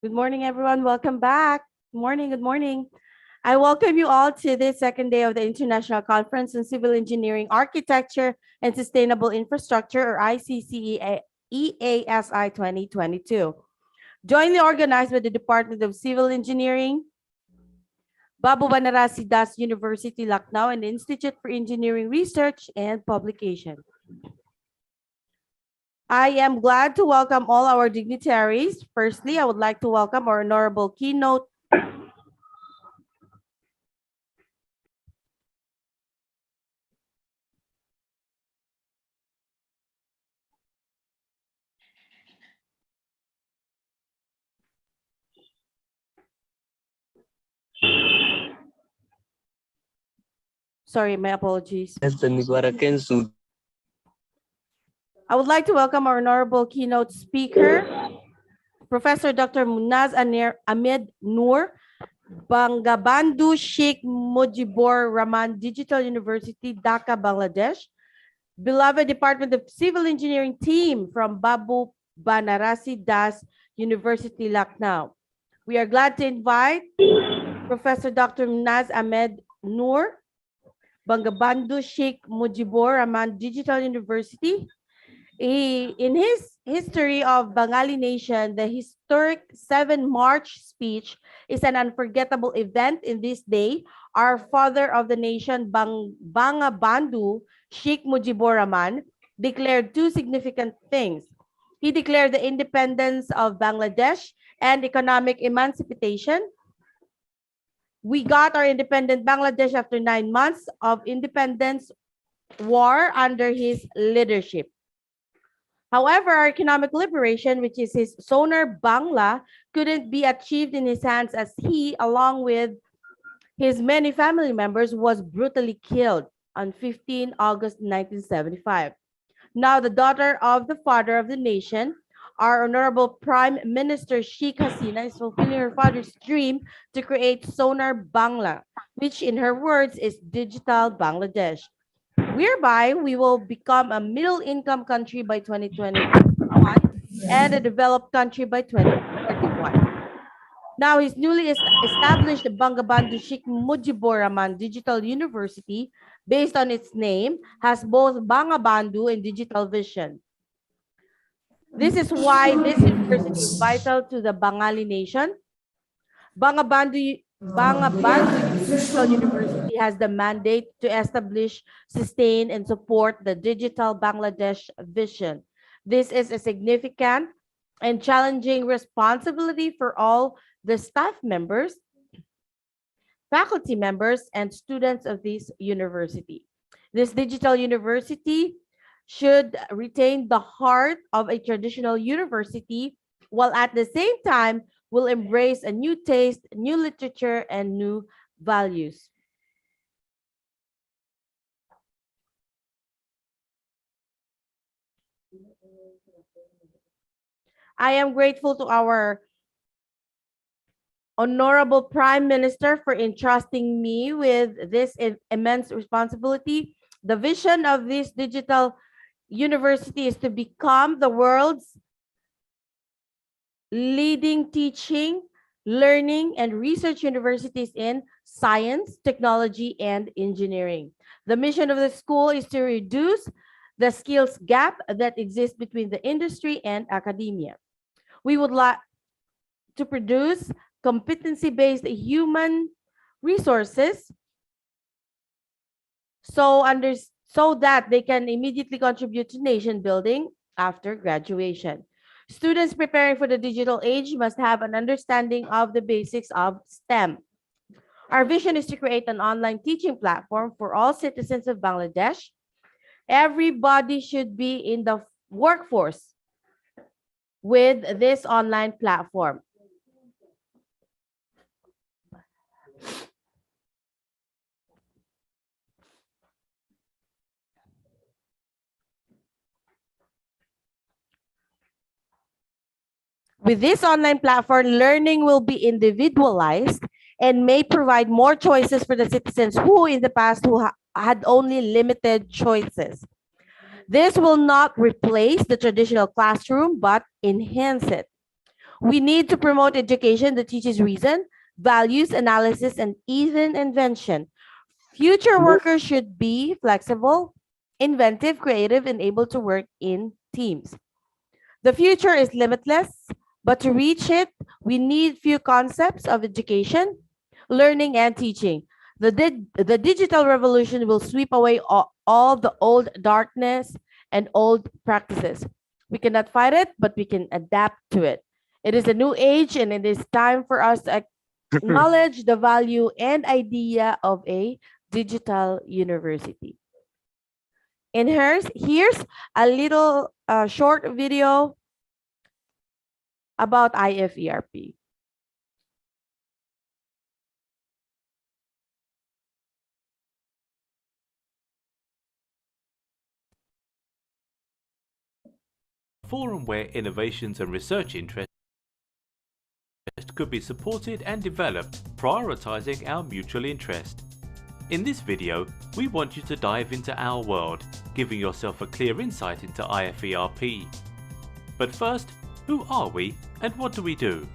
Good morning, everyone. Welcome back. Good morning. Good morning. I welcome you all to this second day of the International Conference on Civil Engineering, Architecture, and Sustainable Infrastructure, or ICCEASI 2022. Jointly organized by the Department of Civil Engineering, Babu Banarasi Das University, Lucknow, and the Institute for Engineering Research and Publication. I am glad to welcome all our dignitaries. Firstly, I would like to welcome our honorable keynote. Sorry, my apologies. I would like to welcome our honorable keynote speaker, Professor Dr. Munaz Ahmed Noor, Bangabandhu Sheikh Mujibur Rahman Digital University, Dhaka, Bangladesh. Beloved Department of Civil Engineering team from Babu Banarasi Das University, Lucknow. We are glad to invite Professor Dr. Munaz Ahmed Noor, Bangabandhu Sheikh Mujibur Rahman Digital University. In his history of Bengali nation, the historic 7 March speech is an unforgettable event. In this day, our father of the nation, Bangabandhu Sheikh Mujibur Rahman, declared two significant things. He declared the independence of Bangladesh and economic emancipation. We got our independent Bangladesh after 9 months of independence war under his leadership. However, our economic liberation, which is his Sonar Bangla, couldn't be achieved in his hands as he, along with his many family members, was brutally killed on 15 August 1975. Now, the daughter of the father of the nation, our Honorable Prime Minister Sheikh Hasina, is fulfilling her father's dream to create Sonar Bangla, which in her words is digital Bangladesh, whereby we will become a middle-income country by 2021 and a developed country by 2041. Now, his newly established Bangabandhu Sheikh Mujibur Rahman Digital University, based on its name, has both Bangabandhu and digital vision. This is why this university is vital to the Bengali nation. Bangabandhu Digital University has the mandate to establish, sustain, and support the digital Bangladesh vision. This is a significant and challenging responsibility for all the staff members, faculty members, and students of this university. This digital university should retain the heart of a traditional university, while at the same time will embrace a new taste, new literature, and new values. I am grateful to our Honorable Prime Minister for entrusting me with this immense responsibility. The vision of this digital university is to become the world's leading teaching, learning, and research universities in science, technology, and engineering. The mission of the school is to reduce the skills gap that exists between the industry and academia. We would like to produce competency-based human resources so that they can immediately contribute to nation building after graduation. Students preparing for the digital age must have an understanding of the basics of STEM. Our vision is to create an online teaching platform for all citizens of Bangladesh. Everybody should be in the workforce with this online platform. With this online platform, learning will be individualized and may provide more choices for the citizens who in the past had only limited choices. This will not replace the traditional classroom, but enhance it. We need to promote education that teaches reason, values, analysis, and even invention. Future workers should be flexible, inventive, creative, and able to work in teams. The future is limitless, but to reach it, we need few concepts of education, learning, and teaching. The digital revolution will sweep away all the old darkness and old practices. We cannot fight it, but we can adapt to it. It is a new age, and it is time for us to acknowledge the value and idea of a digital university. And here's a little short video about IFERP. Forum where innovations and research interests could be supported and developed, prioritizing our mutual interest. In this video, we want you to dive into our world, giving yourself a clear insight into IFERP. But first, who are we and what do we do?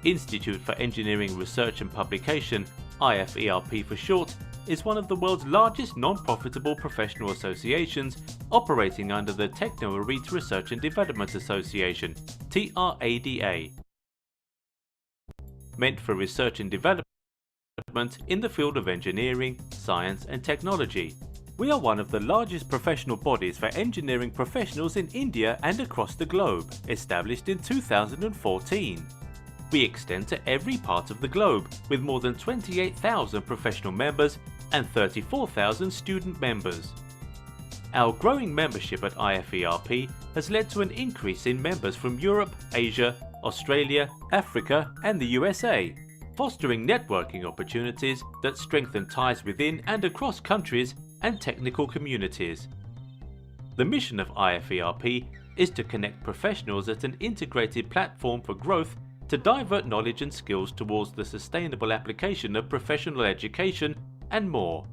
Institute for Engineering Research and Publication, IFERP for short, is one of the world's largest non-profitable professional associations operating under the Technologist Research and Development Association, TRADA, meant for research and development in the field of engineering, science and technology. We are one of the largest professional bodies for engineering professionals in India and across the globe, established in 2014. We extend to every part of the globe, with more than 28,000 professional members and 34,000 student members. Our growing membership at IFERP has led to an increase in members from Europe, Asia, Australia, Africa and the USA, fostering networking opportunities that strengthen ties within and across countries and technical communities. The mission of IFERP is to connect professionals at an integrated platform for growth to divert knowledge and skills towards the sustainable application of professional education and more.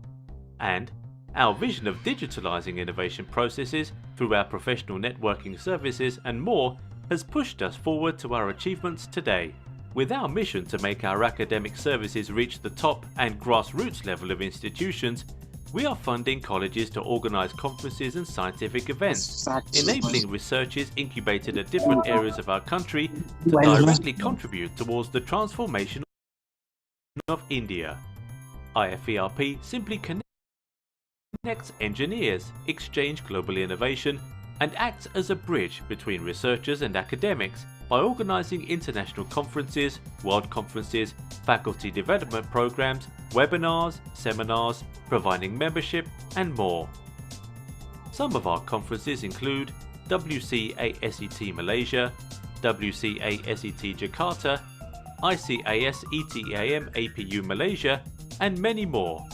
And our vision of digitalizing innovation processes through our professional networking services and more has pushed us forward to our achievements today. With our mission to make our academic services reach the top and grassroots level of institutions, we are funding colleges to organize conferences and scientific events, enabling researchers incubated at different areas of our country to directly contribute towards the transformation of India. IFERP simply connects engineers, exchange global innovation, and acts as a bridge between researchers and academics by organizing international conferences, world conferences, faculty development programs, webinars, seminars, providing membership, and more. Some of our conferences include WCASET Malaysia, WCASET Jakarta, ICCEASI APU Malaysia, and many more.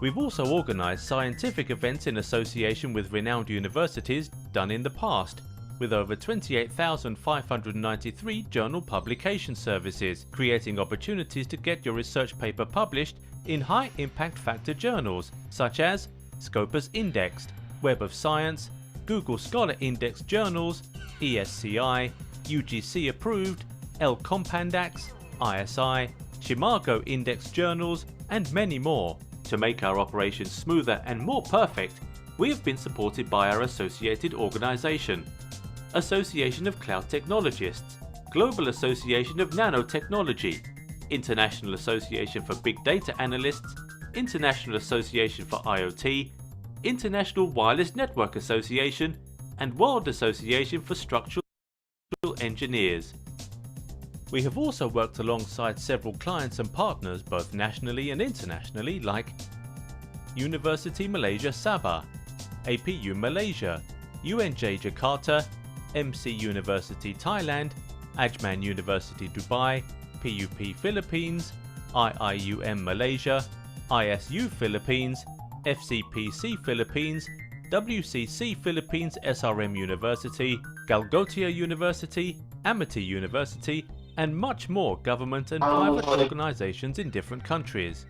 We've also organized scientific events in association with renowned universities done in the past, with over 28,593 journal publication services, creating opportunities to get your research paper published in high impact factor journals such as Scopus Indexed, Web of Science, Google Scholar Index journals, ESCI, UGC approved, L Compandax, ISI, Shimago Index journals, and many more. To make our operations smoother and more perfect, we have been supported by our associated organization, Association of Cloud Technologists, Global Association of Nanotechnology, International Association for Big Data Analysts, International Association for IoT, International Wireless Network Association, and World Association for Structural Engineers. We have also worked alongside several clients and partners both nationally and internationally like University Malaysia Sabah, APU Malaysia, UNJ Jakarta, MC University Thailand, Ajman University Dubai, PUP Philippines, IIUM Malaysia, ISU Philippines, FCPC Philippines, WCC Philippines SRM University, Galgotia University, Amity University, and much more government and private organizations in different countries.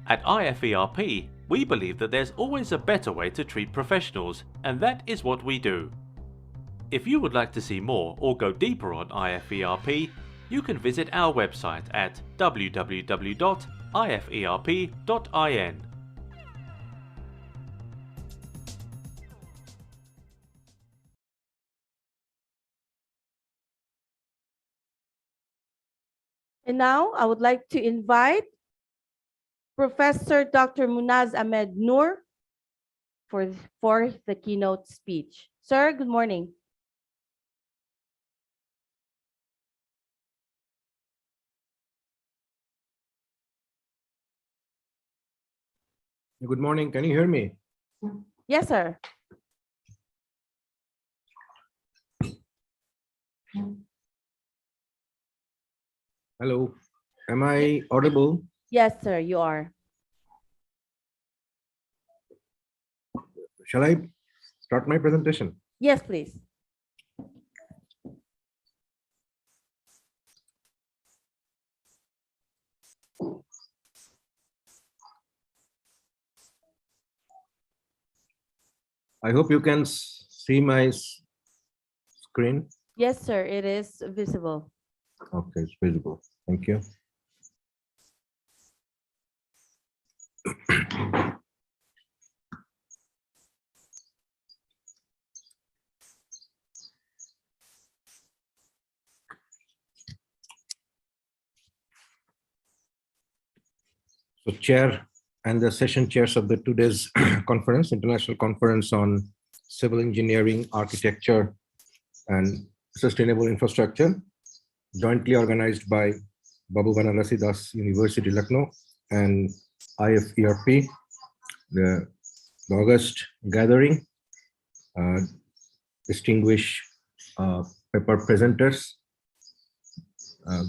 At IFERP, we believe that there's always a better way to treat professionals, and that is what we do. If you would like to see more or go deeper on IFERP, you can visit our website at www.iferp.in. And now I would like to invite Professor Dr. Munaz Ahmed Noor for the keynote speech. Sir, good morning. Good morning. Can you hear me? Yes, sir. Hello. Am I audible? Yes, sir, you are. Shall I start my presentation? Yes, please. I hope you can see my screen. Yes, sir, it is visible. Okay, it's visible. Thank you. So chair and the session chairs of the today's conference, International Conference on Civil Engineering, Architecture, and Sustainable Infrastructure, jointly organized by Babu Banarasidas University, Lucknow, and IFERP, the August gathering, distinguished paper presenters.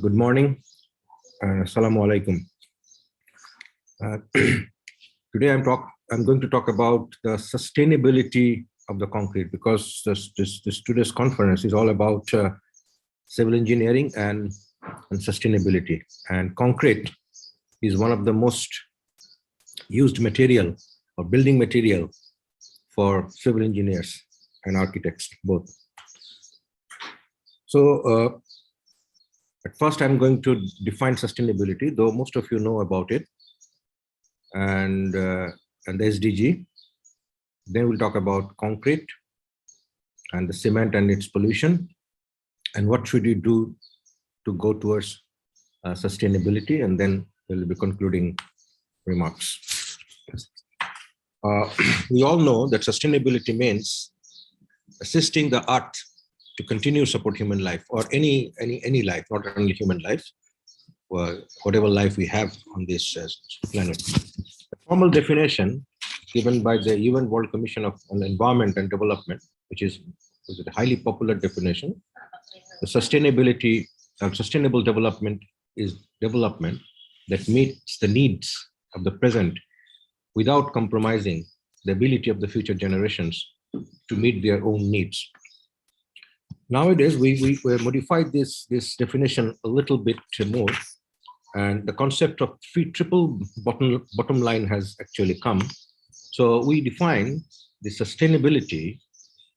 Good morning. Assalamu alaikum. Today I'm going to talk about the sustainability of the concrete, because this today's conference is all about civil engineering and sustainability. And concrete is one of the most used material or building material for civil engineers and architects both. So at first I'm going to define sustainability, though most of you know about it, and the SDG. Then we'll talk about concrete and the cement and its pollution, and what should you do to go towards sustainability, and then we'll be concluding remarks. We all know that sustainability means assisting the earth to continue support human life, or any life, not only human life, whatever life we have on this planet. The formal definition given by the UN World Commission on the Environment and Development, which is a highly popular definition. The sustainability and sustainable development is development that meets the needs of the present without compromising the ability of the future generations to meet their own needs. Nowadays, we modified this definition a little bit more, and the concept of triple bottom line has actually come. So we define the sustainability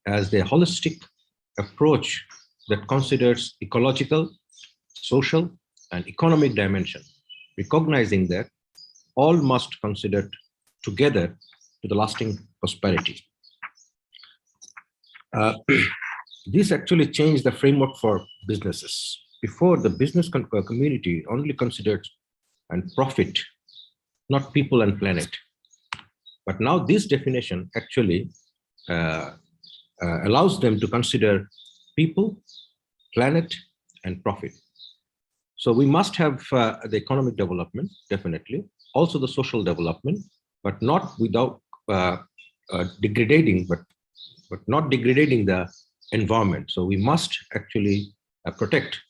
as the holistic approach that considers ecological, social, and economic dimension, recognizing that all must consider together to the lasting prosperity. This actually changed the framework for businesses. Before, the business community only considered and profit, not people and planet. But now this definition actually allows them to consider people, planet, and profit. So we must have the economic development, definitely, also the social development, but not without degrading, but not degrading the environment. So we must actually protect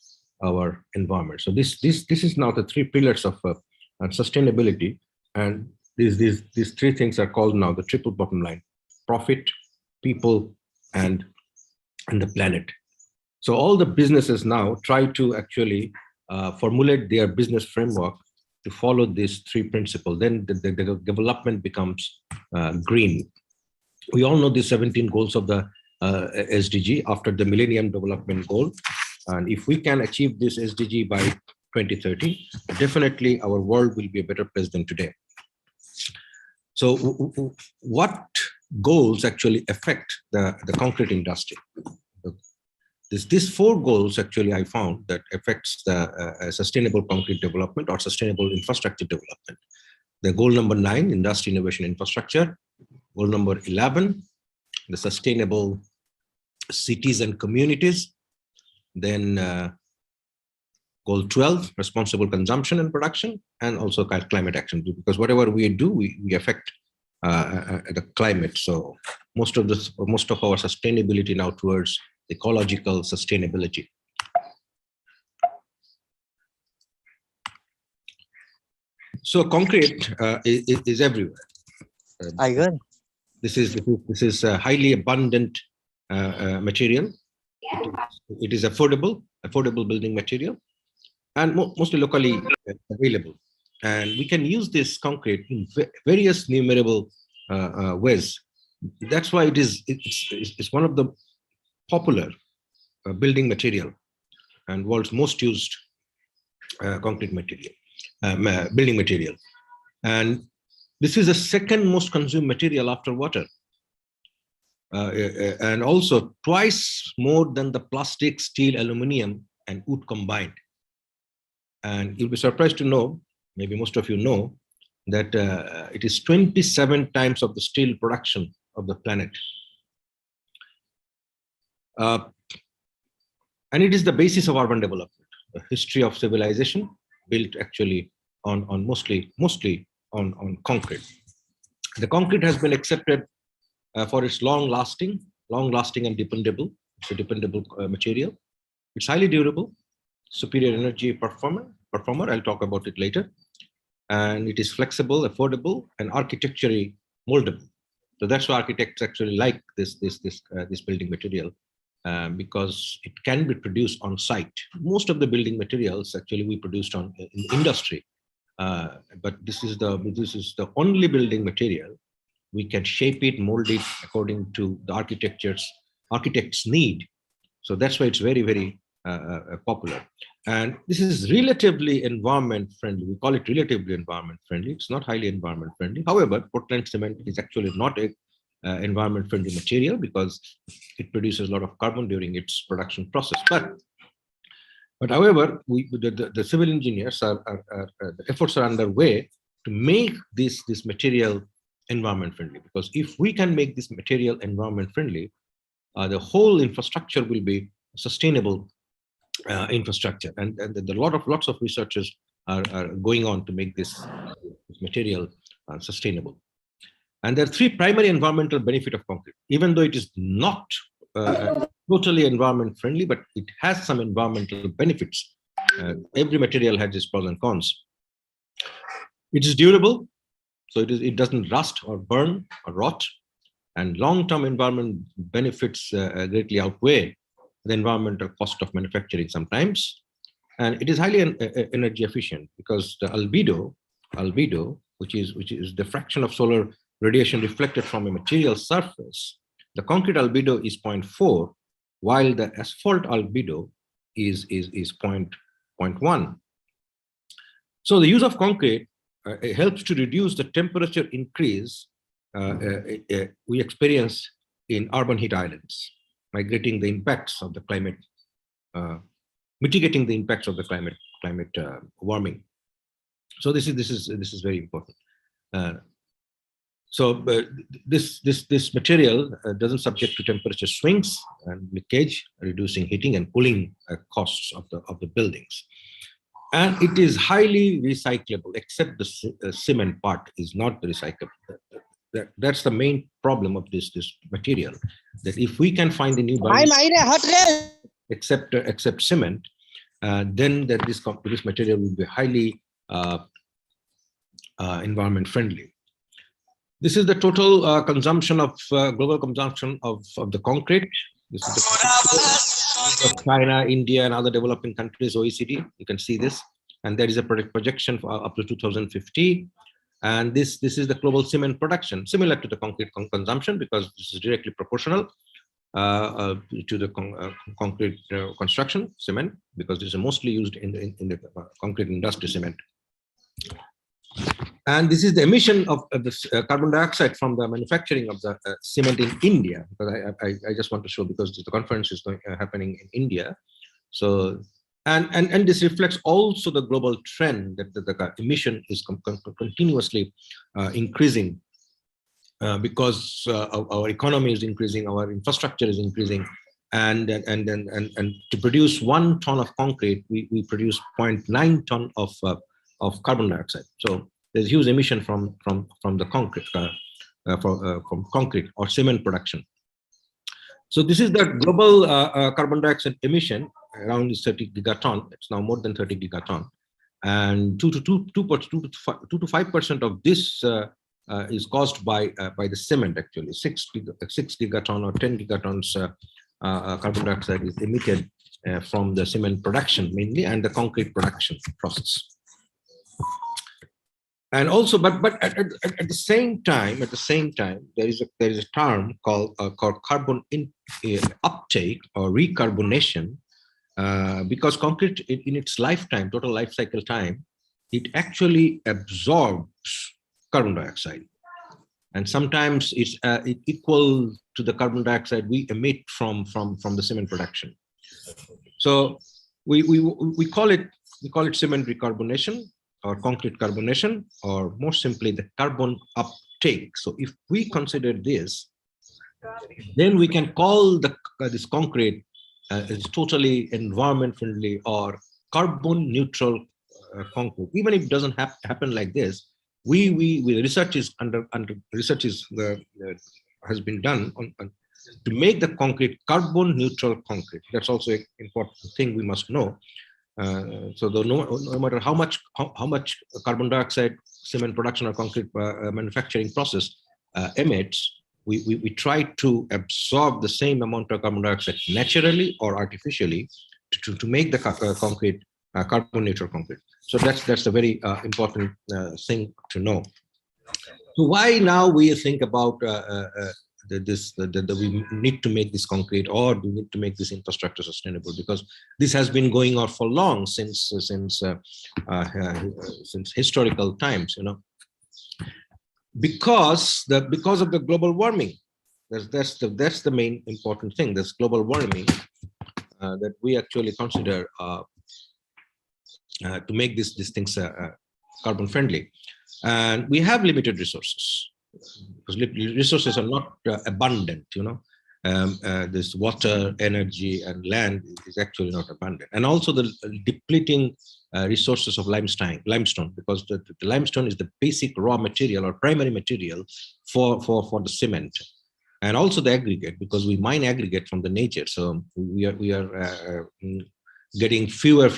our environment. So this is now the three pillars of sustainability, and these three things are called now the triple bottom line: profit, people, and the planet. So all the businesses now try to actually formulate their business framework to follow these three principles. Then the development becomes green. We all know the 17 goals of the SDG after the Millennium Development Goal. And if we can achieve this SDG by 2030, definitely our world will be a better place than today. So what goals actually affect the concrete industry? These 4 goals actually I found that affects the sustainable concrete development or sustainable infrastructure development. The goal number 9, industry innovation infrastructure. Goal number 11, the sustainable cities and communities. Then goal 12, responsible consumption and production, and also climate action, because whatever we do, we affect the climate. So most of our sustainability now towards ecological sustainability. So concrete is everywhere. This is a highly abundant material. It is affordable building material, and mostly locally available. And we can use this concrete in various numerable ways. That's why it's one of the popular building material and world's most used concrete material, building material. And this is the second most consumed material after water. And also twice more than the plastic, steel, aluminum, and wood combined. And you'll be surprised to know, maybe most of you know, that it is 27 times of the steel production of the planet. And it is the basis of urban development. The history of civilization built actually on mostly on concrete. The concrete has been accepted for its long-lasting and dependable. It's a dependable material. It's highly durable, superior energy performer. I'll talk about it later. And it is flexible, affordable, and architecturally moldable. So that's why architects actually like this building material, because it can be produced on site. Most of the building materials actually we produced in industry, but this is the only building material we can shape it, mold it according to the architect's need. So that's why it's very, very popular. And this is relatively environment friendly. We call it relatively environment friendly. It's not highly environment friendly. However, Portland cement is actually not a environment friendly material because it produces a lot of carbon during its production process. But however, the civil engineers the efforts are underway to make this material environment friendly, because if we can make this material environment friendly, the whole infrastructure will be sustainable infrastructure, and lots of researchers are going on to make this material sustainable. And there are 3 primary environmental benefits of concrete, even though it is not totally environment friendly, but it has some environmental benefits. Every material has its pros and cons. It is durable, so it doesn't rust or burn or rot, and long-term environment benefits greatly outweigh the environmental cost of manufacturing sometimes. And it is highly energy efficient, because the albedo, which is the fraction of solar radiation reflected from a material surface, the concrete albedo is 0.4, while the asphalt albedo is 0.1. So the use of concrete it helps to reduce the temperature increase we experience in urban heat islands, mitigating the impacts of the climate warming. So this is very important. So this material doesn't subject to temperature swings and leakage, reducing heating and cooling costs of the buildings. And it is highly recyclable, except the cement part is not recyclable. That's the main problem of this material. That if we can find a new except cement, then this material will be highly environment friendly. This is the total consumption of global consumption of the concrete. This is the of China, India, and other developing countries, OECD. You can see this, and there is a projection for up to 2050. And this is the global cement production, similar to the concrete consumption, because this is directly proportional. to the concrete construction cement, because this is mostly used in the concrete industry cement. And this is the emission of the carbon dioxide from the manufacturing of the cement in India. Because I just want to show, because the conference is happening in India. So, and this reflects also the global trend that the emission is continuously increasing because our economy is increasing, our infrastructure is increasing, and to produce 1 ton of concrete, we produce 0.9 ton of carbon dioxide. So there's huge emission from the concrete, from concrete or cement production. So this is the global carbon dioxide emission, around 30 gigaton. It's now more than 30 gigaton, and 2 to 5% of this is caused by the cement. Actually, 6 gigaton or 10 gigatons carbon dioxide is emitted from the cement production mainly, and the concrete production process. And also, but at the same time, there is a term called carbon uptake or recarbonation, because concrete in its lifetime, total life cycle time, it actually absorbs carbon dioxide, and sometimes it's equal to the carbon dioxide we emit from the cement production. So we call it cement recarbonation, or concrete carbonation, or more simply the carbon uptake. So if we consider this, then we can call this concrete as totally environment friendly or carbon neutral concrete. Even if it doesn't happen like this, research has been done to make the concrete carbon neutral concrete. That's also an important thing we must know. So no matter how much carbon dioxide cement production or concrete manufacturing process emits, we try to absorb the same amount of carbon dioxide naturally or artificially to make the concrete carbon neutral concrete. So that's a very important thing to know. So why now we think about we need to make this concrete, or we need to make this infrastructure sustainable? Because this has been going on for long, since historical times, because of the global warming. That's the main important thing. This global warming that we actually consider to make these things carbon friendly, and we have limited resources. Because resources are not abundant, this water, energy, and land is actually not abundant. And also the depleting resources of limestone, because the limestone is the basic raw material or primary material for the cement, and also the aggregate, because we mine aggregate from the nature. So we are getting fewer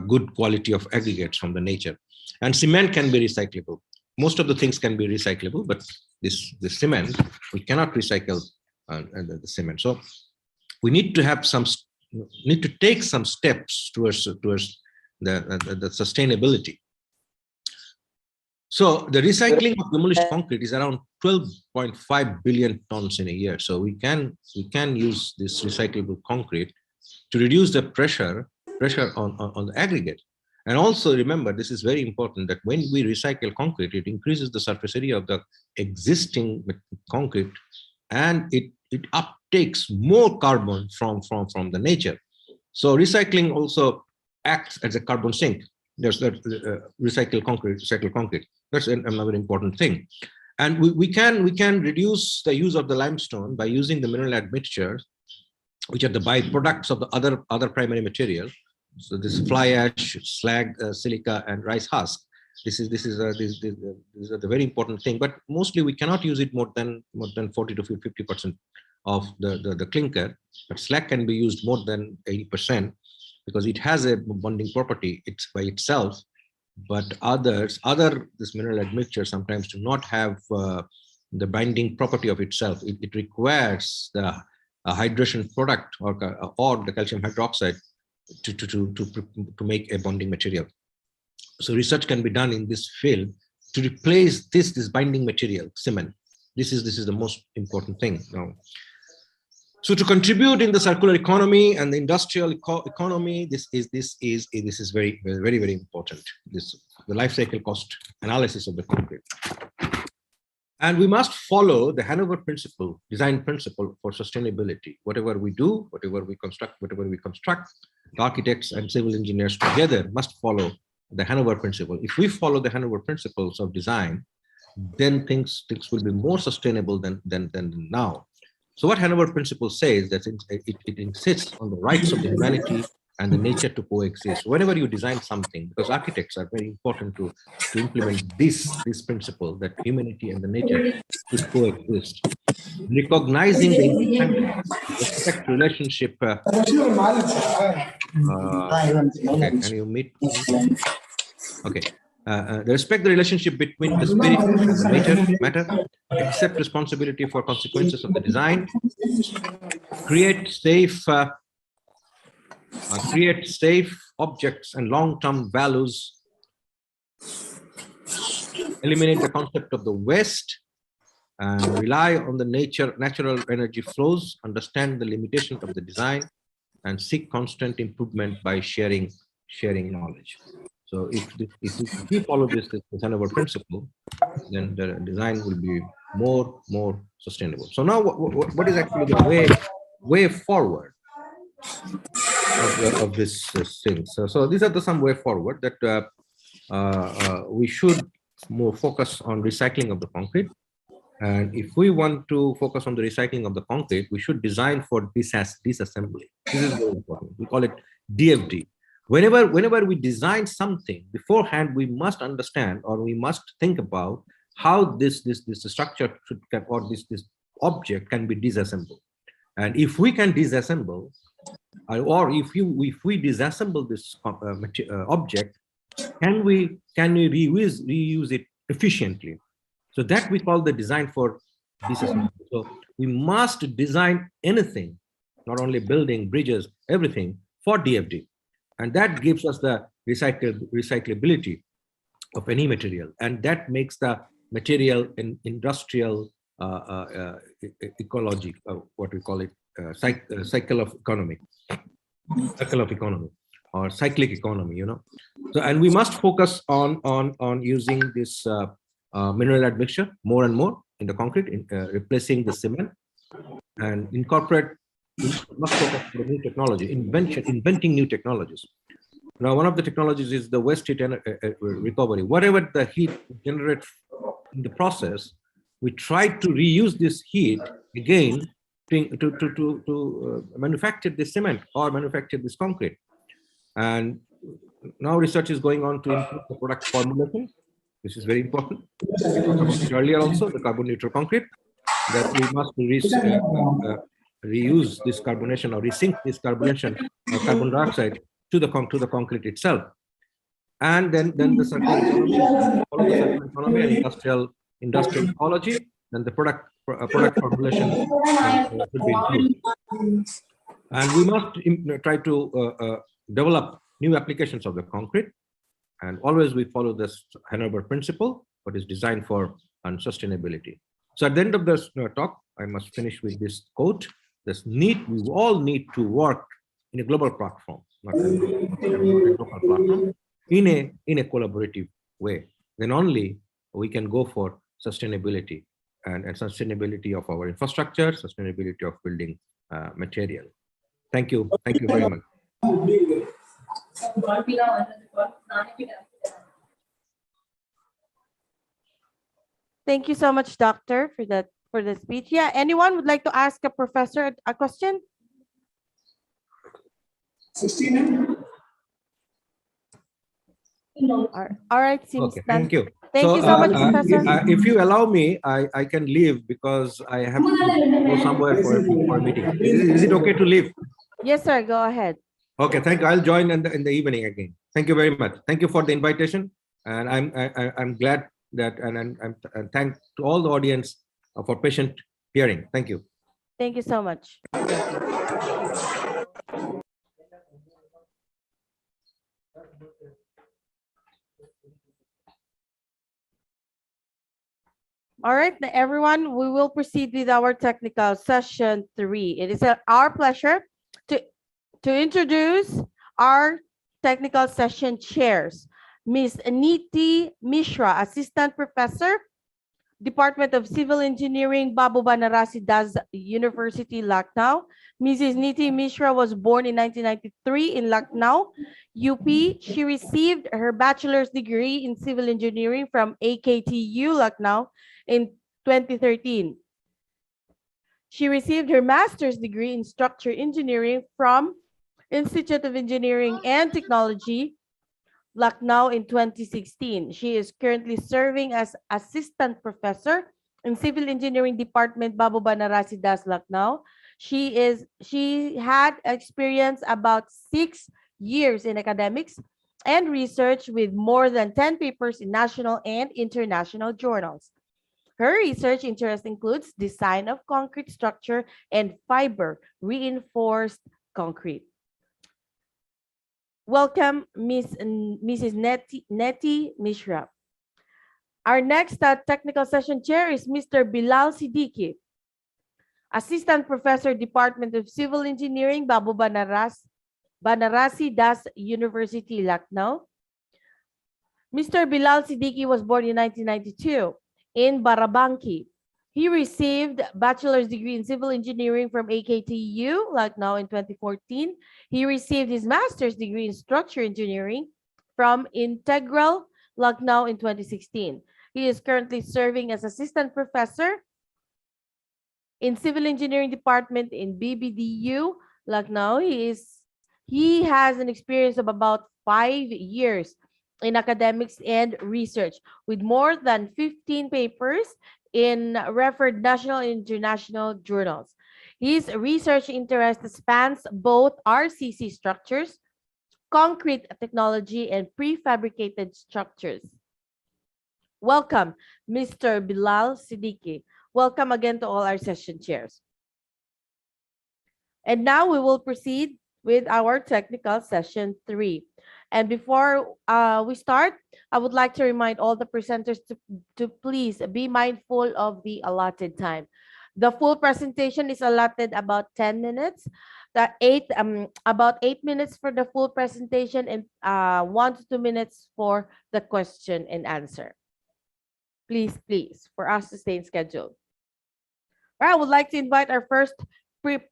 good quality of aggregates from the nature. And cement can be recyclable. Most of the things can be recyclable, but this cement, we cannot recycle the cement. So we need to take some steps towards the sustainability. So the recycling of demolished concrete is around 12.5 billion tons in a year. So we can use this recyclable concrete to reduce the pressure on the aggregate. And also remember, this is very important, that when we recycle concrete, it increases the surface area of the existing concrete, and it uptakes more carbon from the nature. So recycling also acts as a carbon sink. There's that recycled concrete. That's another important thing. And we can reduce the use of the limestone by using the mineral admixtures, which are the byproducts of the other primary material. So this fly ash, slag, silica, and rice husk. These are the very important thing. But mostly we cannot use it more than 40 to 50% of the clinker. But slag can be used more than 80% because it has a bonding property. It's by itself. But this mineral admixture sometimes do not have the binding property of itself. It requires the hydration product or the calcium hydroxide to make a bonding material. So research can be done in this field to replace this binding material, cement. This is the most important thing now. So to contribute in the circular economy and the industrial economy, this is very, very, very important. The life cycle cost analysis of the concrete. And we must follow the Hanover Principle, design principle for sustainability. Whatever we do, whatever we construct, the architects and civil engineers together must follow the Hanover Principle. If we follow the Hanover Principles of design, then things will be more sustainable than now. So what Hanover Principle says that it insists on the rights of the humanity and the nature to coexist. Whenever you design something, because architects are very important to implement this principle that humanity and the nature should coexist. Recognizing the independent respect relationship. Okay, can you meet? Okay. Respect the relationship between the spirit and the matter, accept responsibility for consequences of the design, create safe objects and long-term values, eliminate the concept of the waste, rely on the natural energy flows, understand the limitation of the design, and seek constant improvement by sharing knowledge. So if we follow this Hanover Principle, then the design will be more sustainable. So now what is actually the way forward of this thing? So these are some way forward that we should more focus on recycling of the concrete. And if we want to focus on the recycling of the concrete, we should design for disassembly. This is very important. We call it DFD. Whenever we design something beforehand, we must understand or we must think about how this structure or this object can be disassembled. And if we can disassemble, or if we disassemble this object, can we reuse it efficiently? So that we call the design for disassembly. So we must design anything, not only building, bridges, everything for DFD. And that gives us the recyclability of any material. And that makes the material an industrial ecology, what we call it, cycle of economy or cyclic economy, you know. So, and we must focus on using this mineral admixture more and more in the concrete, replacing the cement, and incorporate. We must focus on the new technology, inventing new technologies. Now, one of the technologies is the waste heat recovery. Whatever the heat generated in the process, we try to reuse this heat again to manufacture this cement or manufacture this concrete. And now research is going on to improve the product formulation. This is very important. We talked about it earlier also, the carbon neutral concrete, that we must reuse this carbonation or resync this carbonation or carbon dioxide to the concrete itself. And then the circular economy, follow the circular economy and industrial ecology, then the product formulation should be improved. And we must try to develop new applications of the concrete. And always we follow this Hanover Principle, what is designed for sustainability. So at the end of this talk, I must finish with this quote. We all need to work in a global platform, not a local platform, in a collaborative way. Then only we can go for sustainability and sustainability of our infrastructure, sustainability of building material. Thank you. Thank you very much. Thank you so much, Doctor, for the speech. Yeah, anyone would like to ask a professor a question? 16. All right, seems okay, done. thank you. Thank you so much, Professor. If you allow me, I can leave because I have to go somewhere for a meeting. Is it okay to leave? Yes, sir. Go ahead. Okay, thank you. I'll join in the evening again. Thank you very much. Thank you for the invitation, and I'm glad that and thank to all the audience for patient hearing. Thank you. Thank you so much. All right, everyone, we will proceed with our technical session 3. It is our pleasure to, to introduce our technical session chairs. Ms. Niti Mishra, Assistant Professor, Department of Civil Engineering, Babu Banarasi Das University, Lucknow. Mrs. Niti Mishra was born in 1993 in Lucknow, UP. She received her bachelor's degree in civil engineering from AKTU, Lucknow in 2013. She received her master's degree in structural engineering from Institute of Engineering and Technology, Lucknow in 2016. She is currently serving as assistant professor in civil engineering department, Babu Banarasi Das, Lucknow. She had experience about 6 years in academics and research with more than 10 papers in national and international journals. Her research interest includes design of concrete structure and fiber reinforced concrete. Welcome, Mrs. Neti Mishra. Our next technical session chair is Mr. Bilal Siddiqui, Assistant Professor, Department of Civil Engineering, Babu Banarasi Das University, Lucknow. Mr. Bilal Siddiqui was born in 1992 in Barabanki. He received bachelor's degree in civil engineering from AKTU, Lucknow in 2014. He received his master's degree in structural engineering from Integral, Lucknow in 2016. He is currently serving as assistant professor in civil engineering department in BBDU, Lucknow. He has an experience of about 5 years in academics and research with more than 15 papers in referred national and international journals. His research interest spans both RCC structures, concrete technology, and prefabricated structures. Welcome, Mr. Bilal Siddiqui. Welcome again to all our session chairs. And now we will proceed with our technical session 3. And before we start, I would like to remind all the presenters to please be mindful of the allotted time. The full presentation is allotted about 10 minutes. About 8 minutes for the full presentation and 1 to 2 minutes for the question and answer. Please, for us to stay in schedule. All right, I would like to invite our first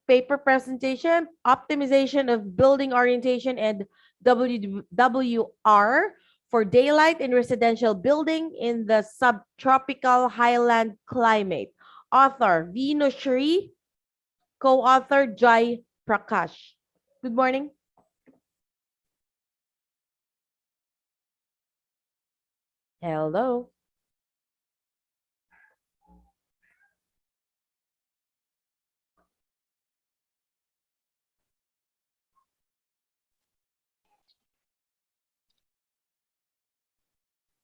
paper presentation, Optimization of Building Orientation and WR for Daylight in Residential Building in the Subtropical Highland Climate. Author, Vino Shri. Co-author, Jai Prakash. Good morning. Hello.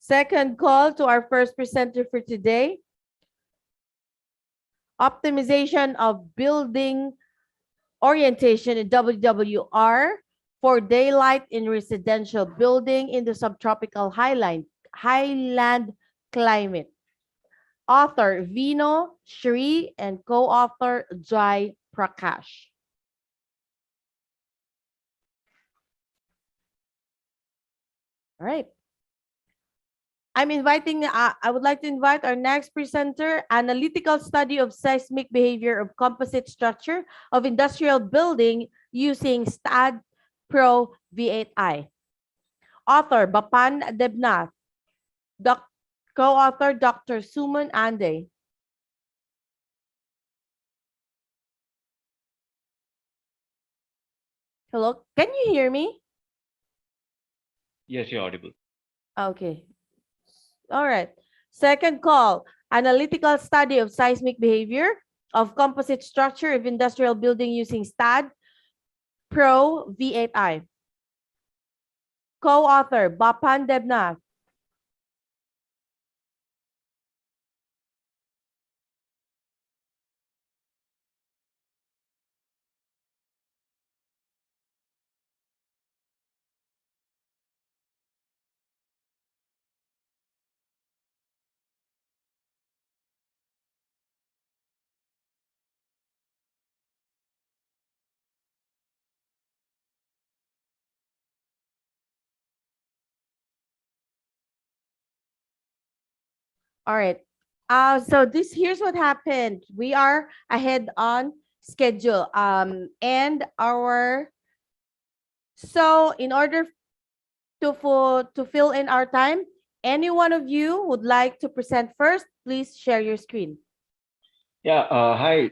Second call to our first presenter for today. Optimization of Building Orientation in WWR for Daylight in Residential Building in the Subtropical Highland Climate. Author, Vino Shri, and co-author, Jai Prakash. All right. I would like to invite our next presenter, Analytical Study of Seismic Behavior of Composite Structure of Industrial Building using Stad Pro V8i. Author, Bapan Debnath. Co-author, Dr. Suman Ande. Hello, can you hear me? Yes, you're audible. Okay. All right. Second call, Analytical Study of Seismic Behavior of Composite Structure of Industrial Building using Stad Pro V8i. Co-author, Bapan Debnath. All right. So here's what happened. We are ahead on schedule. So in order to fill in our time, any one of you would like to present first, please share your screen. Yeah, hi.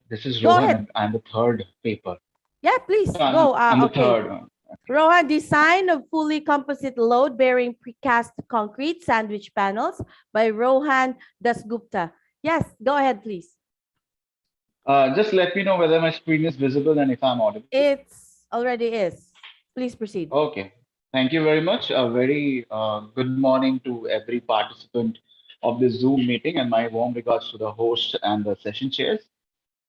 This is Rohan, and Go I'm the ahead. third paper. Yeah, So please I'm go. the third Okay. one. Rohan, design of fully composite load-bearing precast concrete sandwich panels by Rohan Dasgupta. Yes, go ahead, please. Just let me know whether my screen is visible and if I'm audible. It's already is. Please proceed. Okay. Thank you very much. A very good morning to every participant of this Zoom meeting, and my warm regards to the host and the session chairs.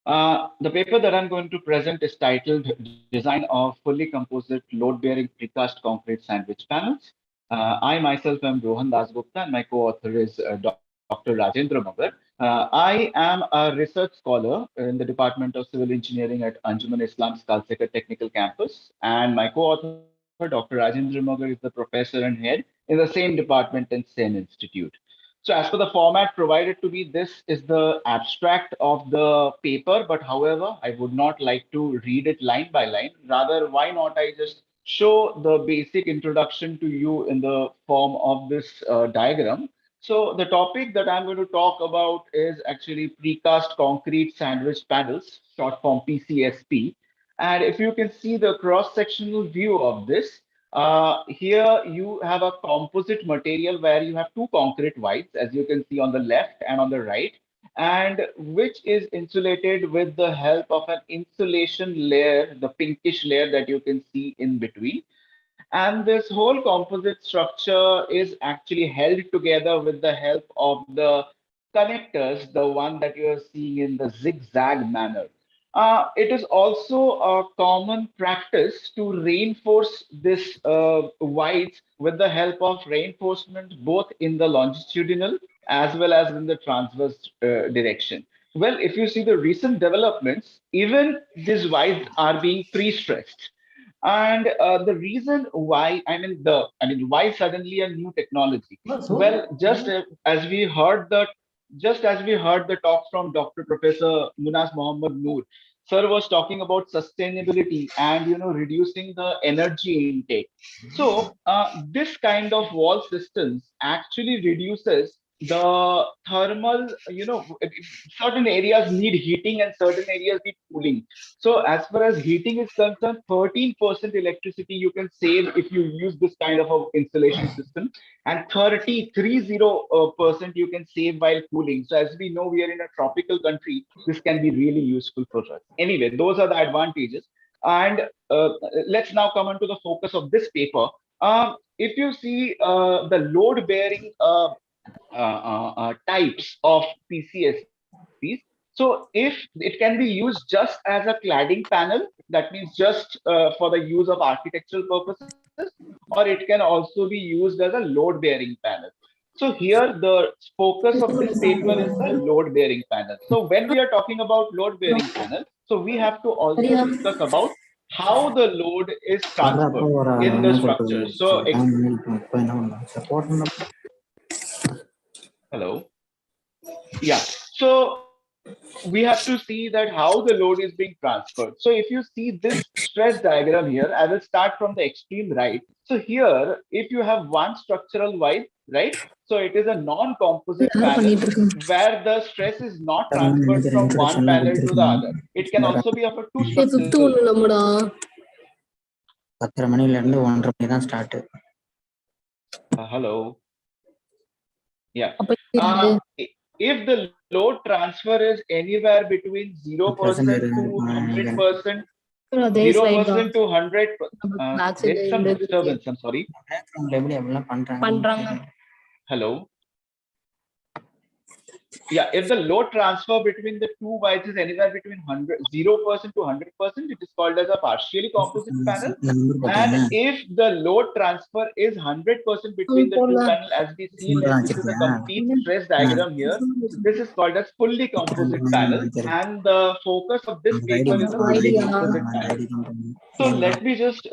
The paper that I'm going to present is titled Design of Fully Composite Load-Bearing Precast Concrete Sandwich Panels. I myself am Rohan Dasgupta, and my co-author is Dr. Rajendra Magar. I am a research scholar in the Department of Civil Engineering at Anjuman Islam Skalsekar Technical Campus, and my co-author, Dr. Rajendra Magar, is the professor and head in the same department and Sen Institute. So as per the format provided to me, this is the abstract of the paper, but however, I would not like to read it line by line. Rather, why not I just show the basic introduction to you in the form of this diagram. So the topic that I'm going to talk about is actually precast concrete sandwich panels, short form PCSP. And if you can see the cross-sectional view of this, here you have a composite material where you have two concrete whites, as you can see on the left and on the right, and which is insulated with the help of an insulation layer, the pinkish layer that you can see in between. And this whole composite structure is actually held together with the help of the connectors, the one that you are seeing in the zigzag manner. It is also a common practice to reinforce this whites with the help of reinforcement both in the longitudinal as well as in the transverse direction. Well, if you see the recent developments, even these whites are being pre-stressed. And the reason why, why suddenly a new technology? Well, just as we heard the talk from Dr. Professor Munaz Mohammad Noor, sir was talking about sustainability and reducing the energy intake. So this kind of wall systems actually reduces the thermal. Certain areas need heating and certain areas need cooling. So as far as heating is concerned, 13% electricity you can save if you use this kind of a insulation system, and 30% you can save while cooling. So as we know, we are in a tropical country. This can be really useful for us. Anyway, those are the advantages. And let's now come on to the focus of this paper. If you see the load-bearing types of PCSPs. So if it can be used just as a cladding panel, that means just for the use of architectural purposes, or it can also be used as a load-bearing panel. So here the focus of this paper is the load-bearing panel. So when we are talking about load-bearing panel, so we have to also discuss about how the load is transferred in the structure. So hello. Yeah. So we have to see that how the load is being transferred. So if you see this stress diagram here, I will start from the extreme right. So here, if you have one structural vibe, right? So it is a non-composite panel where the stress is not transferred from one panel to the other. It can also be of a two structural. Hello. Yeah. If the load transfer is anywhere between 0% to 100%, 0% to 100, there's some disturbance. I'm sorry. Hello. Yeah, if the load transfer between the two wires is anywhere between 0% to 100%, it is called as a partially composite panel. And if the load transfer is 100% between the two panels, as we see that this is a complete stress diagram here, this is called as fully composite panel. And the focus of this paper is a fully composite panel. So let me just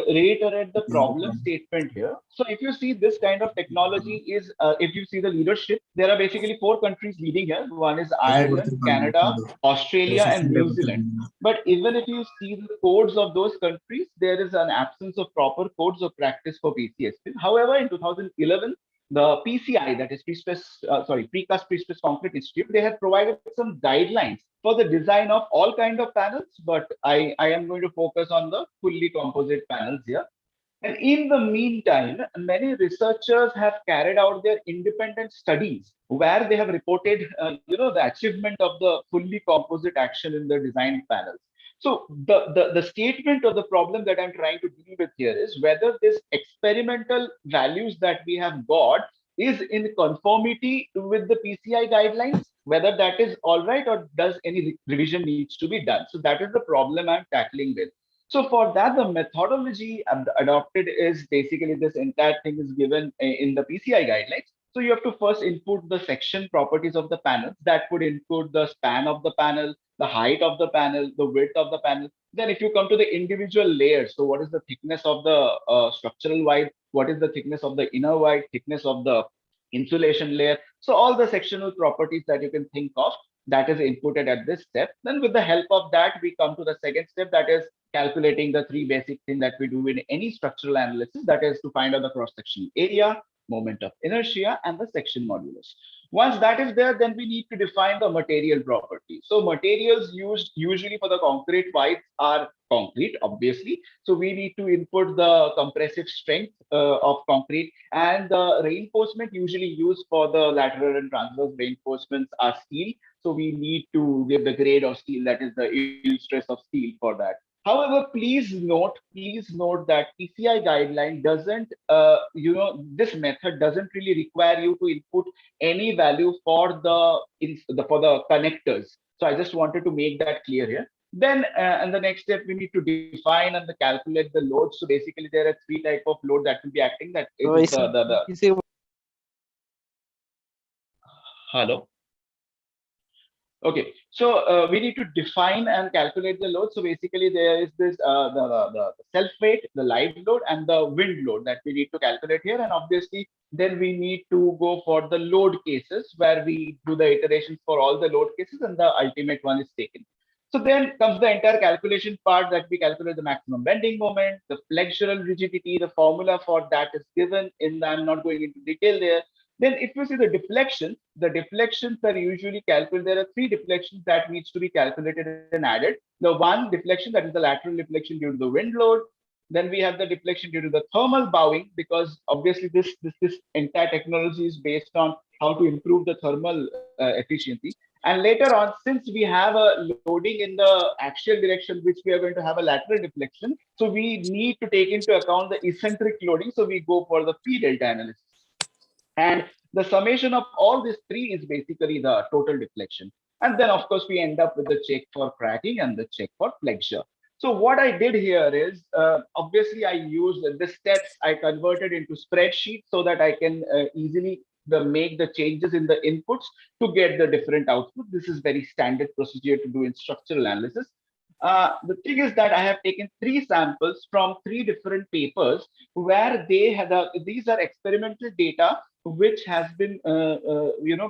reiterate the problem statement here. So if you see this kind of technology is, if you see the leadership, there are basically 4 countries leading here. One is Ireland, Canada, Australia, and New Zealand. But even if you see the codes of those countries, there is an absence of proper codes of practice for PCSP. However, in 2011, the PCI, that is Precast Pre-Stressed Concrete Institute, they have provided some guidelines for the design of all kind of panels, but I am going to focus on the fully composite panels here. And in the meantime, many researchers have carried out their independent studies where they have reported, the achievement of the fully composite action in the design panels. So the statement of the problem that I'm trying to deal with here is whether this experimental values that we have got is in conformity with the PCI guidelines, whether that is all right or does any revision needs to be done. So that is the problem I'm tackling with. So for that, the methodology adopted is basically this entire thing is given in the PCI guidelines. So you have to first input the section properties of the panel. That would include the span of the panel, the height of the panel, the width of the panel. Then if you come to the individual layers, so what is the thickness of the structural wide? What is the thickness of the inner wide? Thickness of the insulation layer? So all the sectional properties that you can think of, that is inputted at this step. Then with the help of that, we come to the second step, that is calculating the 3 basic things that we do in any structural analysis, that is to find out the cross-sectional area, moment of inertia, and the section modulus. Once that is there, then we need to define the material properties. So materials used usually for the concrete pipes are concrete, obviously. So we need to input the compressive strength of concrete, and the reinforcement usually used for the lateral and transverse reinforcements are steel. So we need to give the grade of steel, that is the yield stress of steel for that. However, please note that PCI guideline doesn't, this method doesn't really require you to input any value for the connectors. So I just wanted to make that clear here. Then, and the next step, we need to define and calculate the load. So basically, there are 3 types of load that will be acting. That is hello. Okay, so we need to define and calculate the load. So basically, there is this the self weight, the live load, and the wind load that we need to calculate here. And obviously, then we need to go for the load cases where we do the iterations for all the load cases, and the ultimate one is taken. So then comes the entire calculation part, that we calculate the maximum bending moment, the flexural rigidity. The formula for that is given in the, I'm not going into detail there. Then if you see the deflections are usually calculated. There are 3 deflections that needs to be calculated and added. The one deflection, that is the lateral deflection due to the wind load. Then we have the deflection due to the thermal bowing, because obviously this entire technology is based on how to improve the thermal efficiency. And later on, since we have a loading in the axial direction, which we are going to have a lateral deflection, so we need to take into account the eccentric loading. So we go for the P delta analysis. And the summation of all these 3 is basically the total deflection. And then, of course, we end up with the check for cracking and the check for flexure. So what I did here is, obviously, I used the steps I converted into spreadsheet so that I can easily make the changes in the inputs to get the different output. This is very standard procedure to do in structural analysis. The thing is that I have taken 3 samples from 3 different papers where they had these are experimental data which has been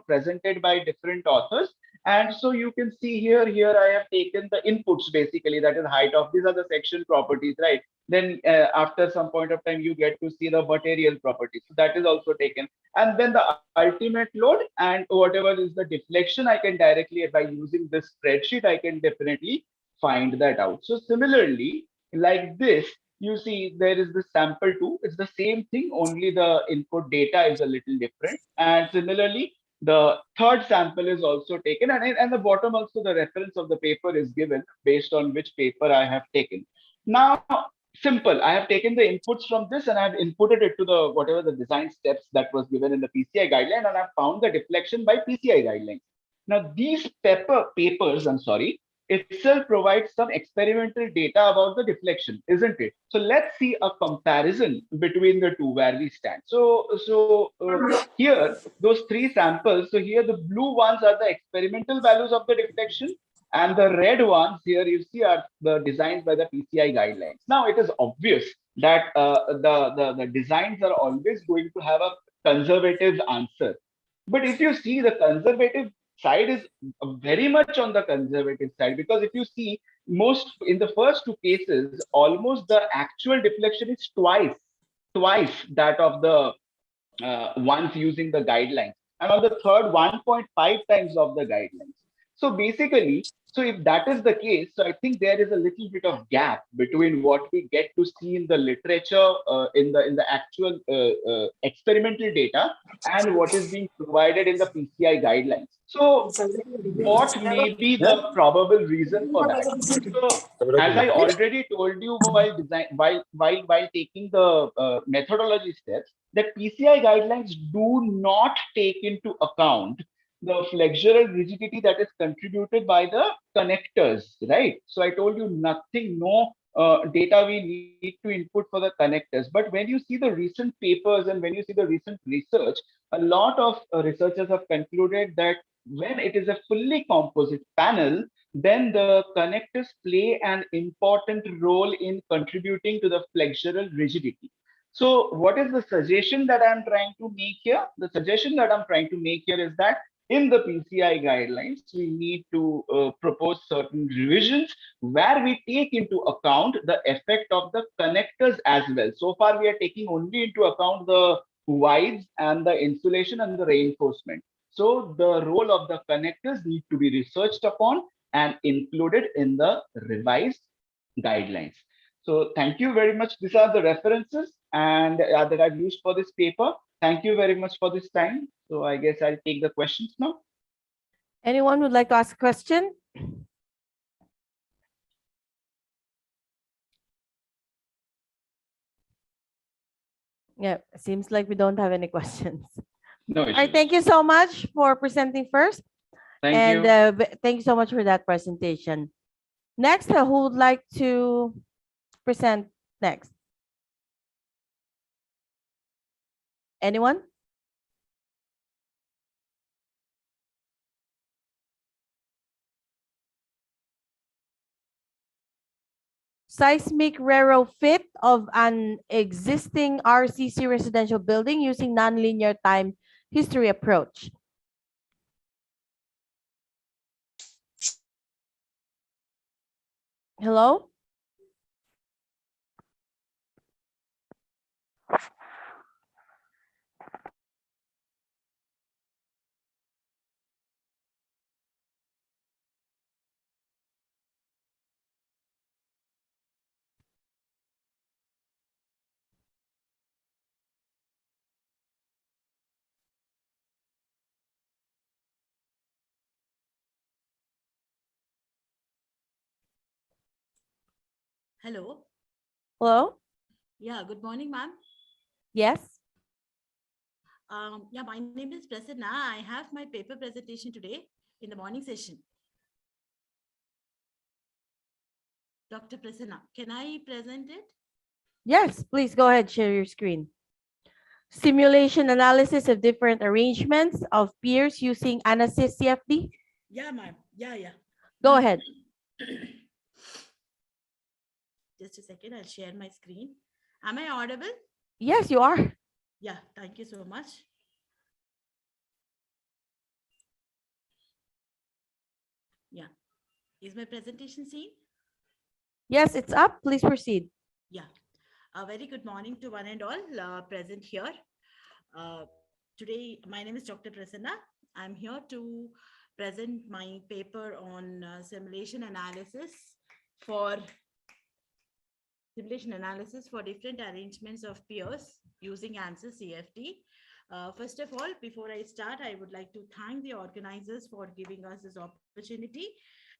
presented by different authors. And so you can see here I have taken the inputs, basically, that is height of, these are the section properties, right? Then after some point of time, you get to see the material properties. So that is also taken. And then the ultimate load and whatever is the deflection, I can directly, by using this spreadsheet, I can definitely find that out. So similarly, like this, you see there is the sample 2. It's the same thing, only the input data is a little different. And similarly, the third sample is also taken, and the bottom also the reference of the paper is given based on which paper I have taken. Now, simple, I have taken the inputs from this and I have inputted it to the whatever the design steps that was given in the PCI guideline, and I found the deflection by PCI guidelines. Now, these papers, itself provides some experimental data about the deflection, isn't it? So let's see a comparison between the two where we stand. So here, those 3 samples, so here the blue ones are the experimental values of the deflection, and the red ones here you see are the designed by the PCI guidelines. Now it is obvious that the designs are always going to have a conservative answer. But if you see, the conservative side is very much on the conservative side, because if you see, most in the first two cases, almost the actual deflection is twice that of the ones using the guidelines, and on the third 1.5 times of the guidelines. So basically, so if that is the case, so I think there is a little bit of gap between what we get to see in the literature, in the actual experimental data, and what is being provided in the PCI guidelines. So what may be the probable reason for that? So as I already told you while design, while taking the methodology steps, that PCI guidelines do not take into account the flexural rigidity that is contributed by the connectors, right? So I told you nothing, no data we need to input for the connectors. But when you see the recent papers and when you see the recent research, a lot of researchers have concluded that when it is a fully composite panel, then the connectors play an important role in contributing to the flexural rigidity. So what is the suggestion that I'm trying to make here? The suggestion that I'm trying to make here is that in the PCI guidelines, we need to propose certain revisions where we take into account the effect of the connectors as well. So far, we are taking only into account the wides and the insulation and the reinforcement. So the role of the connectors need to be researched upon and included in the revised guidelines. So thank you very much. These are the references and that I've used for this paper. Thank you very much for this time. So I guess I'll take the questions now. Anyone would like to ask a question? Yeah, seems like we don't have any questions. No All issues. right, thank you so much for presenting first. Thank you. Thank you so much for that presentation. Next, who would like to present next? Anyone? Seismic retrofit of an existing RCC residential building using nonlinear time history approach. Hello? Hello. Hello? Yeah, good morning, ma'am. Yes? Yeah, my name is Prasanna. I have my paper presentation today in the morning session. Dr. Prasanna, can I present it? Yes, please go ahead, share your screen. Simulation analysis of different arrangements of piers using ANSYS CFD. Yeah, ma'am. Yeah. Go ahead. Just a second, I'll share my screen. Am I audible? Yes, you are. Yeah, thank you so much. Yeah. Is my presentation seen? Yes, it's up. Please proceed. Yeah. A very good morning to one and all present here. Today, my name is Dr. Prasanna. I'm here to present my paper on simulation analysis for different arrangements of piers using ANSYS CFD. First of all, before I start, I would like to thank the organizers for giving us this opportunity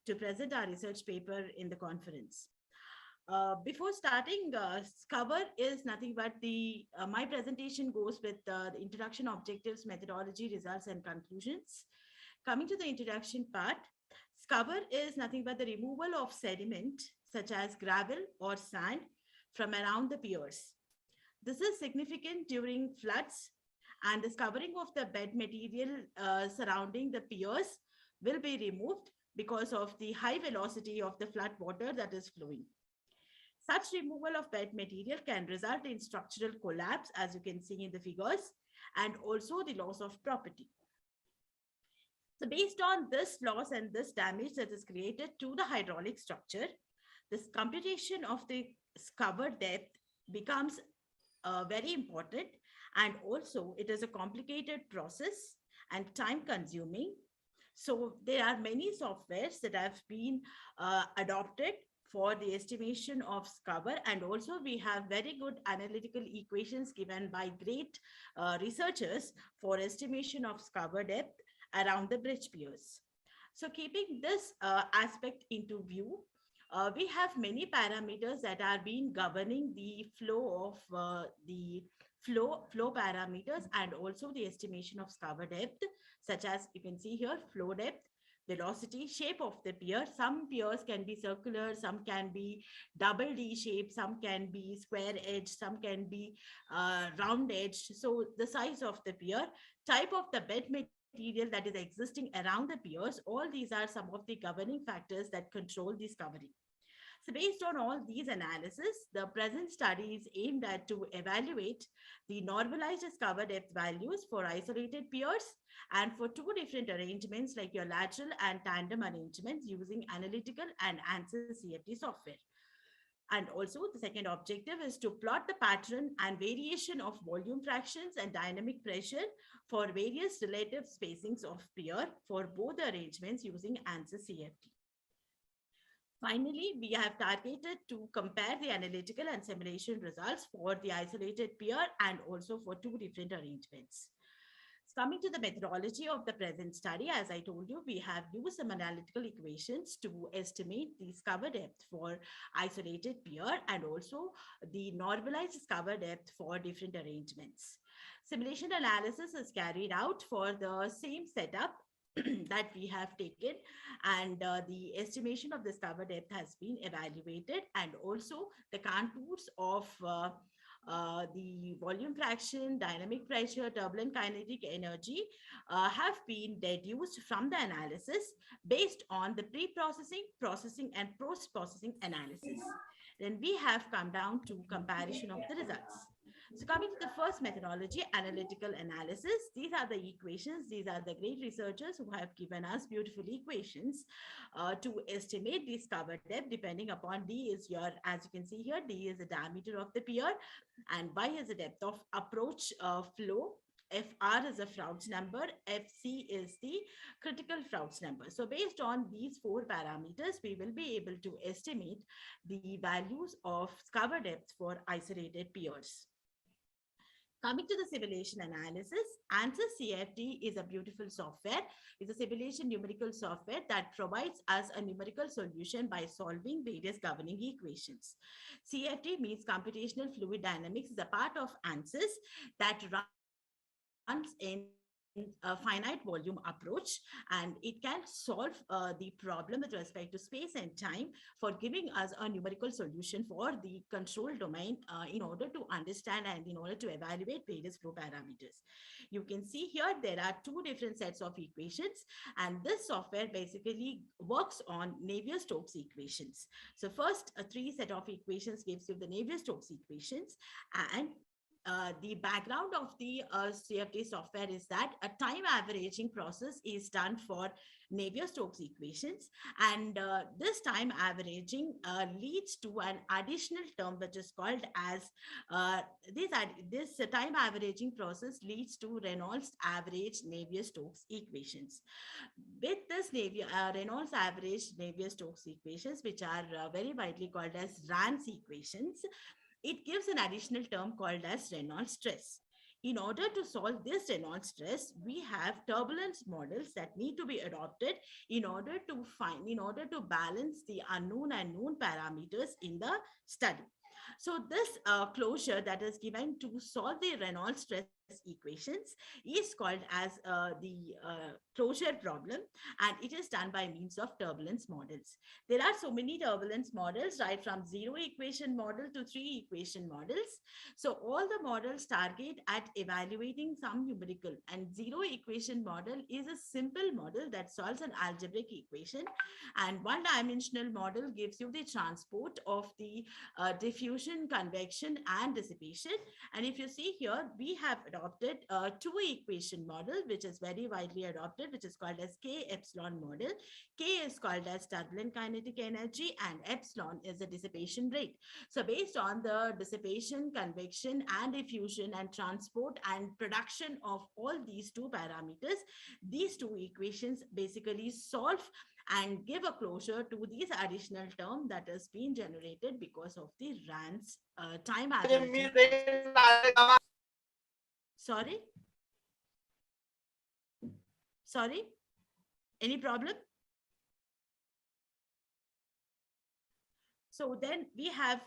to present our research paper in the conference. Before starting, cover is nothing but my presentation goes with the introduction, objectives, methodology, results, and conclusions. Coming to the introduction part, cover is nothing but the removal of sediment such as gravel or sand from around the piers. This is significant during floods, and the covering of the bed material surrounding the piers will be removed because of the high velocity of the flood water that is flowing. Such removal of bed material can result in structural collapse, as you can see in the figures, and also the loss of property. So based on this loss and this damage that is created to the hydraulic structure, this computation of the cover depth becomes very important, and also it is a complicated process and time consuming. So there are many softwares that have been adopted for the estimation of cover, and also we have very good analytical equations given by great researchers for estimation of cover depth around the bridge piers. So keeping this aspect into view, we have many parameters that are being governing the flow of the flow parameters and also the estimation of cover depth, such as you can see here: flow depth, velocity, shape of the pier. Some piers can be circular, some can be double D shape, some can be square edge, some can be round edge. So the size of the pier, type of the bed material that is existing around the piers, all these are some of the governing factors that control this covering. So based on all these analysis, the present study is aimed at to evaluate the normalized cover depth values for isolated piers and for two different arrangements like your lateral and tandem arrangements using Analytical and ANSYS CFD software. And also the second objective is to plot the pattern and variation of volume fractions and dynamic pressure for various relative spacings of pier for both arrangements using ANSYS CFD. Finally, we have targeted to compare the analytical and simulation results for the isolated pier and also for two different arrangements. Coming to the methodology of the present study, as I told you, we have used some analytical equations to estimate the cover depth for isolated pier and also the normalized cover depth for different arrangements. Simulation analysis is carried out for the same setup that we have taken, and the estimation of this cover depth has been evaluated, and also the contours of the volume fraction, dynamic pressure, turbulent kinetic energy have been deduced from the analysis based on the pre-processing, processing, and post-processing analysis. Then we have come down to comparison of the results. So coming to the first methodology, analytical analysis, these are the equations. These are the great researchers who have given us beautiful equations to estimate this cover depth, depending upon D is your, as you can see here, D is the diameter of the pier and Y is the depth of approach flow. FR is a Froude number, FC is the critical Froude number. So based on these four parameters, we will be able to estimate the values of cover depth for isolated piers. Coming to the simulation analysis, ANSYS CFD is a beautiful software. It's a simulation numerical software that provides us a numerical solution by solving various governing equations. CFD means computational fluid dynamics, is a part of ANSYS that runs in a finite volume approach, and it can solve the problem with respect to space and time for giving us a numerical solution for the control domain in order to understand and in order to evaluate various flow parameters. You can see here there are two different sets of equations, and this software basically works on Navier-Stokes equations. So first, three set of equations gives you the Navier-Stokes equations, and the background of the CFD software is that a time averaging process is done for Navier-Stokes equations, and this time averaging leads to an additional term which is called as this time averaging process leads to Reynolds average Navier-Stokes equations. With this Reynolds average Navier-Stokes equations, which are very widely called as RANS equations, it gives an additional term called as Reynolds stress. In order to solve this Reynolds stress, we have turbulence models that need to be adopted in order to balance the unknown and known parameters in the study. So this closure that is given to solve the Reynolds stress equations is called as the closure problem, and it is done by means of turbulence models. There are so many turbulence models, right from 0 equation model to 3 equation models. So all the models target at evaluating some numerical, and 0 equation model is a simple model that solves an algebraic equation, and one-dimensional model gives you the transport of the diffusion, convection, and dissipation. And if you see here, we have adopted a 2 equation model, which is very widely adopted, which is called as K epsilon model. K is called as turbulent kinetic energy, and epsilon is the dissipation rate. So based on the dissipation, convection, and diffusion and transport and production of all these 2 parameters, these 2 equations basically solve and give a closure to this additional term that has been generated because of the RANS time ability. Sorry? Sorry? Any problem? So then we have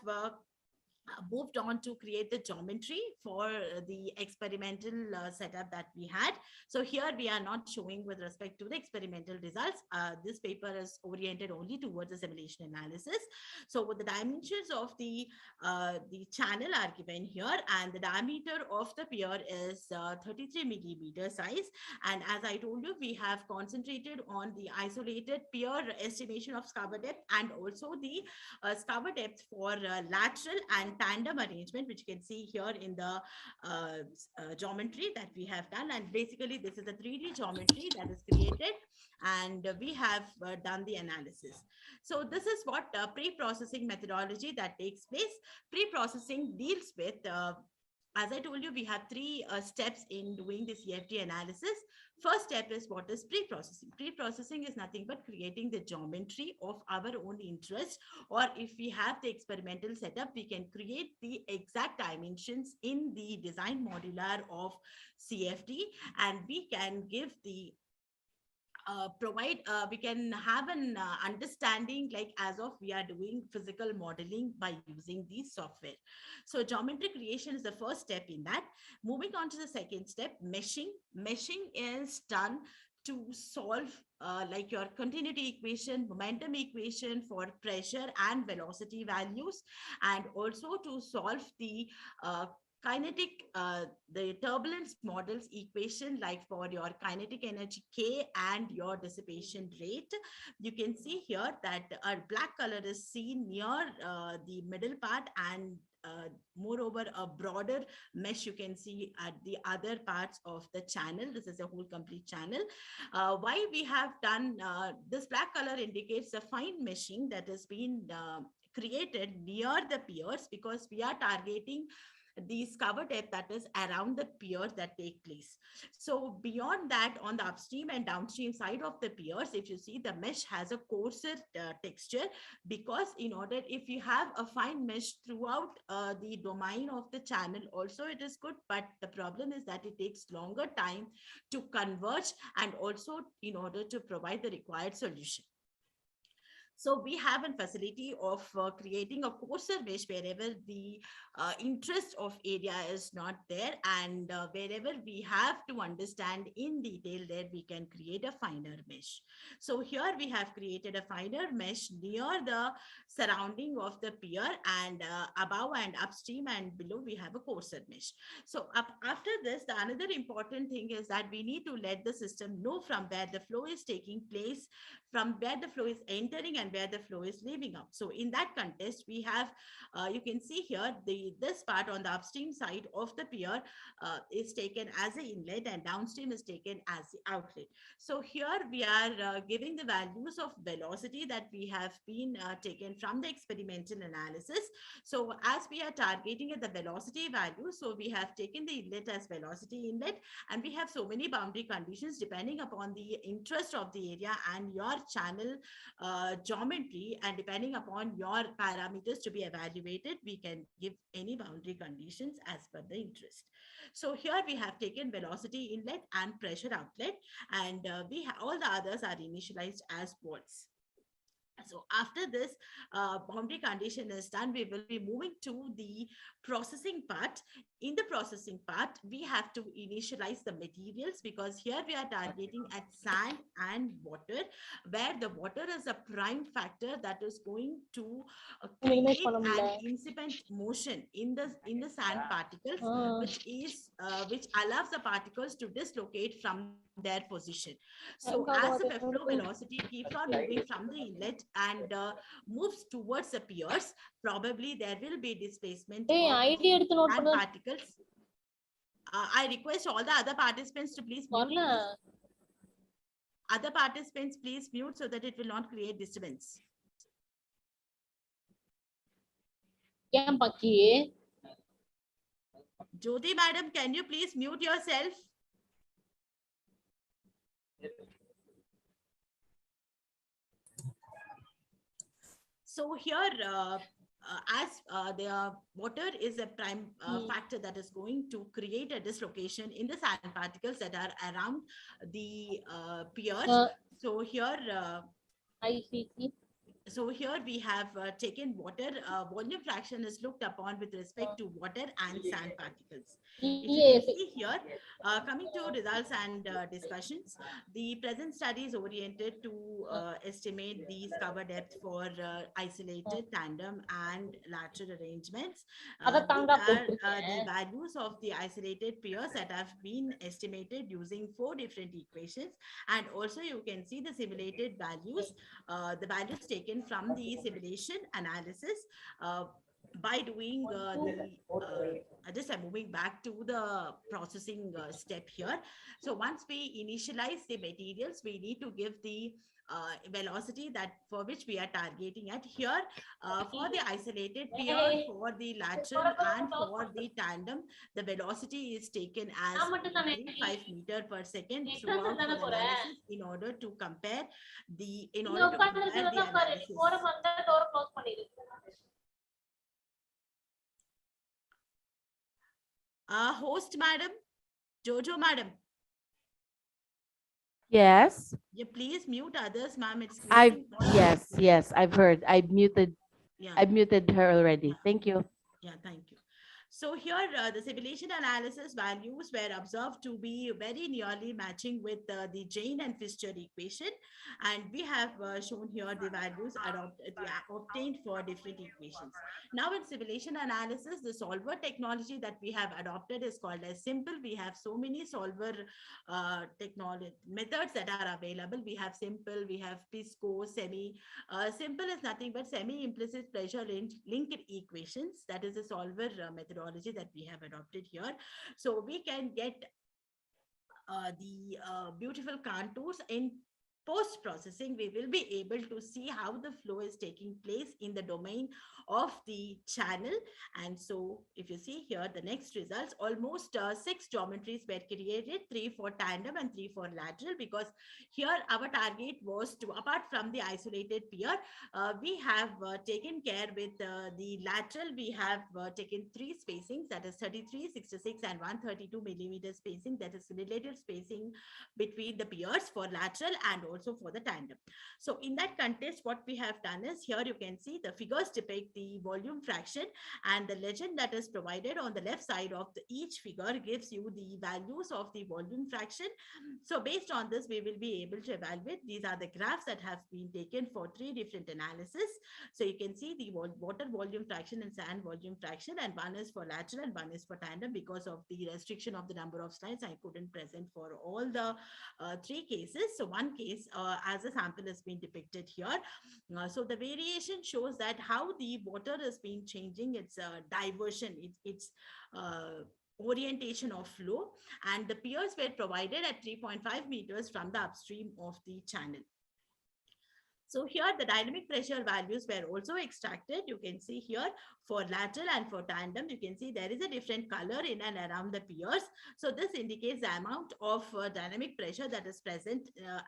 moved on to create the geometry for the experimental setup that we had. So here we are not showing with respect to the experimental results. This paper is oriented only towards the simulation analysis. So with the dimensions of the channel are given here, and the diameter of the pier is 33 millimeter size. And as I told you, we have concentrated on the isolated pier estimation of scour depth, and also the scour depth for lateral and tandem arrangement, which you can see here in the geometry that we have done. And basically, this is a 3D geometry that is created, and we have done the analysis. So this is what pre-processing methodology that takes place. Pre-processing deals with as I told you, we have 3 steps in doing this CFD analysis. First step is what is pre-processing. Pre-processing is nothing but creating the geometry of our own interest, or if we have the experimental setup, we can create the exact dimensions in the design modular of CFD, and we can give the we can have an understanding like as of we are doing physical modeling by using the software. So geometry creation is the first step in that. Moving on to the second step, meshing. Meshing is done to solve like your continuity equation, momentum equation for pressure and velocity values, and also to solve the kinetic, the turbulence models equation, like for your kinetic energy K and your dissipation rate. You can see here that a black color is seen near the middle part, and moreover a broader mesh you can see at the other parts of the channel. This is a whole complete channel. Why we have done this black color indicates the fine meshing that has been created near the piers, because we are targeting the cover depth that is around the piers that take place. So beyond that, on the upstream and downstream side of the piers, if you see, the mesh has a coarser texture, because in order, if you have a fine mesh throughout the domain of the channel also, it is good, but the problem is that it takes longer time to converge, and also in order to provide the required solution. So we have a facility of creating a coarser mesh wherever the interest of area is not there, and wherever we have to understand in detail, there we can create a finer mesh. So here we have created a finer mesh near the surrounding of the pier, and above and upstream and below we have a coarser mesh. So after this, the another important thing is that we need to let the system know from where the flow is taking place, from where the flow is entering and where the flow is leaving out. So in that context, we have, you can see here, this part on the upstream side of the pier is taken as an inlet, and downstream is taken as the outlet. So here we are giving the values of velocity that we have been taken from the experimental analysis. So as we are targeting at the velocity value, so we have taken the inlet as velocity inlet, and we have so many boundary conditions depending upon the interest of the area and your channel geometry, and depending upon your parameters to be evaluated, we can give any boundary conditions as per the interest. So here we have taken velocity inlet and pressure outlet, and all the others are initialized as volts. So after this boundary condition is done, we will be moving to the processing part. In the processing part, we have to initialize the materials, because here we are targeting at sand and water, where the water is a prime factor that is going to create an incipient motion in the sand particles, which allows the particles to dislocate from their position. So as the flow velocity keeps on moving from the inlet and moves towards the piers, probably there will be displacement of the sand particles. I request all the other participants to please mute. Other participants, please mute so that it will not create disturbance. Jyoti madam, can you please mute yourself? So here, as the water is a prime factor that is going to create a dislocation in the sand particles that are around the piers. So here, we have taken water. Volume fraction is looked upon with respect to water and sand particles. If you can see here, coming to results and discussions, the present study is oriented to estimate the cover depth for isolated, tandem, and lateral arrangements. These are the values of the isolated piers that have been estimated using 4 different equations. And also you can see the simulated values, the values taken from the simulation analysis by doing just I'm moving back to the processing step here. So once we initialize the materials, we need to give the velocity that for which we are targeting at here. For the isolated pier, for the lateral, and for the tandem, the velocity is taken as 5 meter per second throughout for analysis in order to compare the analysis. Host madam, Jojo madam. Yes. You please mute others, ma'am. It's yes, I've heard. I've muted her already. Thank you. Yeah, thank you. So here, the simulation analysis values were observed to be very nearly matching with the Jane and Fischer equation. And we have shown here the values obtained for different equations. Now in simulation analysis, the solver technology that we have adopted is called as simple. We have so many solver technology methods that are available. We have simple, we have PISCO, semi. Simple is nothing but semi-implicit pressure linked equations. That is a solver methodology that we have adopted here. So we can get the beautiful contours in post-processing. We will be able to see how the flow is taking place in the domain of the channel. And so if you see here, the next results, almost 6 geometries were created, 3 for tandem and 3 for lateral, because here our target was to, apart from the isolated pier, we have taken care with the lateral. We have taken 3 spacings, that is 33, 66 and 132 millimeter spacing, that is relative spacing between the piers for lateral and also for the tandem. So in that context, what we have done is, here you can see the figures depict the volume fraction, and the legend that is provided on the left side of each figure gives you the values of the volume fraction. So based on this, we will be able to evaluate. These are the graphs that have been taken for 3 different analysis. So you can see the water volume fraction and sand volume fraction, and one is for lateral and one is for tandem. Because of the restriction of the number of slides, I couldn't present for all the 3 cases. So one case as a sample has been depicted here. So the variation shows that how the water has been changing its diversion, its orientation of flow, and the piers were provided at 3.5 meters from the upstream of the channel. So here the dynamic pressure values were also extracted. You can see here for lateral and for tandem, you can see there is a different color in and around the piers. So this indicates the amount of dynamic pressure that is present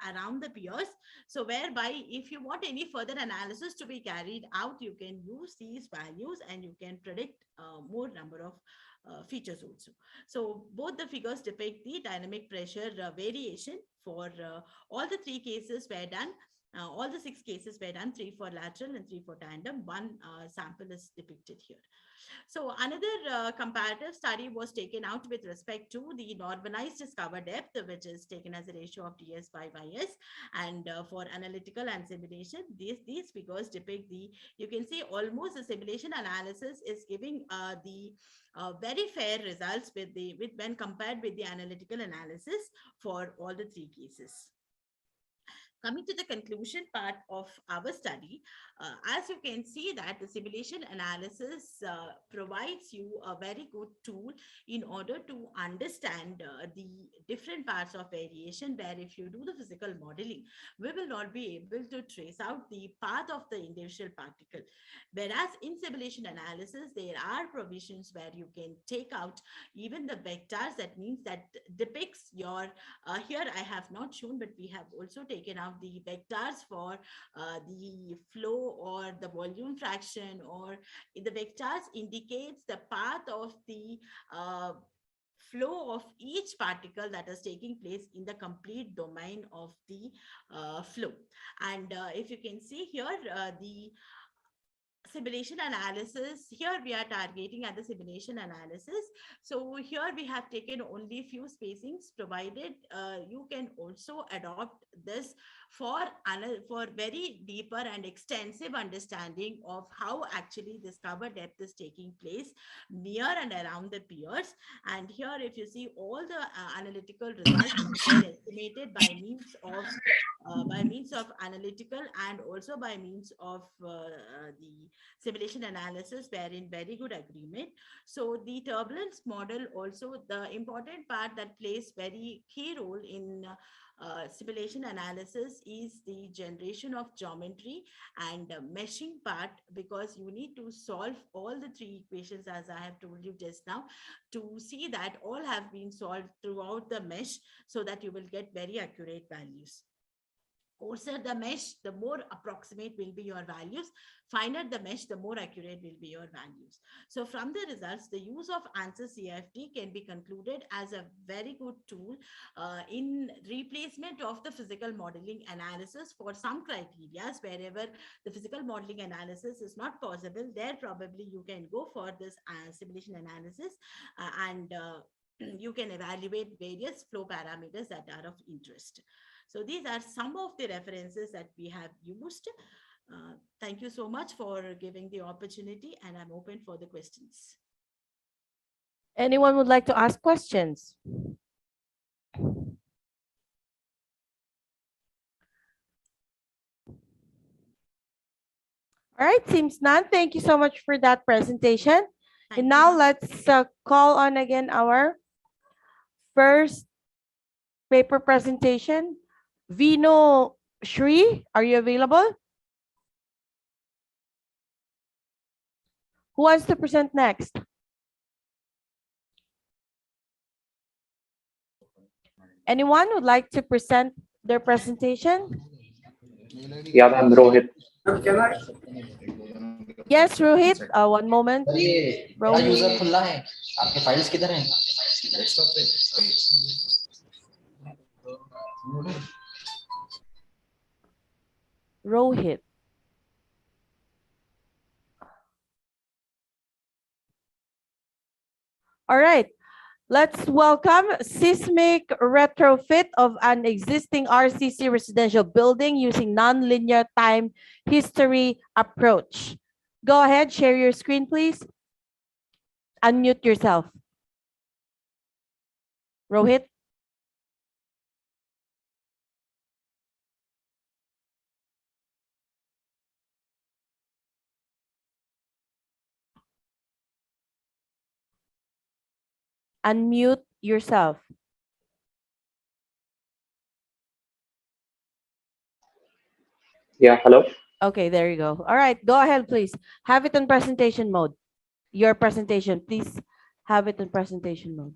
around the piers. So whereby if you want any further analysis to be carried out, you can use these values and you can predict more number of features also. So both the figures depict the dynamic pressure variation for all the 3 cases were done All the 6 cases were done, 3 for lateral and 3 for tandem. One sample is depicted here. So another comparative study was taken out with respect to the normalized discover depth, which is taken as a ratio of TS by YS. And for analytical and simulation, these figures depict you can see almost the simulation analysis is giving the very fair results when compared with the analytical analysis for all the 3 cases. Coming to the conclusion part of our study, as you can see that the simulation analysis provides you a very good tool in order to understand the different parts of variation, where if you do the physical modeling, we will not be able to trace out the path of the individual particle. Whereas in simulation analysis, there are provisions where you can take out even the vectors. That means that depicts your, here I have not shown, but we have also taken out the vectors for the flow or the volume fraction, or the vectors indicates the path of the flow of each particle that is taking place in the complete domain of the flow. And if you can see here, the simulation analysis, here we are targeting at the simulation analysis. So here we have taken only few spacings, provided you can also adopt this for very deeper and extensive understanding of how actually this cover depth is taking place near and around the piers. And here if you see all the analytical results are estimated by means of analytical and also by means of the simulation analysis, were in very good agreement. So the turbulence model also, the important part that plays very key role in simulation analysis is the generation of geometry and meshing part, because you need to solve all the 3 equations, as I have told you just now, to see that all have been solved throughout the mesh, so that you will get very accurate values. Coarser the mesh, the more approximate will be your values. Finer the mesh, the more accurate will be your values. So from the results, the use of ANSYS CFD can be concluded as a very good tool in replacement of the physical modeling analysis for some criteria. Wherever the physical modeling analysis is not possible, there probably you can go for this simulation analysis and you can evaluate various flow parameters that are of interest. So these are some of the references that we have used. Thank you so much for giving the opportunity, and I'm open for the questions. Anyone would like to ask questions? All right, seems none. Thank you so much for that presentation. And now let's call on again our first paper presentation. Vino Shri, are you available? Who wants to present next? Anyone would like to present their presentation? Yeah, ma'am, Rohit. Yes, Rohit. One moment. User खुला है आपके files किधर हैं Rohit. All right. Let's welcome seismic retrofit of an existing RCC residential building using nonlinear time history approach. Go ahead, share your screen, please. Unmute yourself. Rohit. Unmute yourself. Yeah, hello. Okay, there you go. All right, go ahead, please. Have it in presentation mode. Your presentation, please have it in presentation mode.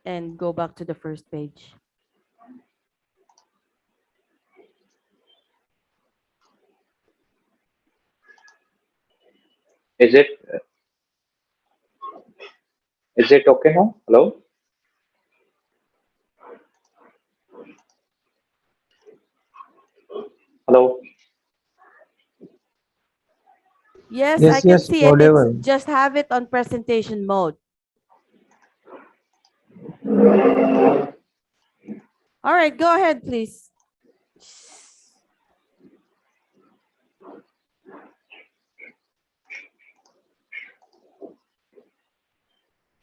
And go back to the first page. Is it okay now? Hello. Hello. Yes, I Yes, can yes, see it. It's audible. just have it on presentation mode. All right, go ahead, please.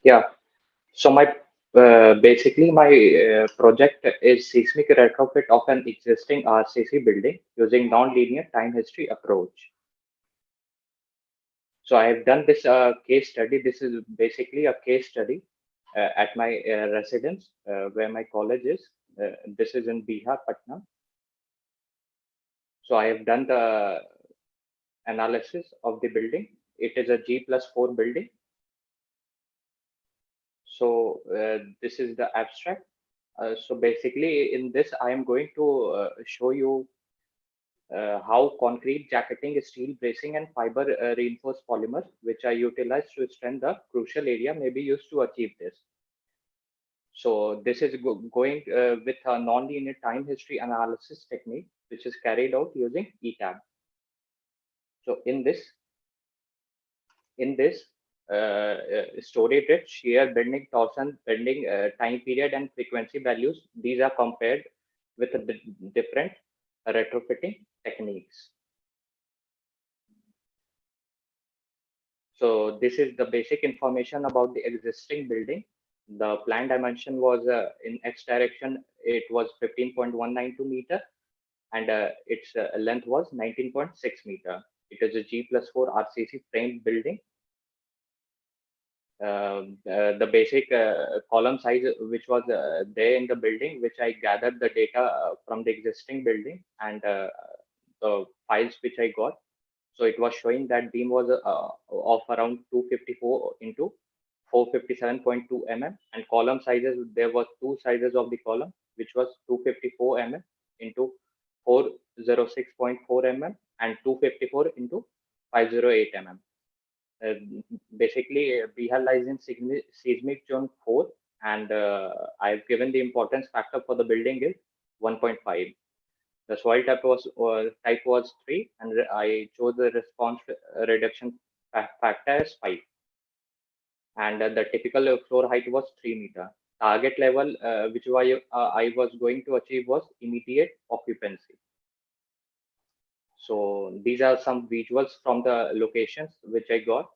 Yeah. So my basically my project is seismic retrofit of an existing RCC building using non-linear time history approach. So I have done this case study. This is basically a case study at my residence where my college is. This is in Bihar, Patna. So I have done the analysis of the building. It is a G+4 building. So this is the abstract. So basically in this, I am going to show you how concrete jacketing, steel bracing, and fiber reinforced polymers, which are utilized to strengthen the crucial area, may be used to achieve this. So this is going with a non-linear time history analysis technique, which is carried out using ETAB. So in this story rate, shear, bending, torsion, bending, time period, and frequency values, these are compared with the different retrofitting techniques. So this is the basic information about the existing building. The plan dimension was in X direction, it was 15.192 meter, and its length was 19.6 meter. It is a G+4 RCC framed building. The basic column size which was there in the building, which I gathered the data from the existing building and the files which I got. So it was showing that beam was of around 254 into 457.2 mm, and column sizes, there were two sizes of the column, which was 254 mm into 406.4 mm and 254 into 508 mm. Basically, Bihar lies in seismic zone 4, and I've given the importance factor for the building is 1.5. The soil type was 3, and I chose the response reduction factor as 5. And the typical floor height was 3 meter. Target level, which I was going to achieve, was immediate occupancy. So these are some visuals from the locations which I got.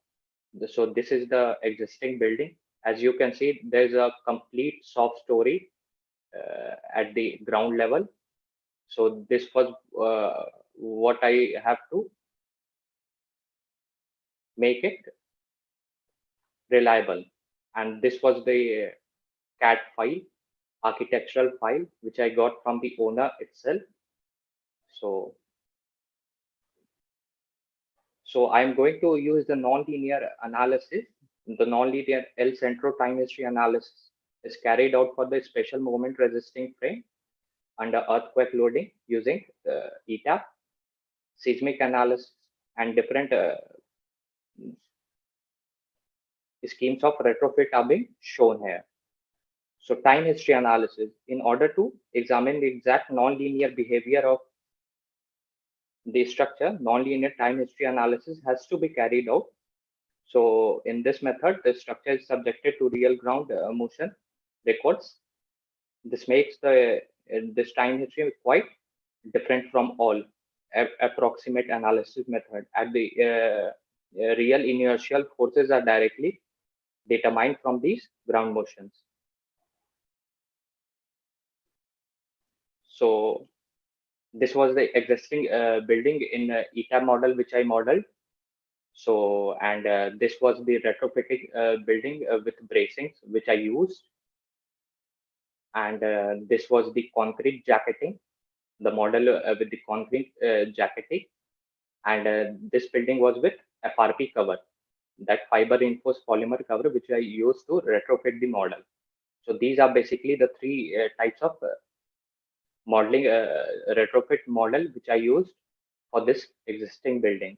So this is the existing building. As you can see, there's a complete soft story at the ground level. So this was what I have to make it reliable. And this was the CAD file, architectural file, which I got from the owner itself. So I'm going to use the non-linear analysis. The non-linear El Centro time history analysis is carried out for the special moment resisting frame under earthquake loading using ETAP, seismic analysis, and different schemes of retrofit are being shown here. So time history analysis, in order to examine the exact non-linear behavior of the structure, non-linear time history analysis has to be carried out. So in this method, the structure is subjected to real ground motion records. This makes this time history quite different from all approximate analysis method. At the real inertial forces are directly determined from these ground motions. So this was the existing building in ETAB model, which I modeled. So, and this was the retrofitting building with bracings, which I used. And this was the concrete jacketing, the model with the concrete jacketing. And this building was with FRP cover, that fiber reinforced polymer cover, which I used to retrofit the model. So these are basically the three types of modeling retrofit model which I used for this existing building.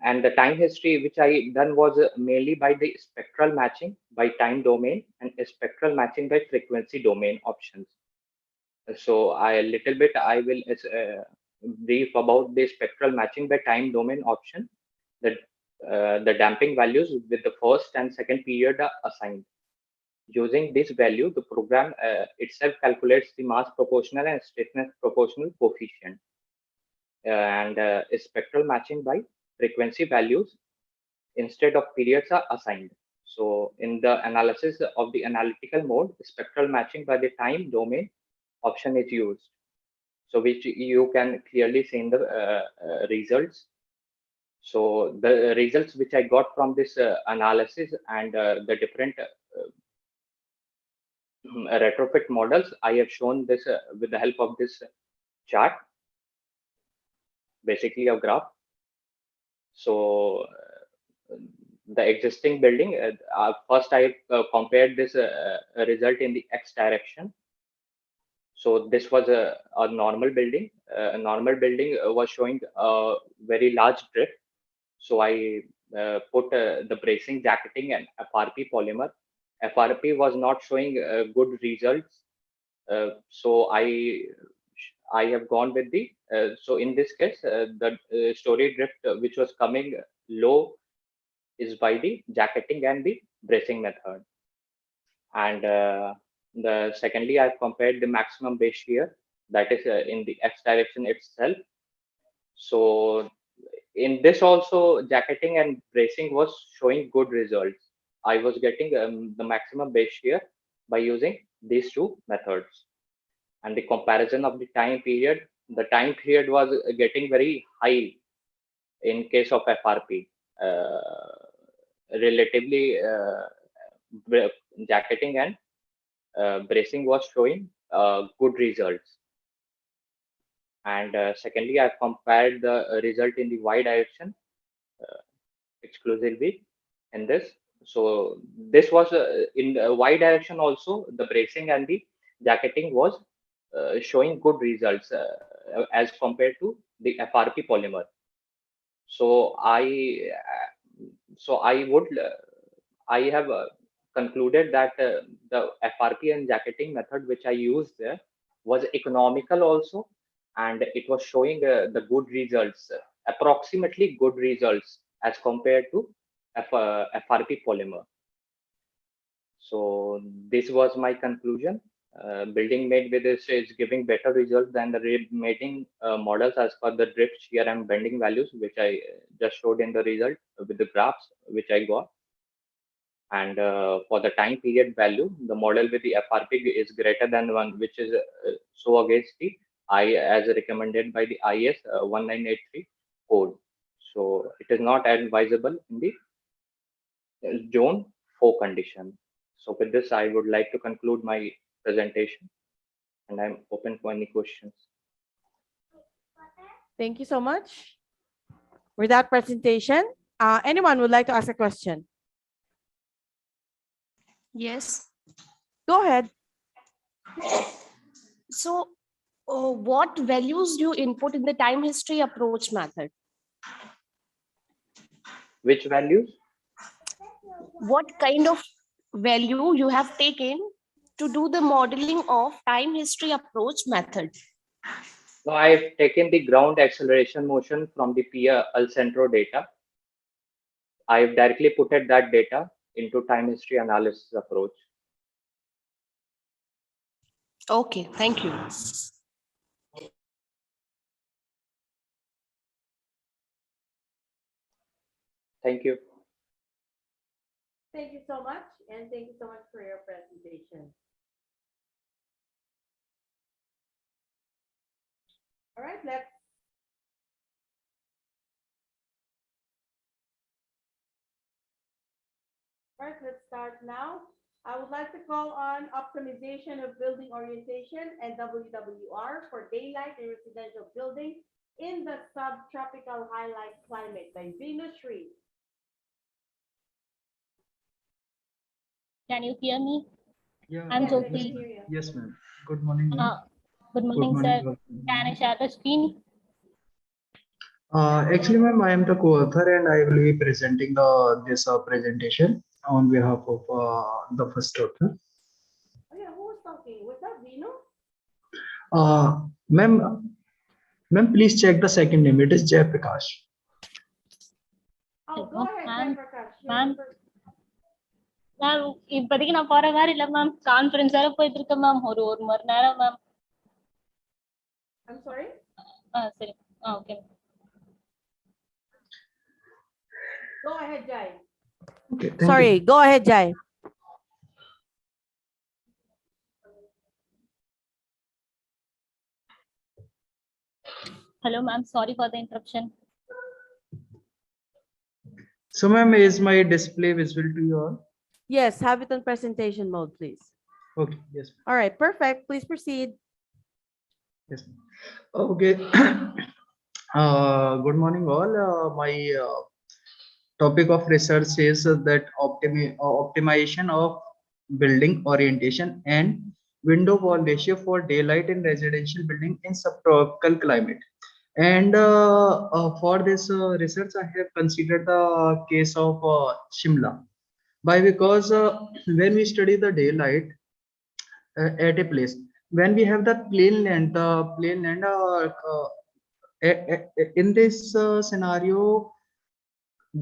And the time history which I done was mainly by the spectral matching by time domain and spectral matching by frequency domain options. So I will brief about the spectral matching by time domain option. That the damping values with the first and second period are assigned. Using this value, the program itself calculates the mass proportional and stiffness proportional coefficient, and spectral matching by frequency values instead of periods are assigned. So in the analysis of the analytical mode, spectral matching by the time domain option is used. So which you can clearly see in the results. So the results which I got from this analysis and the different retrofit models, I have shown this with the help of this chart, basically a graph. So the existing building, first I compared this result in the X direction. So this was a normal building. A normal building was showing a very large drift. So I put the bracing, jacketing, and FRP polymer. FRP was not showing good results. So I have gone with the, so in this case, the story drift which was coming low is by the jacketing and the bracing method. And the secondly, I've compared the maximum base shear, that is in the X direction itself. So in this also, jacketing and bracing was showing good results. I was getting the maximum base shear by using these two methods. And the comparison of the time period was getting very high in case of FRP. Relatively, jacketing and bracing was showing good results. And secondly, I compared the result in the Y direction exclusively in this. So this was in the Y direction also, the bracing and the jacketing was showing good results as compared to the FRP polymer. So I have concluded that the FRP and jacketing method which I used there was economical also, and it was showing the good results, approximately good results as compared to FRP polymer. So this was my conclusion. Building made with this is giving better results than the mating models as per the drift, shear, and bending values, which I just showed in the result with the graphs which I got. And for the time period value, the model with the FRP is greater than 1, which is so against the I as recommended by the IS 1983 code. So it is not advisable in the zone 4 condition. So with this, I would like to conclude my presentation, and I'm open for any questions. Thank you so much for that presentation. Anyone would like to ask a question? Yes. Go ahead. So, what values do you input in the time history approach method? Which values? What kind of value you have taken to do the modeling of time history approach method? No, I've taken the ground acceleration motion from the PIA Al Centro data. I've directly put that data into time history analysis approach. Okay, thank you. Thank you. Thank you so much, and thank you so much for your presentation. All right, let's start now. I would like to call on optimization of building orientation and WWR for daylight and residential building in the subtropical highlight climate by Venus Shree. Can you hear me? Yeah, I'm Yes, I can Sophie. hear you. yes, ma'am. Good morning, ma'am. Good Good morning, morning. sir. Can I share the screen? Actually, ma'am, I am the co-author and I will be presenting this presentation on behalf of the first author. Oh yeah, who was talking? Was that Vino? Ma'am, please check the second name. It is Jay Prakash. Oh, go ahead, Ma'am, Prakash. ma'am. Ma'am இப்போதைக்கு நான் போற மாதிரி இல்ல ma'am, conference வேற போயிட்டு இருக்கேன் ma'am, ஒரு மணி நேரம் மேம். I'm sorry? சரி, okay. Go ahead, Jai. Okay, thank Sorry, you. go ahead, Jai. Hello ma'am, sorry for the interruption. So, ma'am, is my display visible to you all? Yes, have it on presentation mode, please. Okay, yes. All right, perfect. Please proceed. Yes. Okay. Good morning, all. My topic of research is that optimization of building orientation and window wall ratio for daylight in residential building in subtropical climate. And for this research, I have considered the case of Shimla. Why? Because when we study the daylight at a place, when we have the plain land, in this scenario,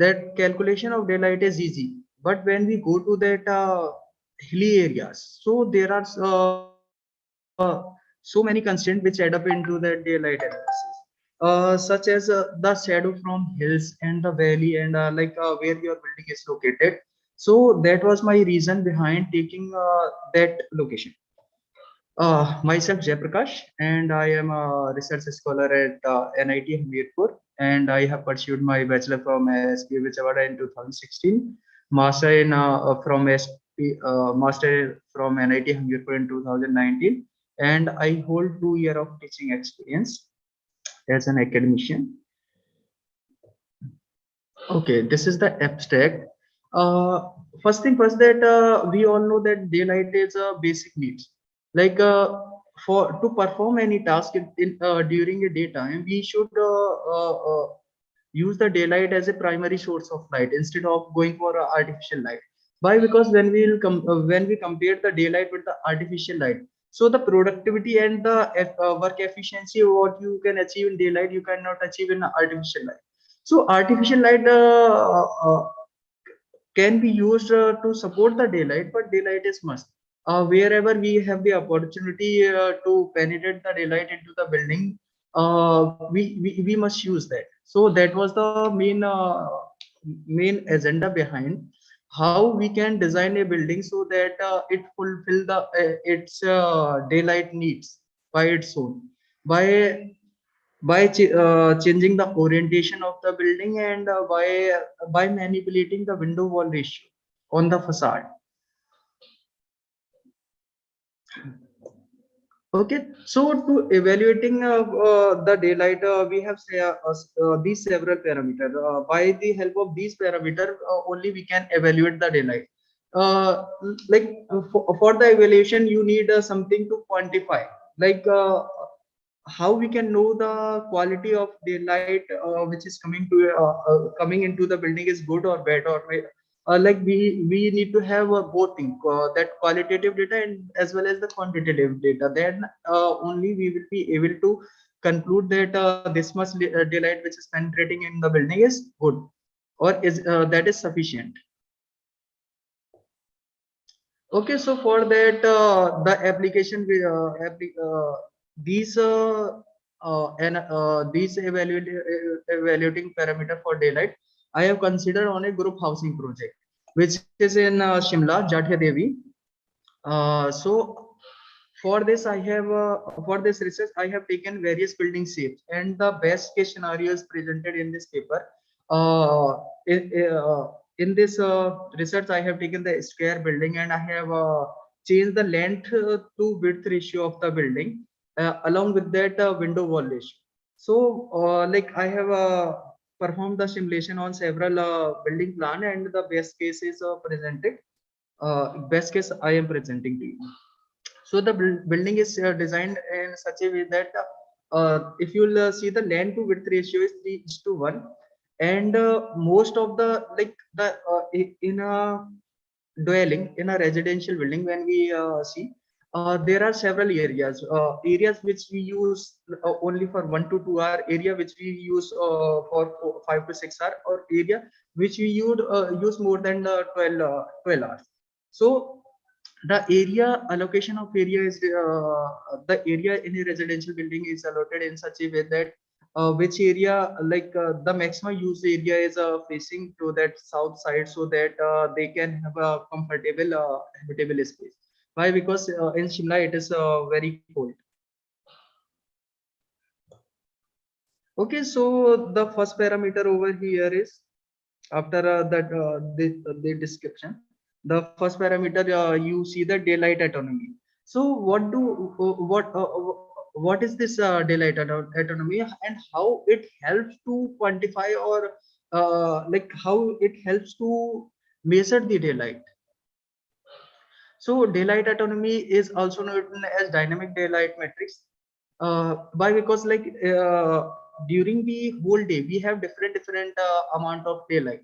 that calculation of daylight is easy. But when we go to that hilly areas, so there are so many constraints which add up into that daylight analysis, such as the shadow from hills and the valley and where your building is located. So that was my reason behind taking that location. Myself Jayaprakash, and I am a research scholar at NIT Hamirpur, and I have pursued my bachelor from SP Vijayawada in 2016, master in master from NIT Hamirpur in 2019, and I hold 2 years of teaching experience as an academician. Okay, this is the abstract. First thing first, that we all know that daylight is a basic needs. Like for to perform any task during a daytime, we should use the daylight as a primary source of light instead of going for artificial light. Why? Because when we compare the daylight with the artificial light, so the productivity and the work efficiency what you can achieve in daylight, you cannot achieve in artificial light. So artificial light can be used to support the daylight, but daylight is must. Wherever we have the opportunity to penetrate the daylight into the building, we must use that. So that was the main agenda behind how we can design a building so that it fulfill the its daylight needs by its own, by changing the orientation of the building and by manipulating the window wall ratio on the facade. Okay, so to evaluating the daylight, we have these several parameters. By the help of these parameters, only we can evaluate the daylight. For the evaluation, you need something to quantify, like how we can know the quality of daylight which is coming into the building is good or bad, or like we need to have both things, that qualitative data and as well as the quantitative data. Then only we will be able to conclude that this much daylight which is penetrating in the building is good, or is that is sufficient. Okay, so for that the application these evaluating parameter for daylight, I have considered on a group housing project which is in Shimla, Jatya Devi. So for this for this research, I have taken various building shapes, and the best case scenario is presented in this paper. In this research, I have taken the square building and I have changed the length to width ratio of the building, along with that window wall ratio. So like I have performed the simulation on several building plan, and the best case is presented. Best case I am presenting to you. So the building is designed in such a way that if you will see, the land to width ratio is 3:1, and most of the in a dwelling, in a residential building, when we see there are several areas. Areas which we use only for 1 to 2 hour, area which we use for 5 to 6 hour, or area which we use more than 12 hours. So the area allocation of area is the area in a residential building is allotted in such a way that which area, like the maximum use area is facing to that south side, so that they can have a comfortable habitable space. Why? Because in Shimla it is very cold. Okay, so the first parameter over here is, after the description, the first parameter, you see the daylight autonomy. So what is this daylight autonomy, and how it helps to quantify, or like how it helps to measure the daylight? So daylight autonomy is also known as dynamic daylight matrix. Why? Because like during the whole day we have different amount of daylight.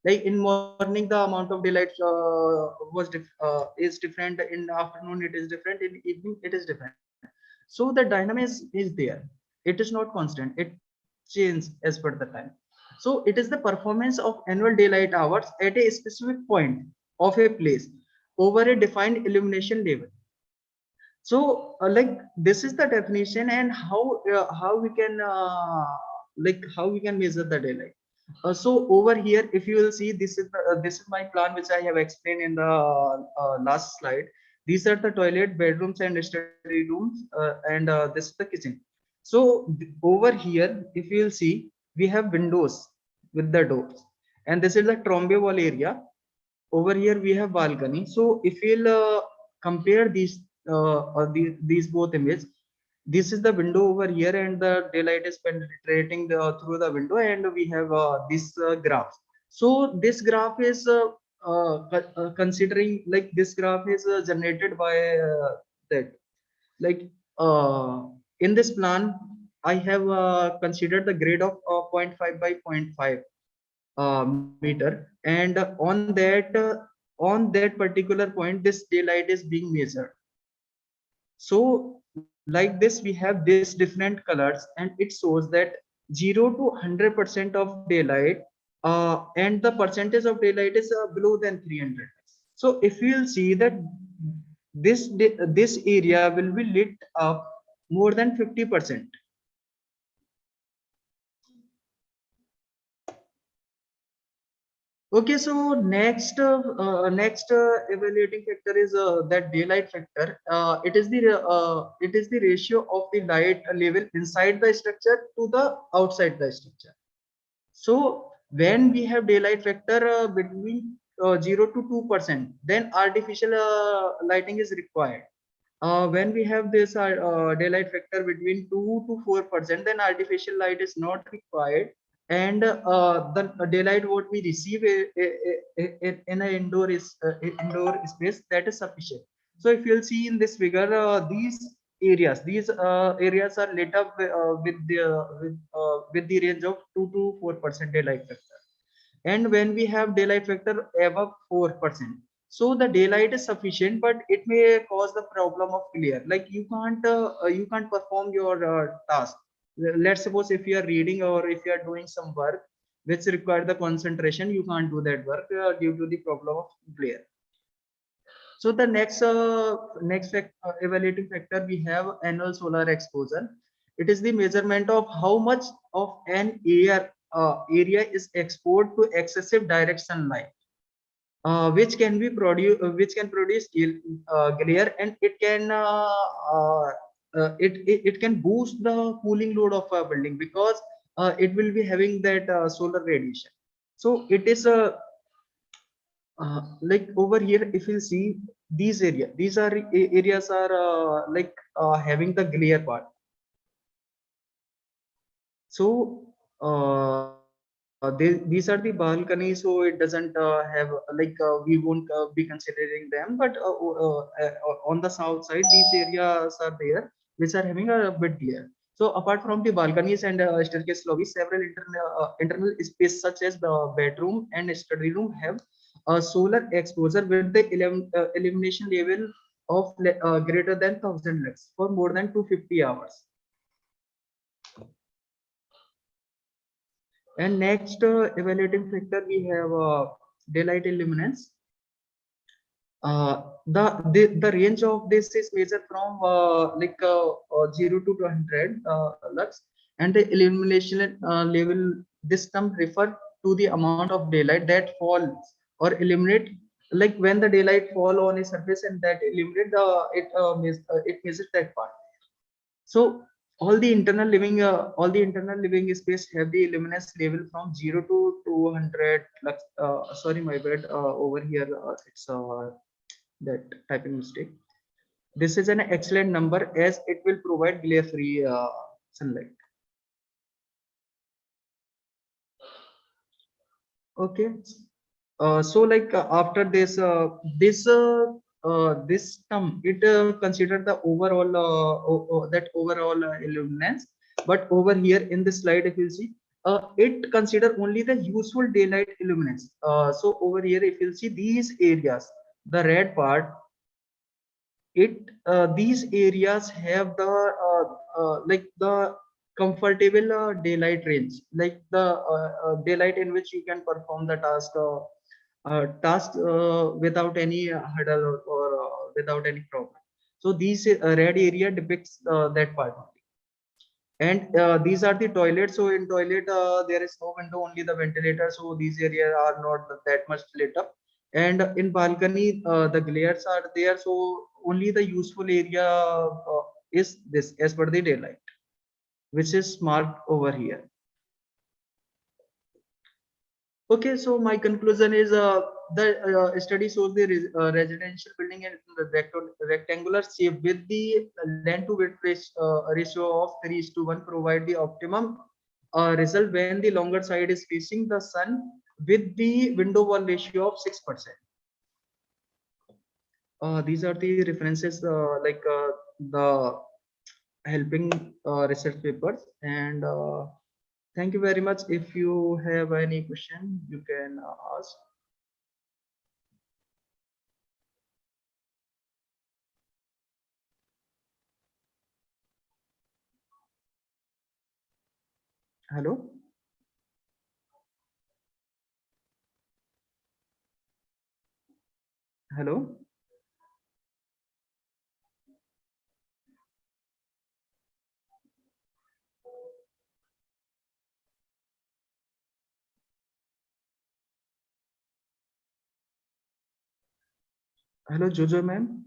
Like in morning the amount of daylight is different, in afternoon it is different, in evening it is different. So the dynamics is there, it is not constant, it changes as per the time. So it is the performance of annual daylight hours at a specific point of a place over a defined illumination level. So like this is the definition, and how we can like how we can measure the daylight. So over here, if you will see, this is my plan which I have explained in the last slide. These are the toilet, bedrooms, and study rooms, and this is the kitchen. So over here, if you will see, we have windows with the doors, and this is the trombe wall area. Over here we have balcony. So if we'll compare these both images, this is the window over here, and the daylight is penetrating through the window, and we have this graph. So this graph is considering, like this graph is generated by that, like in this plan I have considered the grade of 0.5 by 0.5 meter, and on that particular point this daylight is being measured. So like this we have this different colors, and it shows that 0 to 100% of daylight, and the percentage of daylight is below than 300. So if you will see that this area will be lit up more than 50%. Okay, so next evaluating factor is that daylight factor. It is the ratio of the light level inside the structure to the outside the structure. So when we have daylight factor between 0 to 2%, then artificial lighting is required. When we have this daylight factor between 2 to 4%, then artificial light is not required, and the daylight what we receive in an indoor space, that is sufficient. So if you'll see in this figure, these areas are lit up with the range of 2 to 4% daylight factor. And when we have daylight factor above 4%, so the daylight is sufficient, but it may cause the problem of glare. Like you can't perform your task. Let's suppose if you are reading, or if you are doing some work which require the concentration, you can't do that work due to the problem of glare. So the evaluating factor, we have annual solar exposure. It is the measurement of how much of an area is exposed to excessive direct sunlight, which can produce glare, and it can boost the cooling load of a building, because it will be having that solar radiation. So it is a like over here, if you see these areas are like having the glare part. So these are the balconies, so it doesn't have like we won't be considering them, but on the south side these areas are there which are having a bit glare. So apart from the balconies and staircase lobbies, several internal space such as the bedroom and study room have solar exposure with the illumination level of greater than 1000 lux for more than 250 hours. And next evaluating factor we have daylight illuminance. The range of this is measured from 0 to 200 lux, and the illumination level. This term refer to the amount of daylight that falls or illuminate, like when the daylight fall on a surface and that illuminate it measures that part. So all the internal living space have the illuminance level from 0 to 200 lux. Sorry, my bad. Over here it's that typing mistake. This is an excellent number as it will provide glare-free sunlight. Okay. So like after this this term, it consider the overall that overall illuminance, but over here in this slide if you see it consider only the useful daylight illuminance. So over here if you see these areas, the red part, these areas have the like the comfortable daylight range, like the daylight in which you can perform the task without any hurdle or without any problem. So these red area depicts that part only. And these are the toilets. So in toilet there is no window, only the ventilator, so these areas are not that much lit up. And in balcony the glares are there, so only the useful area is this as per the daylight, which is marked over here. Okay, so my conclusion is the study shows the residential building in rectangular shape with the land to width ratio of 3:1 provide the optimum result when the longer side is facing the sun with the window wall ratio of 6%. These are the references like the helping research papers. And thank you very much. If you have any question, you can ask. Hello. Hello. Hello, Jojo ma'am.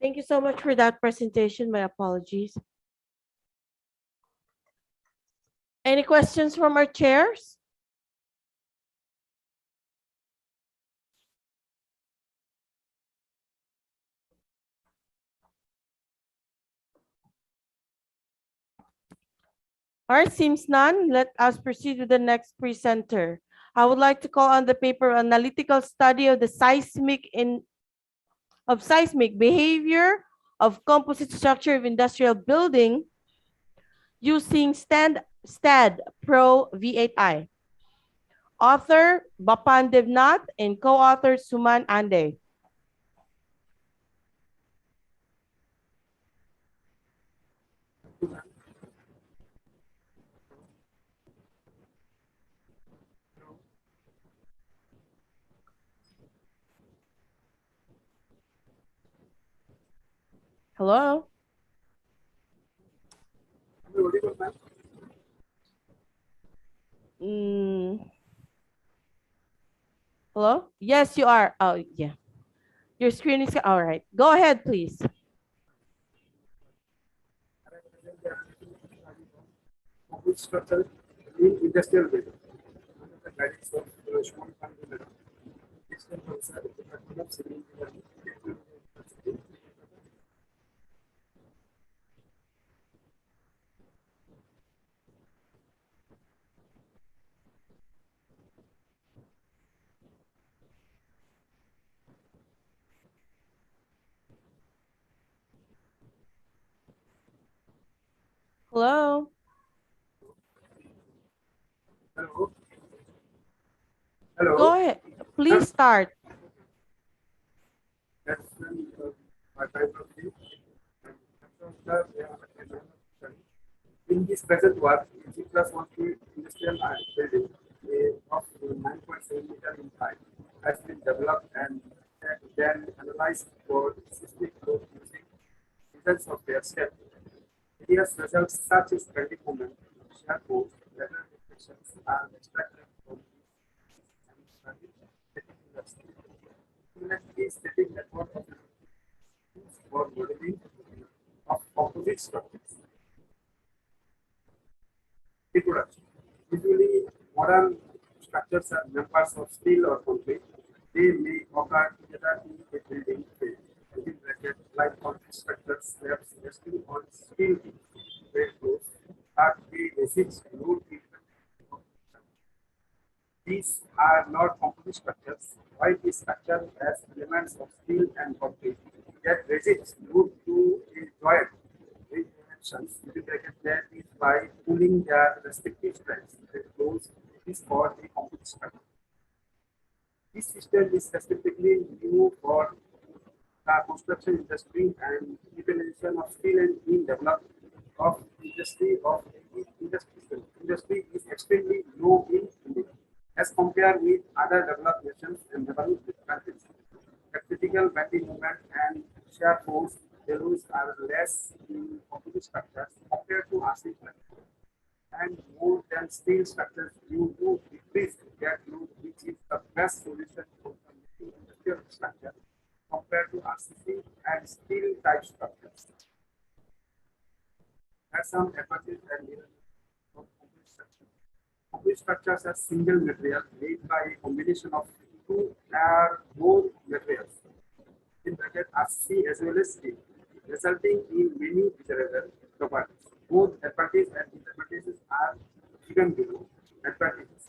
Thank you so much for that presentation. My apologies. Any questions from our chairs? All right, seems none. Let us proceed with the next presenter. I would like to call on the paper Analytical Study of the Seismic Behavior of Composite Structure of Industrial Building using Stad Pro V8i. Author Bapan Devnath and co-author Suman Ande. Hello? Hello? Yes, you are. Oh, yeah. Your screen is all right. Go ahead, please. Structure in industrial building. Under the guidance of Shimon Kandula, Distant Professor of the Department of Civil Engineering, University. Hello? Hello. Hello. Go ahead. Please start. That's my biography. In this present work, G class 1 to industrial building of 9.7 meter in height has been developed and then analyzed for seismic load using results of their step. Various results such as bending moment, shear force, weather reflections are extracted from these static network of for modeling of composite structures. Reproduction. Usually, modern structures are members of steel or concrete. They may occur together in a building phase. Within bracket, like concrete structures, slabs resting on steel very close, but they resist load treatment. These are not composite structures. While the structure has elements of steel and concrete that resist load to a joint dimensions within bracket that is by pulling their respective strengths. Those is called a composite structure. This system is specifically new for the construction industry and utilization of steel and being developed of industry is extremely low in India as compared with other developed nations and developed countries. The critical bending moment and shear force values are less in composite structures compared to RC platforms and more than steel structures due to decreased gap load, which is the best solution for the industrial structure compared to RCC and steel type structures. There are some advantages and limitations of composite structures. Composite structures are single material made by a combination of two or more materials in bracket RC as well as steel, resulting in many desirable properties. Both advantages and disadvantages are given below. Advantages: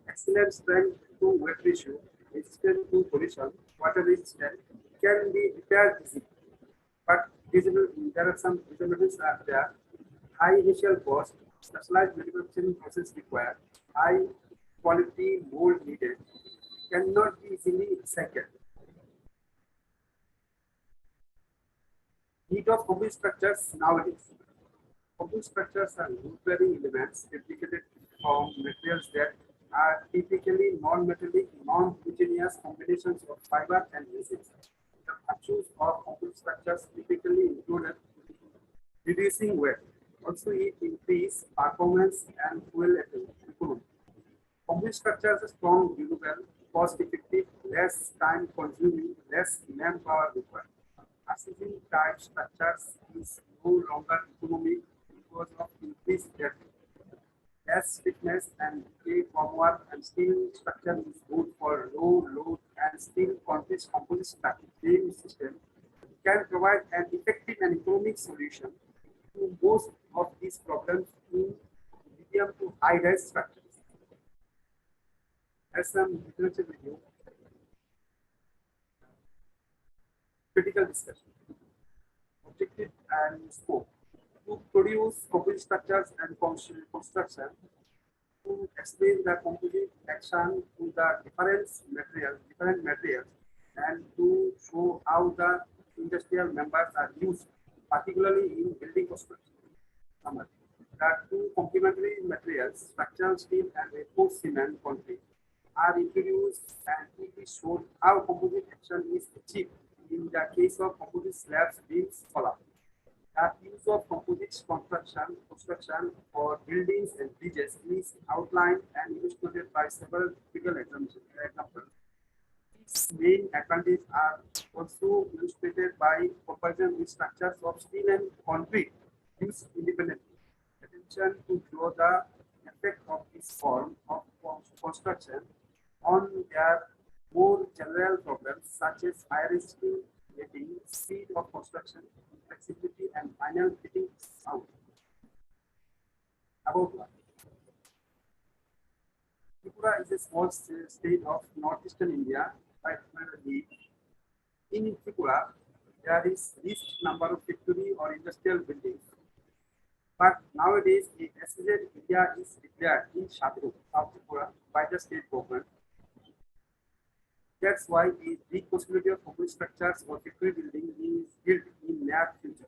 excellent strength to weight ratio, resistance to collision, water resistant, can be repaired easily. But there are some disadvantages are there. High initial cost, specialized manufacturing process required, high quality mold needed, cannot be easily recycled. Need of composite structures nowadays. Composite structures are nuclear elements replicated from materials that are typically non-metallic, non-homogeneous combinations of fiber and resins. The virtues of composite structures typically included reducing weight. Also, it increases performance and fuel economy. Composite structures are strong, durable, cost-effective, less time-consuming, less manpower required. RCC type structures is no longer economic because of increased debt. Less stiffness and decay formwork and steel structure is good for low load and steel composite frame system can provide an effective and economic solution to most of these problems in medium to high rise structures. As some literature review, critical discussion, objective and scope. To produce composite structures and construction, to explain the composite action to the different materials, and to show how the industrial members are used, particularly in building construction. Summary. The two complementary materials, structural steel and reinforced cement concrete, are introduced and it is shown how composite action is achieved in the case of composite slabs, beams, columns. The use of composites construction for buildings and bridges is outlined and illustrated by several typical examples. Its main advantages are also illustrated by comparison with structures of steel and concrete used independently. Attention to draw the effect of this form of construction on their more general problems such as higher steel rating, speed of construction, flexibility, and final fitting out. About what? Tripura is a small state of northeastern India. In Tripura, there is least number of factory or industrial buildings. But nowadays, a SEZ India is declared in Shadru, South Tripura, by the state government. That's why a big possibility of composite structures or factory building is built in near future.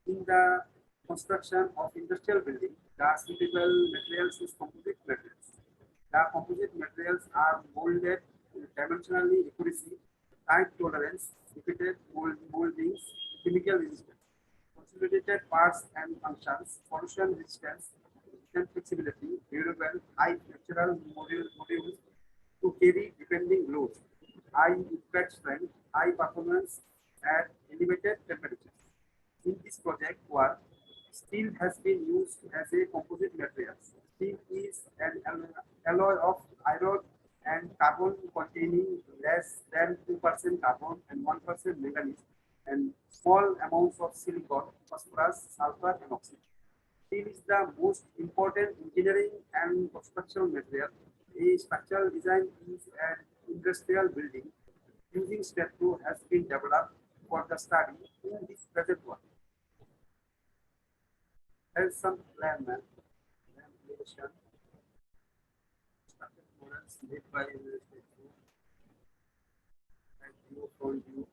In the construction of industrial building, the suitable materials is composite materials. The composite materials are molded dimensionally accuracy, tight tolerance, repeated moldings, chemical resistance, consolidated parts and functions, pollution resistance, and flexibility, durable, high structural modules to carry depending loads, high impact strength, high performance at elevated temperatures. In this project work, steel has been used as a composite material. Steel is an alloy of iron and carbon containing less than 2% carbon and 1% manganese and small amounts of silicon, phosphorus, sulfur, and oxygen. Steel is the most important engineering and construction material. A structural design is an industrial building using Stad2 has been developed for the study in this present work. There is some plan relation structural models made by Stad2 and view front view,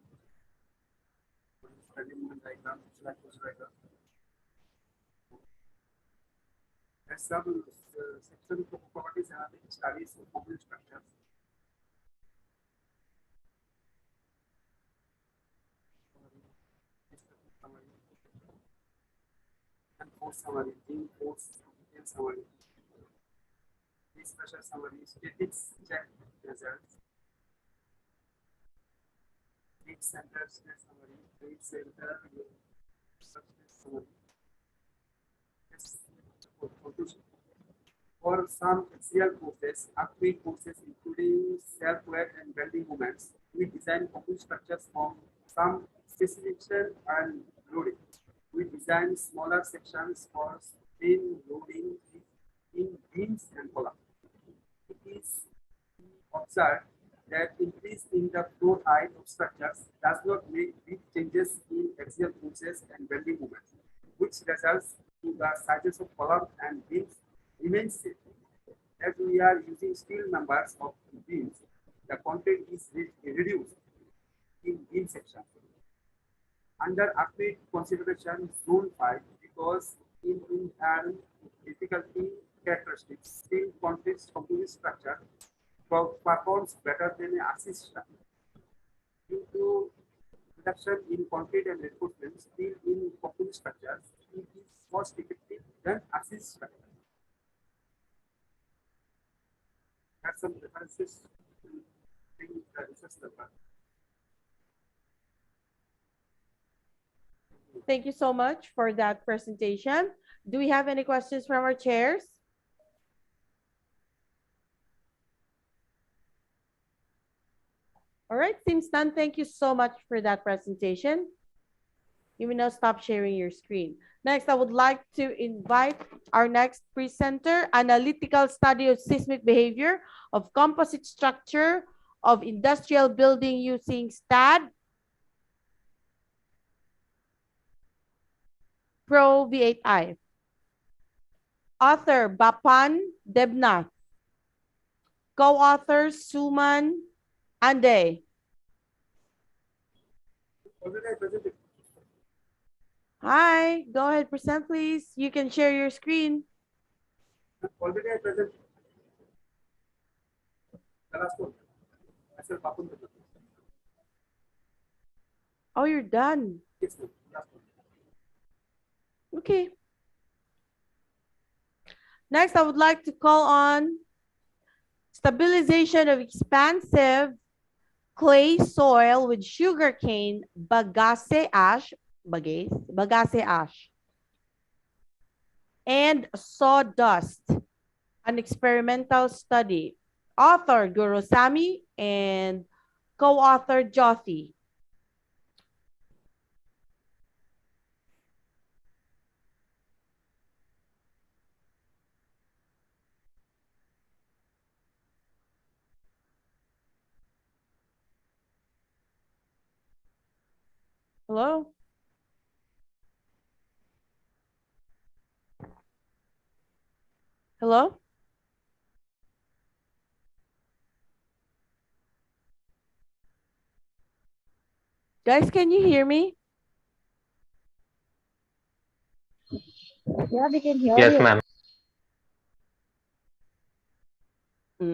study movement diagram, diagram. There's some section properties and studies of composite structures. And force summary, team force detail summary, special summary, statics check results, heat center stress summary, heat center substrate summary. Conclusion. For some axial forces, upward forces including self-weight and bending moments, we design composite structures from some specification and loading. We design smaller sections for strain loading in beams and columns. It is observed that increase in the floor height of structures does not make big changes in axial forces and bending moments, which results in the sizes of columns and beams remain same. As we are using steel members of beams, the content is reduced in beam section. Under upward consideration, zone 5, because in inherent difficulty characteristics, steel context composite structure performs better than an RC structure. Due to reduction in concrete and reinforcement, steel in composite structures is cost effective than RC structure. Have some references to bring the research paper. Thank you so much for that presentation. Do we have any questions from our chairs? All right, seems none. Thank you so much for that presentation. You may now stop sharing your screen. Next, I would like to invite our next presenter, Analytical Study of Seismic Behavior of Composite Structure of Industrial Building using Stad Pro V8i. Author, Bapan Debna. Co-authors, Suman Ande. Already I presented. Hi, go ahead, present please. You can share your screen. Already I presented. The last one. I said Papun. Oh, you're done. Yes, ma'am. Last one. Okay. Next, I would like to call on stabilization of expansive clay soil with sugarcane bagasse ash, bagasse ash, and sawdust, an experimental study. Author Gurusamy and co-author Jyoti. Hello? Hello? Guys, can you hear me? Yeah, we can hear Yes, you. ma'am.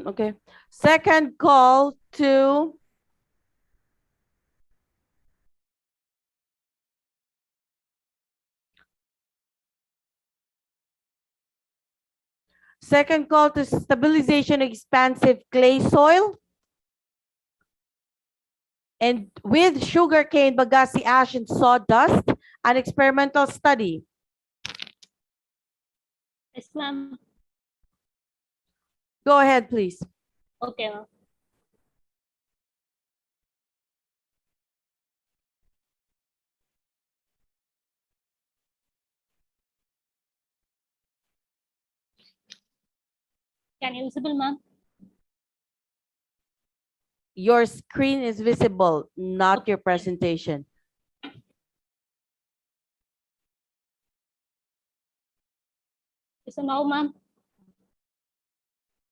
Okay. Second call to stabilization of expansive clay soil and with sugarcane, bagasse ash, and sawdust, an experimental study. Yes, ma'am. Go ahead, please. Okay, ma'am. Can you visible, ma'am? Your screen is visible, not your presentation. So now, ma'am.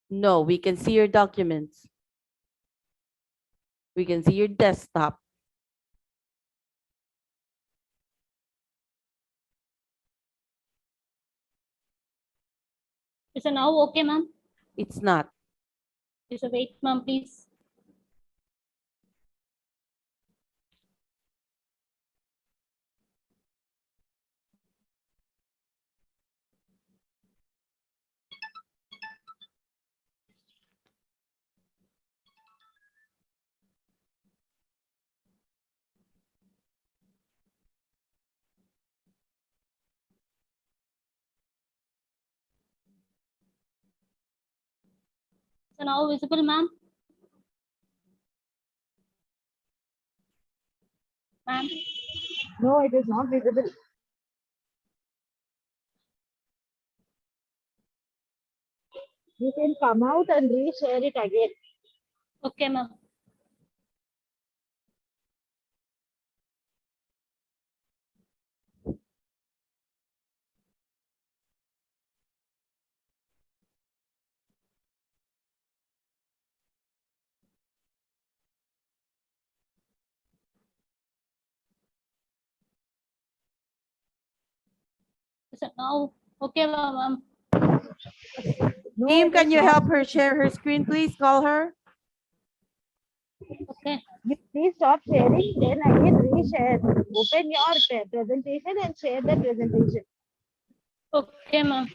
No, we can see your documents. We can see your desktop. So now, okay, ma'am. It's not. So wait, ma'am, please. So now visible, ma'am. Ma'am. No, it is not visible. You can come out and reshare it again. Okay, ma'am. So now, okay, ma'am. No, Team, it can is you not. help her share her screen, please? Call her. Okay. You please stop sharing, then again reshare. Open your presentation and share the presentation. Okay, ma'am.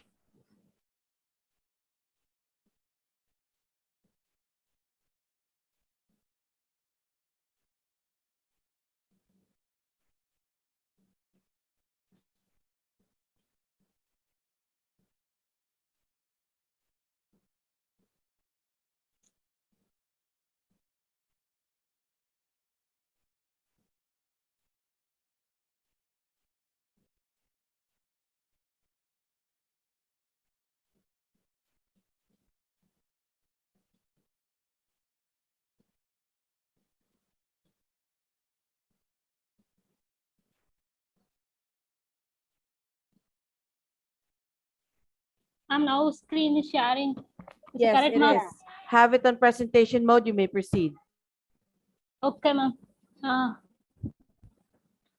I'm now screen sharing. Is it Yes, correct, it ma'am? is. Have it on presentation mode. You may proceed. Okay, ma'am.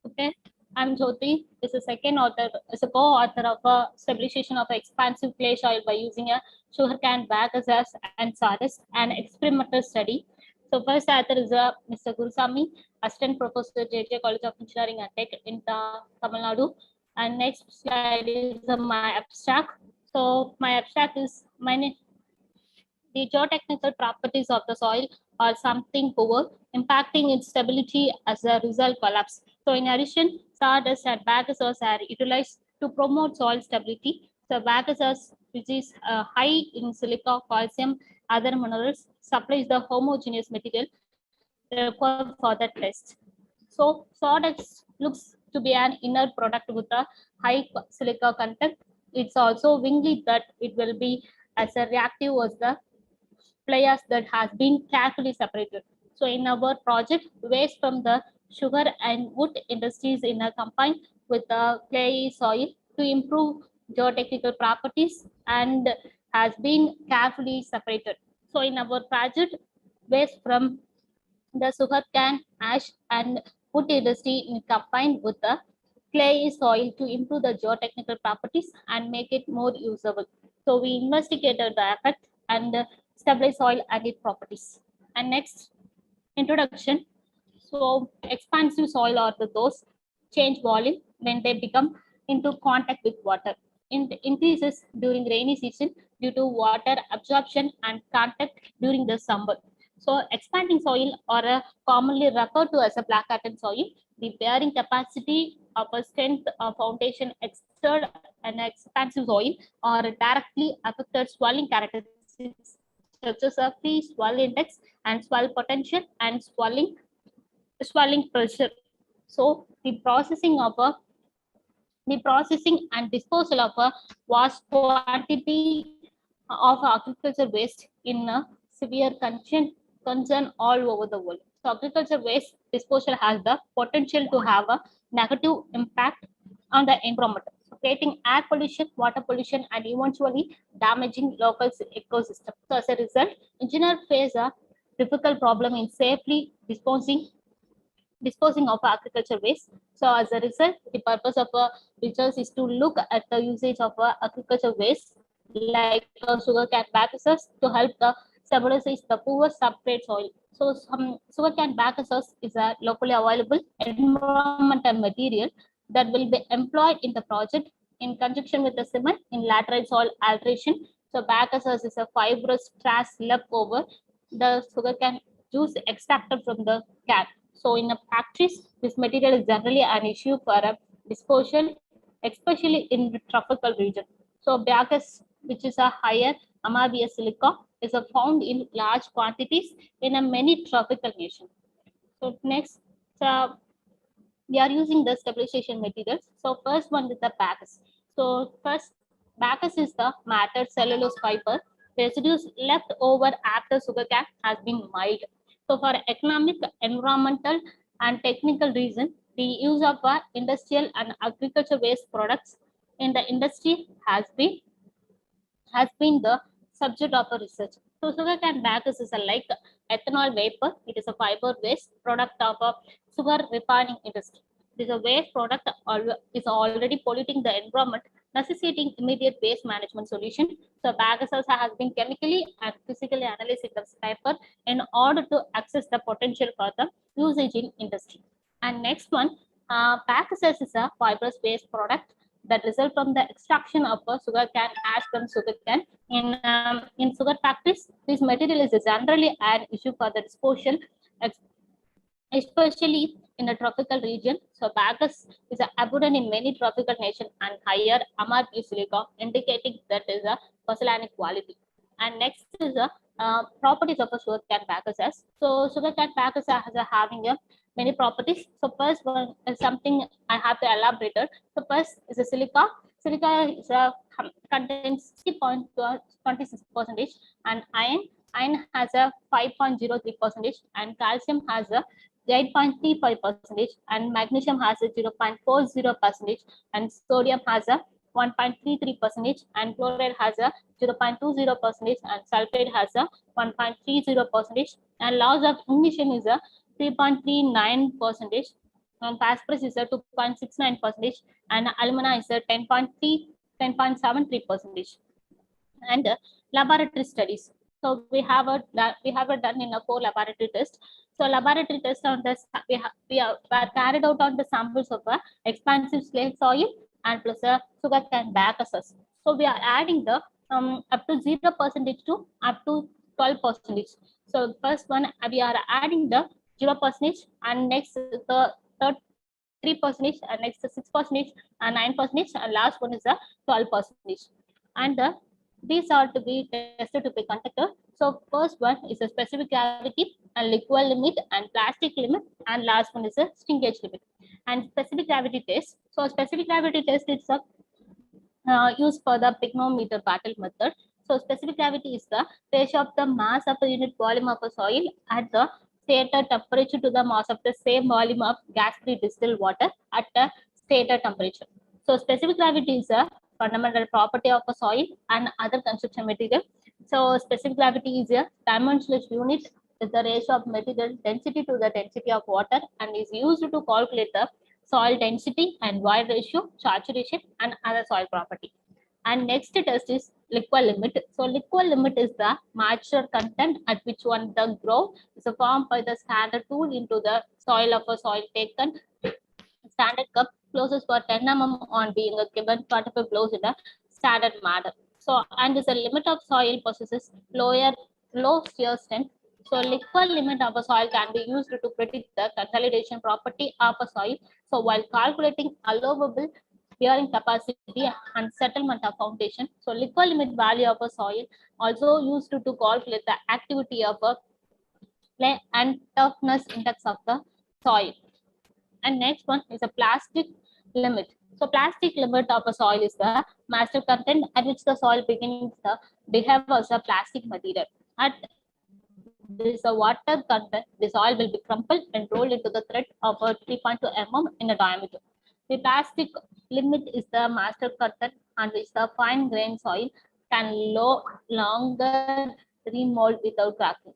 Okay. I'm Jyoti. Is a second author, is a co-author of a stabilization of expansive clay soil by using a sugarcane bagasse and sawdust, an experimental study. So first author is Mr. Gurusamy, assistant professor JJ College of Engineering and Tech in Tamil Nadu. And next slide is my abstract. So my abstract is the geotechnical properties of the soil are something poor, impacting its stability as a result collapse. So in addition, sawdust and bagasse are utilized to promote soil stability. So bagasse, which is high in silica, calcium, other minerals, supplies the homogeneous material required for the test. So sawdust looks to be an inner product with a high silica content. It's also wingly that it will be as a reactive as the players that has been carefully separated. So in our project, waste from the sugar and wood industries in a combined with the clay soil to improve geotechnical properties and has been carefully separated. So in our project, waste from the sugarcane, ash, and wood industry in combined with the clay soil to improve the geotechnical properties and make it more usable. So we investigated the effect and stabilize soil and its properties. And next, introduction. So expansive soil or those change volume when they become into contact with water. It increases during rainy season due to water absorption and contact during the summer. So expanding soil or commonly referred to as a black cotton soil, the bearing capacity of a strength of foundation exert an expansive soil or directly affected swelling characteristics such as a free swell index and swell potential and swelling pressure. So the processing and disposal of a vast quantity of agriculture waste in a severe concern all over the world. So agriculture waste disposal has the potential to have a negative impact on the environment, so creating air pollution, water pollution, and eventually damaging local ecosystem. So as a result, engineers face a difficult problem in safely disposing of agriculture waste. So as a result, the purpose of research is to look at the usage of agriculture waste like sugarcane bagasse to help the stabilize the poor substrate soil. So some sugarcane bagasse is a locally available environmental material that will be employed in the project in conjunction with the cement in lateral soil alteration. So bagasse is a fibrous trash left over the sugarcane juice extracted from the cane. So in a practice, this material is generally an issue for a disposal, especially in the tropical region. So bagasse, which is a higher amabia silica, is found in large quantities in a many tropical nations. So next, so we are using the stabilization materials. So first one is the bagasse. So first, bagasse is the matted cellulose fiber residues left over after sugarcane has been milled. So for economic, environmental, and technical reason, the use of industrial and agriculture waste products in the industry has been the subject of a research. So sugarcane bagasse is a like ethanol vapor. It is a fiber waste product of a sugar refining industry. This is a waste product is already polluting the environment, necessitating immediate waste management solution. So bagasse has been chemically and physically analyzed in the paper in order to access the potential for the usage in industry. And next one, bagasse is a fibrous waste product that result from the extraction of a sugarcane ash from sugarcane. In sugar factories, this material is generally an issue for the disposal, especially in a tropical region. So bagasse is abundant in many tropical nations and higher MRP silica, indicating that is a pozzolanic quality. And next is the properties of a sugarcane bagasse. So sugarcane bagasse has having a many properties. So first one is something I have to elaborate. So first is a silica. Silica is contains 60.26% and iron has a 5.03% and calcium has a 8.35% and magnesium has a 0.40% and sodium has a 1.33%, and chloride has a 0.20%, and sulfate has a 1.30%, and loss of ignition is a 3.39%, and phosphorus is a 2.69%, and alumina is a 10.73%. And laboratory studies. So we have done in a 4 laboratory tests. So laboratory tests on this were carried out on the samples of a expansive clay soil and plus a sugarcane bagasse. So we are adding the up to 0% to up to 12%. So first one we are adding the 0%, and next the third 3%, and next the 6%, and 9%, and last one is the 12%. And these are to be tested to be conducted. So first one is a specific gravity and liquid limit and plastic limit, and last one is a Sinkage limit. And specific gravity test. So specific gravity test is used for the pygmometer battle method. So specific gravity is the ratio of the mass of a unit volume of a soil at the stated temperature to the mass of the same volume of gas-free distilled water at the stated temperature. So specific gravity is a fundamental property of a soil and other construction material. So specific gravity is a dimensionless unit with the ratio of material density to the density of water, and is used to calculate the soil density and void ratio, saturation, and other soil property. And next test is liquid limit. So liquid limit is the moisture content at which one the grow is formed by the standard tool into the soil of a soil taken. Standard cup closes for 10 mm on being a given 25 blows in a standard manner. So, and is a limit of soil possesses low shear strength. So liquid limit of a soil can be used to predict the consolidation property of a soil. So while calculating allowable bearing capacity and settlement of foundation. So liquid limit value of a soil also used to calculate the activity of a play and toughness index of the soil. And next one is a plastic limit. So plastic limit of a soil is the master content at which the soil begins to behave as a plastic material. At this water content, the soil will be crumpled and rolled into the thread of a 3.2 mm in a diameter. The plastic limit is the master content on which the fine grained soil can no longer remold without cracking.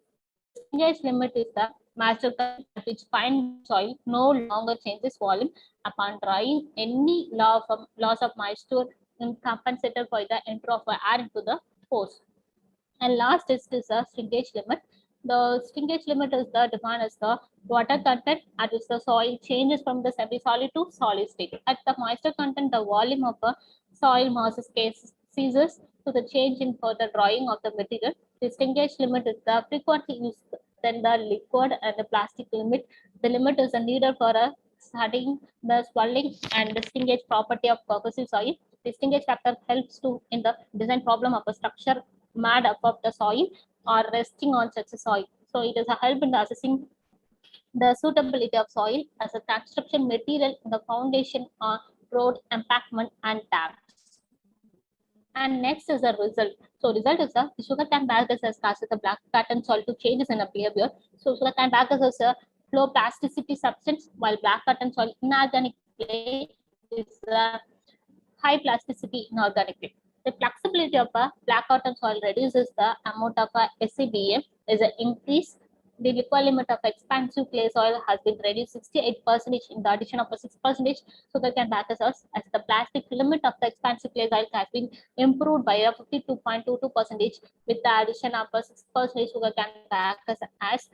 The Sinkage limit is the master content at which fine soil no longer changes volume upon drying. Any loss of moisture is compensated by the entry of air into the pores. And last is a Sinkage limit. The Sinkage limit is the defined as the water content at which the soil changes from the semi-solid to solid state. At the moisture content, the volume of a soil mass ceases to the change in further drying of the material. The Sinkage limit is the frequently used than the liquid and the plastic limit. The limit is needed for studying the swelling and the sinkage property of percussive soil. The Sinkage factor helps to in the design problem of a structure made up of the soil or resting on such a soil. So it is a help in assessing the suitability of soil as a construction material in the foundation or road embankment and dams. And next is the result. So result is the sugarcane bagasse has caused the black pattern soil to changes in a behavior. So sugarcane bagasse is a low plasticity substance, while black cotton soil inorganic clay is a high plasticity inorganic clay. The flexibility of a black cotton soil reduces the amount of SCBA, is an increase. The liquid limit of expansive clay soil has been reduced 68% in the addition of a 6%. Sugarcane bagasse as the plastic limit of the expansive clay soil has been improved by a 52.22% with the addition of a 6% sugarcane bagasse as,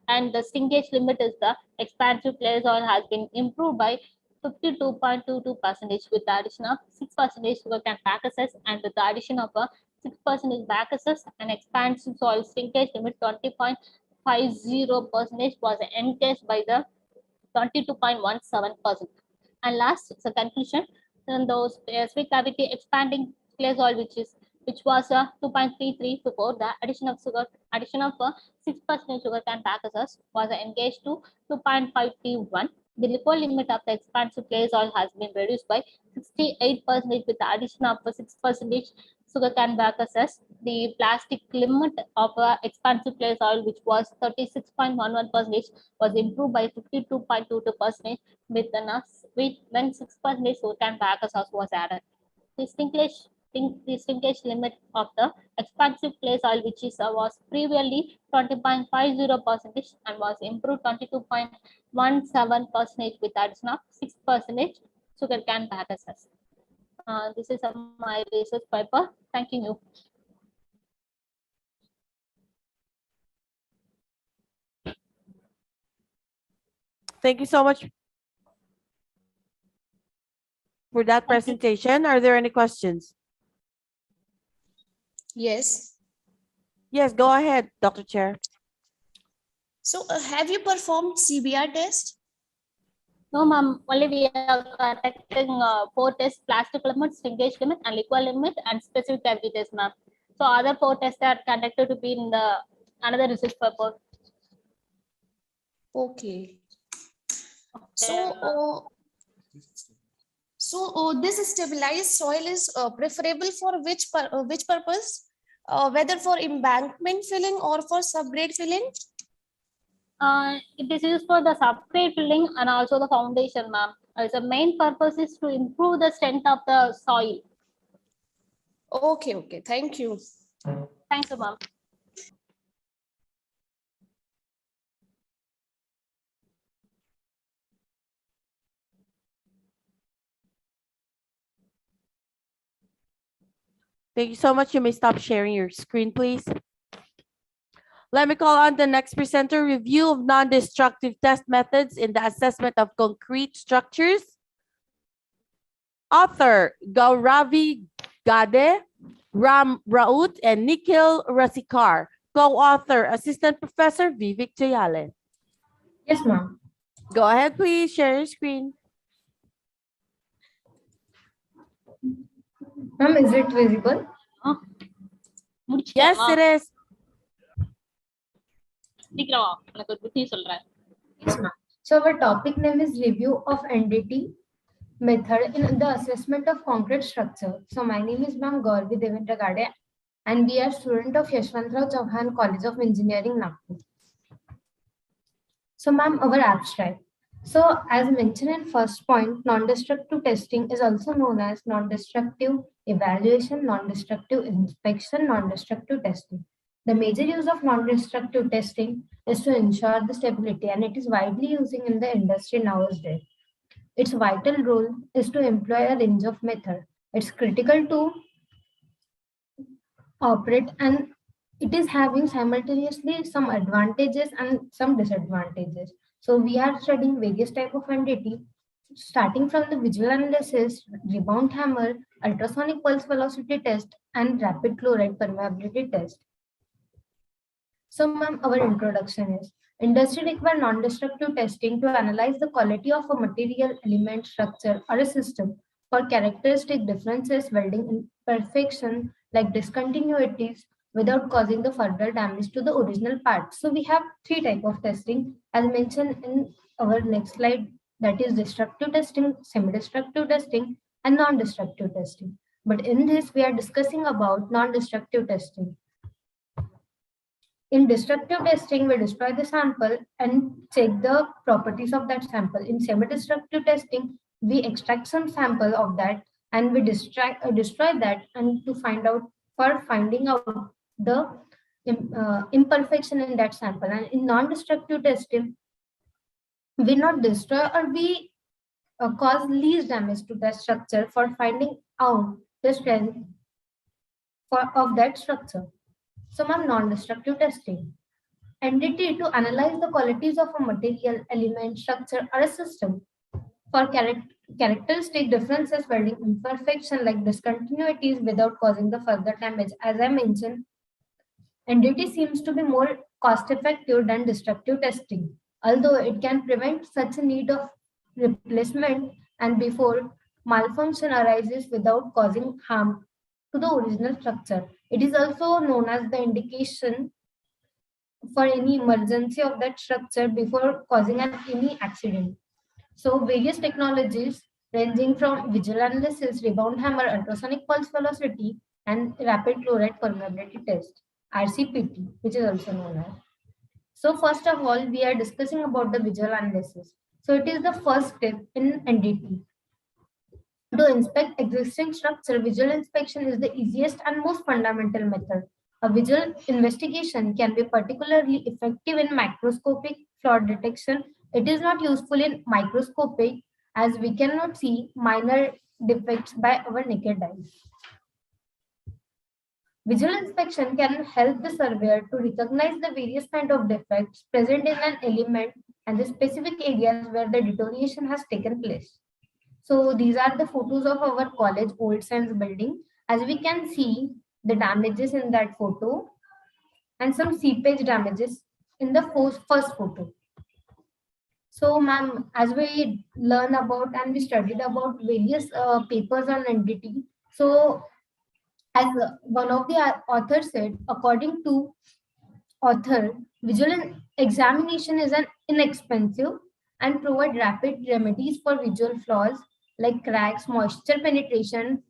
and the Sinkage limit is the expansive clay soil has been improved by 52.22% with the addition of 6% sugarcane bagasse, and with the addition of a 6% bagasse and expansive soil Sinkage limit 20.50% was encased by the 22.17%. And last is a conclusion. Then those specific cavity expanding clay soil, which was 2.33 before the addition of 6% sugarcane bagasse was engaged to 2.531. The liquid limit of the expansive clay soil has been reduced by 68% with the addition of 6% sugarcane bagasse. The plastic limit of expansive clay soil, which was 36.11%, was improved by 52.22% with when 6% sugarcane bagasse was added. the sinkage limit of the expansive clay soil, which was previously 20.50% and was improved 22.17% with addition of 6% sugarcane bagasse. This is my research paper. Thank you. Thank you so much for that presentation. Are there any questions? Yes. Yes, go ahead, Dr. Chair. So have you performed CBR test? No, ma'am. Only we are conducting 4 tests: plastic limit, sinkage limit, and liquid limit, and specific gravity test, ma'am. So other 4 tests are conducted to be in the another research purpose. Okay. So, this stabilized soil is preferable for which purpose? Whether for embankment filling or for subgrade filling? It is used for the subgrade filling and also the foundation, ma'am. The main purpose is to improve the strength of the soil. Okay. Thank you. Thank you, ma'am. Thank you so much. You may stop sharing your screen, please. Let me call on the next presenter. Review of non-destructive test methods in the assessment of concrete structures. Author Gauravi Gade, Ram Raut, and Nikhil Rasikar. Co-author Assistant Professor Vivek Jayale. Yes, ma'am. Go ahead, please. Share your screen. Ma'am, is it visible? Yes, it is. Yes, ma'am. So our topic name is review of NDT method in the assessment of concrete structure. So my name is Ma'am Gauravi Devendra Gade, and we are student of Yashwantrao Chauhan College of Engineering, Nagpur. So ma'am, our abstract. So as mentioned in first point, non-destructive testing is also known as non-destructive evaluation, non-destructive inspection, non-destructive testing. The major use of non-destructive testing is to ensure the stability, and it is widely using in the industry nowadays. Its vital role is to employ a range of methods. It's critical to operate, and it is having simultaneously some advantages and some disadvantages. So we are studying various type of entity, starting from the visual analysis, rebound hammer, ultrasonic pulse velocity test, and rapid fluoride permeability test. So ma'am, our introduction is industry require non-destructive testing to analyze the quality of a material, element, structure, or a system for characteristic differences, welding imperfection like discontinuities without causing the further damage to the original part. So we have 3 types of testing as mentioned in our next slide, that is destructive testing, semi-destructive testing, and non-destructive testing. But in this, we are discussing about non-destructive testing. In destructive testing, we destroy the sample and check the properties of that sample. In semi-destructive testing, we extract some sample of that and we destroy that, and to find out finding out the imperfection in that sample. And in non-destructive testing, we not destroy or we cause least damage to that structure for finding out the strength of that structure. So ma'am, non-destructive testing. NDT to analyze the qualities of a material, element, structure, or a system for characteristic differences, welding imperfection like discontinuities without causing the further damage. As I mentioned, NDT seems to be more cost-effective than destructive testing, although it can prevent such a need of replacement and before malfunction arises without causing harm to the original structure. It is also known as the indication for any emergency of that structure before causing any accident. So various technologies ranging from visual analysis, rebound hammer, ultrasonic pulse velocity, and rapid fluoride permeability test, RCPT, which is also known as. So first of all, we are discussing about the visual analysis. So it is the first step in NDT. To inspect existing structure, visual inspection is the easiest and most fundamental method. A visual investigation can be particularly effective in macroscopic flaw detection. It is not useful in microscopic as we cannot see minor defects by our naked eye. Visual inspection can help the surveyor to recognize the various kinds of defects present in an element and the specific areas where the deterioration has taken place. So these are the photos of our college old science building. As we can see the damages in that photo and some seepage damages in the first photo. So ma'am, as we learn about and we studied about various papers on entity. So as one of the authors said, according to author, visual examination is an inexpensive and provide rapid remedies for visual flaws like cracks, moisture penetration,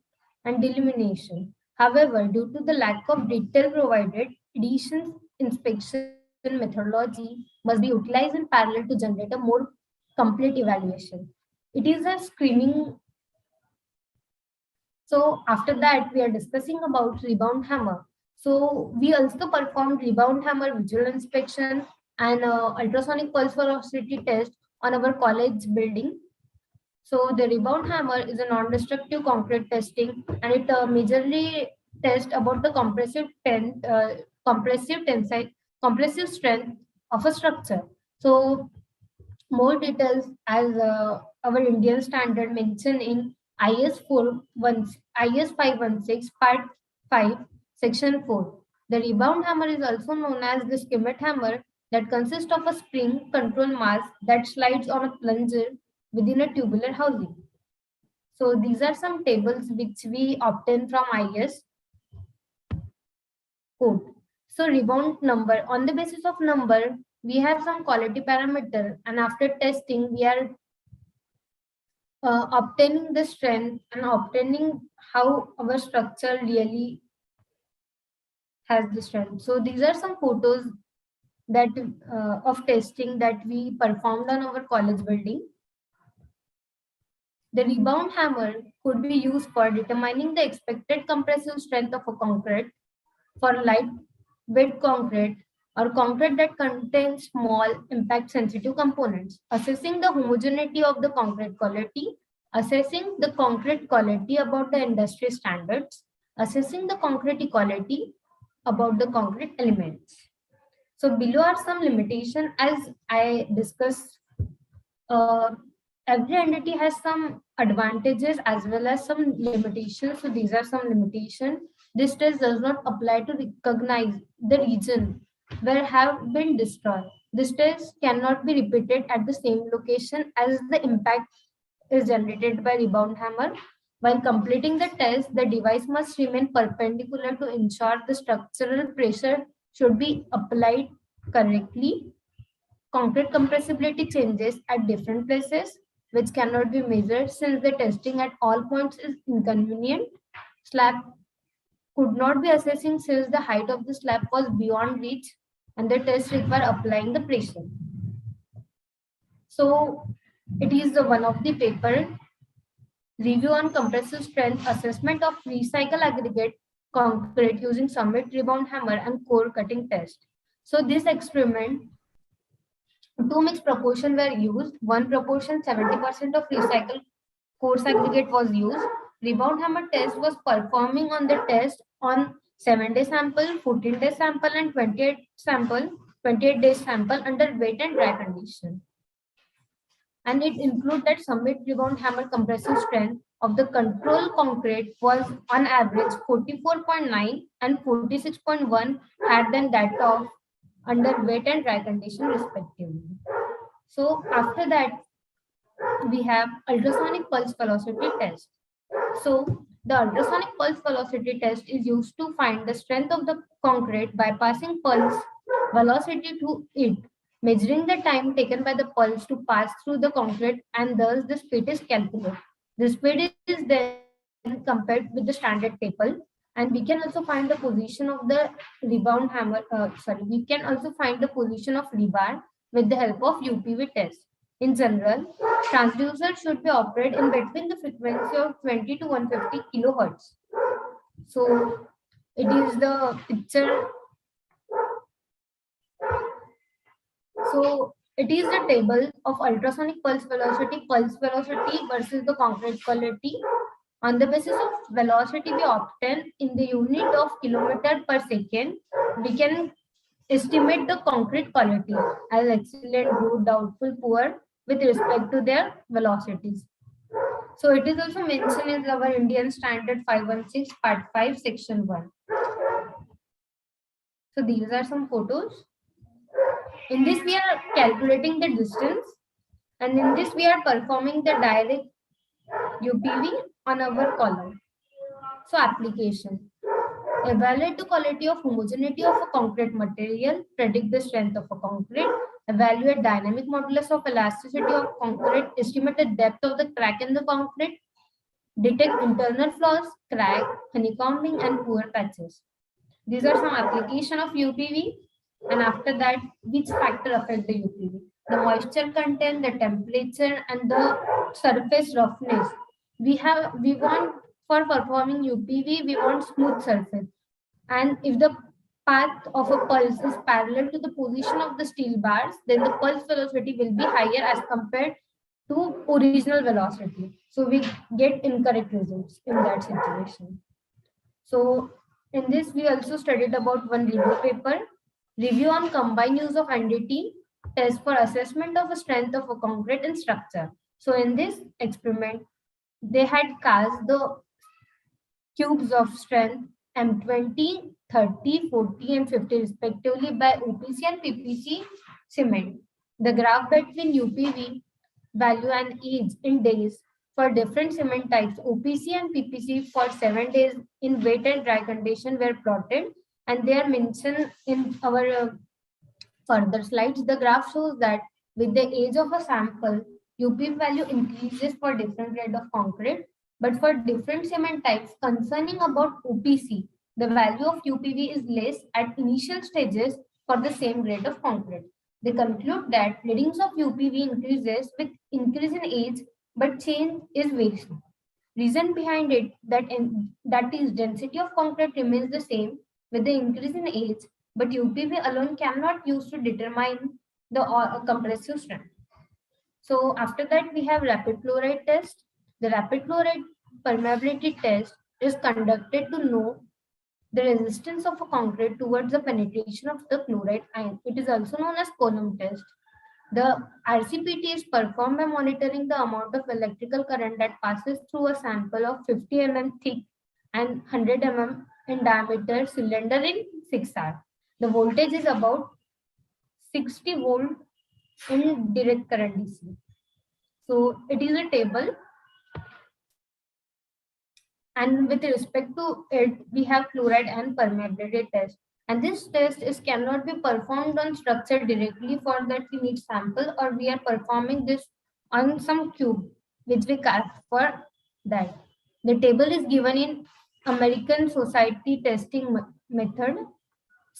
and illumination. However, due to the lack of detail provided, addition inspection methodology must be utilized in parallel to generate a more complete evaluation. It is a screening. So after that, we are discussing about rebound hammer. So we also performed rebound hammer visual inspection and ultrasonic pulse velocity test on our college building. So the rebound hammer is a non-destructive concrete testing, and it majorly tests about the compressive strength of a structure. So more details as our Indian standard mentioned in IS 516 part 5 section 4. The rebound hammer is also known as the skimmet hammer that consists of a spring control mass that slides on a plunger within a tubular housing. So these are some tables which we obtain from IS code. So rebound number, on the basis of number, we have some quality parameter, and after testing, we are obtaining the strength and obtaining how our structure really has the strength. So these are some photos that of testing that we performed on our college building. The rebound hammer could be used for determining the expected compressive strength of a concrete for lightweight concrete or concrete that contains small impact sensitive components, assessing the homogeneity of the concrete quality, assessing the concrete quality about the industry standards, assessing the concrete equality about the concrete elements. So below are some limitations as I discussed. Every entity has some advantages as well as some limitations. So these are some limitations. This test does not apply to recognize the region where have been destroyed. This test cannot be repeated at the same location as the impact is generated by rebound hammer. While completing the test, the device must remain perpendicular to ensure the structural pressure should be applied correctly. Concrete compressibility changes at different places, which cannot be measured since the testing at all points is inconvenient. Slab could not be assessing since the height of the slab was beyond reach and the test require applying the pressure. So it is the one of the paper review on compressive strength assessment of recycle aggregate concrete using summit rebound hammer and core cutting test. So this experiment, two mixed proportion were used. One proportion 70% of recycled coarse aggregate was used. Rebound hammer test was performing on the test on 7-day sample, 14-day sample, and 28-day sample under wet and dry condition. And it included summit rebound hammer compressive strength of the control concrete was on average 44.9 and 46.1 higher than that of under wet and dry condition respectively. So after that, we have ultrasonic pulse velocity test. So the ultrasonic pulse velocity test is used to find the strength of the concrete by passing pulse velocity to it, measuring the time taken by the pulse to pass through the concrete, and thus the speed is calculated. The speed is then compared with the standard table, and we can also find the position of the rebound hammer. We can also find the position of rebar with the help of UPV test. In general, transducer should be operated in between the frequency of 20 to 150 kilohertz. So it is the picture. So it is the table of ultrasonic pulse velocity versus the concrete quality. On the basis of velocity we obtain in the unit of kilometer per second, we can estimate the concrete quality as excellent, good, doubtful, poor with respect to their velocities. So it is also mentioned in our Indian Standard 516 Part 5 Section 1. So these are some photos. In this we are calculating the distance, and in this we are performing the direct UPV on our column. So application. Evaluate the quality of homogeneity of a concrete material, predict the strength of a concrete, evaluate dynamic modulus of elasticity of concrete, estimate the depth of the crack in the concrete, detect internal flaws, crack, honeycombing, and poor patches. These are some application of UPV. And after that, which factor affect the UPV? The moisture content, the temperature, and the surface roughness. We want for performing UPV, we want smooth surface. And if the path of a pulse is parallel to the position of the steel bars, then the pulse velocity will be higher as compared to original velocity. So we get incorrect results in that situation. So in this, we also studied about one review paper, review on combined use of NDT test for assessment of the strength of a concrete and structure. So in this experiment, they had cast the cubes of strength M20, 30, 40, and 50 respectively by OPC and PPC cement. The graph between UPV value and age in days for different cement types, OPC and PPC for 7 days in wet and dry condition were plotted, and they are mentioned in our further slides. The graph shows that with the age of a sample, UPV value increases for different grade of concrete, but for different cement types, concerning about OPC, the value of UPV is less at initial stages for the same grade of concrete. They conclude that readings of UPV increases with increase in age, but change is very slow. Reason behind it that is density of concrete remains the same with the increase in age, but UPV alone cannot use to determine the compressive strength. So after that we have rapid fluoride test. The rapid fluoride permeability test is conducted to know the resistance of a concrete towards the penetration of the fluoride ion. It is also known as Coulomb test. The RCPT is performed by monitoring the amount of electrical current that passes through a sample of 50 mm thick and 100 mm in diameter cylinder in 6 hours. The voltage is about 60 volt in direct current DC. So it is a table, and with respect to it, we have fluoride and permeability test. And this test cannot be performed on structure directly. For that we need sample, or we are performing this on some cube which we cast for that. The table is given in American Society testing method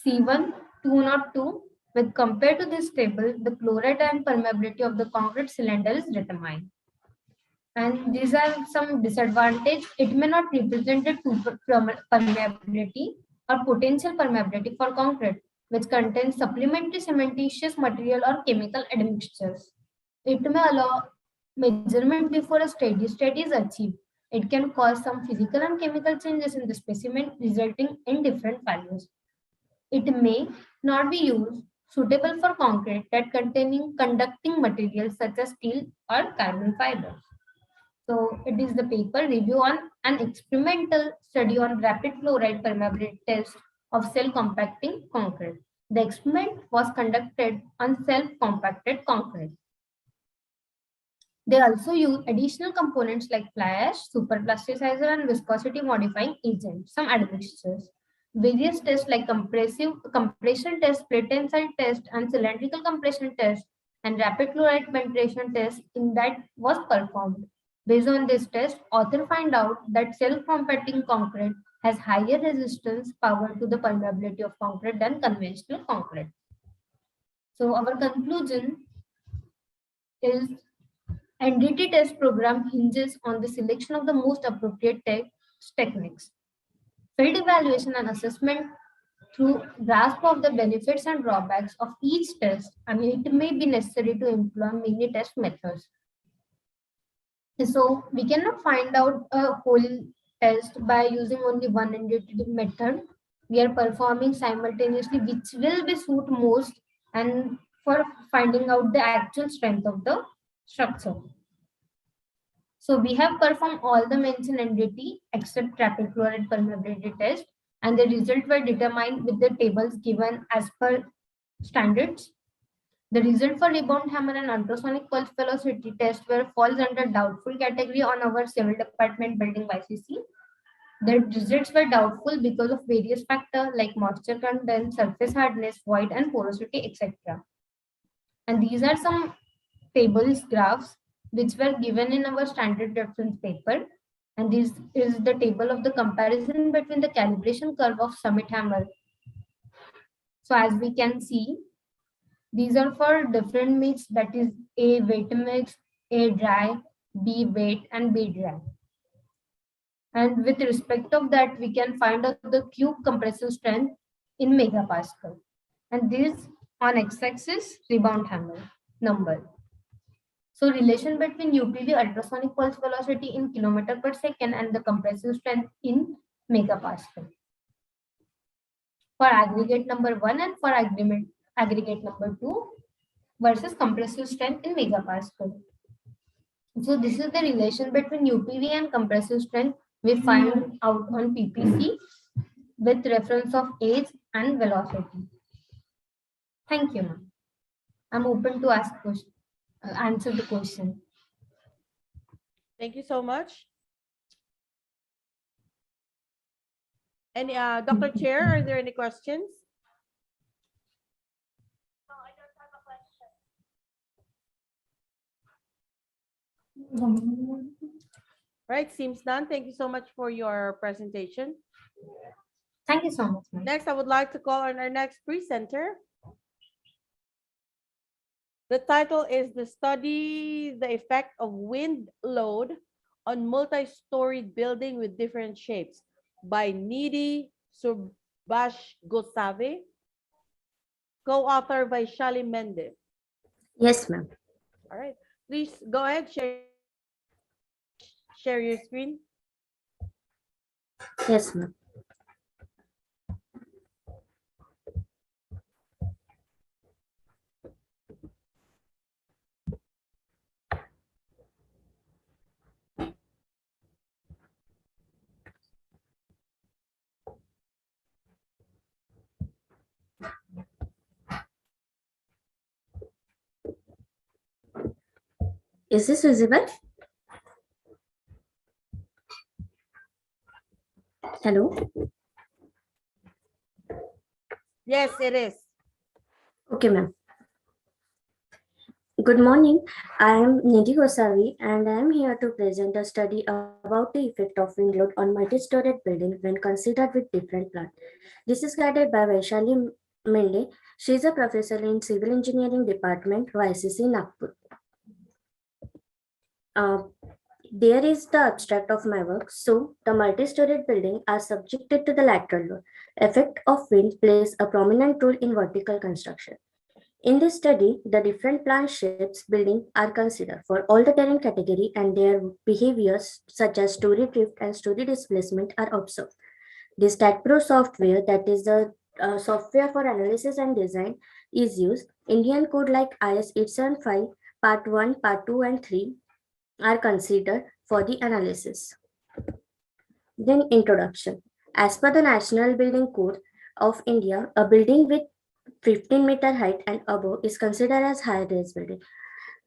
C1 202. With compared to this table, the fluoride and permeability of the concrete cylinder is determined. And these are some disadvantages. It may not represent a true permeability or potential permeability for concrete, which contains supplementary cementitious material or chemical admixtures. It may allow measurement before a steady state is achieved. It can cause some physical and chemical changes in the specimen, resulting in different values. It may not be used suitable for concrete that containing conducting materials such as steel or carbon fibers. So it is the paper review on an experimental study on rapid fluoride permeability test of self-compacting concrete. The experiment was conducted on self-compacted concrete. They also use additional components like fly ash, superplasticizer, and viscosity modifying agents, some admixtures. Various tests like compression test, plate tensile test, and cylindrical compression test, and rapid fluoride penetration test in that was performed. Based on this test, author find out that self-compacting concrete has higher resistance power to the permeability of concrete than conventional concrete. So our conclusion is NDT test program hinges on the selection of the most appropriate techniques. Field evaluation and assessment through grasp of the benefits and drawbacks of each test, and it may be necessary to employ many test methods. So we cannot find out a whole test by using only one NDT method. We are performing simultaneously which will be suit most and for finding out the actual strength of the structure. So we have performed all the mentioned NDT except trapple fluoride permeability test, and the results were determined with the tables given as per standards. The result for rebound hammer and ultrasonic pulse velocity test were falls under doubtful category on our civil department building YCC. The results were doubtful because of various factors like moisture content, surface hardness, void and porosity, etc. And these are some tables, graphs, which were given in our standard reference paper. And this is the table of the comparison between the calibration curve of summit hammer. So as we can see, these are for different mix, that is A wet mix, A dry, B wet and B dry. And with respect of that, we can find out the cube compressive strength in megapascal. And this on x-axis rebound hammer number. So relation between UPV ultrasonic pulse velocity in kilometer per second and the compressive strength in megapascal. For aggregate number 1 and for aggregate number 2 versus compressive strength in megapascal. So this is the relation between UPV and compressive strength we find out on PPC with reference of age and velocity. Thank you, ma'am. I'm open to answer the question. Thank you so much. Any Dr. Chair, are there any questions? No, I don't have a question. Right, seems none. Thank you so much for your presentation. Thank you so much. Next, I would like to call on our next presenter. The title is The Study the Effect of Wind Load on Multi-Storied Building with Different Shapes by Nidhi Subhash Gosave, co-author by Shali Mende. Yes, ma'am. All right, please go ahead, share your screen. Yes, ma'am. Is this visible? Hello? Yes, it is. Okay, ma'am. Good morning. I am Nidhi Gosavi and I am here to present a study about the effect of wind load on multi-storied building when considered with different plants. This is guided by Vaishali Mende. She is a professor in Civil Engineering Department, YCC Nagpur. There is the abstract of my work. So, the multi-storied building are subjected to the lateral load. Effect of wind plays a prominent role in vertical construction. In this study, the different plant shapes building are considered for all the terrain category and their behaviors such as story drift and story displacement are observed. The StatPro software, that is the software for analysis and design, is used. Indian code like IS 875, Part 1, Part 2 and 3 are considered for the analysis. Then introduction. As per the National Building Code of India, a building with 15-meter height and above is considered as high-rise building.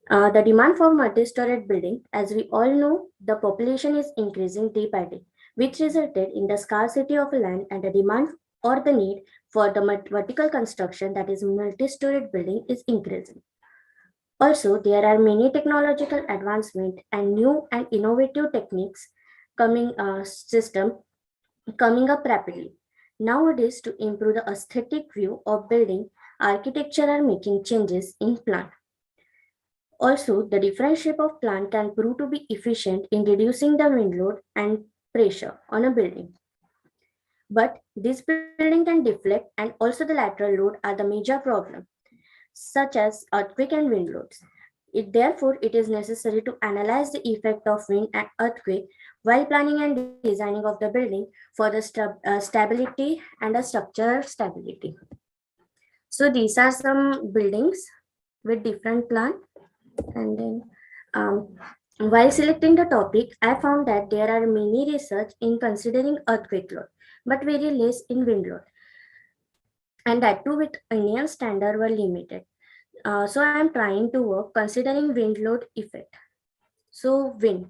The demand for multi-storied building, as we all know, the population is increasing day by day, which resulted in the scarcity of land and the demand or the need for the vertical construction, that is multi-storied building, is increasing. Also, there are many technological advancements and new and innovative techniques coming up rapidly. Nowadays, to improve the aesthetic view of building, architecture are making changes in plan. Also, the different shape of plant can prove to be efficient in reducing the wind load and pressure on a building. But this building can deflect, and also the lateral load are the major problem, such as earthquake and wind loads. Therefore, it is necessary to analyze the effect of wind and earthquake while planning and designing of the building for the stability and the structural stability. So these are some buildings with different plan. And then while selecting the topic, I found that there are many research in considering earthquake load, but very less in wind load. And that too with Indian standard were limited. So I am trying to work considering wind load effect. So wind,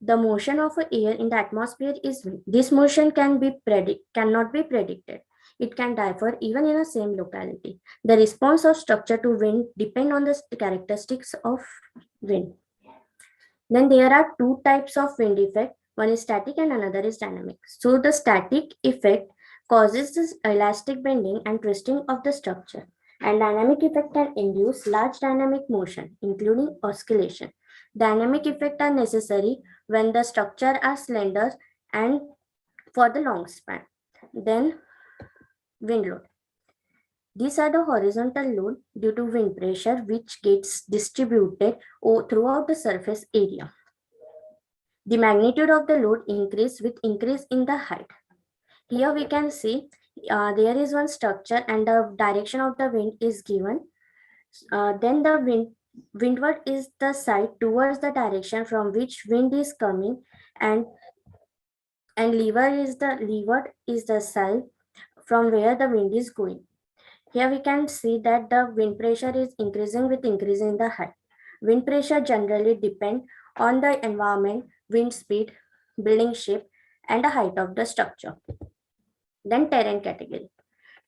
the motion of air in the atmosphere is wind. This motion cannot be predicted. It can differ even in the same locality. The response of structure to wind depend on the characteristics of wind. Then there are two types of wind effect. One is static and another is dynamic. So the static effect causes this elastic bending and twisting of the structure. And dynamic effect can induce large dynamic motion, including oscillation. Dynamic effects are necessary when the structure are slender and for the long span. Then wind load. These are the horizontal load due to wind pressure which gets distributed throughout the surface area. The magnitude of the load increase with increase in the height. Here we can see there is one structure and the direction of the wind is given. Then the windward is the side towards the direction from which wind is coming, and leeward is the side from where the wind is going. Here we can see that the wind pressure is increasing with increasing the height. Wind pressure generally depend on the environment, wind speed, building shape, and the height of the structure. Then terrain category.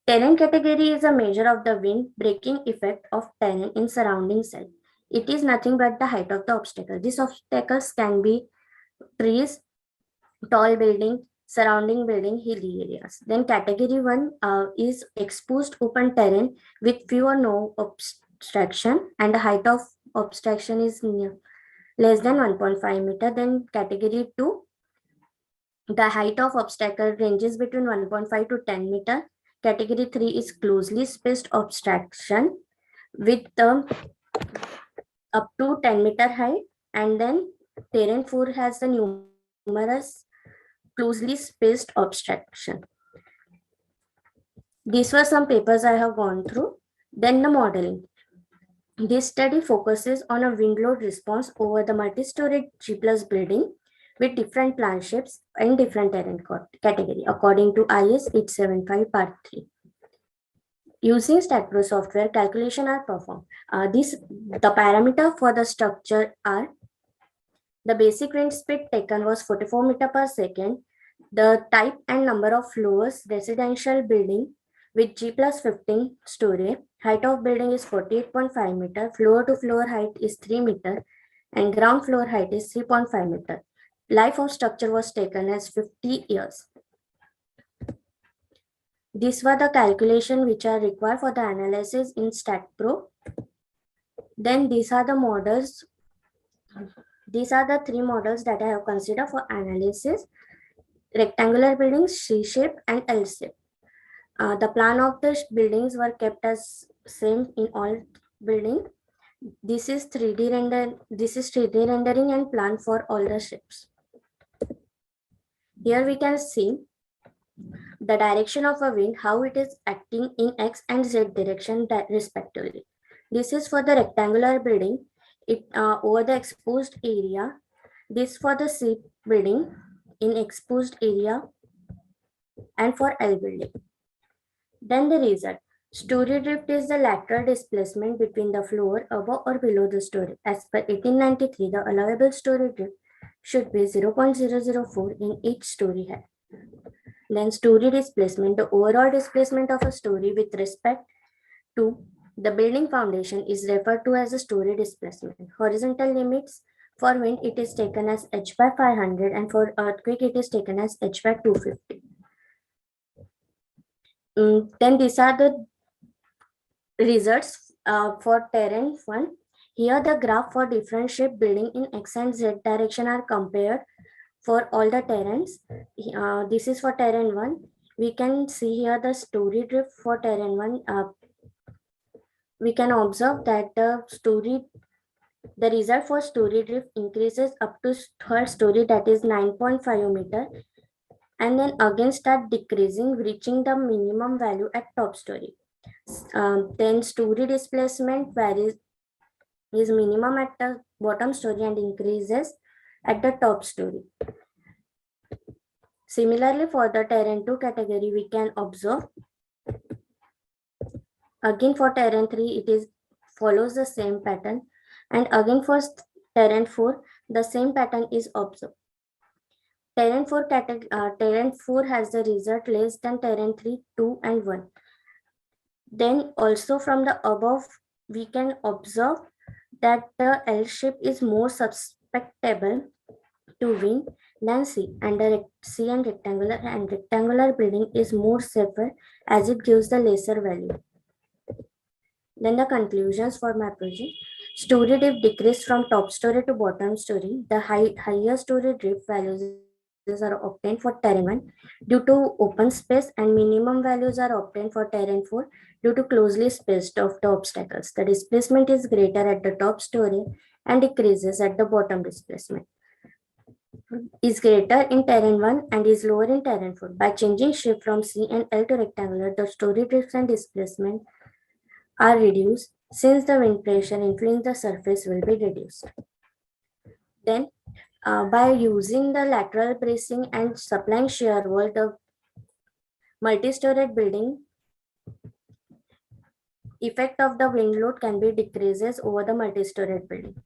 Terrain category is a measure of the wind breaking effect of terrain in surrounding cell. It is nothing but the height of the obstacle. These obstacles can be trees, tall building, surrounding building, hilly areas. Then category 1 is exposed open terrain with few or no obstruction, and the height of obstruction is less than 1.5 meter. Then category 2, the height of obstacle ranges between 1.5 to 10 meter. Category 3 is closely spaced obstruction with up to 10 meter height. And then terrain 4 has the numerous closely spaced obstruction. These were some papers I have gone through. Then the modeling. This study focuses on a wind load response over the multi-story G+ building with different plan shapes and different terrain category according to IS 875 Part 3. Using StatPro software, calculation are performed. The parameter for the structure are: the basic wind speed taken was 44 meter per second. The type and number of floors, residential building with G+ 15 story. Height of building is 48.5 meter. Floor to floor height is 3 meter and ground floor height is 3.5 meter. Life of structure was taken as 50 years. These were the calculations which are required for the analysis in StatPro. Then these are the models. These are the 3 models that I have considered for analysis: rectangular buildings, C-shape, and L-shape. The plan of the buildings were kept as same in all buildings. This is 3D rendering and plan for all the shapes. Here we can see the direction of a wind, how it is acting in X and Z direction respectively. This is for the rectangular building, over the exposed area. This for the C building in exposed area, and for L building. Then the result. Story drift is the lateral displacement between the floor above or below the story. As per 1893, the allowable story drift should be 0.004 in each story height. Then story displacement, the overall displacement of a story with respect to the building foundation is referred to as a story displacement. Horizontal limits, for wind it is taken as h by 500 and for earthquake it is taken as h by 250. Then these are the results for terrain 1. Here the graph for different shape building in X and Z direction are compared for all the terrains. This is for terrain 1. We can see here the story drift for terrain 1. We can observe that the result for story drift increases up to third story, that is 9.5 meter, and then again start decreasing, reaching the minimum value at top story. Then story displacement varies, is minimum at the bottom story and increases at the top story. Similarly, for the terrain 2 category, we can observe again for terrain 3, it is follows the same pattern, and again for terrain 4, the same pattern is observed. Terrain 4 has the result less than terrain 3, 2, and 1. Then also from the above, we can observe that the L shape is more susceptible to wind than C, and the C and rectangular building is more safer as it gives the lesser value. Then the conclusions for my project. Story drift decreased from top story to bottom story. The higher story drift values are obtained for terrain 1 due to open space, and minimum values are obtained for terrain 4 due to closely spaced of the obstacles. The displacement is greater at the top story and decreases at the bottom. Displacement is greater in terrain 1 and is lower in terrain 4. By changing shape from C and L to rectangular, the story drifts and displacement are reduced since the wind pressure influencing the surface will be reduced. Then, by using the lateral bracing and supplying shear wall, the multi-storied building effect of the wind load can be decreases over the multi-storied building.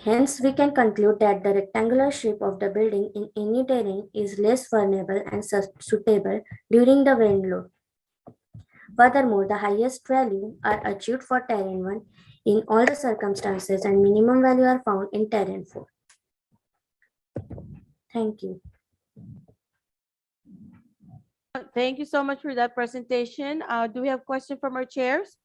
Hence, we can conclude that the rectangular shape of the building in any terrain is less vulnerable and suitable during the wind load. Furthermore, the highest value are achieved for terrain 1 in all the circumstances, and minimum value are found in terrain 4. Thank you. Thank you so much for that presentation. Do we have questions from our chairs?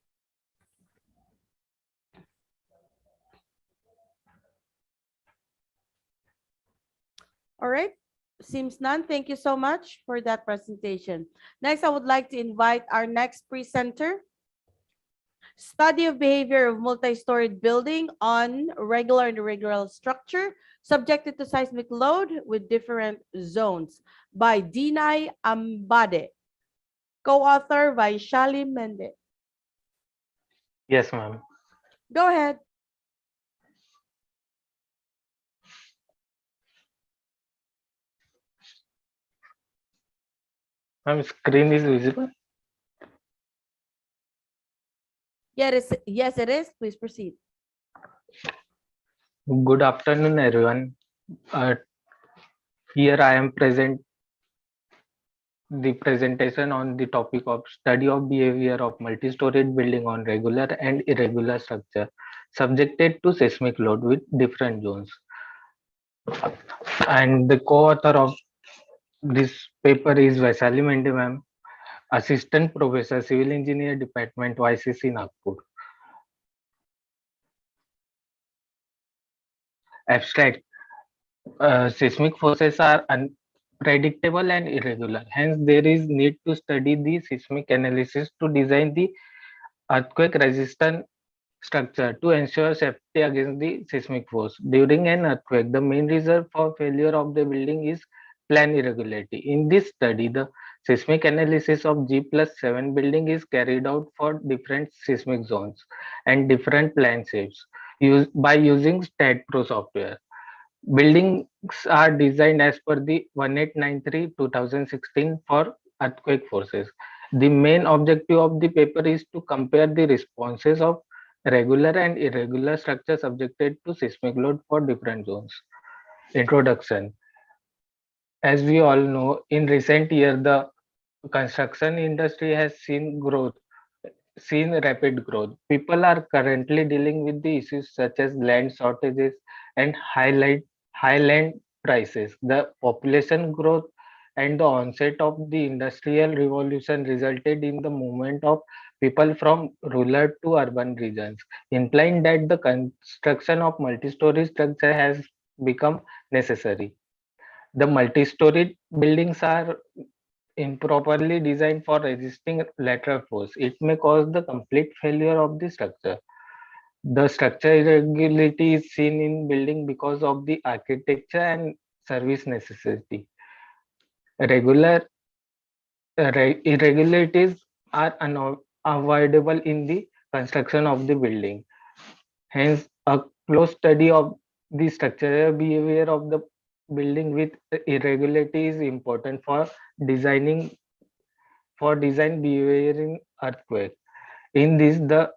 All right. Seems none. Thank you so much for that presentation. Next, I would like to invite our next presenter. Study of behavior of multi-storied building on regular and irregular structure subjected to seismic load with different zones by Dinay Ambade. Co-author by Shali Mende. Yes, ma'am. Go ahead. Ma'am, screen is visible. Yes, it is. Please proceed. Good afternoon, everyone. Here I am present the presentation on the topic of study of behavior of multi-storied building on regular and irregular structure subjected to seismic load with different zones. And the co-author of this paper is Vaishali Mende, ma'am, Assistant Professor, Civil Engineer Department, ICCEASI, Nagpur. Abstract. Seismic forces are unpredictable and irregular. Hence, there is need to study the seismic analysis to design the earthquake-resistant structure to ensure safety against the seismic force. During an earthquake, the main reason for failure of the building is plan irregularity. In this study, the seismic analysis of G+7 building is carried out for different seismic zones and different plan shapes by using Stad Pro software. Buildings are designed as per the 1893-2016 for earthquake forces. The main objective of the paper is to compare the responses of regular and irregular structures subjected to seismic load for different zones. Introduction. As we all know, in recent years, the construction industry has seen rapid growth. People are currently dealing with the issues such as land shortages and high land prices. The population growth and the onset of the industrial revolution resulted in the movement of people from rural to urban regions, implying that the construction of multi-story structure has become necessary. The multi-story buildings are improperly designed for resisting lateral force. It may cause the complete failure of the structure. The structure irregularity is seen in building because of the architecture and service necessity. Regular irregularities are unavoidable in the construction of the building. Hence, a close study of the structural behavior of the building with irregularity is important for designing for design behavior in earthquake. In this, the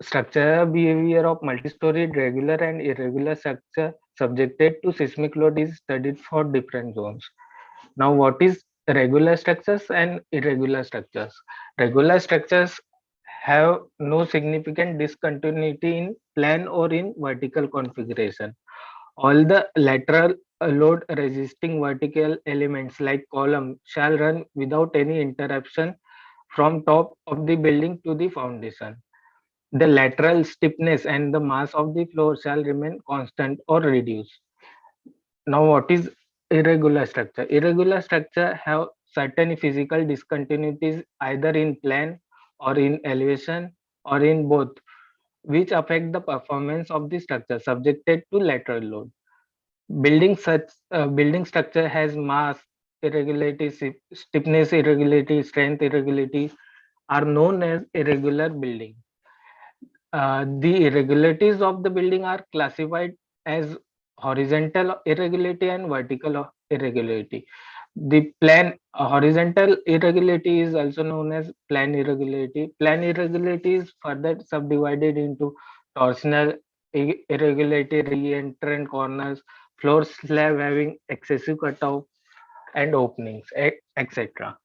structural behavior of multi-storied regular and irregular structure subjected to seismic load is studied for different zones. Now, what is regular structures and irregular structures? Regular structures have no significant discontinuity in plan or in vertical configuration. All the lateral load resisting vertical elements like column shall run without any interruption from top of the building to the foundation. The lateral stiffness and the mass of the floor shall remain constant or reduced. Now, what is irregular structure? Irregular structure have certain physical discontinuities either in plan or in elevation or in both, which affect the performance of the structure subjected to lateral load. Building structure has mass irregularity, stiffness irregularity, strength irregularity are known as irregular building. The irregularities of the building are classified as horizontal irregularity and vertical irregularity. The plan horizontal irregularity is also known as plan irregularity. Plan irregularity is further subdivided into torsional irregularity, re-entrant corners, floor slab having excessive cutoff and openings, etc.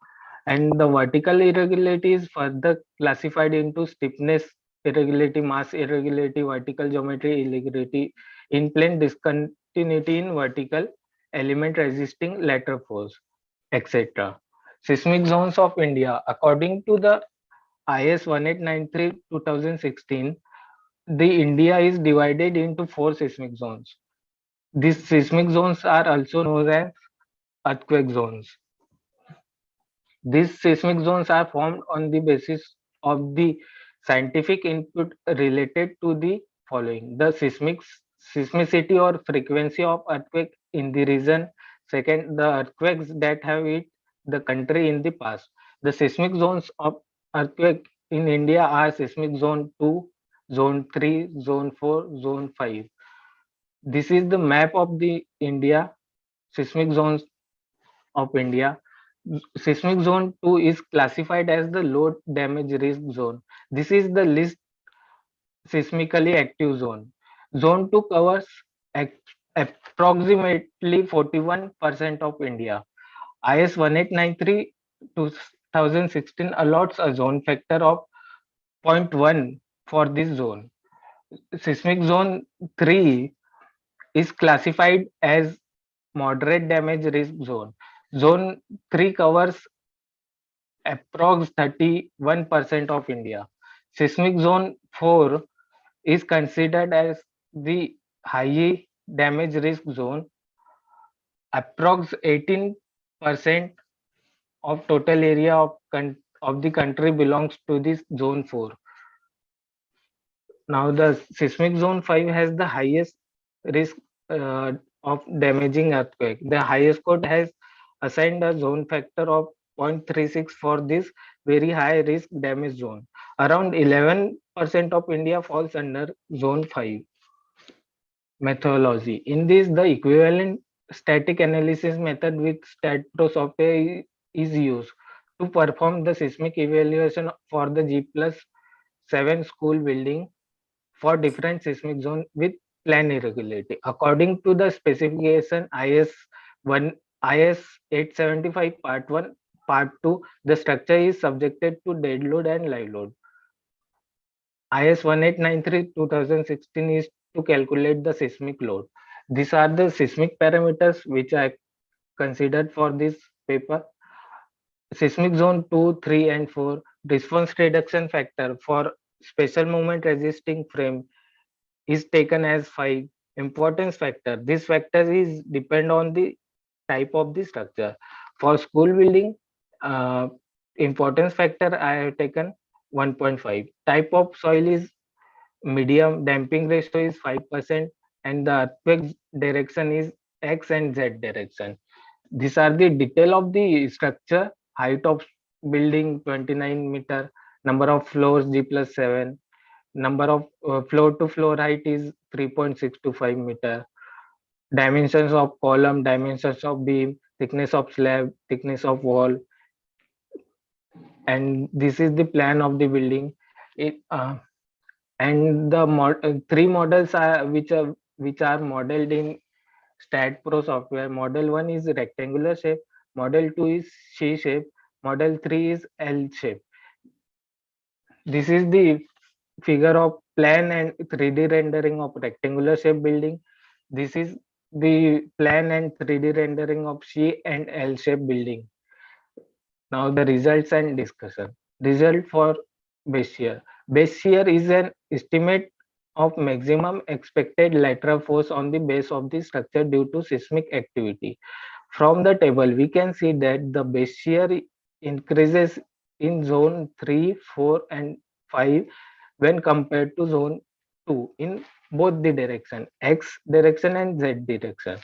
And the vertical irregularity is further classified into stiffness irregularity, mass irregularity, vertical geometry irregularity, in plane discontinuity in vertical, element resisting lateral force, etc. Seismic zones of India. According to the IS 1893 2016, the India is divided into 4 seismic zones. These seismic zones are also known as earthquake zones. These seismic zones are formed on the basis of the scientific input related to the following: the seismicity or frequency of earthquake in the region. Second, the earthquakes that have hit the country in the past. The seismic zones of earthquake in India are seismic zone 2, zone 3, zone 4, zone 5. This is the map of the India seismic zones of India. Seismic zone 2 is classified as the low damage risk zone. This is the least seismically active zone. Zone 2 covers approximately 41% of India. IS 1893 2016 allots a zone factor of 0.1 for this zone. Seismic zone 3 is classified as moderate damage risk zone. Zone 3 covers approx 31% of India. Seismic zone 4 is considered as the high damage risk zone. Approx 18% of total area of the country belongs to this zone 4. Now the seismic zone 5 has the highest risk of damaging earthquake. The highest court has assigned a zone factor of 0.36 for this very high risk damage zone. Around 11% of India falls under zone 5. Methodology. In this, the equivalent static analysis method with Stad software is used to perform the seismic evaluation for the G+7 school building for different seismic zone with plan irregularity. According to the specification IS 875 Part 1, Part 2, the structure is subjected to dead load and live load. IS 1893 2016 is to calculate the seismic load. These are the seismic parameters which I considered for this paper. Seismic zone 2, 3 and 4 response reduction factor for special moment resisting frame is taken as 5. Importance factor. This factor is depend on the type of the structure. For school building, importance factor I have taken 1.5. Type of soil is medium, damping ratio is 5%, and the earthquake direction is X and Z direction. These are the detail of the structure. Height of building 29 meter, number of floors G plus 7, number of floor to floor height is 3.625 meter, dimensions of column, dimensions of beam, thickness of slab, thickness of wall, and this is the plan of the building. It and the three models are which are modeled in Stad Pro software. Model 1 is rectangular shape, model 2 is C shape, model 3 is L shape. This is the figure of plan and 3D rendering of rectangular shape building. This is the plan and 3D rendering of C and L shape building. Now the results and discussion. Result for base shear. Base shear is an estimate of maximum expected lateral force on the base of the structure due to seismic activity. From the table, we can see that the base shear increases in zone 3, 4, and 5 when compared to zone 2 in both the direction, X direction and Z direction.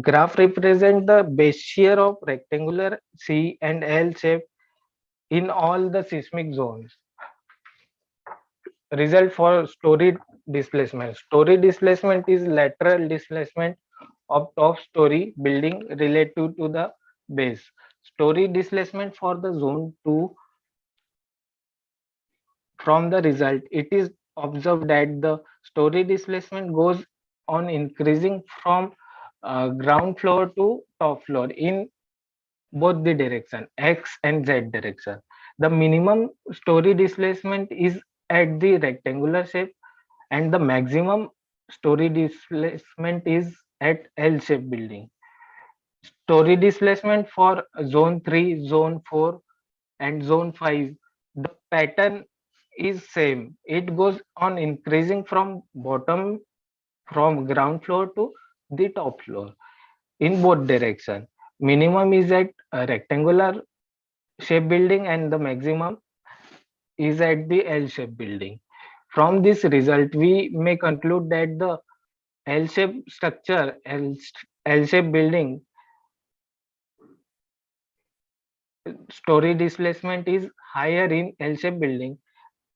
Graph represent the base shear of rectangular C and L shape in all the seismic zones. Result for story displacement. Story displacement is lateral displacement of top story building relative to the base. Story displacement for the zone 2. From the result, it is observed that the story displacement goes on increasing from ground floor to top floor in both the direction, X and Z direction. The minimum story displacement is at the rectangular shape, and the maximum story displacement is at L shape building. Story displacement for zone 3, zone 4, and zone 5, the pattern is same. It goes on increasing from ground floor to the top floor in both direction. Minimum is at a rectangular shape building and the maximum is at the L shape building. From this result, we may conclude that the L shape structure, L shape building, story displacement is higher in L shape building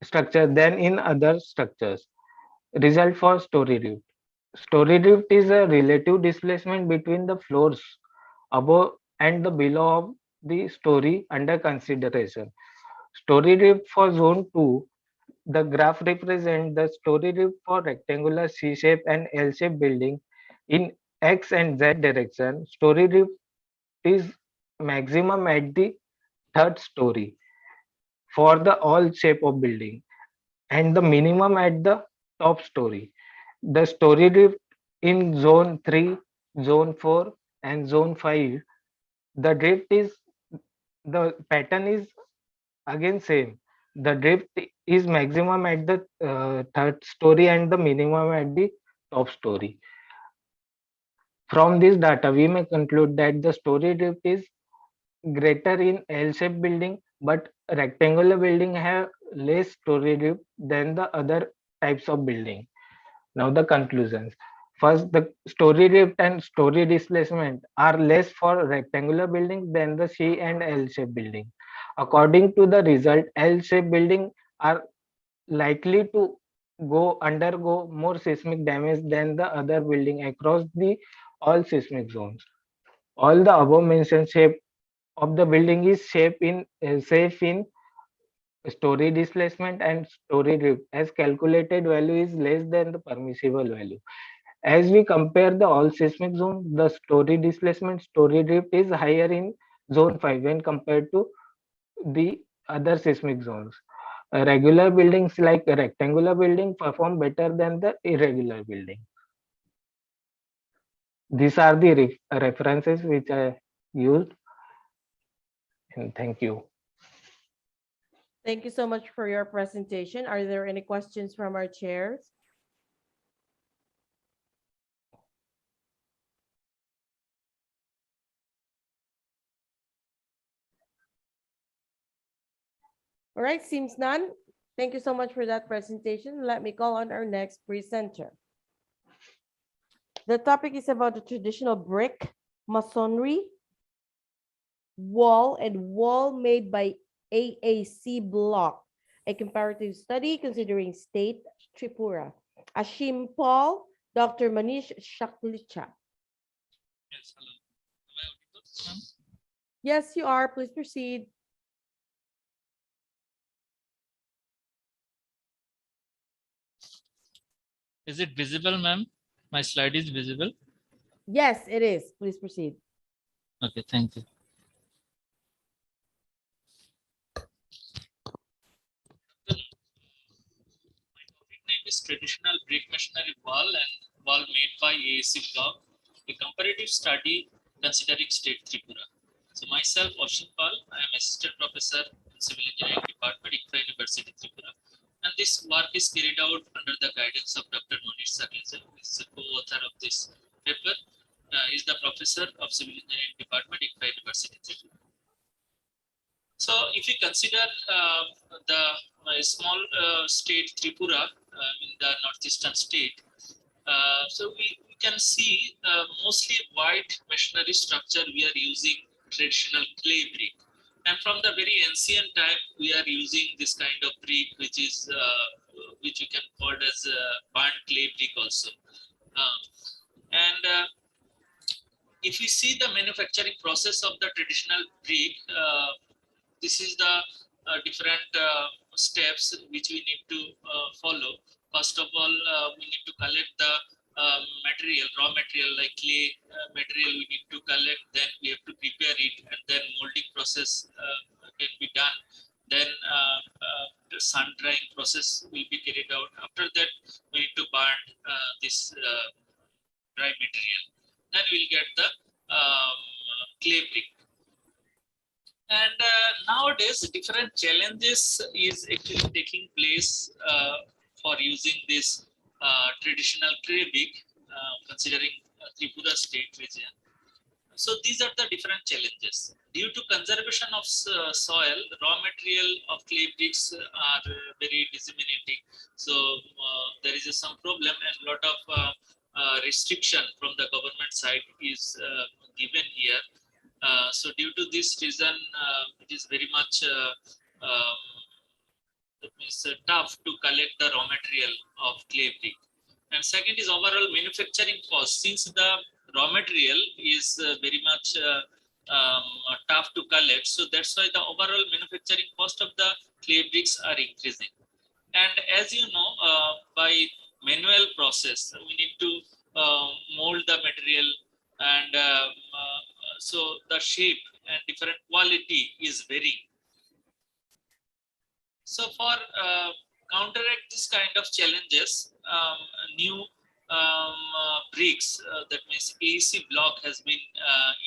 structure than in other structures. Result for story drift. Story drift is a relative displacement between the floors above and the below of the story under consideration. Story drift for zone 2, the graph represents the story drift for rectangular C shape and L shape building in X and Z direction. Story drift is maximum at the third story for the all shape of building and the minimum at the top story. The story drift in zone 3, zone 4, and zone 5, the drift is the pattern is again same. The drift is maximum at the third story and the minimum at the top story. From this data, we may conclude that the story drift is greater in L-shaped building, but rectangular building have less story drift than the other types of building. Now the conclusions. First, the story drift and story displacement are less for rectangular building than the C and L-shaped building. According to the result, L-shaped building are likely to undergo more seismic damage than the other building across the all seismic zones. All the above mentioned shape of the building is safe in story displacement and story drift, as calculated value is less than the permissible value. As we compare the all seismic zone, the story displacement story drift is higher in zone 5 when compared to the other seismic zones. Regular buildings like a rectangular building perform better than the irregular building. These are the references which I used. And thank you. Thank you so much for your presentation. Are there any questions from our chairs? All right, seems none. Thank you so much for that presentation. Let me call on our next presenter. The topic is about the traditional brick, masonry, wall, and wall made by AAC block, a comparative study considering state Tripura. Ashim Paul, Dr. Manish Shaklicha. Yes, hello. Am I audible, ma'am? Yes, you are. Please proceed. Is it visible, ma'am? My slide is visible. Yes, it is. Please proceed. Okay, thank you. My topic name is traditional brick masonry wall and wall made by AAC block, a comparative study considering state Tripura. So myself, Ashim Pal, I am assistant professor in civil engineering department, IFERP University, Tripura. And this work is carried out under the guidance of Dr. Manish Shaklicha, who is the co-author of this paper, is the professor of civil engineering department, IFERP University, Tripura. So if you consider the small state Tripura in the northeastern state, so we can see mostly white masonry structure we are using traditional clay brick. And from the very ancient time, we are using this kind of brick, which is which you can call as burnt clay brick also. If we see the manufacturing process of the traditional brick, this is the different steps which we need to follow. First of all, we need to collect the material, raw material like clay material we need to collect, then we have to prepare it, and then molding process can be done. Then the sun drying process will be carried out. After that, we need to burn this dry material. Then we'll get the clay brick. And nowadays, different challenges is actually taking place for using this traditional clay brick, considering Tripura state region. So these are the different challenges. Due to conservation of soil, raw material of clay bricks are very disseminating. So there is some problem, and a lot of restriction from the government side is given here. So due to this reason, it is very much tough to collect the raw material of clay brick. And second is overall manufacturing cost. Since the raw material is very much tough to collect, so that's why the overall manufacturing cost of the clay bricks are increasing. And as you know, by manual process, we need to mold the material, and so the shape and different quality is varying. So for counteract this kind of challenges, new bricks, that means AAC block has been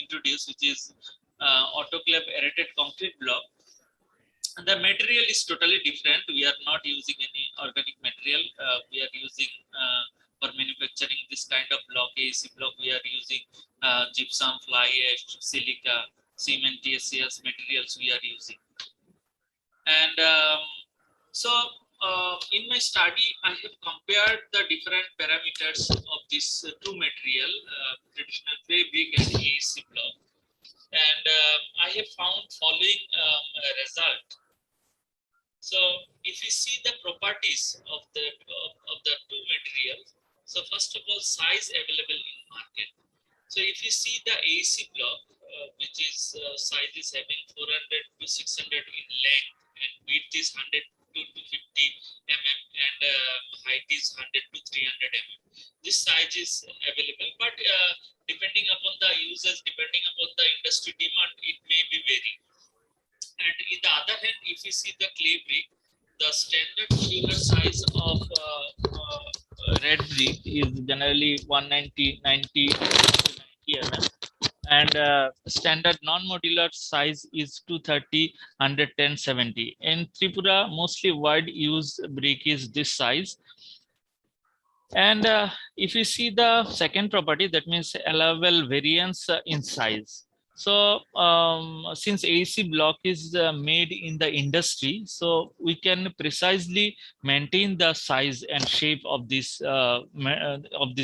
introduced, which is autoclave aerated concrete block. And the material is totally different. We are not using any organic material. We are using for manufacturing this kind of block, AAC block, we are using gypsum, fly ash, silica, cementitious materials we are using. And in my study, I have compared the different parameters of this two material, traditional clay brick and AAC block. And I have found following result. So if you see the properties of the two materials, so first of all, size available in market. So if you see the AAC block, which is size is having 400 to 600 in length, and width is 100 to 250 mm, and height is 100 to 300 mm. This size is available, but depending upon the users, depending upon the industry demand, it may be vary. And in the other hand, if you see the clay brick, the standard tubular size of red brick is generally 190, 90 to 90 mm, and standard non-modular size is 230, 110, 70. In Tripura, mostly wide use brick is this size. And if you see the second property, that means allowable variance in size. So since AC block is made in the industry, so we can precisely maintain the size and shape of this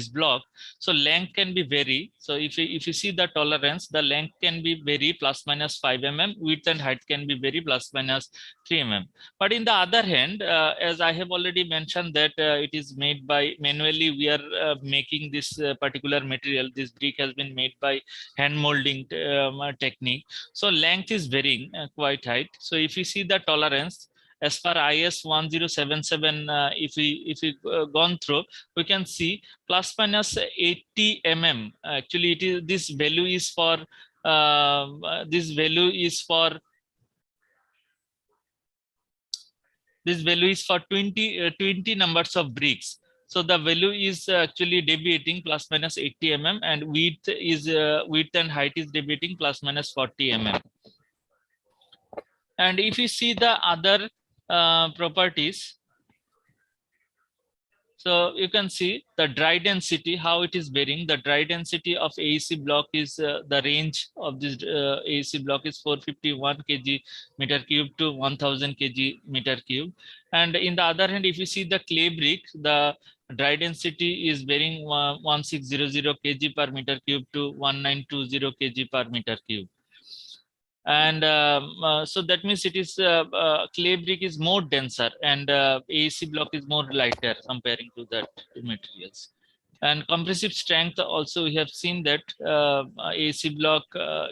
block. So length can be vary. So if you see the tolerance, the length can be vary plus minus 5 mm, width and height can be vary plus minus 3 mm. But in the other hand, as I have already mentioned that it is made by manually, we are making this particular material. This brick has been made by hand molding technique. So length is varying quite height. So if you see the tolerance, as per IS 1077, if we gone through, we can see plus minus 80 mm. Actually, it is this value is for 20 numbers of bricks. So the value is actually deviating plus minus 80 mm, and width and height is deviating plus minus 40 mm. And if you see the other properties, so you can see the dry density, how it is varying. The dry density of AEC block is the range of this AEC block is 451 kg meter cube to 1000 kg meter cube. And in the other hand, if you see the clay brick, the dry density is varying 1600 kg per meter cube to 1920 kg per meter cube. And so that means it is clay brick is more denser, and AEC block is more lighter comparing to that two materials. And compressive strength also, we have seen that AEC block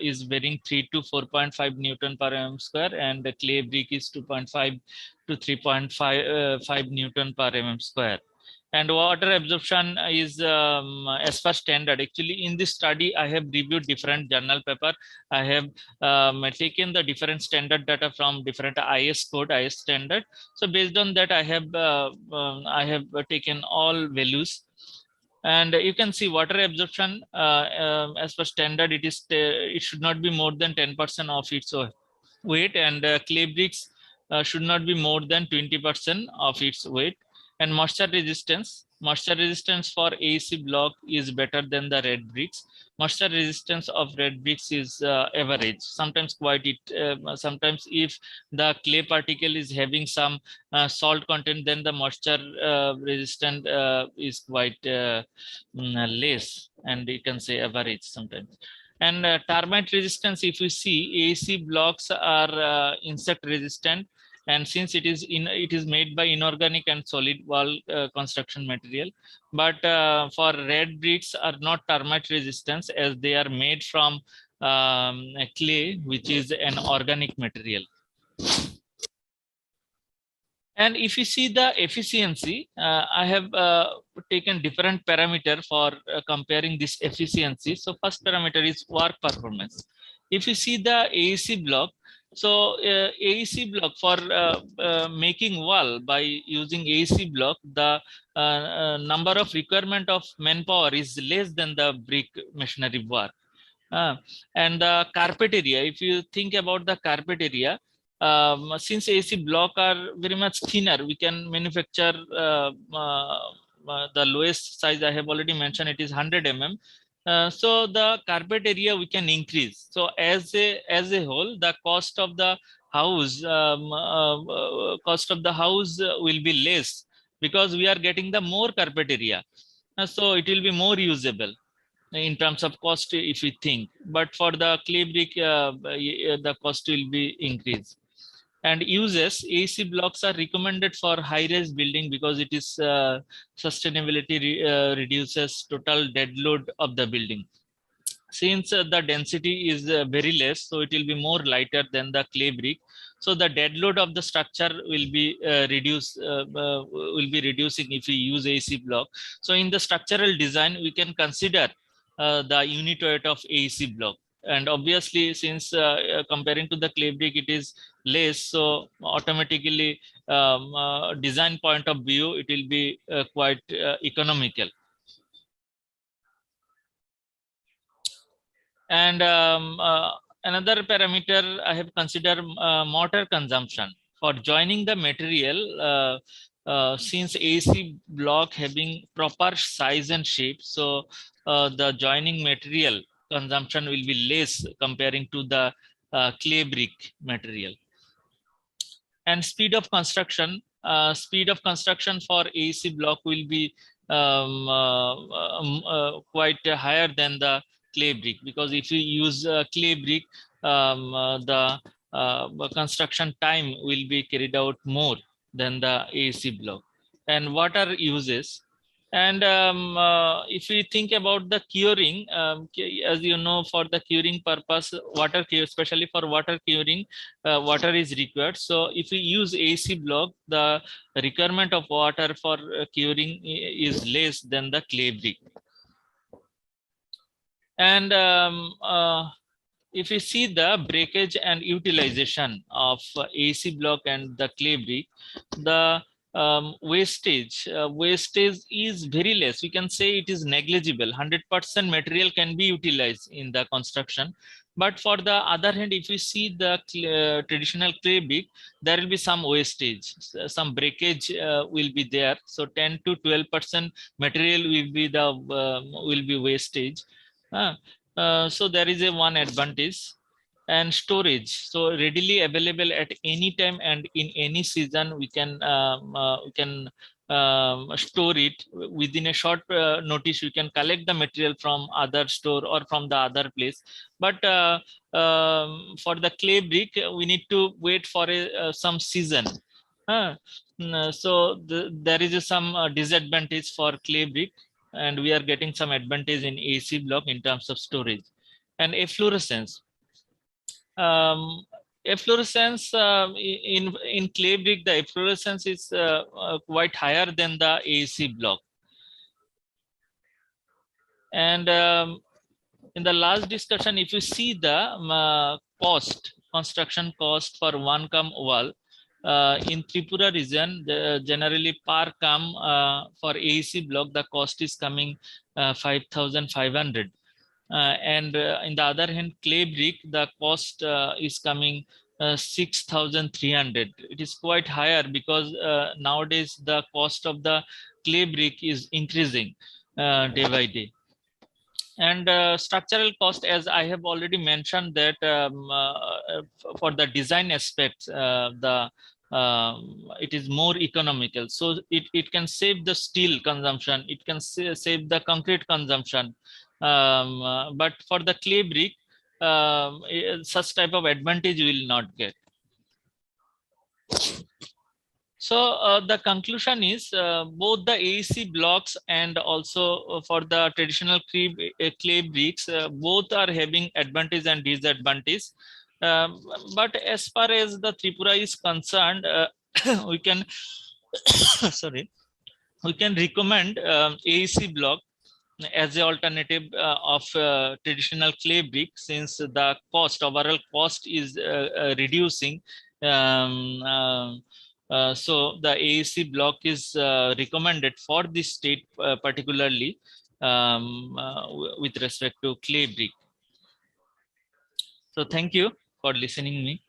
is varying 3 to 4.5 Newton per mm square, and the clay brick is 2.5 to 3.5 Newton per mm square. And water absorption is as per standard. Actually, in this study, I have reviewed different journal paper. I have taken the different standard data from different IS code, IS standard. So based on that, I have taken all values. And you can see water absorption as per standard, it should not be more than 10% of its weight, and clay bricks should not be more than 20% of its weight. And moisture resistance for AC block is better than the red bricks. Moisture resistance of red bricks is average. Sometimes sometimes if the clay particle is having some salt content, then the moisture resistant is quite less, and you can say average sometimes. And termite resistance, if you see, AEC blocks are insect resistant, and since it is made by inorganic and solid wall construction material. But for red bricks are not termite resistance, as they are made from clay, which is an organic material. And if you see the efficiency, I have taken different parameter for comparing this efficiency. So first parameter is work performance. If you see the AEC block, so AEC block for making wall by using AEC block, the number of requirement of manpower is less than the brick machinery work. And the carpet area, if you think about the carpet area, since AC block are very much thinner, we can manufacture the lowest size I have already mentioned, it is 100 mm. So the carpet area we can increase. So as a whole, the cost of the house will be less, because we are getting the more carpet area. So it will be more usable in terms of cost if we think. But for the clay brick, the cost will be increased. And uses, AC blocks are recommended for high-rise building because it is sustainability reduces total dead load of the building. Since the density is very less, so it will be more lighter than the clay brick. So the dead load of the structure will be reducing if we use AC block. So in the structural design, we can consider the unit weight of AC block. And obviously, since comparing to the clay brick, it is less, so automatically design point of view, it will be quite economical. And another parameter I have considered mortar consumption for joining the material. Since AC block having proper size and shape, so the joining material consumption will be less comparing to the clay brick material. And speed of construction for AC block will be quite higher than the clay brick, because if you use clay brick, the construction time will be carried out more than the AC block. And what are uses? And if we think about the curing, as you know, for the curing purpose, water cure, especially for water curing, water is required. So if we use AC block, the requirement of water for curing is less than the clay brick. And if you see the breakage and utilization of AC block and the clay brick, the wastage is very less. We can say it is negligible. 100% material can be utilized in the construction. But for the other hand, if you see the traditional clay brick, there will be some wastage, some breakage will be there. So 10 to 12% material will be wastage. So there is a one advantage. And storage, so readily available at any time and in any season, we can store it within a short notice. You can collect the material from other store or from the other place. But for the clay brick, we need to wait for some season. So there is some disadvantage for clay brick, and we are getting some advantage in AC block in terms of storage. And efflorescence. Efflorescence in clay brick, the efflorescence is quite higher than the AC block. And in the last discussion, if you see the construction cost for one come wall, in Tripura region, generally per come for AC block, the cost is coming 5,500. And in the other hand, clay brick, the cost is coming 6,300. It is quite higher because nowadays the cost of the clay brick is increasing day by day. And structural cost, as I have already mentioned, that for the design aspects, it is more economical. So it can save the steel consumption, it can save the concrete consumption. But for the clay brick, such type of advantage will not get. So the conclusion is both the AC blocks and also for the traditional clay bricks, both are having advantage and disadvantage. But as far as the Tripura is concerned, we can sorry, we can recommend AC block as an alternative of traditional clay brick, since the overall cost is reducing. So the AAC block is recommended for this state particularly with respect to clay brick. So thank you for listening me.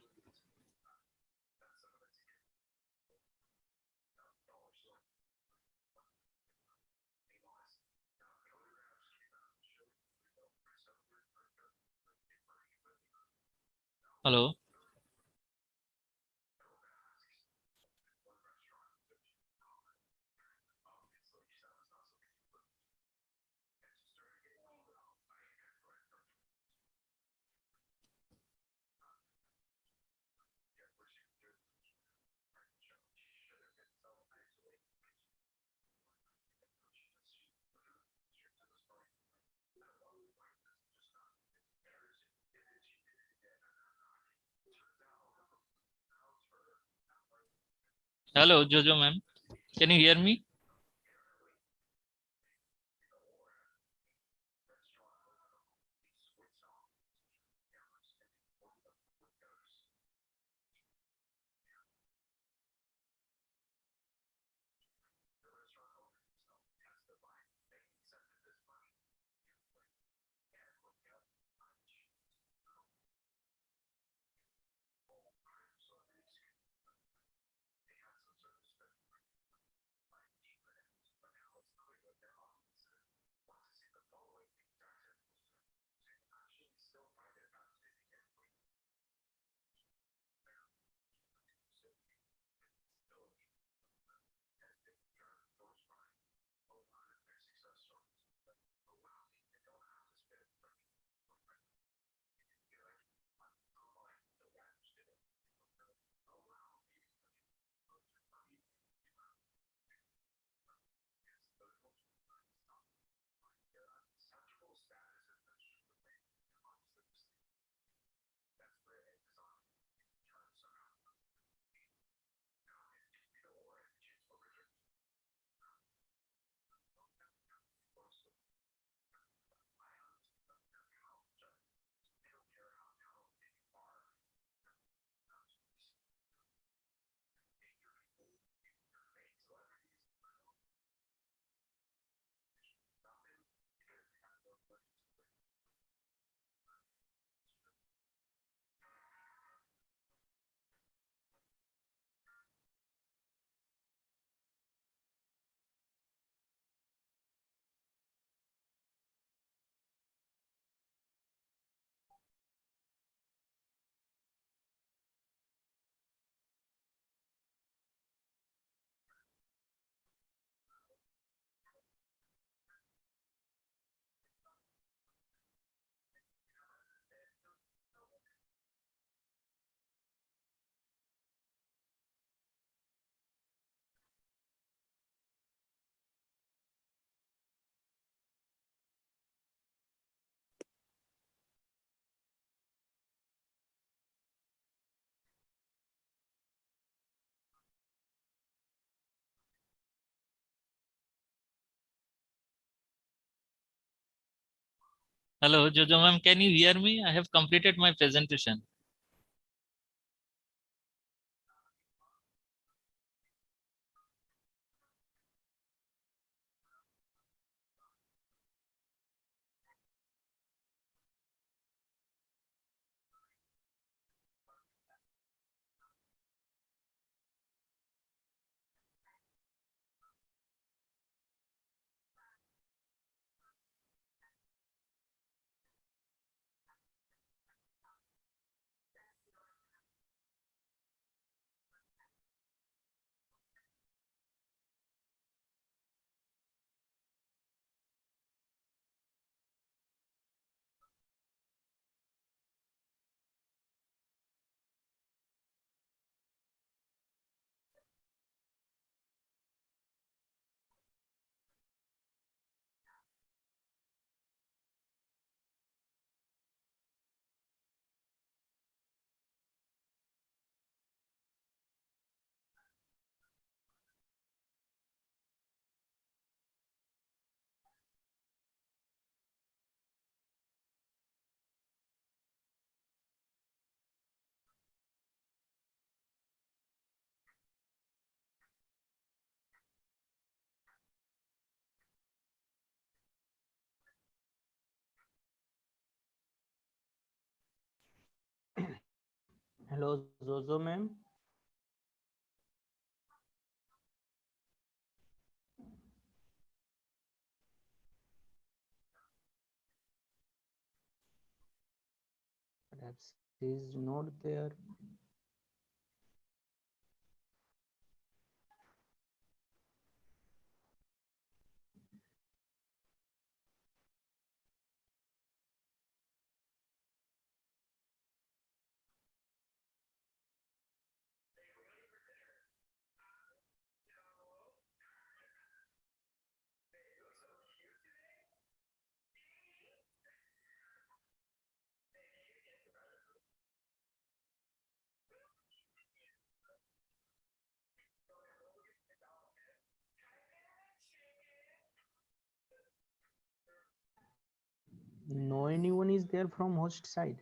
Hello. Hello, Jojo ma'am. Can you hear me? Hello, Jojo ma'am, can you hear me? I have completed my presentation. Hello, Zozo ma'am. Perhaps he is not there. No anyone is there from host side.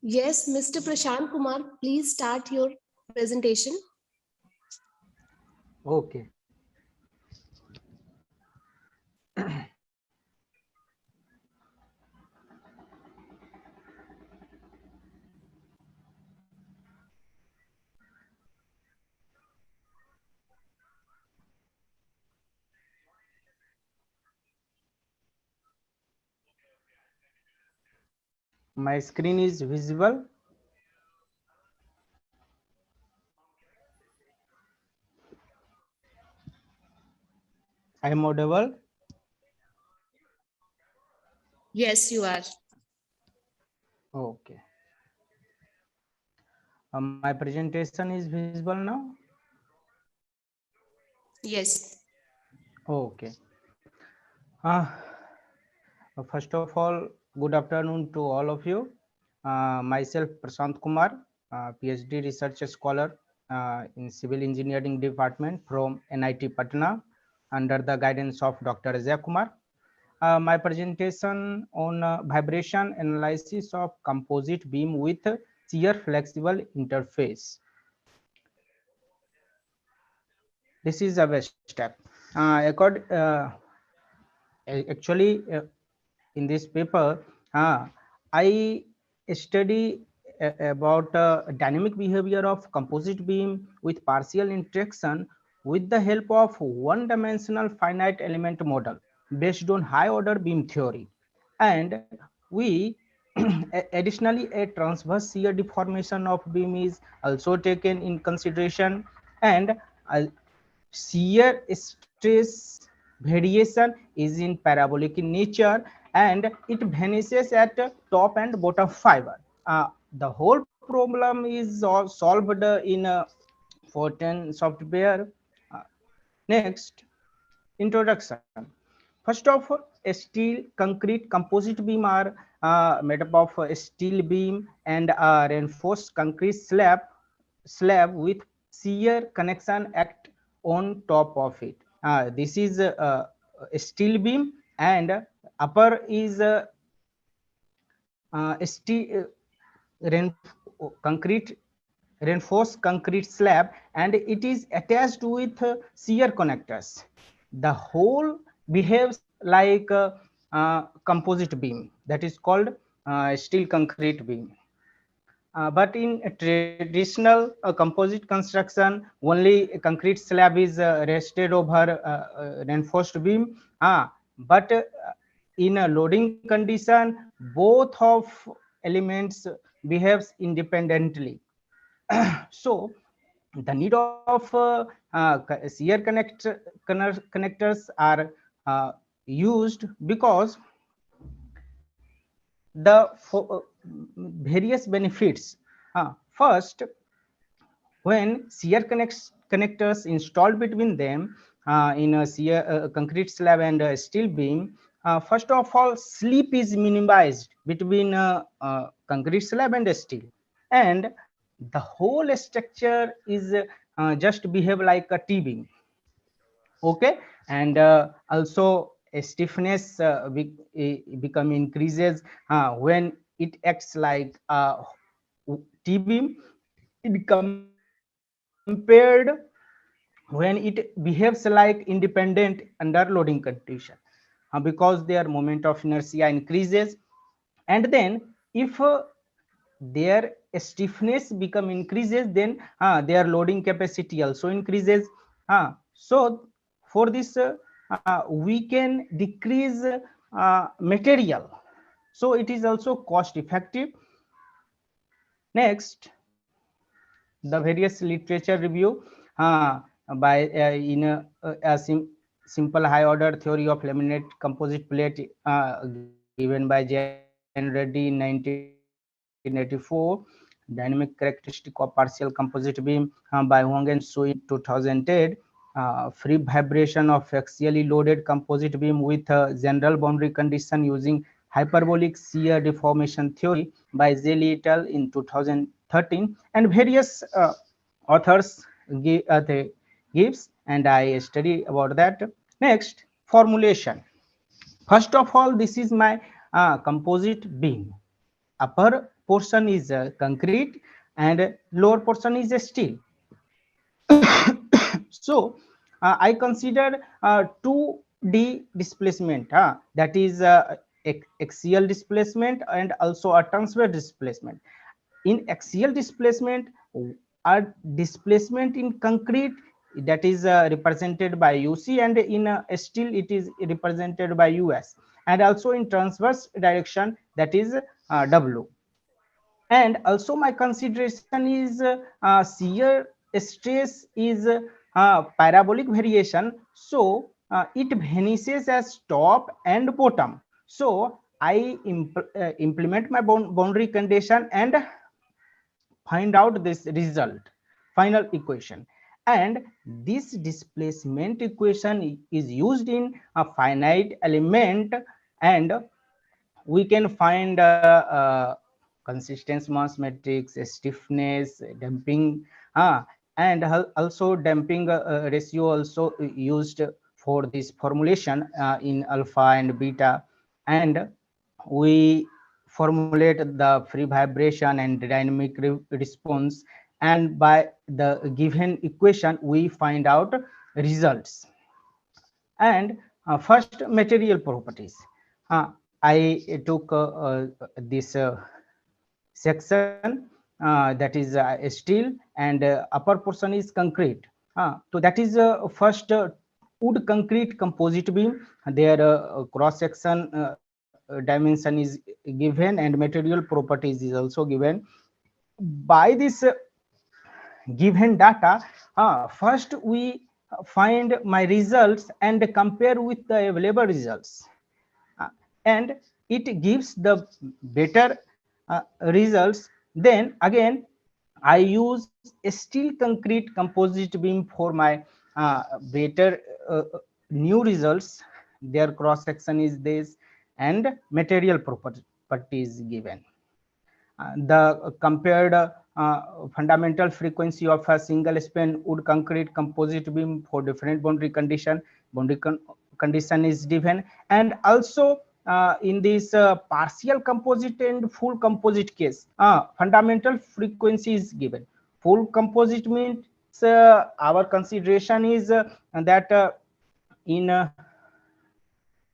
Yes, Mr. Prashant Kumar, please start your presentation. Okay. My screen is visible. I am audible. Yes, you are. Okay. My presentation is visible now. Yes. Okay. First of all, good afternoon to all of you. Myself, Prashant Kumar, PhD research scholar in Civil Engineering Department from NIT Patna under the guidance of Dr. Ajay Kumar. my presentation on vibration analysis of composite beam with shear flexible interface. This is a step. Actually, in this paper, I study about dynamic behavior of composite beam with partial interaction with the help of one-dimensional finite element model based on high-order beam theory. And we additionally a transverse shear deformation of beam is also taken in consideration, and shear stress variation is in parabolic in nature, and it vanishes at top and bottom fiber. The whole problem is solved in Fortin software. Next, introduction. First of all, a steel, concrete, composite beam are made up of a steel beam and a reinforced concrete slab with shear connection act on top of it. This is a steel beam, and upper is a steel concrete reinforced concrete slab, and it is attached with shear connectors. The whole behaves like a composite beam, that is called steel concrete beam. But in a traditional composite construction, only a concrete slab is rested over reinforced beam. But in a loading condition, both of elements behaves independently. So the need of shear connectors are used because the various benefits. First, when shear connectors installed between them in a shear concrete slab and a steel beam, first of all, slip is minimized between concrete slab and steel, and the whole structure is just behave like a T-beam. Okay, and also a stiffness become increases when it acts like a T-beam. It compared when it behaves like independent under loading condition, because their moment of inertia increases. And then if their stiffness become increases, then their loading capacity also increases. So for this we can decrease material, so it is also cost effective. Next, the various literature review by in simple high order theory of laminate composite plate given by Jan Reddy in 1984, dynamic characteristic of partial composite beam by Huang and Sui in 2008, free vibration of axially loaded composite beam with general boundary condition using hyperbolic shear deformation theory by Zeli et al. In 2013, and various authors gives, and I study about that. Next, formulation. First of all, this is my composite beam. Upper portion is concrete and lower portion is steel. So I consider 2D displacement, that is axial displacement and also a transverse displacement. In axial displacement, a displacement in concrete, that is represented by UC, and in steel it is represented by US, and also in transverse direction, that is W. And also my consideration is shear stress is parabolic variation, so it vanishes as top and bottom. So I implement my boundary condition and find out this result, final equation, and this displacement equation is used in a finite element, and we can find consistence mass matrix, stiffness, damping, and also damping ratio also used for this formulation in alpha and beta, and we formulate the free vibration and dynamic response, and by the given equation we find out results. And first, material properties. I took this section that is steel, and upper portion is concrete. So that is first wood concrete composite beam. Their cross section dimension is given, and material properties is also given. By this given data, first we find my results and compare with the available results, and it gives the better results. Then again I use a steel concrete composite beam for my better new results. Their cross section is this, and material property is given. The compared fundamental frequency of a single span wood concrete composite beam for different boundary condition. Condition is given, and also in this partial composite and full composite case, fundamental frequency is given. Full composite means our consideration is that in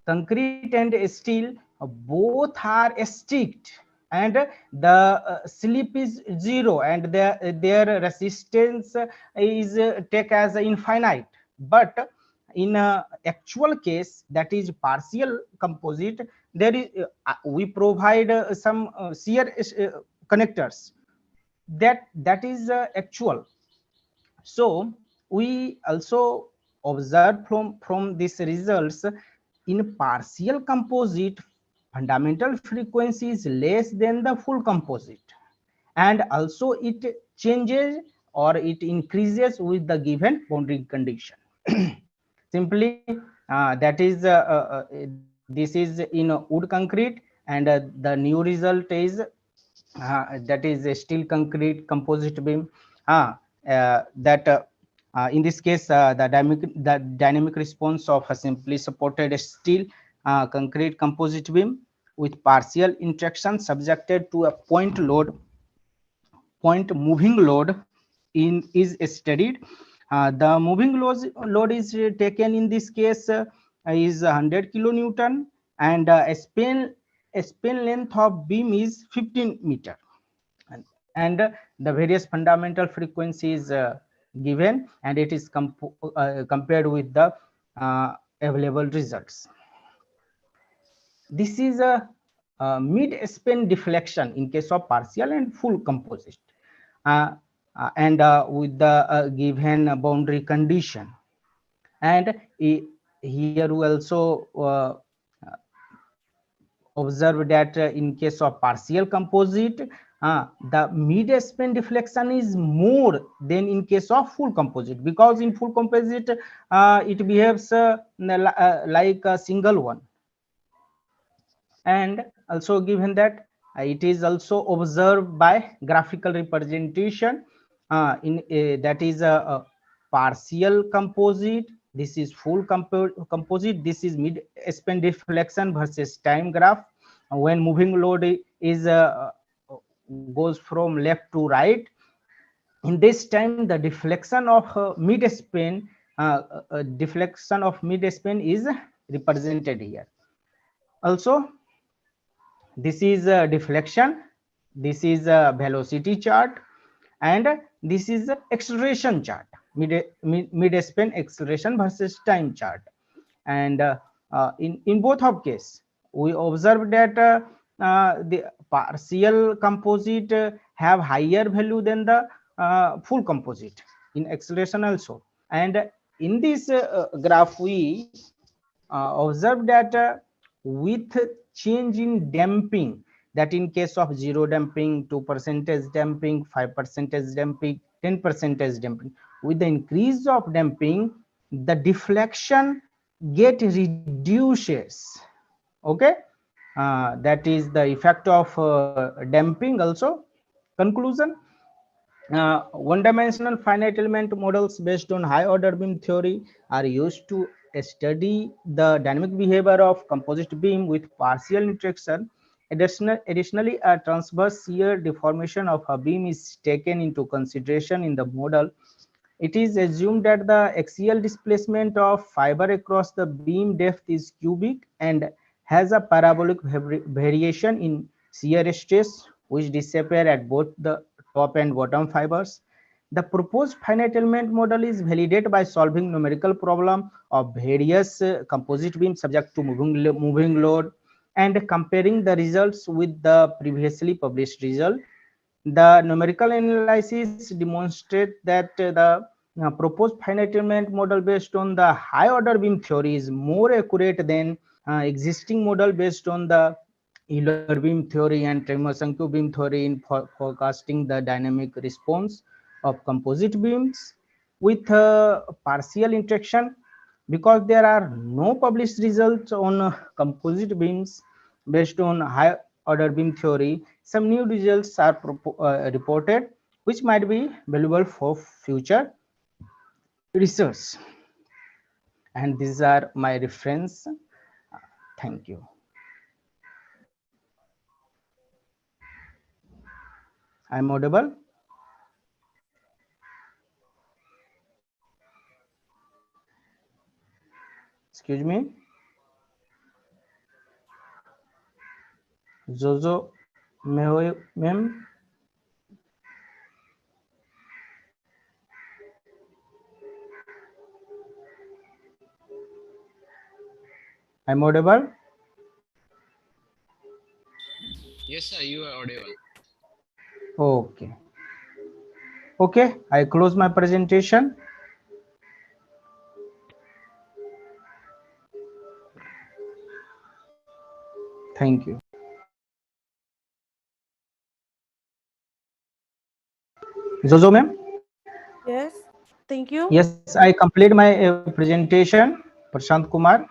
concrete and steel both are sticked, and the slip is zero, and their resistance is take as infinite. But in actual case, that is partial composite, there is we provide some shear connectors, that is actual. So we also observe from these results, in partial composite fundamental frequency is less than the full composite, and also it changes or it increases with the given boundary condition. Simply that is this is in wood concrete, and the new result is that is a steel concrete composite beam. That in this case the dynamic response of a simply supported steel concrete composite beam with partial interaction subjected to a point moving load is studied. The moving load is taken in this case is 100 kilonewton, and a span length of beam is 15 meter, and the various fundamental frequencies given, and it is compared with the available results. This is a mid-span deflection in case of partial and full composite, and with the given boundary condition. And here we also observe that in case of partial composite, the mid-span deflection is more than in case of full composite, because in full composite it behaves like a single one. And also given that it is also observed by graphical representation in that is a partial composite, this is full composite, this is mid span deflection versus time graph. When moving load is goes from left to right, in this time the deflection of mid span is represented here. Also this is a deflection, this is a velocity chart, and this is a acceleration chart, mid span acceleration versus time chart. And in both of case we observe that the partial composite have higher value than the full composite in acceleration also. And in this graph we observe that with change in damping, that in case of 0 damping, 2% damping, 5% damping, 10% damping, with the increase of damping the deflection get reduces. Okay, that is the effect of damping also. Conclusion, one-dimensional finite element models based on high order beam theory are used to study the dynamic behavior of composite beam with partial interaction. Additionally, a transverse shear deformation of a beam is taken into consideration in the model. It is assumed that the axial displacement of fiber across the beam depth is cubic and has a parabolic variation in shear stress, which disappear at both the top and bottom fibers. The proposed finite element model is validated by solving numerical problem of various composite beams subject to moving load and comparing the results with the previously published result. The numerical analysis demonstrate that the proposed finite element model based on the high order beam theory is more accurate than existing model based on the Euler beam theory and Tremor-Sankyo beam theory in forecasting the dynamic response of composite beams with partial interaction. Because there are no published results on composite beams based on high order beam theory, some new results are reported which might be valuable for future research. And these are my reference. Thank you. I'm audible? Excuse me. Jojo ma'am. I'm audible? Yes, sir, you are audible. Okay. Okay, I close my presentation. Thank you. Jojo ma'am? Yes, thank you. Yes, I complete my presentation. Prashant Kumar.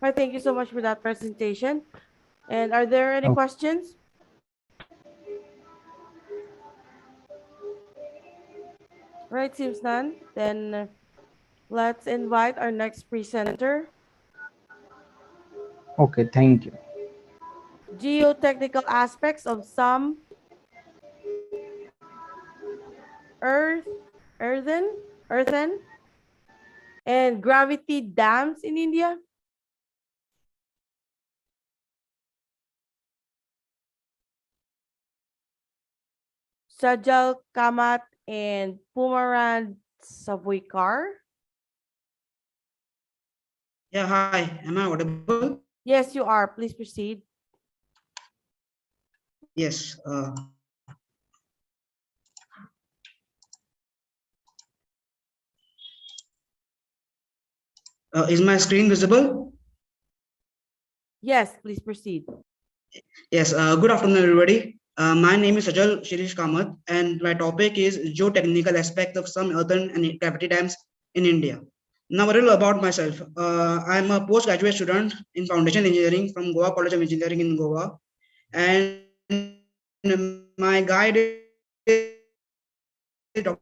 Well, thank you so much for that presentation. And are there any questions? Right, seems none. Then let's invite our next presenter. Okay, thank you. Geotechnical aspects of some earthen and gravity dams in India. Sajal Kamat and Pumaran Savoykar. Yeah, hi. Am I audible? Yes, you are. Please proceed. Yes. Is my screen visible? Yes, please proceed. Yes. Good afternoon, everybody. My name is Sajal Shirish Kamath, and my topic is geotechnical aspect of some earthen and gravity dams in India. Now, a little about myself. I'm a postgraduate student in foundation engineering from Goa College of Engineering in Goa, and my guide is Dr.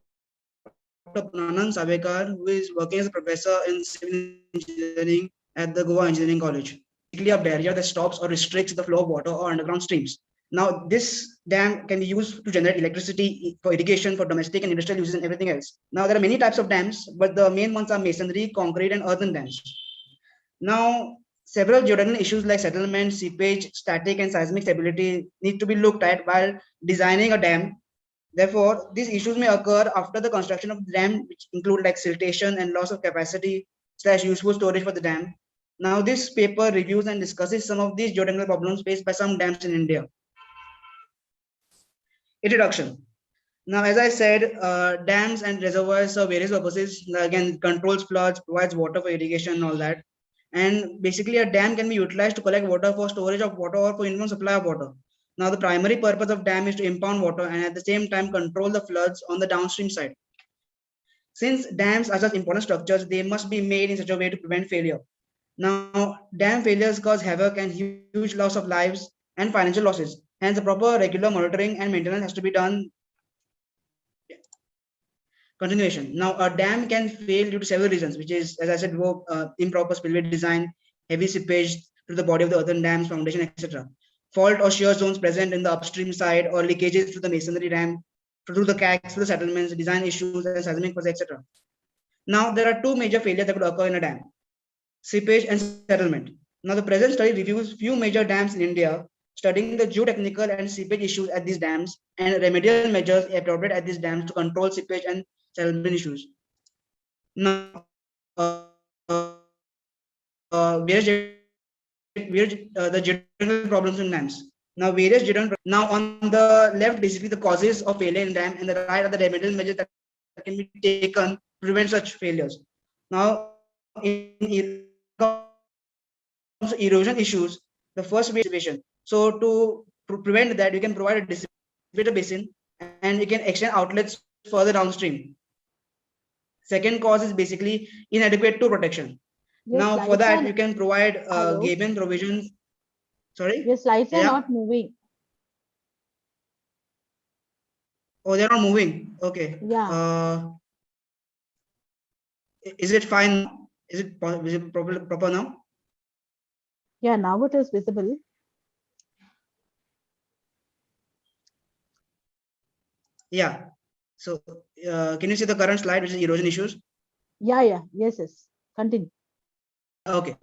Punanan Savekar, who is working as a professor in civil engineering at the Goa Engineering College. Basically, a barrier that stops or restricts the flow of water or underground streams. Now, this dam can be used to generate electricity for irrigation, for domestic and industrial uses, and everything else. Now, there are many types of dams, but the main ones are masonry, concrete, and earthen dams. Now, several geotechnical issues like settlement, seepage, static, and seismic stability need to be looked at while designing a dam. Therefore, these issues may occur after the construction of the dam, which include like siltation and loss of capacity / useful storage for the dam. Now, this paper reviews and discusses some of these geotechnical problems faced by some dams in India. Introduction. Now, as I said, dams and reservoirs serve various purposes. Again, controls floods, provides water for irrigation and all that. And basically a dam can be utilized to collect water for storage of water or for informal supply of water. Now the primary purpose of dam is to impound water and at the same time control the floods on the downstream side. Since dams are such important structures, they must be made in such a way to prevent failure. Now, dam failures cause havoc and huge loss of lives and financial losses. Hence, the proper regular monitoring and maintenance has to be done. Continuation. Now, a dam can fail due to several reasons, which is, as I said, improper spillway design, heavy seepage to the body of the earthen dam's foundation, etc. Fault or shear zones present in the upstream side or leakages to the masonry dam, through the cracks, through the settlements, design issues, and seismic force, etc. Now, there are two major failures that could occur in a dam: seepage and settlement. Now, the present study reviews few major dams in India, studying the geotechnical and seepage issues at these dams and remedial measures appropriate at these dams to control seepage and settlement issues. Now, the geotechnical problems in dams. Now, now on the left, basically the causes of failure in dam, and the right are the remedial measures that can be taken to prevent such failures. Now, erosion issues, the first way is dissipation. So to prevent that, you can provide a dissipator basin and you can extend outlets further downstream. Second cause is basically inadequate tow protection. Now for that, you can provide Gabion provisions. Sorry? Your slides are not moving. Oh, they're not moving. Okay. Yeah. Is it fine now? Is it proper now? Yeah, now it is visible. Yeah. So can you see the current slide, which is erosion issues? Yeah. Yes. Continue. Okay.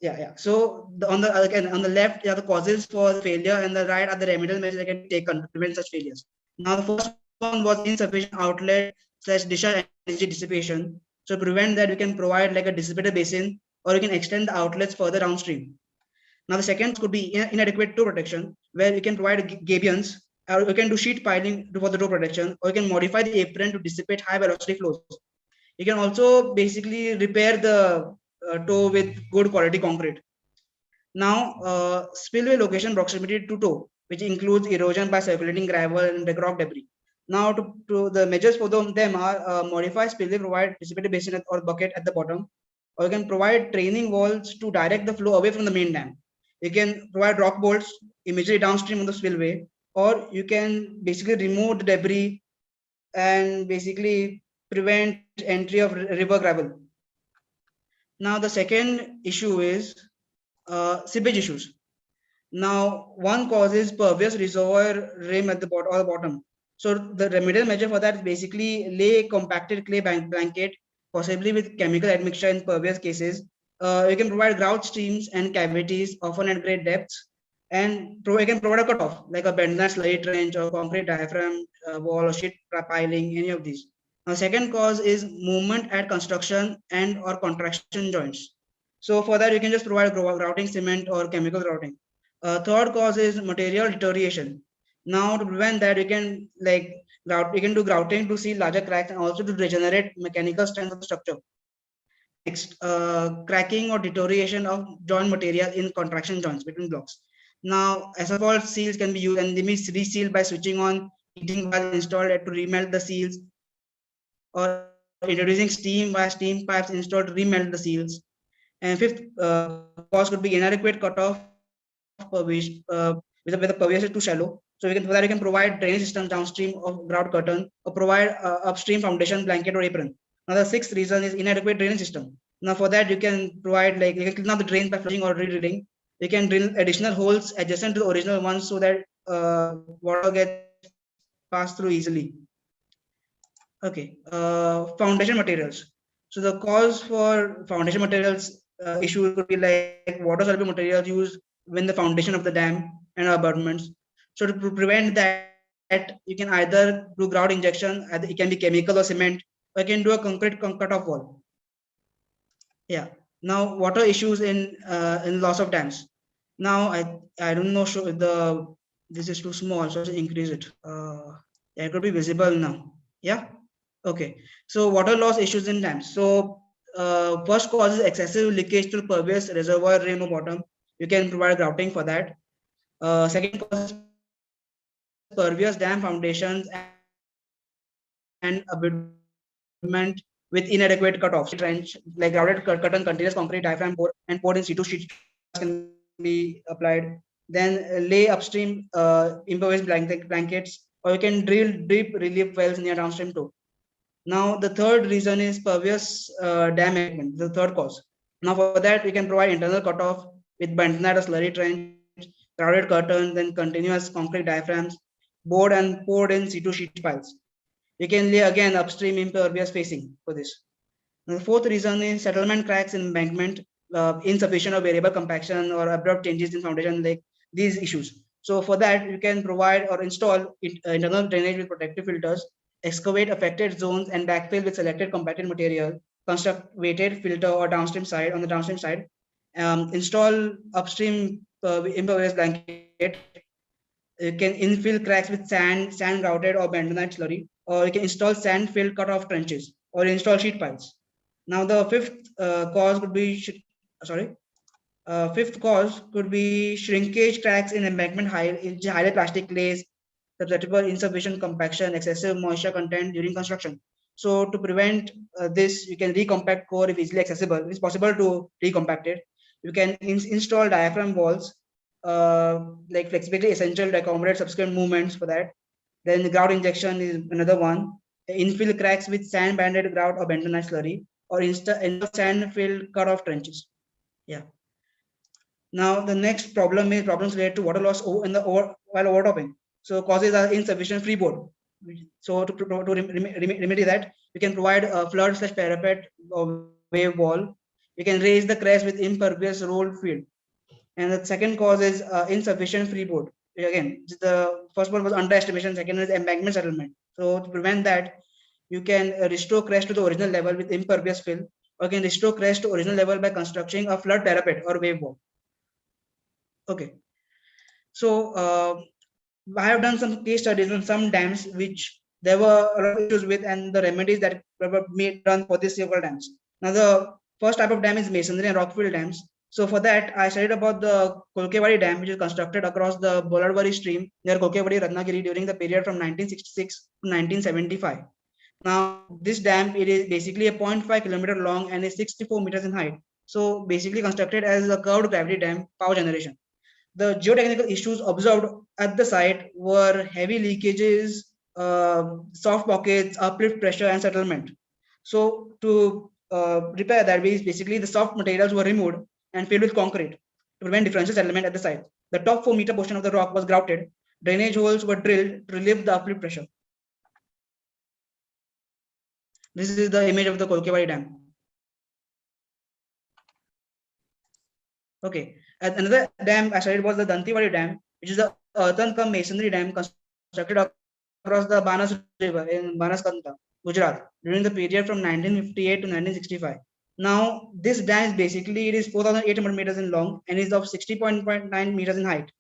Yeah. So on the left are the causes for failure, and the right are the remedial measures that can be taken to prevent such failures. Now the first one was insufficient outlet / discharge energy dissipation. So to prevent that, we can provide like a dissipator basin, or you can extend the outlets further downstream. Now the second could be inadequate tow protection, where you can provide gabions, or you can do sheet piling for the tow protection, or you can modify the apron to dissipate high velocity flows. You can also basically repair the tow with good quality concrete. Now, spillway location proximity to tow, which includes erosion by circulating gravel and rock debris. Now, to the measures for them are modify spillway, provide dissipator basin or bucket at the bottom, or you can provide training walls to direct the flow away from the main dam. You can provide rock bolts immediately downstream of the spillway, or you can basically remove the debris and basically prevent entry of river gravel. Now, the second issue is seepage issues. Now, one cause is pervious reservoir rim at the bottom. So the remedial measure for that is basically lay compacted clay blanket, possibly with chemical admixture in pervious cases. You can provide grout streams and cavities, often at great depths, and you can provide a cutoff like a bentonite slurry trench or concrete diaphragm wall or sheet piling, any of these. Now, second cause is movement at construction and or contraction joints. So for that, you can just provide grouting cement or chemical grouting. Third cause is material deterioration. Now to prevent that, you can do grouting to seal larger cracks and also to regenerate mechanical strength of the structure. Next, cracking or deterioration of joint material in contraction joints between blocks. Now, asphalt seals can be used and they may reseal by switching on heating while installed to remelt the seals, or introducing steam via steam pipes installed to remelt the seals. And fifth cause could be inadequate cutoff with the pervious is too shallow. So for that you can provide drainage systems downstream of grout curtain, or provide upstream foundation blanket or apron. Now the sixth reason is inadequate drainage system. Now for that you can provide you can clean out the drains by flushing or re-drilling. You can drill additional holes adjacent to the original ones so that water gets passed through easily. Okay, foundation materials. So the cause for foundation materials issue could be like water soluble materials used when the foundation of the dam and abutments. So to prevent that, you can either do grout injection, either it can be chemical or cement, or you can do a concrete cut-off wall. Yeah. Now water issues in loss of dams. Now I don't know this is too small, so I'll increase it. Yeah, it could be visible now. Yeah. Okay, so water loss issues in dams. So First cause is excessive leakage to pervious reservoir rim or bottom. You can provide grouting for that. Second cause is pervious dam foundations and abutment with inadequate cutoffs. Trench like grouted curtain, continuous concrete diaphragm bore and poured in situ sheet can be applied. Then lay upstream impervious blankets, or you can drill deep relief wells near downstream too. Now the third reason is pervious dam embankment, the third cause. Now for that we can provide internal cutoff with bentonite or slurry trench, crowded curtains, then continuous concrete diaphragms, bored and poured in situ sheet piles. You can lay again upstream impervious facing for this. Now, the fourth reason is settlement cracks in embankment, insufficient or variable compaction or abrupt changes in foundation, like these issues. So for that, you can provide or install internal drainage with protective filters, excavate affected zones and backfill with selected compacted material, construct weighted filter or downstream side on the downstream side, install upstream impervious blanket. You can infill cracks with sand grouted or bentonite slurry, or you can install sand-filled cut-off trenches, or install sheet piles. Now the fifth cause could be fifth cause could be shrinkage cracks in embankment highlight plastic clays, susceptible insufficient compaction, excessive moisture content during construction. So to prevent this, you can recompact core if easily accessible. It's possible to recompact it. You can install diaphragm walls, like flexibility essential to accommodate subsequent movements for that. Then grout injection is another one. Infill cracks with sand banded grout or bentonite slurry, or install sand filled cut-off trenches. Yeah. Now the next problem is problems related to water loss while overtopping. So causes are insufficient freeboard. So to remedy that, you can provide a flood/parapet or wave wall. You can raise the crest with impervious rolled field. And the second cause is insufficient freeboard. Again, the first one was underestimation. Second is embankment settlement. So to prevent that, you can restore crest to the original level with impervious fill, or you can restore crest to original level by constructing a flood parapet or wave wall. Okay. So I have done some case studies on some dams which there were a lot of issues with, and the remedies that were made done for these several dams. Now the first type of dam is masonry and rockfill dams. So for that, I studied about the Kolkewadi Dam, which is constructed across the Boladwari stream near Kolkewadi, Ratnagiri during the period from 1966 to 1975. Now this dam, it is basically a 0.5 kilometer long and is 64 meters in height. So basically constructed as a curved gravity dam power generation. The geotechnical issues observed at the site were heavy leakages, soft pockets, uplift pressure, and settlement. So to repair that, basically the soft materials were removed and filled with concrete to prevent differential settlement at the site. The top 4-meter portion of the rock was grouted. Drainage holes were drilled to relieve the uplift pressure. This is the image of the Kolkewadi Dam. Okay, and another dam I studied was the Dantiwadi Dam, which is the earthen cum masonry dam constructed across the Banas River in Banaskantha, Gujarat, during the period from 1958 to 1965. Now, this dam is basically, it is 4,800 meters in long and is of 60.9 meters in height.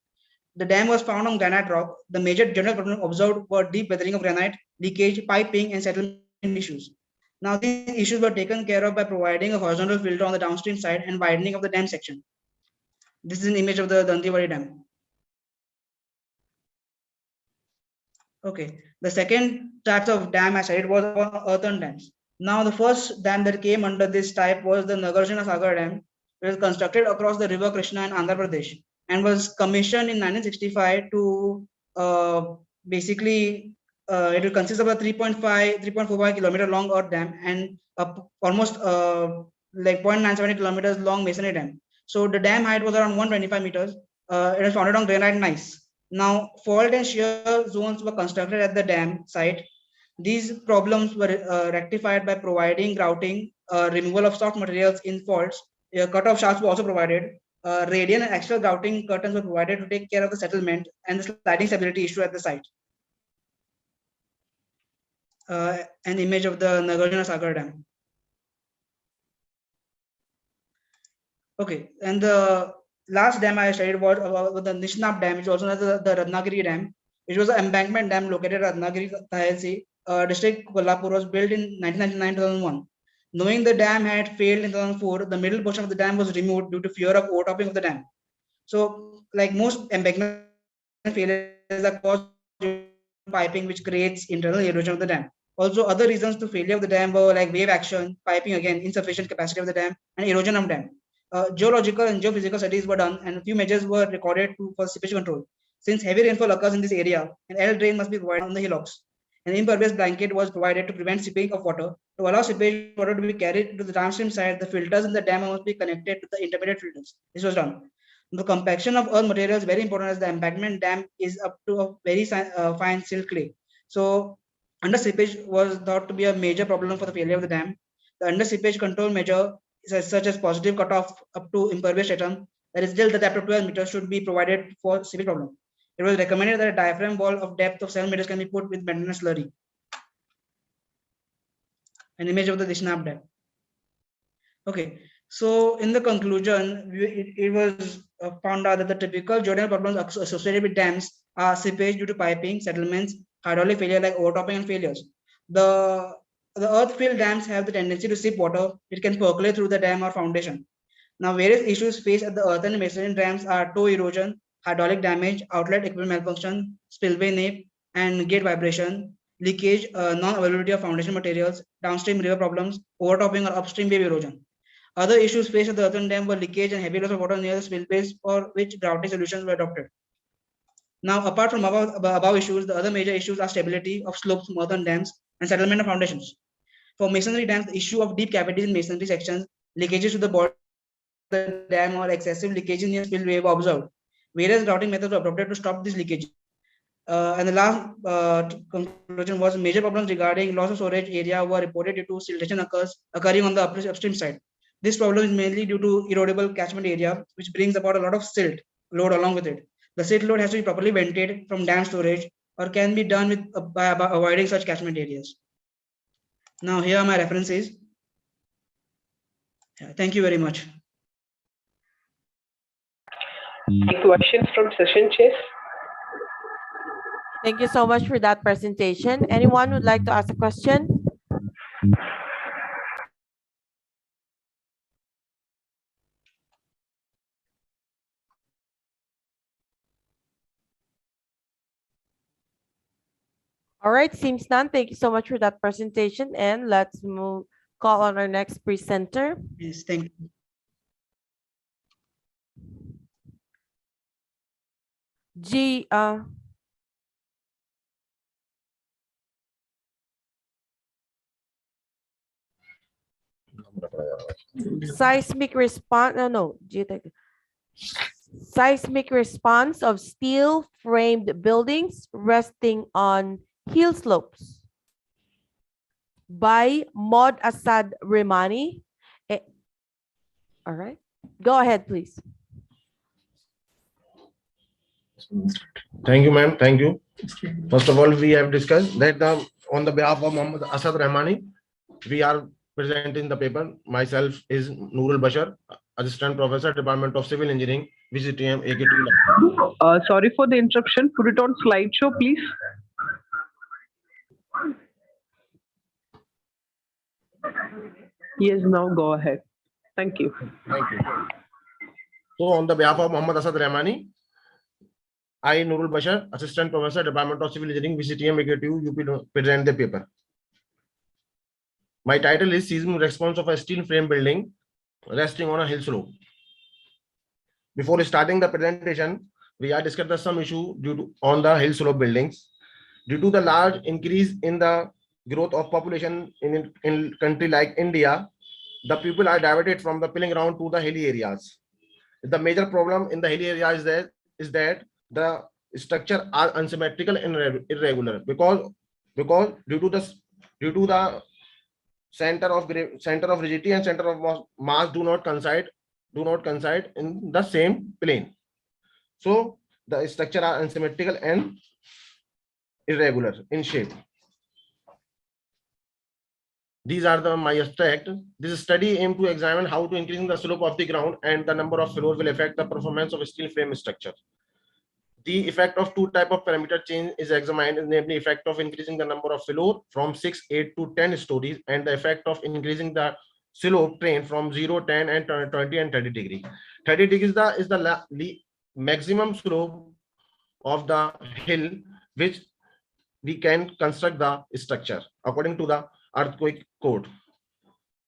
The dam was found on granite rock. The major general problem observed were deep weathering of granite, leakage, piping, and settlement issues. Now, these issues were taken care of by providing a horizontal filter on the downstream side and widening of the dam section. This is an image of the Dantiwadi Dam. Okay, the second type of dam I studied was earthen dams. Now, the first dam that came under this type was the Nagarjuna Sagar Dam. It was constructed across the river Krishna in Andhra Pradesh and was commissioned in 1965 to basically it will consist of a 3.45 kilometer long earth dam and almost like 0.970 kilometers long masonry dam. So the dam height was around 125 meters. It was founded on granite gneiss. Now, fault and shear zones were constructed at the dam site. These problems were rectified by providing grouting, removal of soft materials in faults. Cut-off shafts were also provided. Radial and axial grouting curtains were provided to take care of the settlement and the sliding stability issue at the site. An image of the Nagarjuna Sagar Dam. Okay, and the last dam I studied was about the Nishnap Dam, which is also known as the Ratnagiri Dam, which was an embankment dam located at Ratnagiri, Tahsil, district Kolhapur, was built in 1999-2001. Knowing the dam had failed in 2004, the middle portion of the dam was removed due to fear of overtopping of the dam. So, like most embankment failures are caused piping, which creates internal erosion of the dam. Also, other reasons to failure of the dam were like wave action, piping again, insufficient capacity of the dam, and erosion of dam. Geological and geophysical studies were done, and a few measures were recorded for seepage control. Since heavy rainfall occurs in this area, an L drain must be provided on the hillocks. An impervious blanket was provided to prevent seepage of water. To allow seepage water to be carried to the downstream side, the filters in the dam must be connected to the intermediate filters. This was done. The compaction of earth material is very important as the embankment dam is up to a very fine silt clay. So under seepage was thought to be a major problem for the failure of the dam. The under seepage control measure such as positive cutoff up to impervious stratum, that is still the depth of 12 meters should be provided for seepage problem. It was recommended that a diaphragm wall of depth of 7 meters can be put with maintenance slurry. An image of the Dishnab dam. Okay, so in the conclusion, it was found out that the typical geotechnical problems associated with dams are seepage due to piping, settlements, hydraulic failure like overtopping and failures. The earth-filled dams have the tendency to seep water. It can percolate through the dam or foundation. Now, various issues faced at the earthen and masonry dams are toe erosion, hydraulic damage, outlet equipment malfunction, spillway nape, and gate vibration, leakage, non-availability of foundation materials, downstream river problems, overtopping or upstream wave erosion. Other issues faced at the earthen dam were leakage and heavy loss of water near the spillways, for which gravity solutions were adopted. Now, apart from above issues, the other major issues are stability of slopes from earthen dams and settlement of foundations. For masonry dams, the issue of deep cavities in masonry sections, leakages to the bottom of the dam, or excessive leakages near spillway were observed. Various grouting methods were adopted to stop this leakage. And the last conclusion was major problems regarding loss of storage area were reported due to siltation occurring on the upstream side. This problem is mainly due to erodible catchment area, which brings about a lot of silt load along with it. The silt load has to be properly ventilated from dam storage, or can be done with by avoiding such catchment areas. Now, here are my references. Thank you very much. Any questions from session chairs? Thank you so much for that presentation. Anyone would like to ask a question? All right, seems none. Thank you so much for that presentation. And let's call on our next presenter. Yes, thank you. Seismic response, seismic response of steel framed buildings resting on hill slopes by Mod Asad Remani. All right, go ahead, please. Thank you, ma'am. Thank you. First of all, we have discussed that on the behalf of Muhammad Asad Rahmani, we are presenting the paper. Myself is Nurul Bashar, Assistant Professor, Department of Civil Engineering, VCTM AKT. Sorry for the interruption. Put it on slideshow, please. Yes, now go ahead. Thank you. Thank you. So, on the behalf of Muhammad Asad Rahmani, I, Nurul Bashar, Assistant Professor, Department of Civil Engineering, VCTM AKT, UP, present the paper. My title is Seismic Response of a Steel Frame Building Resting on a Hill Slope. Before starting the presentation, we are discussing some issue on the hill slope buildings. Due to the large increase in the growth of population in country like India, the people are diverted from the pilling ground to the hilly areas. The major problem in the hilly area is that the structure are unsymmetrical and irregular because due to the center of rigidity and center of mass do not coincide in the same plane. So the structure are unsymmetrical and irregular in shape. These are my abstract. This study aims to examine how to increase the slope of the ground and the number of floors will affect the performance of steel frame structure. the effect of two type of parameter change is examined, namely effect of increasing the number of floor from 6, 8 to 10 stories, and the effect of increasing the slope train from 0, 10, and 20 and 30 degree. 30 degrees is the maximum slope of the hill which we can construct the structure according to the earthquake code.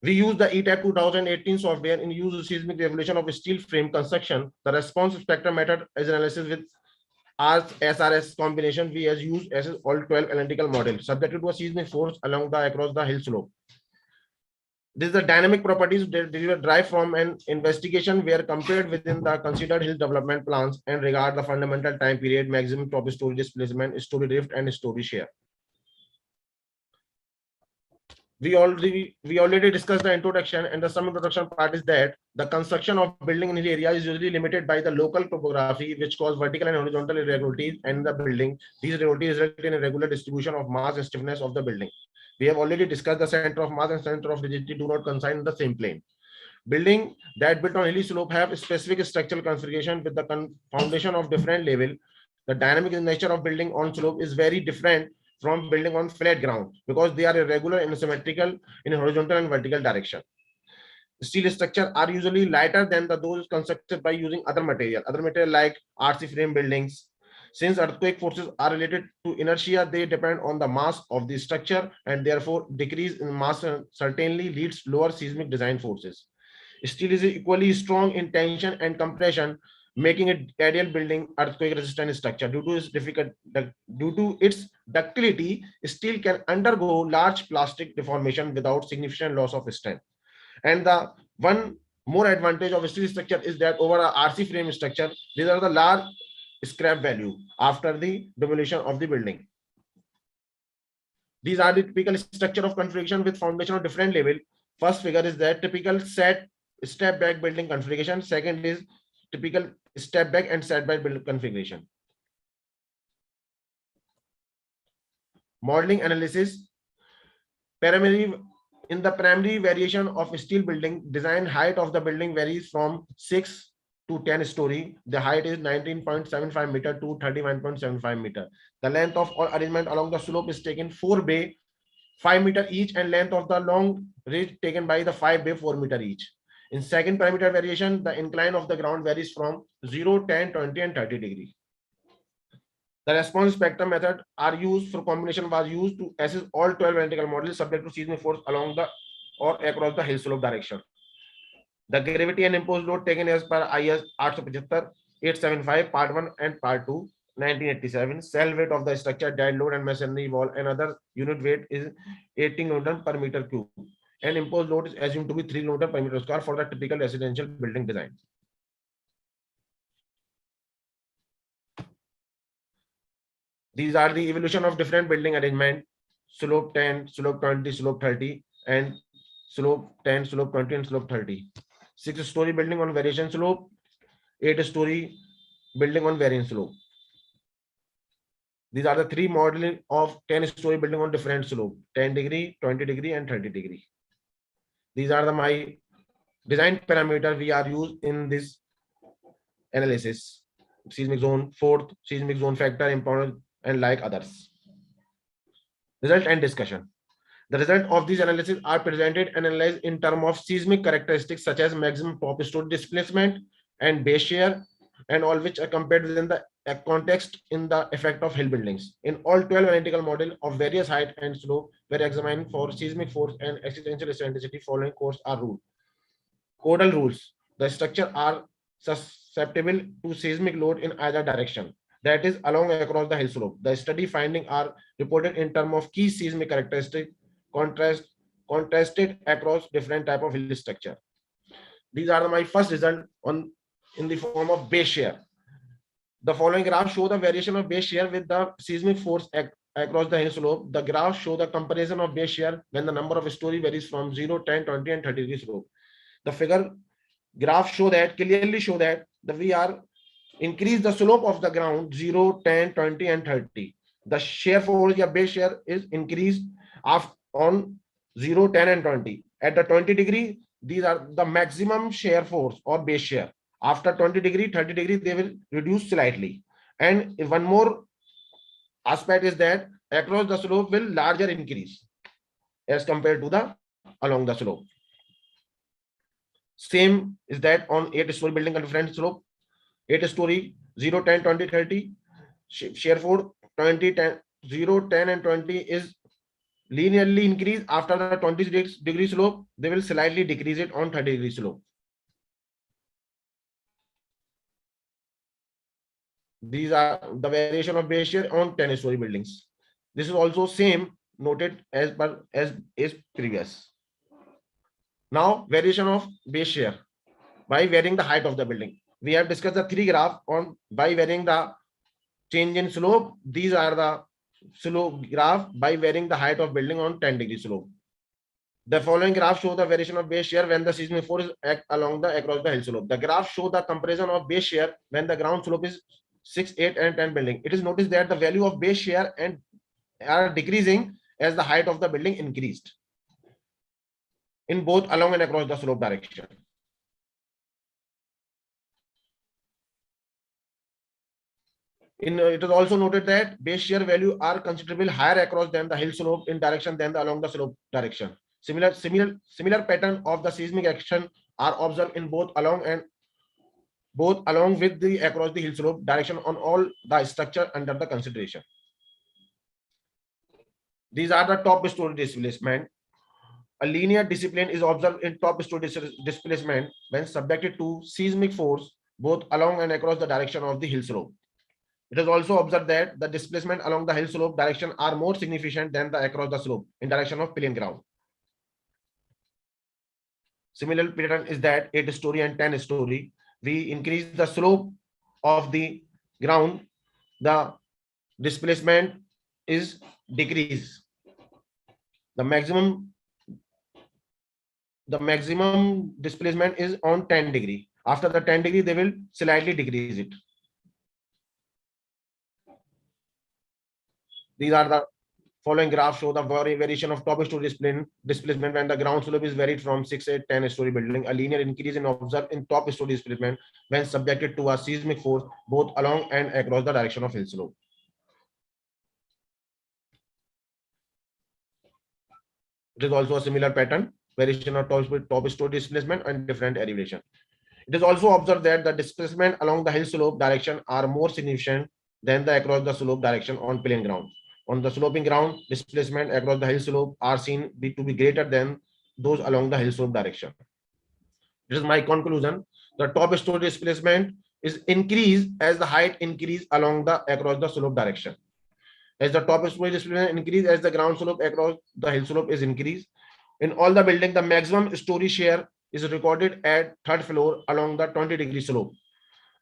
We use the ETAP 2018 software in use seismic evaluation of steel frame construction. The response spectrum method is analysis with SRS combination. We has used as all 12 analytical models subjected to a seismic force along the across the hill slope. This is the dynamic properties derived from an investigation where compared within the considered hill development plans and regard the fundamental time period, maximum top story displacement, story drift, and story shear. We already discussed the introduction, and the some introduction part is that the construction of building in hill area is usually limited by the local topography, which cause vertical and horizontal irregularities in the building. These irregularities result in a regular distribution of mass and stiffness of the building. We have already discussed the center of mass and center of rigidity do not coincide in the same plane. Building that built on hilly slope have specific structural configuration with the foundation of different level. The dynamic nature of building on slope is very different from building on flat ground because they are irregular and symmetrical in horizontal and vertical direction. Steel structure are usually lighter than those constructed by using other material like RC frame buildings. Since earthquake forces are related to inertia, they depend on the mass of the structure, and therefore decrease in mass certainly leads lower seismic design forces. Steel is equally strong in tension and compression, making it ideal building earthquake resistant structure. Due to its ductility, steel can undergo large plastic deformation without significant loss of strength. And the one more advantage of steel structure is that over a RC frame structure, these are the large scrap value after the demolition of the building. These are the typical structure of configuration with foundation of different level. First figure is that typical step back building configuration. Second is typical step back and set back building configuration. Modeling analysis. In the primary variation of steel building, design height of the building varies from 6 to 10 story. The height is 19.75 meter to 31.75 meter. The length of all arrangement along the slope is taken 4 bay, 5 meter each, and length of the long ridge taken by the 5 bay, 4 meter each. In second parameter variation, the incline of the ground varies from 0, 10, 20, and 30 degree. The response spectrum method are used for combination was used to assess all 12 analytical models subject to seismic force along the or across the hill slope direction. The gravity and imposed load taken as per IS 875 part 1 and part 2 1987. Cell weight of the structure, dead load and masonry wall and other unit weight is 18 Newton per meter cube, and imposed load is assumed to be 3 Newton per meter square for the typical residential building design. These are the evolution of different building arrangement: slope 10, slope 20, slope 30, and slope 10, slope 20, and slope 30. 6-story building on variation slope, 8-story building on variant slope. These are the 3 modeling of 10-story building on different slope: 10 degree, 20 degree, and 30 degree. These are my design parameter we are used in this analysis: seismic zone, fourth, seismic zone factor, impound, and like others. Result and discussion. The result of these analyses are presented and analyzed in terms of seismic characteristics such as maximum top story displacement and base shear, and all which are compared within the context in the effect of hill buildings. In all 12 analytical models of various height and slope were examined for seismic force and existential eccentricity. Following course are ruled. Codal rules. The structure are susceptible to seismic load in either direction, that is along across the hill slope. The study findings are reported in terms of key seismic characteristics contrasted across different type of hill structure. These are my first result in the form of base shear. The following graph show the variation of base shear with the seismic force across the hill slope. The graph show the comparison of base shear when the number of story varies from 0, 10, 20, and 30 degree slope. The figure graph clearly show that we are increase the slope of the ground 0, 10, 20, and 30. The shear force or base shear is increased on 0, 10, and 20. At the 20 degree, these are the maximum shear force or base shear. After 20 degree, 30 degree, they will reduce slightly. And one more aspect is that across the slope will larger increase as compared to the along the slope. Same is that on 8-story building on different slope, 8-story 0, 10, 20, 30, shear force 20, 10, 0, 10 and 20 is linearly increase. After the 20-degree slope, they will slightly decrease it on 30-degree slope. These are the variation of base shear on 10-story buildings. This is also same noted as previous. Now variation of base shear by varying the height of the building. We have discussed the 3 graph on by varying the change in slope. These are the slope graph by varying the height of building on 10-degree slope. The following graph show the variation of base shear when the seismic force act along the across the hill slope. The graph show the comparison of base shear when the ground slope is 6, 8 and 10 building. It is noticed that the value of base shear and are decreasing as the height of the building increased in both along and across the slope direction. It is also noted that base shear value are considerably higher across than the hill slope in direction than the along the slope direction. Similar pattern of the seismic action are observed in both along with the across the hill slope direction on all the structure under the consideration. These are the top story displacement. A linear discipline is observed in top story displacement when subjected to seismic force both along and across the direction of the hill slope. It is also observed that the displacement along the hill slope direction are more significant than the across the slope in direction of plain ground. Similar pattern is that 8-story and 10-story, we increase the slope of the ground, the displacement is decreased. The maximum displacement is on 10 degree. After the 10 degree, they will slightly decrease it. These are the following graphs show the variation of top story displacement when the ground slope is varied from 6, 8, 10-story building. A linear increase in observed in top story displacement when subjected to a seismic force both along and across the direction of hill slope. It is also a similar pattern, variation of top story displacement and different elevation. It is also observed that the displacement along the hill slope direction are more significant than the across the slope direction on plain ground. On the sloping ground, displacement across the hill slope are seen to be greater than those along the hill slope direction. This is my conclusion. The top story displacement is increased as the height increase along the across the slope direction. As the top story displacement increase as the ground slope across the hill slope is increased. In all the building, the maximum story share is recorded at 3rd floor along the 20-degree slope.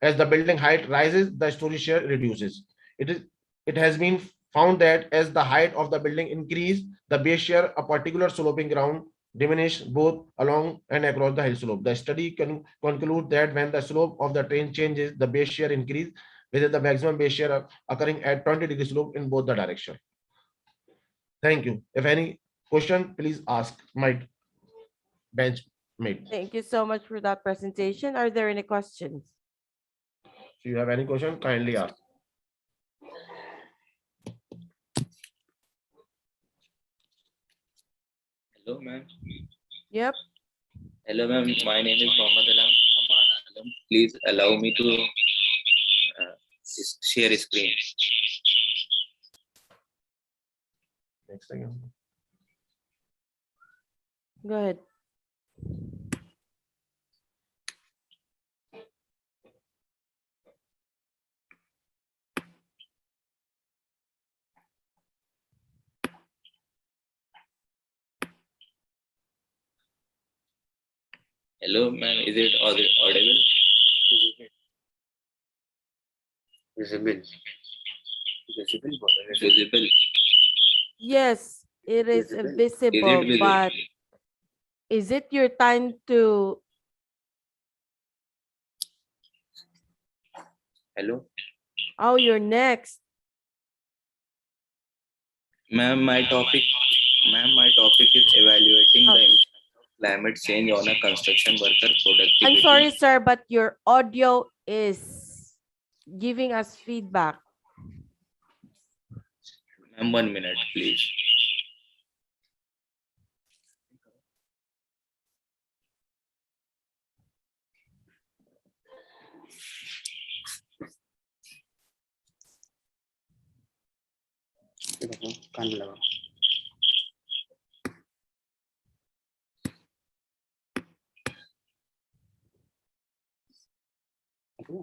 As the building height rises, the story share reduces. It has been found that as the height of the building increase, the base share a particular sloping ground diminish both along and across the hill slope. The study can conclude that when the slope of the train changes, the base share increase, with the maximum base share occurring at 20-degree slope in both the direction. Thank you. If any question, please ask my bench mate. Thank you so much for that presentation. Are there any questions? If you have any question, kindly ask. Hello, ma'am. Yep. Hello, ma'am. My name is Mohammed Alam. Please allow me to share screen. Next thing. Go ahead. Hello, ma'am. Is it audible? Visible. Visible. Yes, it is visible, visible? but is it your time to? Hello, Oh, you're next. ma'am. My topic is evaluating the impact of climate change on a construction worker productivity. I'm sorry, sir, but your audio is giving us feedback? Ma'am, 1 minute, please.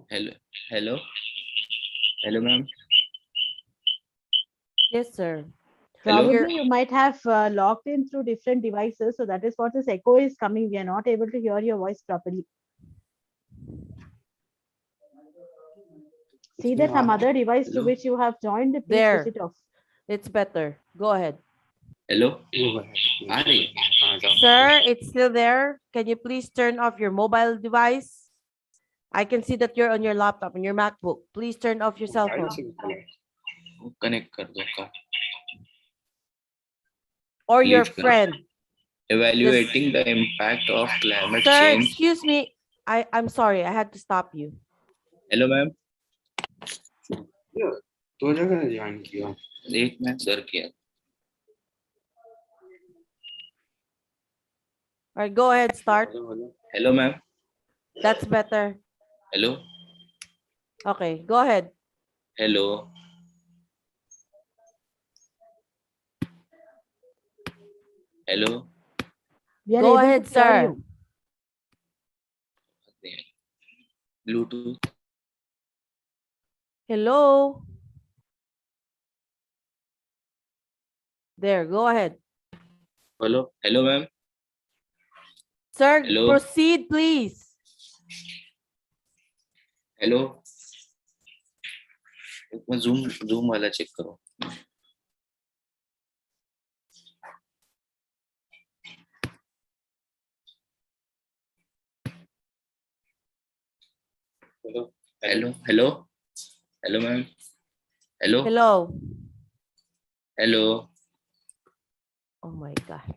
Hello, hello, hello, ma'am. Yes, sir. Hello? Probably you might have logged in through different devices. So that is what this echo is coming. We are not able to hear your voice properly. See that some other device to which you have joined, please There. switch it off. It's better. Go ahead. Hello? Ari. Sir, it's still there. Can you please turn off your mobile device? I can see that you're on your laptop, on your MacBook. Please turn off your cell phone. Connect kar do ka. Or your Please friend. Evaluating the impact of climate Sir, change. excuse me. I'm sorry. I had to stop you. Hello, ma'am. दो जगह join किया एक मैं sir किया All right, go ahead, start. Hello, ma'am. That's better. Hello. Okay, go ahead. Hello. Hello. We are Go able ahead, to hear sir. you. Bluetooth. Hello. There, go ahead. Hello. Hello, ma'am. Sir, Hello. proceed, please. Hello. एक बार zoom वाला check करो. Hello. Hello. Hello. Hello, ma'am. Hello. Hello. Hello. Oh my God.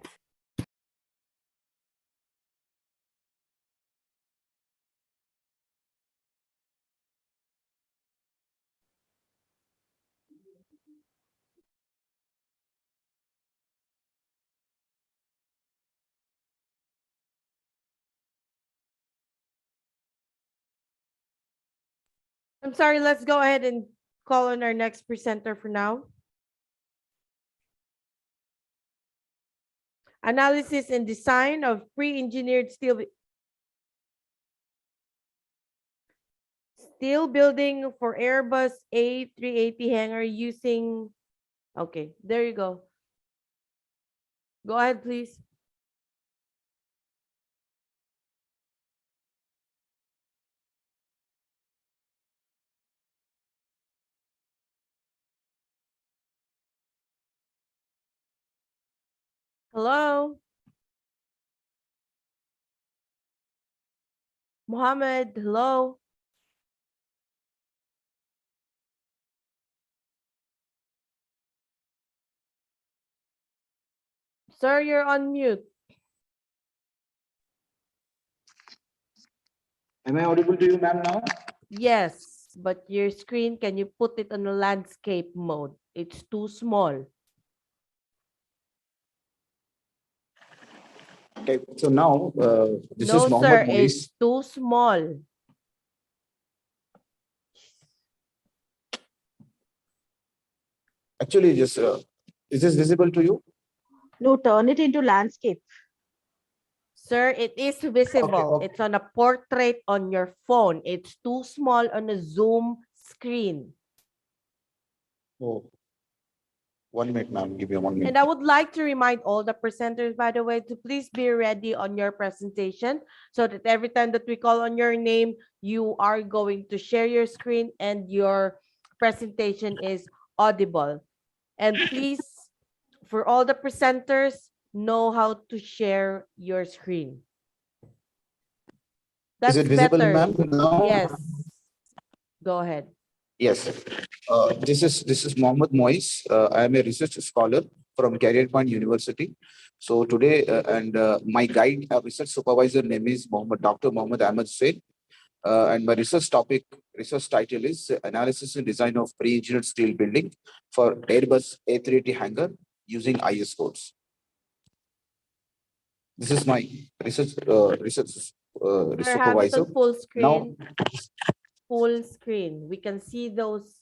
I'm sorry, let's go ahead and call on our next presenter for now. Analysis and design of pre-engineered steel building for Airbus A380 hangar using, okay, there you go. Go ahead, please. Hello? Mohammed, hello? Sir, you're on mute. Am I audible to you, ma'am, now? Yes, but your screen, can you put it on a landscape mode? It's too small. Okay, so now this No, is sir, Mohammed Moise. it's too small. Actually, just is this visible to you? No, turn it into landscape. Sir, it is visible. It's on a portrait on your phone. It's too small on a Zoom screen. Oh, 1 minute, ma'am. Give me 1 minute. And I would like to remind all the presenters, by the way, to please be ready on your presentation so that every time that we call on your name, you are going to share your screen and your presentation is audible. And please, for all the presenters, know how to share your screen. That's Is it visible, better. ma'am? Now? Yes. Go ahead. Yes. This is Mohammed Moise. I am a research scholar from Career Point University. So today, my guide, research supervisor name is Dr. Mohammed Ahmed Said. And my research topic research title is Analysis and Design of Pre-Engineered Steel Building for Airbus A380 hangar using IS codes. This is my research Sir, have it supervisor. on full Now, screen. Full screen. We can see those.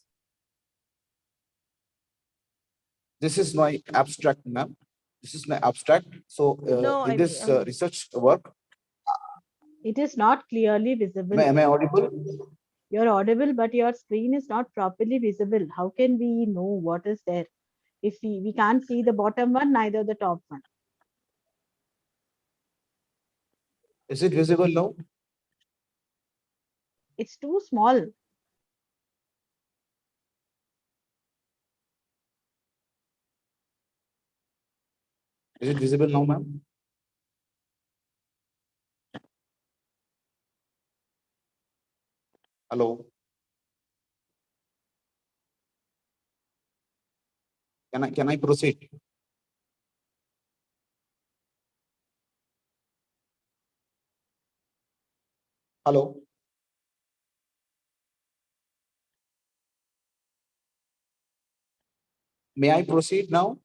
this is my abstract, ma'am. This is my abstract. So No, in this research work, It is not clearly visible. am I audible? You're audible, but your screen is not properly visible. How can we know what is there? If we can't see the bottom one, neither the top one. Is it visible now? It's too small. Is it visible now, ma'am? Hello. Can I proceed? Hello. May I proceed now?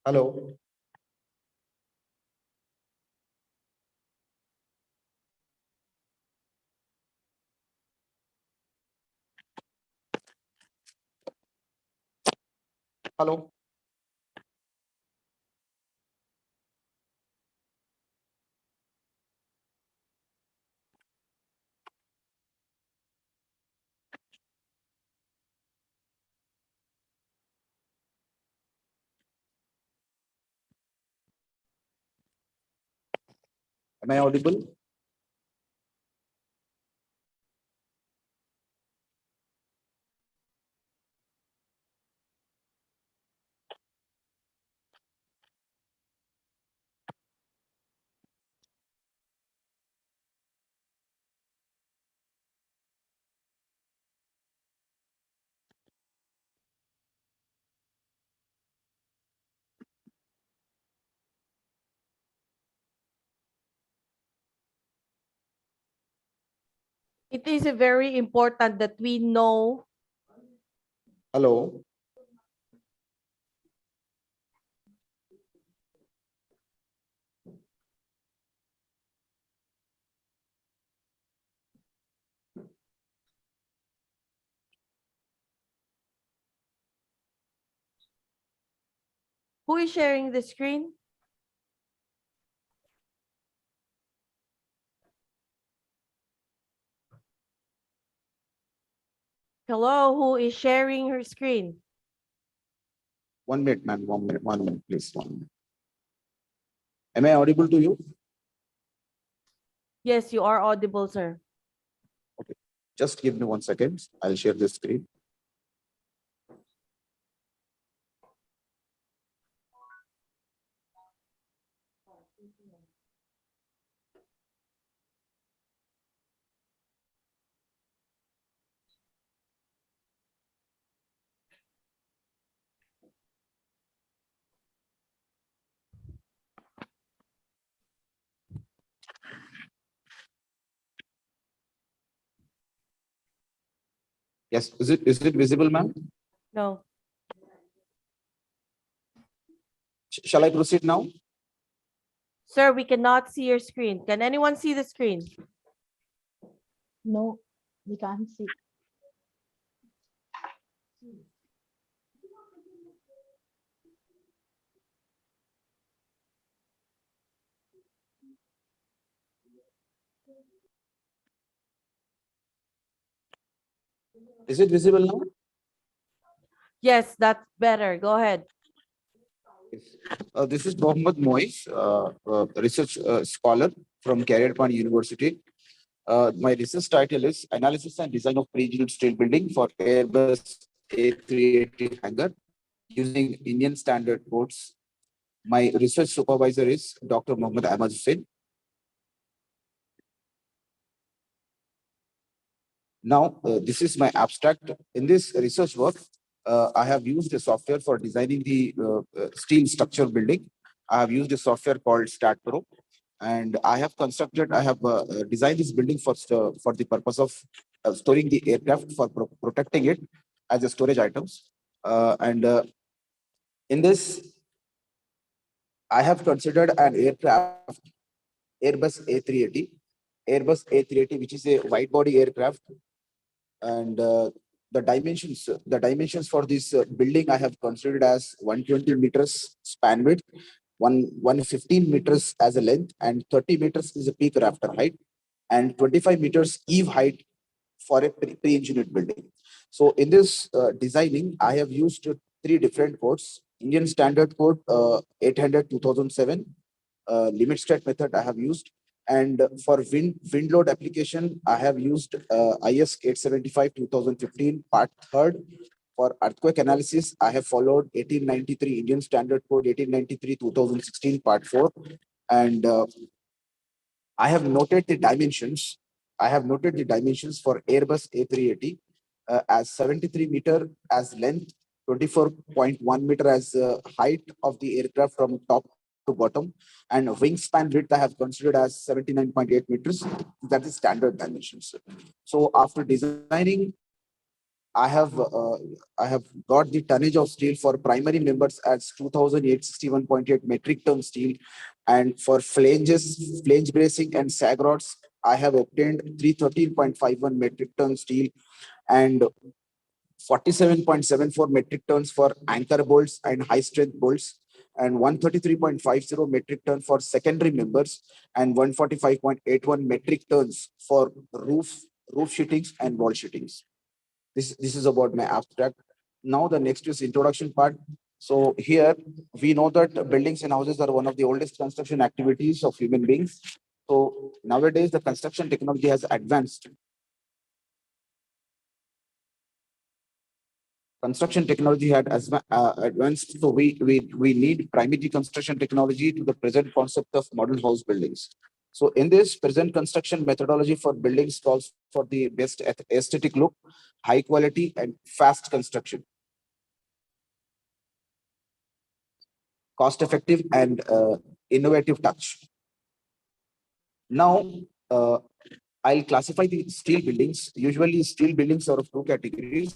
Hello. Hello. Am I audible? It is very important that we know. Hello. Who is sharing the screen? Hello, who is sharing her screen? 1 minute, ma'am. 1 minute, please. 1 minute. Am I audible to you? Yes, you are audible, sir. Okay. Just give me 1 second. I'll share the screen. Yes. Is it visible, ma'am? No. Shall I proceed now? Sir, we cannot see your screen. Can anyone see the screen? No, we can't see. Is it visible now? Yes, that's better. Go ahead. This is Mohammed Mois, research scholar from Career Point University. My research title is Analysis and Design of Pre-Engineered Steel Building for Airbus A380 hangar using Indian standard codes. My research supervisor is Dr. Mohammed Ahmad Hussain. Now, this is my abstract. In this research work, I have used a software for designing the steel structure building. I have used a software called Stad Pro, and I have designed this building for the purpose of storing the aircraft, for protecting it as a storage items. And in this, I have considered an aircraft, Airbus A380, which is a wide body aircraft, and the dimensions for this building I have considered as 120 meters span width, 115 meters as a length, and 30 meters is a peak rafter height, and 25 meters eave height for a pre-engineered building. So in this designing, I have used three different codes: Indian Standard Code 800/2007, limit state method I have used, and for wind load application, I have used IS 875/2015 part 3rd. For earthquake analysis, I have followed 1893 Indian Standard Code 1893/2016 part 4, and I have noted the dimensions. For Airbus A380 as 73 meter as length, 24.1 meter as height of the aircraft from top to bottom, and wingspan width I have considered as 79.8 meters. That is standard dimensions. So after designing, I have got the tonnage of steel for primary members as 2,861.8 metric ton steel, and for flange bracing and sag rods, I have obtained 313.51 metric ton steel, and 47.74 metric tons for anchor bolts and high strength bolts, and 133.50 metric ton for secondary members, and 145.81 metric tons for roof sheetings and wall sheetings. This is about my abstract. Now the next is introduction part. So here we know that buildings and houses are one of the oldest construction activities of human beings. So nowadays the construction technology has advanced. Construction technology had advanced, so we need primary construction technology to the present concept of modern house buildings. So in this present construction methodology for buildings calls for the best aesthetic look, high quality, and fast construction, cost effective, and innovative touch. Now, I'll classify the steel buildings. Usually steel buildings are of two categories.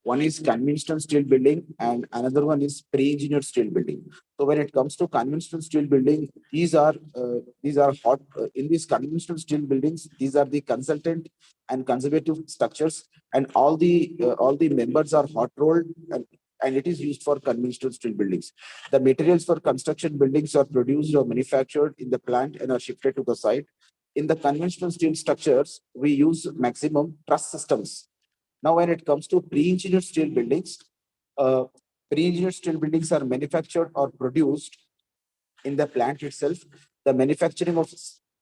One is conventional steel building and another one is pre-engineered steel building. So when it comes to conventional steel building, these are hot in these conventional steel buildings. These are the consultant and conservative structures, and all the members are hot rolled, and it is used for conventional steel buildings. The materials for construction buildings are produced or manufactured in the plant and are shifted to the site. In the conventional steel structures, we use maximum truss systems. Now, when it comes to pre-engineered steel buildings are manufactured or produced in the plant itself. The manufacturing of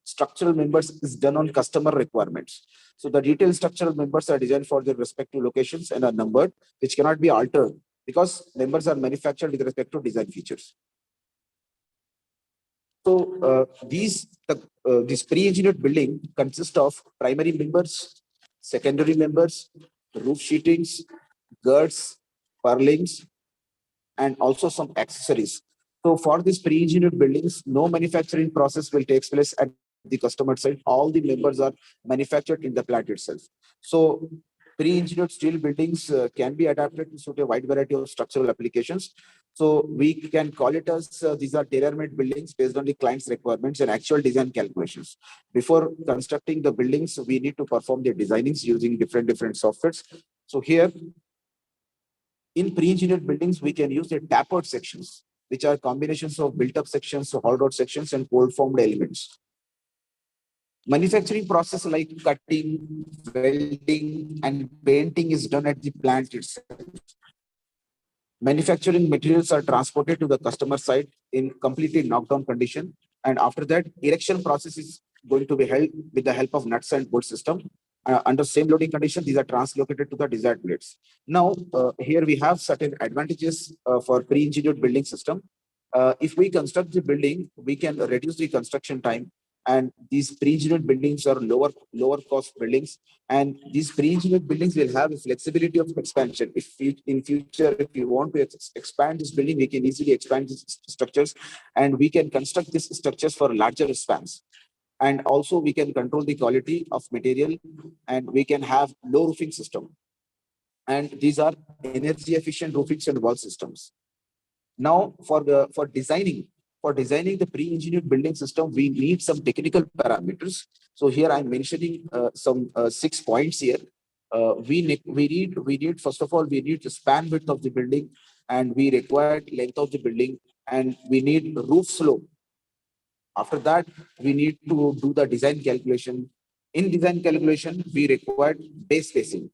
structural members is done on customer requirements. So the detailed structural members are designed for their respective locations and are numbered, which cannot be altered because members are manufactured with respect to design features. So this pre-engineered building consists of primary members, secondary members, roof sheetings, girts, purlins, and also some accessories. So for these pre-engineered buildings, no manufacturing process will take place at the customer side. All the members are manufactured in the plant itself. So pre-engineered steel buildings can be adapted to suit a wide variety of structural applications. So we can call it as these are tailor-made buildings based on the client's requirements and actual design calculations. Before constructing the buildings, we need to perform the designings using different softwares. So here, in pre-engineered buildings, we can use the tapered sections, which are combinations of built-up sections, so hollowed sections, and cold-formed elements. Manufacturing process like cutting, welding, and painting is done at the plant itself. Manufacturing materials are transported to the customer site in completely knockdown condition, and after that, erection process is going to be held with the help of nuts and bolt system. Under same loading condition, these are translocated to the desired plates. Now, here we have certain advantages for pre-engineered building system. If we construct the building, we can reduce the construction time. And these pre-engineered buildings are lower cost buildings, and these pre-engineered buildings will have a flexibility of expansion. If in future, if we want to expand this building, we can easily expand these structures, and we can construct these structures for larger spans. And also we can control the quality of material, and we can have low roofing system. And these are energy efficient roofings and wall systems. Now for designing the pre-engineered building system, we need some technical parameters. So here I'm mentioning some 6 points here. We need first of all, we need the span width of the building, and we require length of the building, and we need roof slope. After that, we need to do the design calculation. In design calculation, we require base spacing.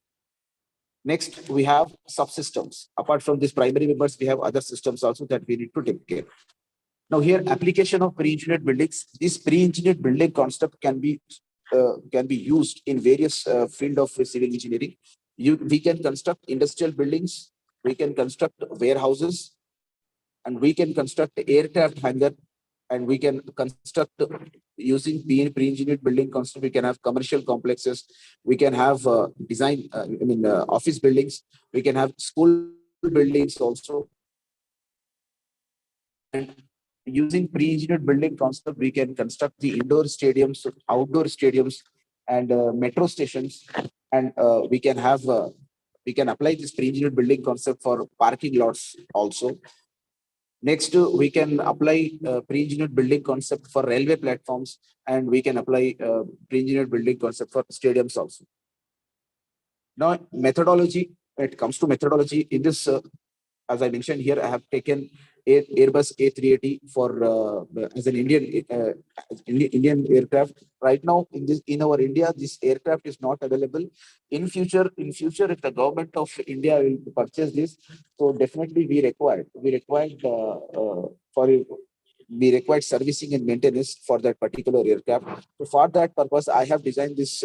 Next, we have subsystems. Apart from these primary members, we have other systems also that we need to take care. Now here, application of pre-engineered buildings. This pre-engineered building concept can be used in various field of civil engineering. We can construct industrial buildings, we can construct warehouses, and we can construct aircraft hangar, and we can construct using pre-engineered building concept. We can have commercial complexes, we can have office buildings, we can have school buildings also. And using pre-engineered building concept, we can construct the indoor stadiums, outdoor stadiums, and metro stations. And we can apply this pre-engineered building concept for parking lots also. Next, we can apply pre-engineered building concept for railway platforms, and we can apply pre-engineered building concept for stadiums also. Now, methodology. When it comes to methodology, in this, as I mentioned here, I have taken Airbus A380 for as an Indian aircraft. Right now, in our India, this aircraft is not available. In future, if the government of India will purchase this, so definitely we required servicing and maintenance for that particular aircraft. So for that purpose, I have designed this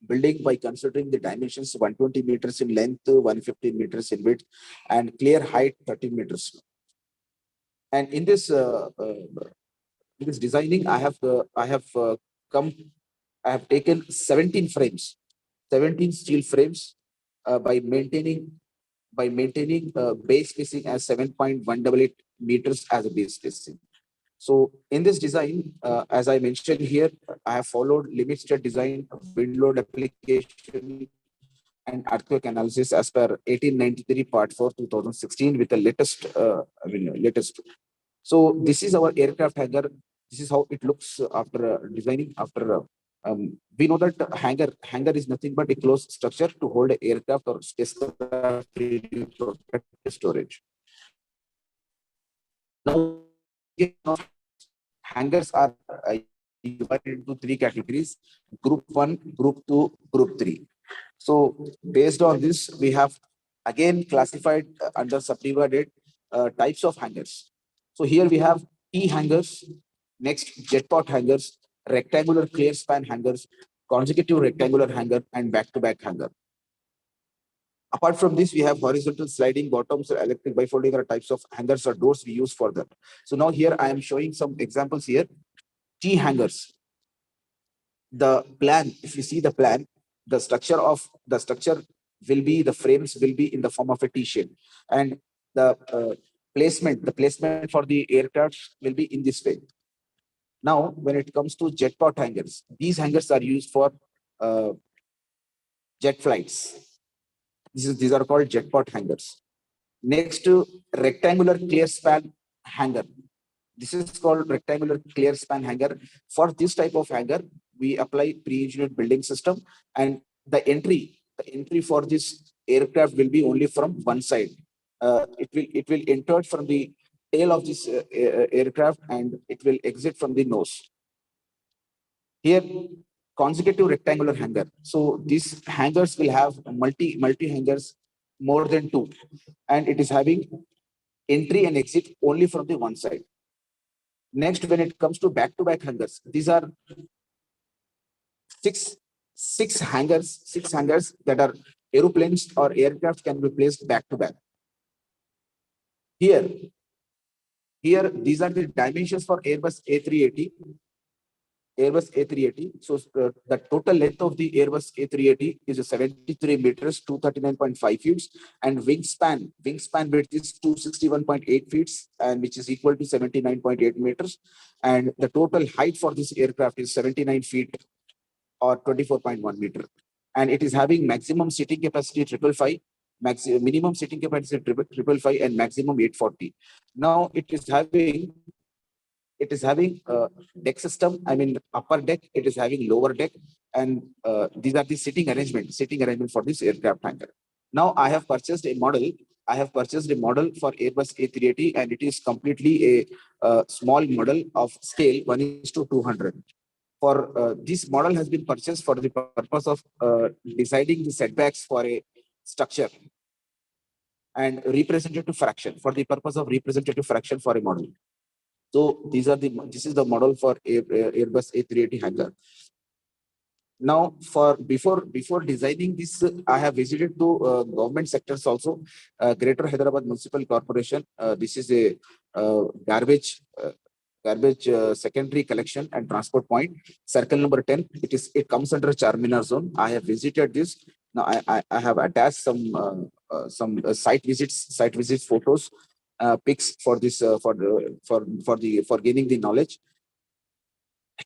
building by considering the dimensions 120 meters in length, 115 meters in width, and clear height 13 meters. And in this designing, I have taken 17 frames, 17 steel frames, by maintaining base spacing as 7.188 meters as a base spacing. So in this design, as I mentioned here, I have followed limit state design, wind load application, and earthquake analysis as per 1893 part 4 2016 with the latest latest. So this is our aircraft hangar. This is how it looks after designing. After we know that hangar is nothing but a closed structure to hold an aircraft or spacecraft storage. Now, hangars are divided into 3 categories: Group 1, Group 2, Group 3. So based on this, we have again classified under subdivided types of hangars. So here we have T hangars, next jet pot hangars, rectangular clear span hangars, consecutive rectangular hanger, and back-to-back hanger. Apart from this, we have horizontal sliding bottoms, electric bifolding are types of hangars or doors we use for that. So now here I am showing some examples here. T hangars. The plan, if you see the plan, the structure will be, the frames will be in the form of a T shape, and the placement for the aircraft will be in this way. Now, when it comes to jet pot hangars, these hangars are used for jet flights. These are called jet pot hangars. Next to rectangular clear span hanger. This is called rectangular clear span hanger. For this type of hanger, we apply pre-engineered building system, and the entry for this aircraft will be only from one side. It will enter from the tail of this aircraft, and it will exit from the nose. Here, consecutive rectangular hanger. So these hangars will have multi hangers, more than 2, and it is having entry and exit only from the one side. Next, when it comes to back-to-back hangars, these are six hangars that are aeroplanes or aircraft can be placed back-to-back. Here, these are the dimensions for Airbus A380. Airbus A380. So the total length of the Airbus A380 is 73 meters, 239.5 feet, and wingspan width is 261.8 feet, and which is equal to 79.8 meters. And the total height for this aircraft is 79 feet or 24.1 meter. And it is having maximum seating capacity 555, minimum seating capacity 555, and maximum 840. Now it is having deck system. I mean, upper deck, it is having lower deck, and these are the seating arrangement for this aircraft hangar. Now I have purchased a model. For Airbus A380, and it is completely a small model of scale 1:200. This model has been purchased for the purpose of deciding the setbacks for a structure and representative fraction, for the purpose of representative fraction for a model. So this is the model for Airbus A380 hangar. Now, before designing this, I have visited to government sectors also. Greater Hyderabad Municipal Corporation. This is a garbage secondary collection and transport point. Circle number 10. It comes under Charminar zone. I have visited this. Now I have attached some site visits photos, pics for this for gaining the knowledge.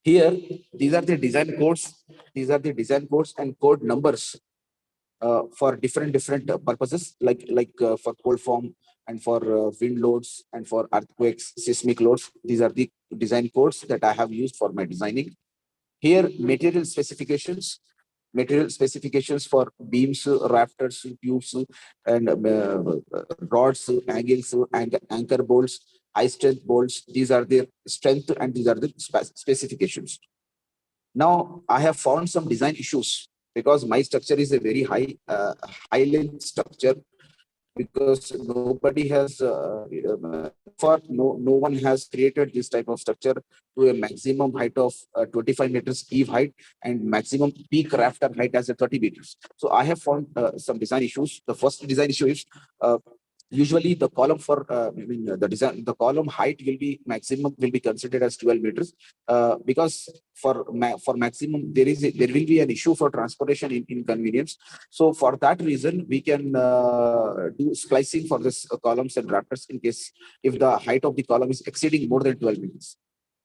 Here, these are the design codes. These are the design codes and code numbers for different purposes, like for cold form and for wind loads and for earthquakes, seismic loads. These are the design codes that I have used for my designing. Here, material specifications for beams, rafters, tubes, and rods, angles, and anchor bolts, high strength bolts. These are their strength and these are the specifications. Now, I have found some design issues because my structure is a very high length structure, because nobody has no one has created this type of structure to a maximum height of 25 meters eve height and maximum peak rafter height as a 30 meters. So I have found some design issues. The first design issue is usually the column for the column height will be considered as 12 meters, because for maximum there will be an issue for transportation inconvenience. So for that reason, we can do splicing for this columns and rafters in case if the height of the column is exceeding more than 12 meters.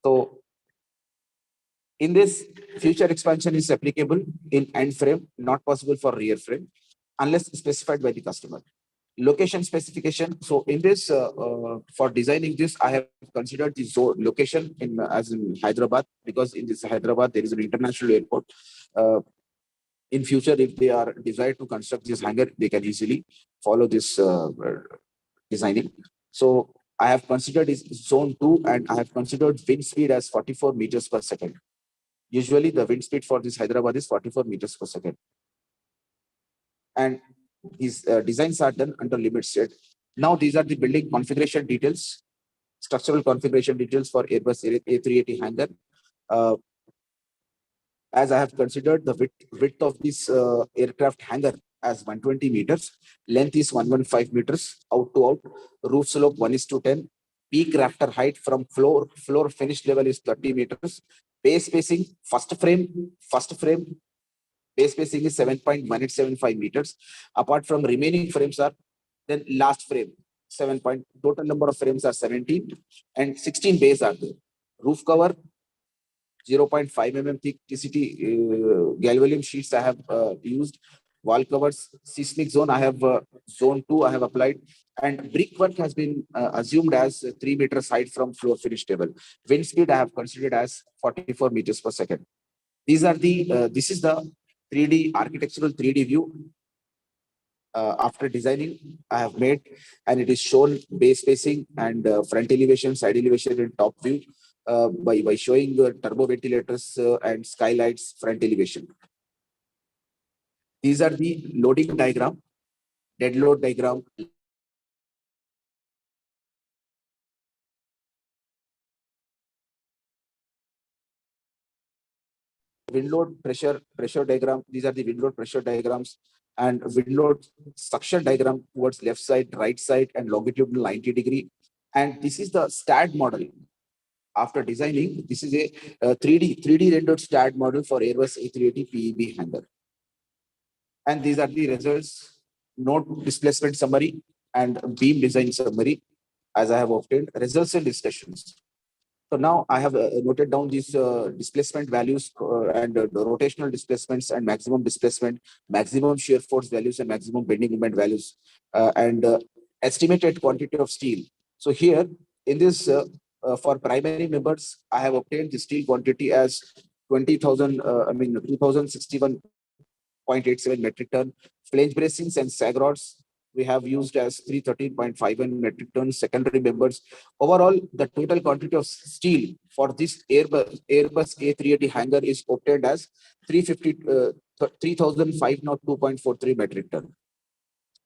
So in this, future expansion is applicable in end frame, not possible for rear frame unless specified by the customer. Location specification. So in this, for designing this, I have considered the zone location as in Hyderabad, because in this Hyderabad there is an international airport. In future, if they are desired to construct this hangar, they can easily follow this designing. So I have considered is zone 2, and I have considered wind speed as 44 meters per second. Usually the wind speed for this Hyderabad is 44 meters per second. And these designs are done under limit state. Now these are the building configuration details, structural configuration details for Airbus A380 hangar. As I have considered the width of this aircraft hangar as 120 meters, length is 115 meters out to out, roof slope 1:10, peak rafter height from floor finished level is 30 meters, base spacing first frame base spacing is 7.1875 meters. Apart from remaining frames are then last frame, total number of frames are 17 and 16 bays are there. Roof cover 0.5 mm thick TCT galvanum sheets I have used. Wall covers, seismic zone I have zone 2 I have applied, and brickwork has been assumed as 3 meters height from floor finish table. Wind speed I have considered as 44 meters per second. These are the this is the 3D architectural 3D view after designing I have made, and it is shown base spacing and front elevation, side elevation, and top view by showing the turbo ventilators and skylights front elevation. These are the loading diagram, dead load diagram. Wind load pressure diagram. These are the wind load pressure diagrams and wind load suction diagram towards left side, right side, and longitudinal 90 degree. And this is the Stad model. after designing, this is a 3D rendered Stad model for Airbus A380 PEB hanger. And these are the results: node displacement summary and beam design summary, as I have obtained, results and discussions. So now I have noted down these displacement values and the rotational displacements and maximum displacement, maximum shear force values and maximum bending moment values, and estimated quantity of steel. So here in this, for primary members, I have obtained the steel quantity as 2061.87 metric ton. Flange bracings and sag rods we have used as 313.51 metric tons. Secondary members. Overall, the total quantity of steel for this Airbus A380 hanger is obtained as 3,502.43 metric ton.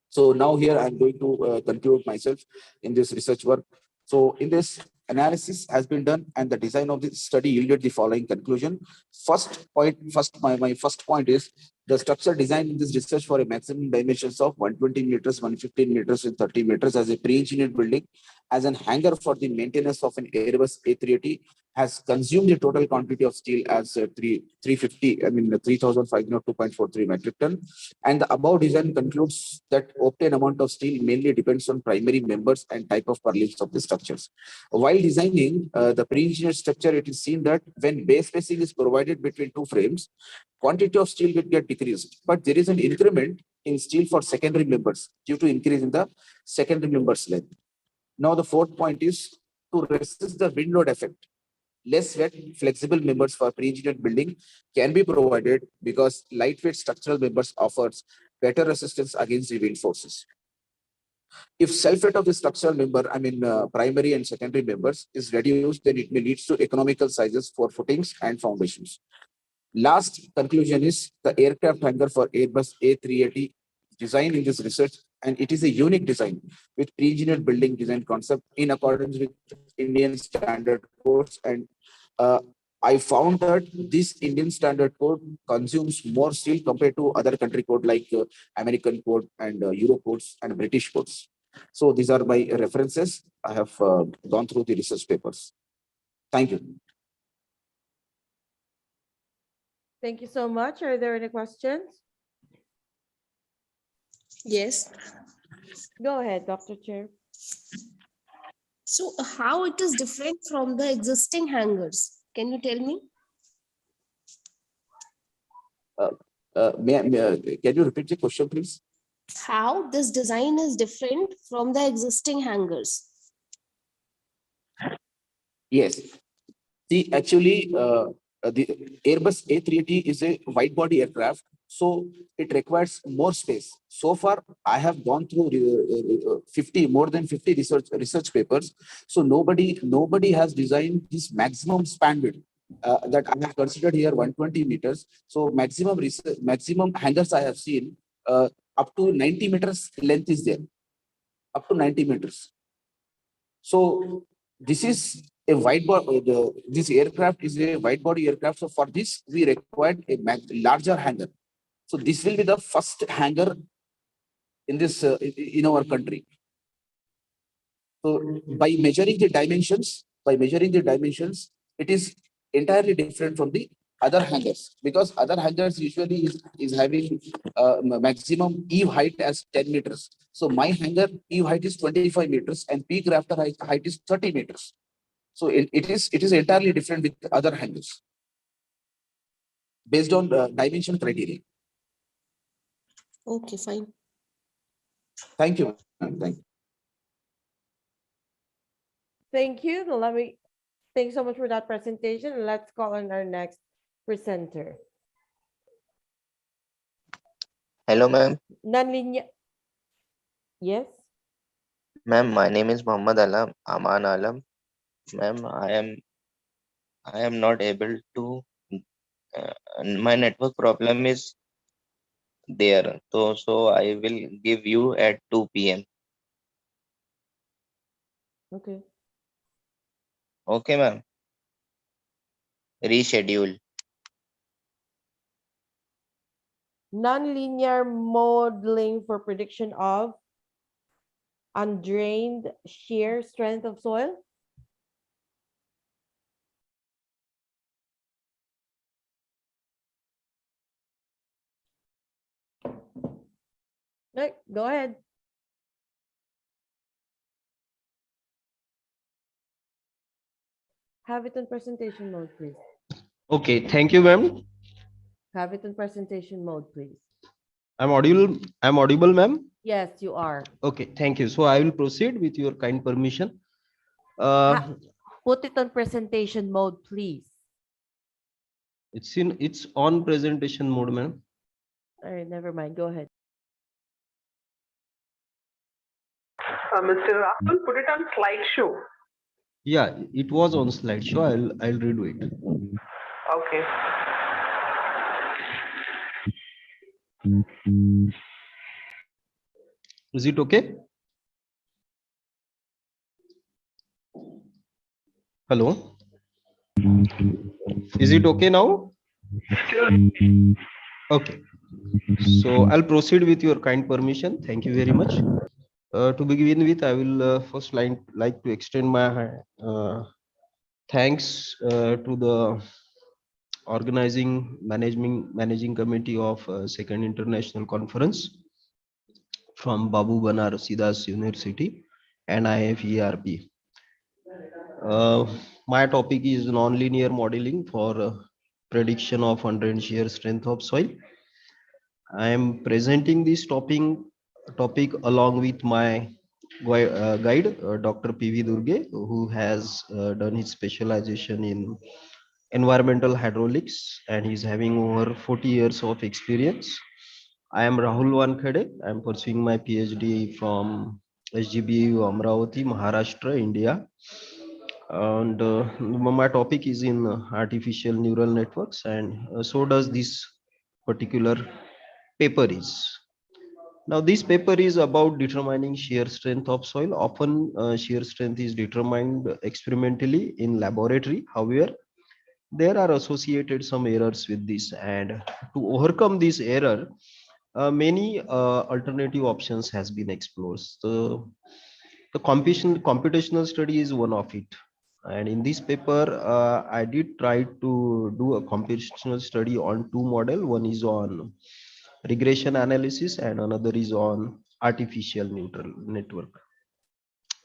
So now here I'm going to conclude myself in this research work. So in this, analysis has been done and the design of the study yielded the following conclusion. My first point is the structure designed in this research for a maximum dimensions of 120 meters, 115 meters, and 30 meters as a pre-engineered building as an hanger for the maintenance of an Airbus A380 has consumed the total quantity of steel as 3,502.43 metric ton. And the above design concludes that obtained amount of steel mainly depends on primary members and type of purlins of the structures. While designing the pre-engineered structure, it is seen that when base spacing is provided between two frames, quantity of steel will get decreased. But there is an increment in steel for secondary members due to increase in the secondary members length. Now the fourth point is to resist the wind load effect. Less wet, flexible members for pre-engineered building can be provided because lightweight structural members offers better resistance against the wind forces. If self-weight of the structural member, primary and secondary members is reduced, then it may lead to economical sizes for footings and foundations. Last conclusion is the aircraft hanger for Airbus A380 designed in this research, and it is a unique design with pre-engineered building design concept in accordance with Indian standard codes. And I found that this Indian standard code consumes more steel compared to other country code like American code and Euro codes and British codes. So these are my references. I have gone through the research papers. Thank you. Thank you so much. Are there any questions? Yes. Go ahead, Dr. Chair. So how it is different from the existing hangers? Can you tell me? Can you repeat the question, please? How this design is different from the existing hangers? Yes. See, actually, the Airbus A380 is a wide body aircraft, so it requires more space. So far, I have gone through more than 50 research papers. So nobody has designed this maximum span width that I have considered here 120 meters. So maximum hangers I have seen up to 90 meters length is there, up to 90 meters. So this is a wide body. This aircraft is a wide body aircraft. So for this, we required a larger hangar. So this will be the first hangar in this in our country. So by measuring the dimensions, it is entirely different from the other hangars, because other hangars usually is having maximum eve height as 10 meters. So my hangar eve height is 25 meters and peak rafter height is 30 meters. So it is entirely different with other hangars based on dimension criteria. Okay, fine. Thank you. Thank you. Thank you. Thanks so much for that presentation. Let's call on our next presenter. Hello, ma'am. Non-linear. Yes. Ma'am, my name is Muhammad Alam, Aman Alam. Ma'am, I am not able to. My network problem is there, so I will give you at 2 p.m. Okay. Okay, ma'am. Reschedule. Non-linear modeling for prediction of undrained shear strength of soil. Right, go ahead. Have it on presentation mode, please. Okay, thank you, ma'am. Have it on presentation mode, please. I'm audible. I'm audible, ma'am. Yes, you are. Okay, thank you. So I will proceed with your kind permission. Put it on presentation mode, please. It's on presentation mode, ma'am. All right, never mind. Go ahead. Mr. Rahul, put it on slideshow. Yeah, it was on slideshow. I'll redo it. Okay. Is it okay? Hello. Is it okay now? Okay. So I'll proceed with your kind permission. Thank you very much. To begin with, I will first like to extend my thanks to the organizing managing committee of Second International Conference from Babu Banarasidas University and IFERP. My topic is nonlinear modeling for prediction of underend shear strength of soil. I am presenting this topic along with my guide, Dr. P.V. Durge, who has done his specialization in environmental hydraulics and he's having over 40 years of experience. I am Rahul Wankhede. I am pursuing my PhD from SGBU Amravati, Maharashtra, India. And my topic is in artificial neural networks, and so does this particular paper is. Now, this paper is about determining shear strength of soil. Often, shear strength is determined experimentally in laboratory. However, there are associated some errors with this, and to overcome this error, many alternative options has been explored. So, the computational study is one of it. And in this paper, I did try to do a computational study on two models. One is on regression analysis and another is on artificial neural network.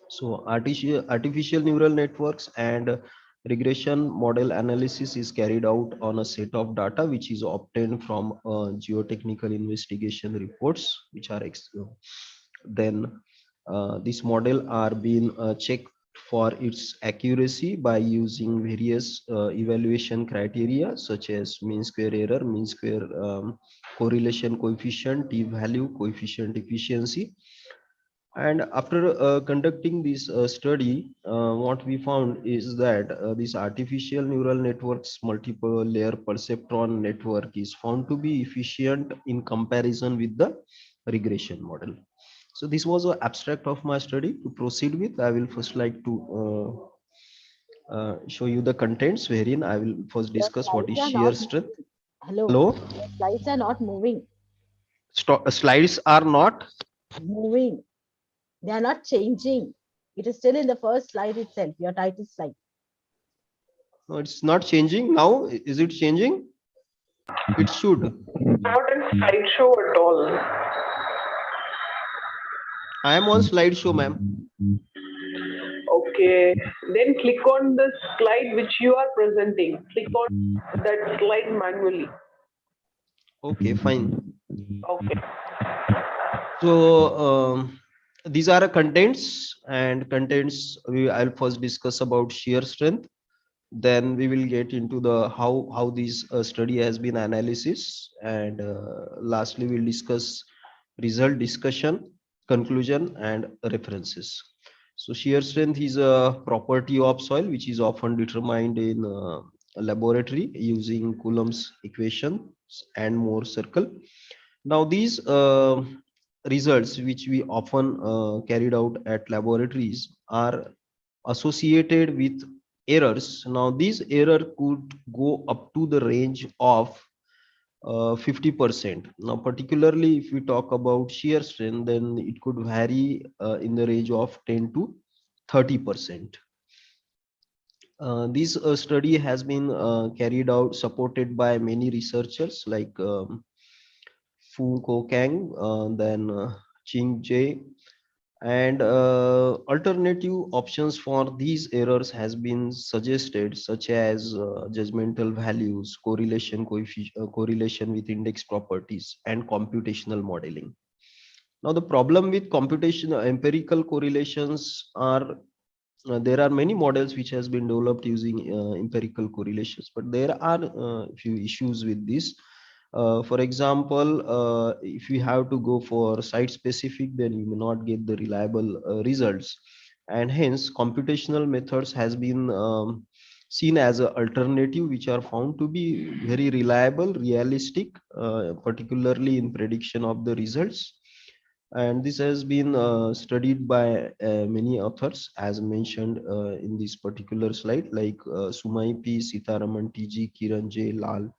So artificial neural networks and regression model analysis is carried out on a set of data which is obtained from geotechnical investigation reports, which are then this model are being checked for its accuracy by using various evaluation criteria such as mean square error, mean square correlation coefficient, t-value, coefficient efficiency. And after conducting this study, what we found is that this artificial neural networks multiple layer perceptron network is found to be efficient in comparison with the regression model. So this was an abstract of my study. To proceed with, I will first like to show you the contents, wherein I will first discuss what is shear strength. Hello. Hello. The slides are not moving. Slides are not moving. They are not changing. It is still in the first slide itself, your title slide. No, it's not changing now. Is it changing? It should. Not in slideshow at all. I am on slideshow, ma'am. Okay, then click on the slide which you are presenting. Click on that slide manually. Okay, fine. Okay. So these are contents, and contents I'll first discuss about shear strength. Then we will get into the how this study has been analysis, and lastly we'll discuss result discussion, conclusion, and references. So shear strength is a property of soil which is often determined in a laboratory using Coulomb's equations and Mohr circle. Now these results which we often carried out at laboratories are associated with errors. Now these error could go up to the range of 50%. Now particularly if we talk about shear strength, then it could vary in the range of 10 to 30%. This study has been carried out supported by many researchers like Fu Ko Kang, then Ching J, and alternative options for these errors has been suggested, such as judgmental values, correlation coefficient, correlation with index properties, and computational modeling. Now, the problem with computation empirical correlations are there are many models which has been developed using empirical correlations, but there are few issues with this. For example, if you have to go for site specific, then you may not get the reliable results, and hence computational methods has been seen as an alternative, which are found to be very reliable, realistic, particularly in prediction of the results. And this has been studied by many authors, as mentioned in this particular slide, like Sumai P, Sitaraman TG, Kiran J, Lal.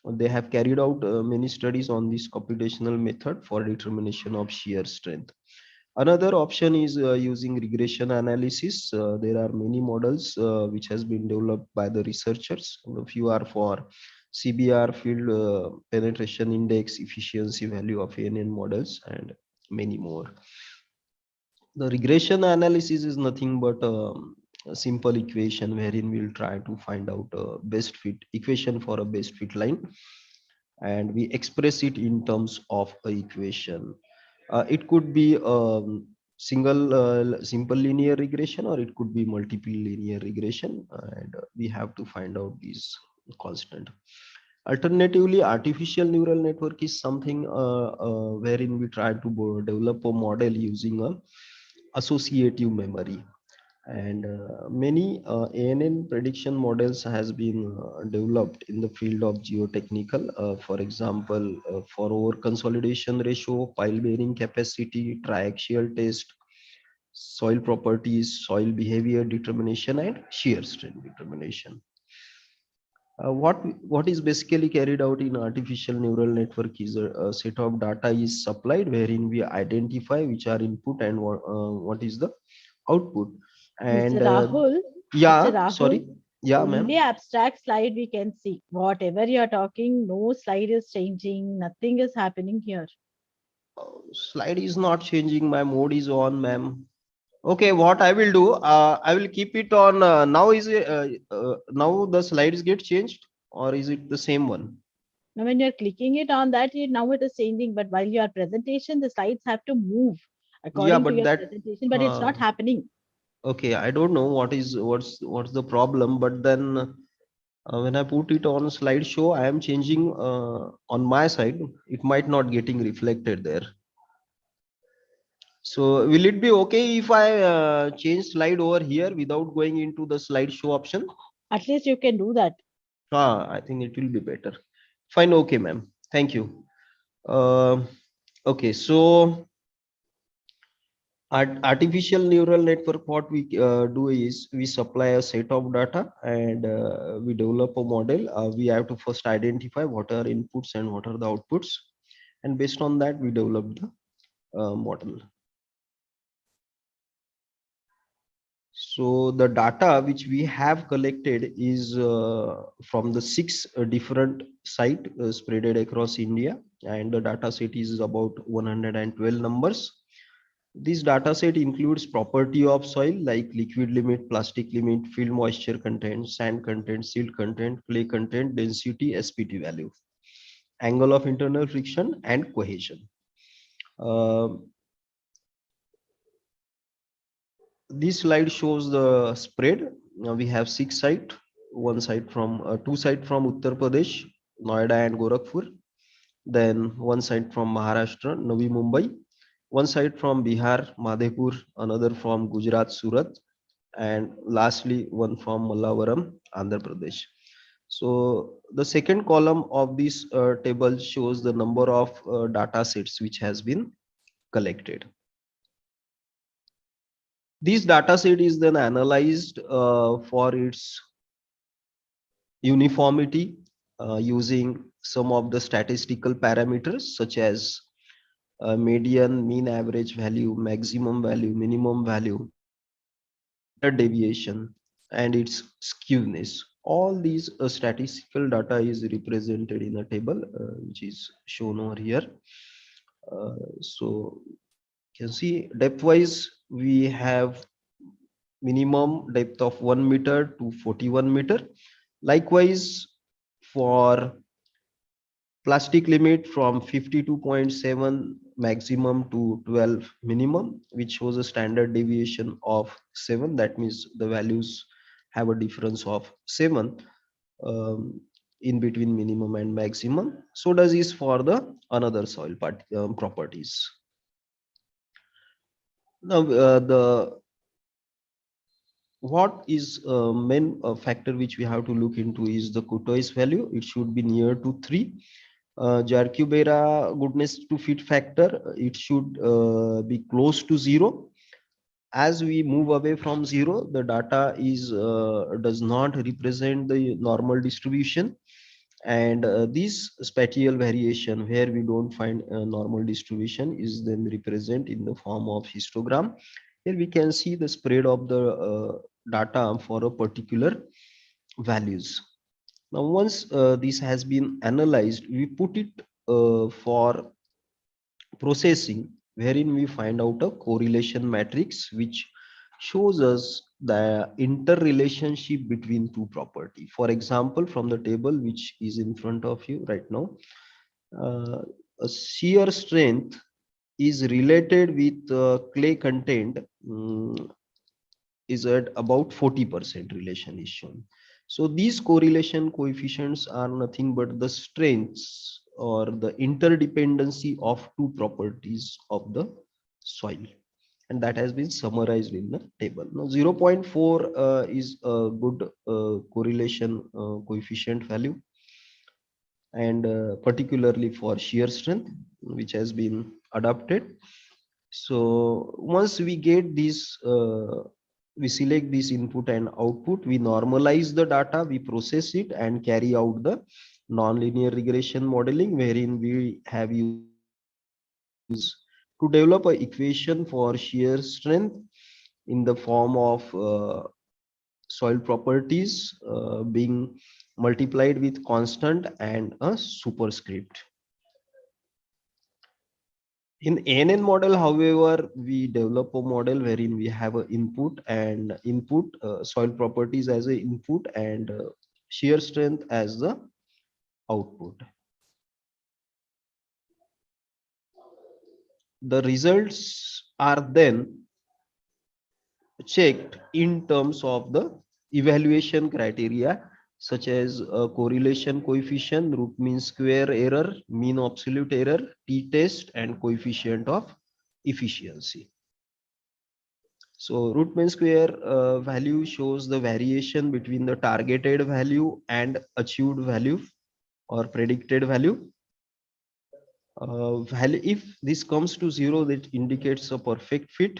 They have carried out many studies on this computational method for determination of shear strength. Another option is using regression analysis. There are many models which has been developed by the researchers. A few are for CBR, field penetration index, efficiency value of ANN models, and many more. The regression analysis is nothing but a simple equation wherein we'll try to find out a best fit equation for a best fit line, and we express it in terms of a equation. It could be simple linear regression, or it could be multiple linear regression, and we have to find out these constant. Alternatively, artificial neural network is something wherein we try to develop a model using a associative memory, and many ANN prediction models has been developed in the field of geotechnical. For example, for over consolidation ratio, pile bearing capacity, triaxial test, soil properties, soil behavior determination, and shear strength determination. What is basically carried out in artificial neural network is a set of data is supplied wherein we identify which are input and what is the output. And Mr. Rahul, yeah, Mr. Rahul, sorry, yeah, ma'am. only abstract slide we can see. Whatever you are talking, no slide is changing, nothing is happening here. Slide is not changing, my mode is on, ma'am. Okay, what I will do, I will keep it on. Now is it now the slides get changed, or is it the same one? Now when you're clicking it on that, now it is changing, but while your presentation, the slides have to move according to your presentation, but it's not happening. Okay, I don't know what's the problem, but then when I put it on slideshow, I am changing on my side. It might not getting reflected there. So will it be okay if I change slide over here without going into the slideshow option? At least you can do that. I think it will be better. Fine, okay, ma'am. Thank you. Okay, so artificial neural network, what we do is we supply a set of data, and we develop a model. We have to first identify what are inputs and what are the outputs, and based on that we develop the model. So the data which we have collected is from the 6 different sites spread across India, and the data set is about 112 numbers. This data set includes property of soil like liquid limit, plastic limit, field moisture content, sand content, silt content, clay content, density, SPT value, angle of internal friction, and cohesion. This slide shows the spread. Now we have 6 sites, two sites from Uttar Pradesh, Noida and Gorakhpur, then one site from Maharashtra, Navi Mumbai, one side from Bihar, Madhepur, another from Gujarat, Surat, and lastly one from Mallavaram, Andhra Pradesh. So the second column of this table shows the number of data sets which has been collected. This data set is then analyzed for its uniformity using some of the statistical parameters such as median, mean, average value, maximum value, minimum value, standard deviation, and its skewness. All these statistical data is represented in a table which is shown over here. So you can see depth wise we have minimum depth of 1 meter to 41 meter. Likewise for plastic limit from 52.7 maximum to 12 minimum, which shows a standard deviation of 7. That means the values have a difference of 7 in between minimum and maximum. So does is for the another soil properties. Now the what is main factor which we have to look into is the Kutois value. It should be near to 3. Jarcubera goodness to fit factor, it should be close to 0. As we move away from 0, the data is does not represent the normal distribution, and this spatial variation where we don't find a normal distribution is then represented in the form of histogram. Here we can see the spread of the data for a particular values. Now once this has been analyzed, we put it for processing, wherein we find out a correlation matrix which shows us the interrelationship between two property. For example, from the table which is in front of you right now, a shear strength is related with clay content is at about 40% relation is shown. So these correlation coefficients are nothing but the strengths or the interdependency of two properties of the soil, and that has been summarized in the table. Now 0.4 is a good correlation coefficient value, and particularly for shear strength, which has been adopted. So once we get this we select this input and output, we normalize the data, we process it and carry out the nonlinear regression modeling, wherein we have used to develop an equation for shear strength in the form of soil properties being multiplied with constant and a superscript. In ANN model, however, we develop a model wherein we have an input and soil properties as an input and shear strength as the output. The results are then checked in terms of the evaluation criteria such as correlation coefficient, root mean square error, mean absolute error, t-test, and coefficient of efficiency. So root mean square value shows the variation between the targeted value and achieved value or predicted value. If this comes to 0, that indicates a perfect fit.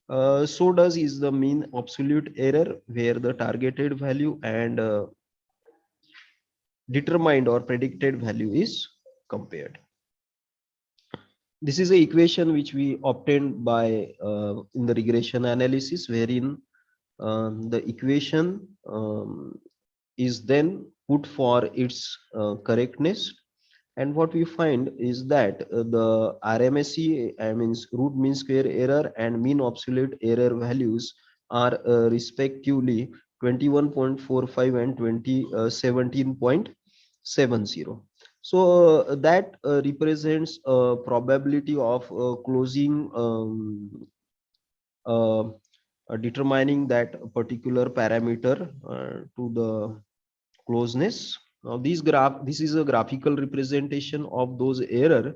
So does is the mean absolute error, where the targeted value and determined or predicted value is compared. This is the equation which we obtained by in the regression analysis, wherein the equation is then put for its correctness, and what we find is that the RMSE, I mean root mean square error and mean absolute error values are respectively 21.45 and 17.70. So that represents a probability of closing determining that particular parameter to the closeness. Now this is a graphical representation of those error.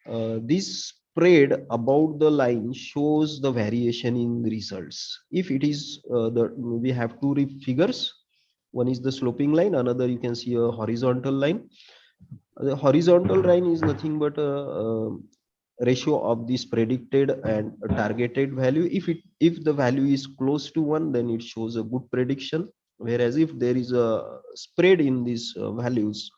This spread about the line shows the variation in the results. If it is we have two figures, one is the sloping line, another you can see a horizontal line. The horizontal line is nothing but a ratio of this predicted and targeted value. If the value is close to 1, then it shows a good prediction, whereas if there is a spread in these values,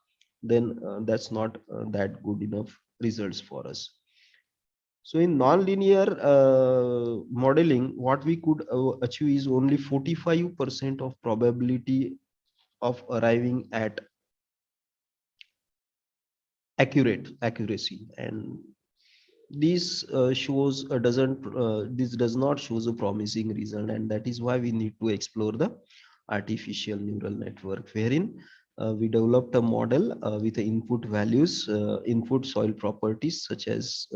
then that's not that good enough results for us. So in nonlinear modeling, what we could achieve is only 45% of probability of arriving at accuracy, and this this does not shows a promising result, and that is why we need to explore the artificial neural network, wherein we developed a model with the input values, input soil properties such as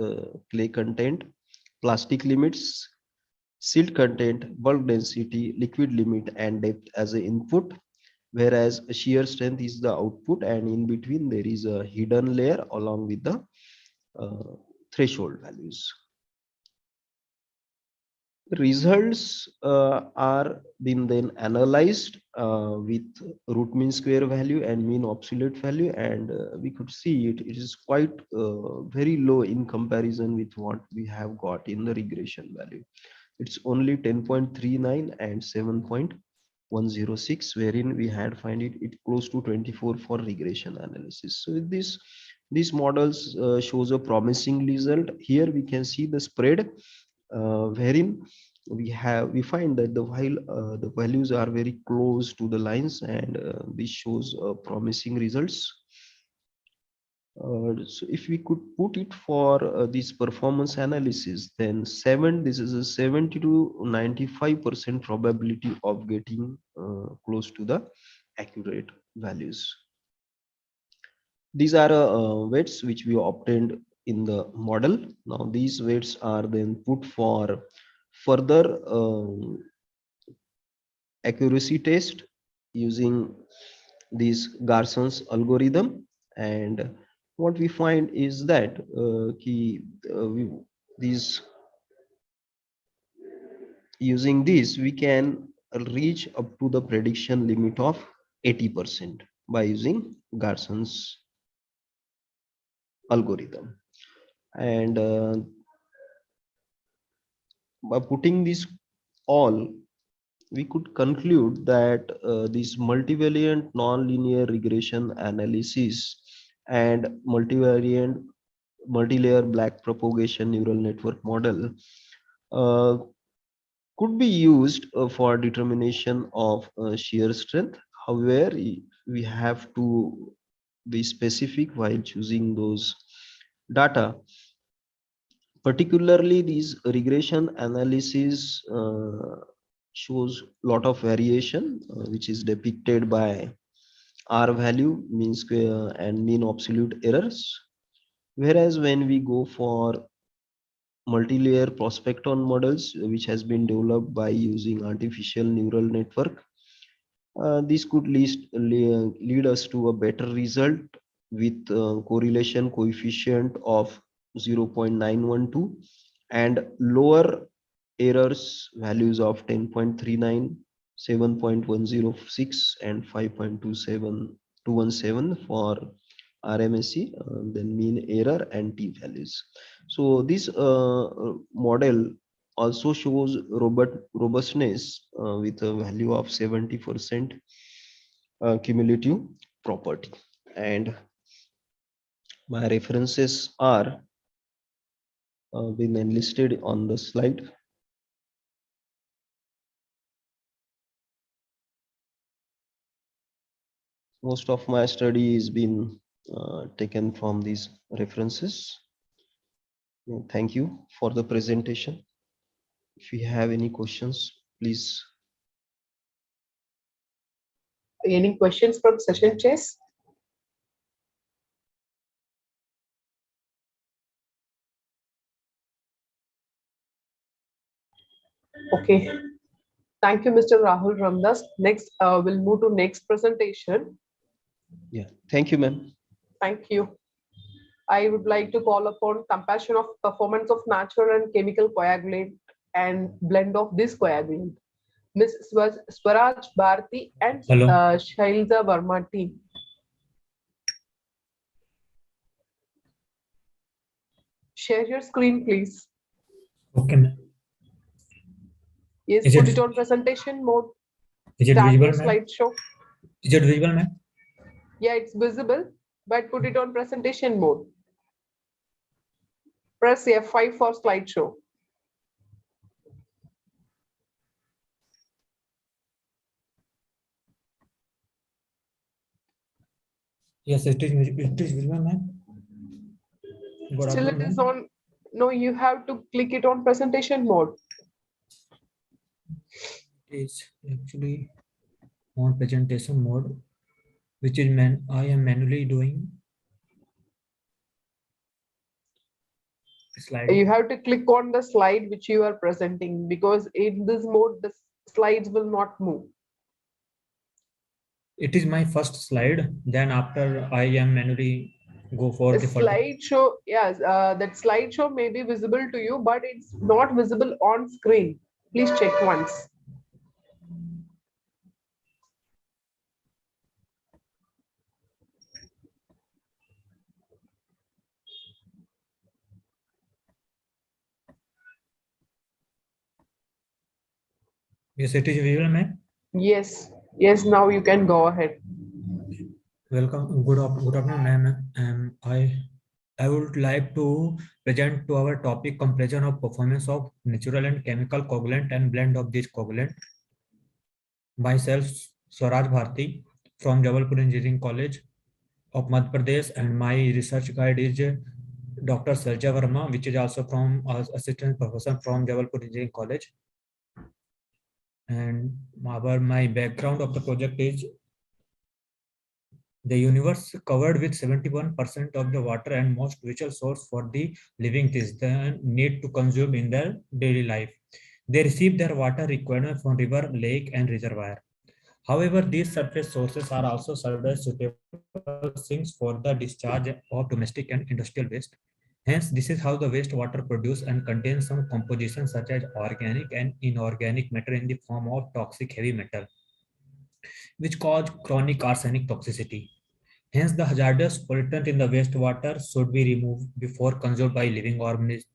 clay content, plastic limits, silt content, bulk density, liquid limit, and depth as an input, whereas shear strength is the output, and in between there is a hidden layer along with the threshold values. The results are been then analyzed with root mean square value and mean absolute value, and we could see it is quite very low in comparison with what we have got in the regression value. It's only 10.39 and 7.106, wherein we had find it close to 24 for regression analysis. So with these models shows a promising result. Here we can see the spread, wherein we find that the values are very close to the lines, and this shows promising results. So if we could put it for this performance analysis, then this is a 70 to 95% probability of getting close to the accurate values. These are weights which we obtained in the model. Now these weights are then put for further accuracy test using this Garson's algorithm, and what we find is that using this we can reach up to the prediction limit of 80% by using Garson's algorithm, and by putting this all, we could conclude that this multivariant nonlinear regression analysis and multi-layer black propagation neural network model could be used for determination of shear strength. However, we have to be specific while choosing those data. Particularly, these regression analysis shows lot of variation, which is depicted by R value, mean square, and mean absolute errors. Whereas when we go for multi-layer prospecton models, which has been developed by using artificial neural network, this could lead us to a better result with correlation coefficient of 0.912 and lower errors values of 10.39, 7.106, and 5.217 for RMSE, then mean error and T values. So this model also shows robustness with a value of 70% cumulative property, and my references are been enlisted on the slide. Most of my study is been taken from these references. Thank you for the presentation. If you have any questions, please. Any questions from session chairs? Okay. Thank you, Mr. Rahul Ramdas. Next, we'll move to next presentation. Yeah. Thank you, ma'am. Thank you. I would like to call upon comparison of performance of natural and chemical coagulant and blend of this coagulant. Ms. Swaraj Bharti and Shailja Verma team. Share your screen, please. Okay, ma'am. Yes, put it on presentation mode. Is it Start visible, your ma'am? slideshow. Is it visible, ma'am? Yeah, it's visible, but put it on presentation mode. Press F5 for slideshow. Yes, it is visible, ma'am. Good Still afternoon, it is ma'am. on. No, you have to click it on presentation mode. It is actually on presentation mode, which is I am manually doing slide. You have to click on the slide which you are presenting, because in this mode the slides will not move. It is my first slide. Then after I am manually go for A the further. slideshow, yes, that slideshow may be visible to you, but it's not visible on screen. Please check once. Yes, it is visible, ma'am. Yes, yes, now you can go ahead. Welcome. Good afternoon, ma'am. I would like to present to our topic comparison of performance of natural and chemical coagulant and blend of this coagulant. Myself, Swaraj Bharti from Jabalpur Engineering College of Madhya Pradesh, and my research guide is Dr. Sarja Verma, which is also from assistant professor from Jabalpur Engineering College. And my background of the project is the universe covered with 71% of the water and most vital source for the living things they need to consume in their daily life. They receive their water requirement from river, lake, and reservoir. However, these surface sources are also served as suitable sinks for the discharge of domestic and industrial waste. Hence, this is how the wastewater produce and contains some compositions such as organic and inorganic matter in the form of toxic heavy metal, which cause chronic arsenic toxicity. Hence, the hazardous pollutant in the wastewater should be removed before consumed by living organisms.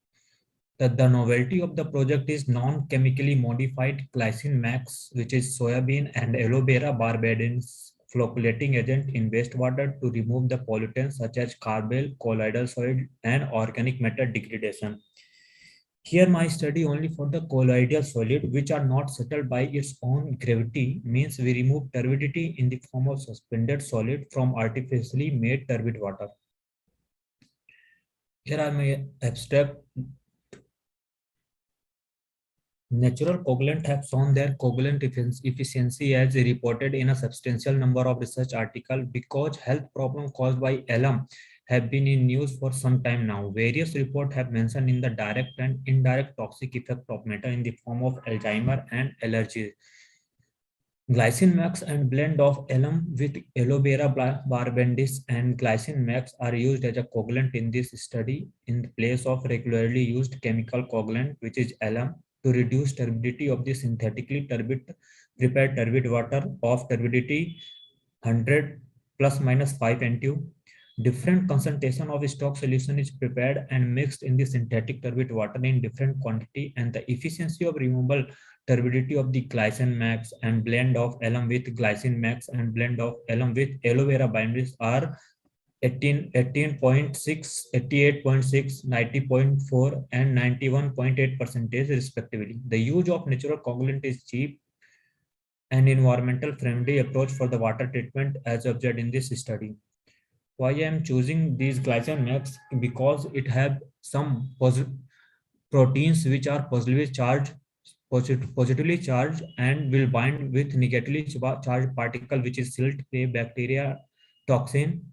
The novelty of the project is non-chemically modified glycine max, which is soybean and aloe vera barbaden's flocculating agent in wastewater to remove the pollutants such as carbon, colloidal solid, and organic matter degradation. Here, my study only for the colloidal solid, which are not settled by its own gravity, means we remove turbidity in the form of suspended solid from artificially made turbid water. Here are my abstract. Natural coagulant have shown their coagulant efficiency as reported in a substantial number of research articles because health problems caused by alum have been in news for some time now. Various reports have mentioned in the direct and indirect toxic effect of metal in the form of Alzheimer and allergies. Glycine max and blend of alum with aloe vera barbadensis and glycine max are used as a coagulant in this study in place of regularly used chemical coagulant, which is alum, to reduce turbidity of the synthetically prepared turbid water of turbidity 100 plus minus 5 N2. Different concentration of stock solution is prepared and mixed in the synthetic turbid water in different quantity, and the efficiency of removal turbidity of the glycine max and blend of alum with glycine max and blend of alum with aloe vera binders are 18.6, 88.6, 90.4, and 91.8% respectively. The use of natural coagulant is cheap and environmental friendly approach for the water treatment as observed in this study. Why I am choosing these glycine max? Because it have some proteins which are positively charged and will bind with negatively charged particle, which is silt, clay, bacteria, toxin.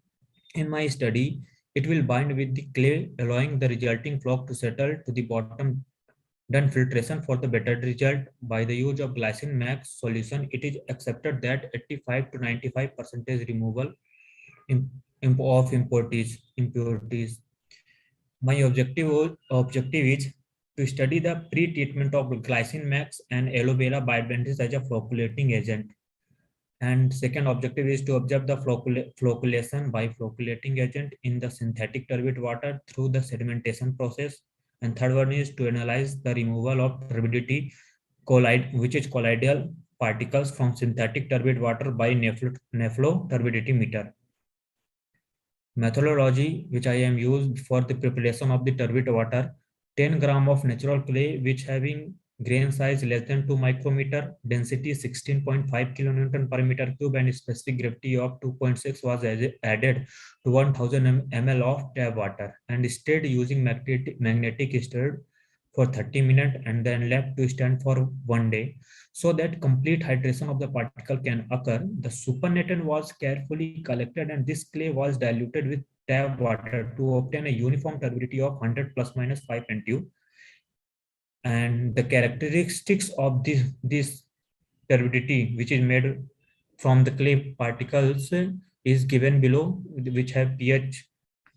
In my study, it will bind with the clay, allowing the resulting flock to settle to the bottom. Done filtration for the better result. By the use of glycine max solution, it is accepted that 85 to 95% removal of impurities. My objective is to study the pre-treatment of glycine max and aloe vera binders as a flocculating agent. And second objective is to observe the flocculation by flocculating agent in the synthetic turbid water through the sedimentation process. And third one is to analyze the removal of turbidity, which is colloidal particles from synthetic turbid water by Neflo turbidity meter. Methodology which I am used for the preparation of the turbid water: 10 gram of natural clay which having grain size less than 2 micrometer, density 16.5 kilonewton per meter cube, and specific gravity of 2.6 was added to 1000 ml of tap water and stayed using magnetic stirred for 30 minutes and then left to stand for 1 day so that complete hydration of the particle can occur. The supernatant was carefully collected and this clay was diluted with tap water to obtain a uniform turbidity of 100 plus minus 5 NTU. And the characteristics of this turbidity, which is made from the clay particles, is given below, which have pH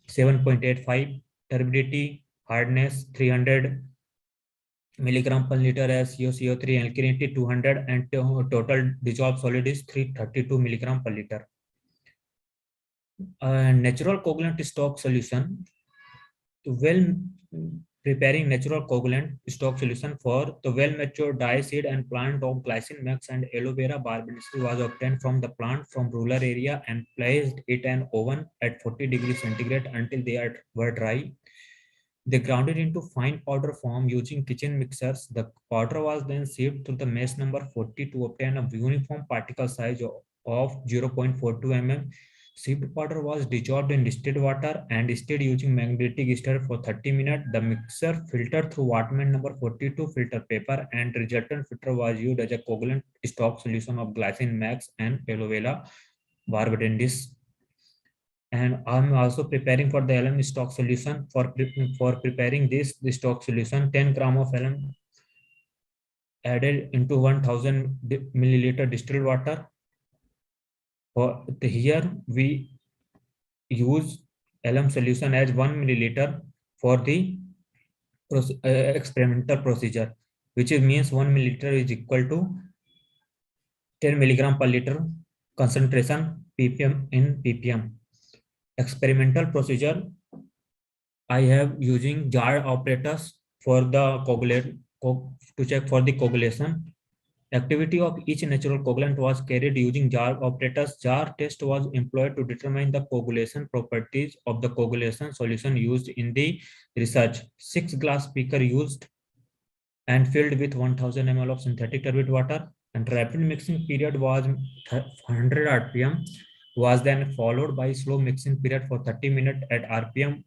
7.85, turbidity, hardness 300 milligram per liter as CO3, alkalinity 200, and total dissolved solid is 332 milligram per liter. Natural coagulant stock solution. Well, preparing natural coagulant stock solution for the well-matured dye seed and plant of glycine max and aloe vera barbadosi was obtained from the plant from rural area and placed it in an oven at 40 degrees centigrade until they were dry. They ground it into fine powder form using kitchen mixers. The powder was then sieved through the mesh number 40 to obtain a uniform particle size of 0.42 mm. Sieved powder was dissolved in distilled water and stirred using magnetic stir for 30 minutes. The mixer filtered through Waterman number 42 filter paper and resultant filter was used as a coagulant stock solution of glycine max and aloe vera barbadensis. And I'm also preparing for the alum stock solution. For preparing the stock solution, 10 gram of alum added into 1000 milliliter distilled water. For here we use alum solution as 1 milliliter for the experimental procedure, which means 1 milliliter is equal to 10 milligram per liter concentration ppm in ppm. Experimental procedure, I have using jar operators for the to check for the coagulation. Activity of each natural coagulant was carried using jar operators. Jar test was employed to determine the coagulation properties of the coagulation solution used in the research. 6 glass beaker used and filled with 1000 ml of synthetic turbid water, and rapid mixing period was 100 rpm, was then followed by slow mixing period for 30 minutes at rpm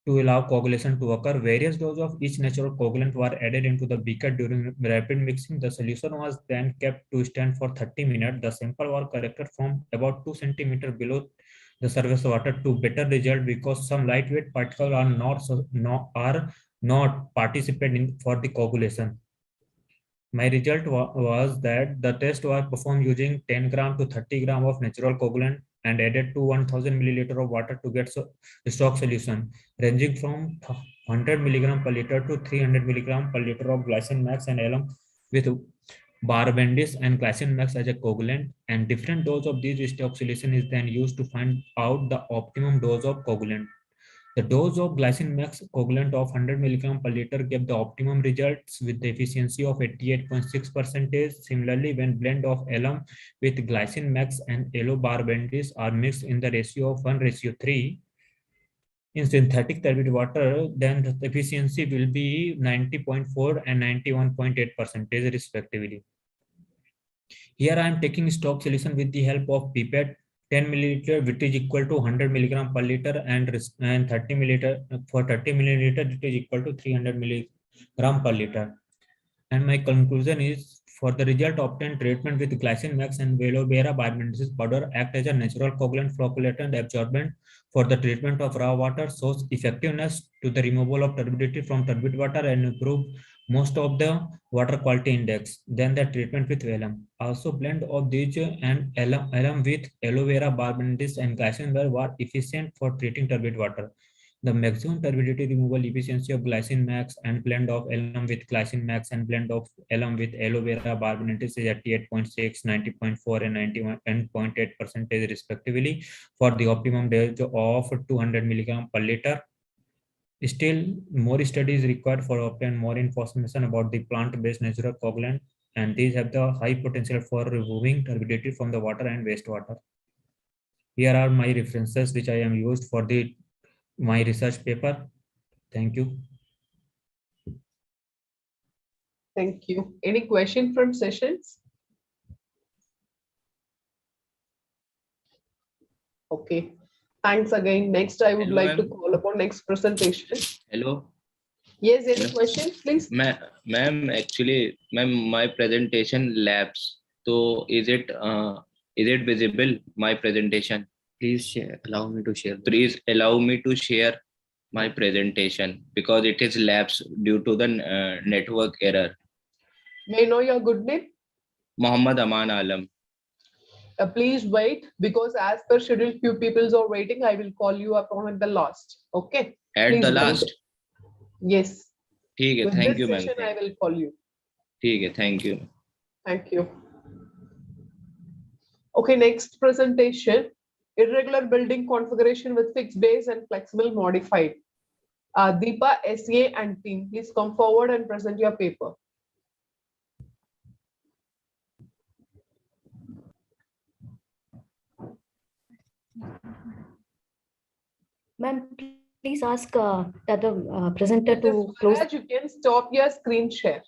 to allow coagulation to occur. Various doses of each natural coagulant were added into the beaker during rapid mixing. The solution was then kept to stand for 30 minutes. The sample was collected from about 2 centimeters below the surface water to better result because some lightweight particles are not participating for the coagulation. My result was that the test was performed using 10 gram to 30 gram of natural coagulant and added to 1000 milliliter of water to get stock solution ranging from 100 milligram per liter to 300 milligram per liter of glycine max and alum with barbendis and glycine max as a coagulant, and different dose of these stock solution is then used to find out the optimum dose of coagulant. The dose of glycine max coagulant of 100 milligram per liter gave the optimum results with the efficiency of 88.6%. Similarly, when blend of alum with glycine max and aloe barbendis are mixed in the ratio of 1:3 in synthetic turbid water, then the efficiency will be 90.4 and 91.8% respectively. Here I am taking stock solution with the help of pipette. 10 milliliter, which is equal to 100 milligram per liter, and 30 milliliter for 30 milliliter, it is equal to 300 milligram per liter. And my conclusion is, for the result obtained, treatment with glycine max and aloe vera barbadensis powder act as a natural coagulant, flocculant, and absorbent for the treatment of raw water, shows effectiveness to the removal of turbidity from turbid water and improve most of the water quality index than the treatment with alum. Also, blend of these and alum with aloe vera barbadensis and glycine were efficient for treating turbid water. The maximum turbidity removal efficiency of glycine max and blend of alum with glycine max and blend of alum with aloe vera barbadensis is 88.6, 90.4, and 91.8% respectively for the optimum dose of 200 milligram per liter. Still, more studies required for obtain more information about the plant-based natural coagulant, and these have the high potential for removing turbidity from the water and wastewater. Here are my references which I am used for my research paper. Thank you. Thank you. Any question from sessions? Okay. Thanks again. Next, I would Hello, like to ma'am. call upon next presentation. Hello. Yes, any Hello. questions, please? Ma'am, actually, ma'am, my presentation lapsed. So is it visible, my presentation? Please share, allow me to share. Please allow me to share my presentation because it is lapsed due to the network error. May I know your good name? Muhammad Aman Alam. Please wait, because as per schedule, few people are waiting. I will call you upon at the last. Okay. At Please the wait. last. Yes. ठीक है, With thank this you, ma'am. session, I will call you. ठीक है, thank you. Thank you. Okay, next presentation. Irregular building configuration with fixed base and flexible modified. Deepa, SA and team, please come forward and present your paper. Ma'am, please ask the other presenter to close. Swaraj, you can stop your screen share.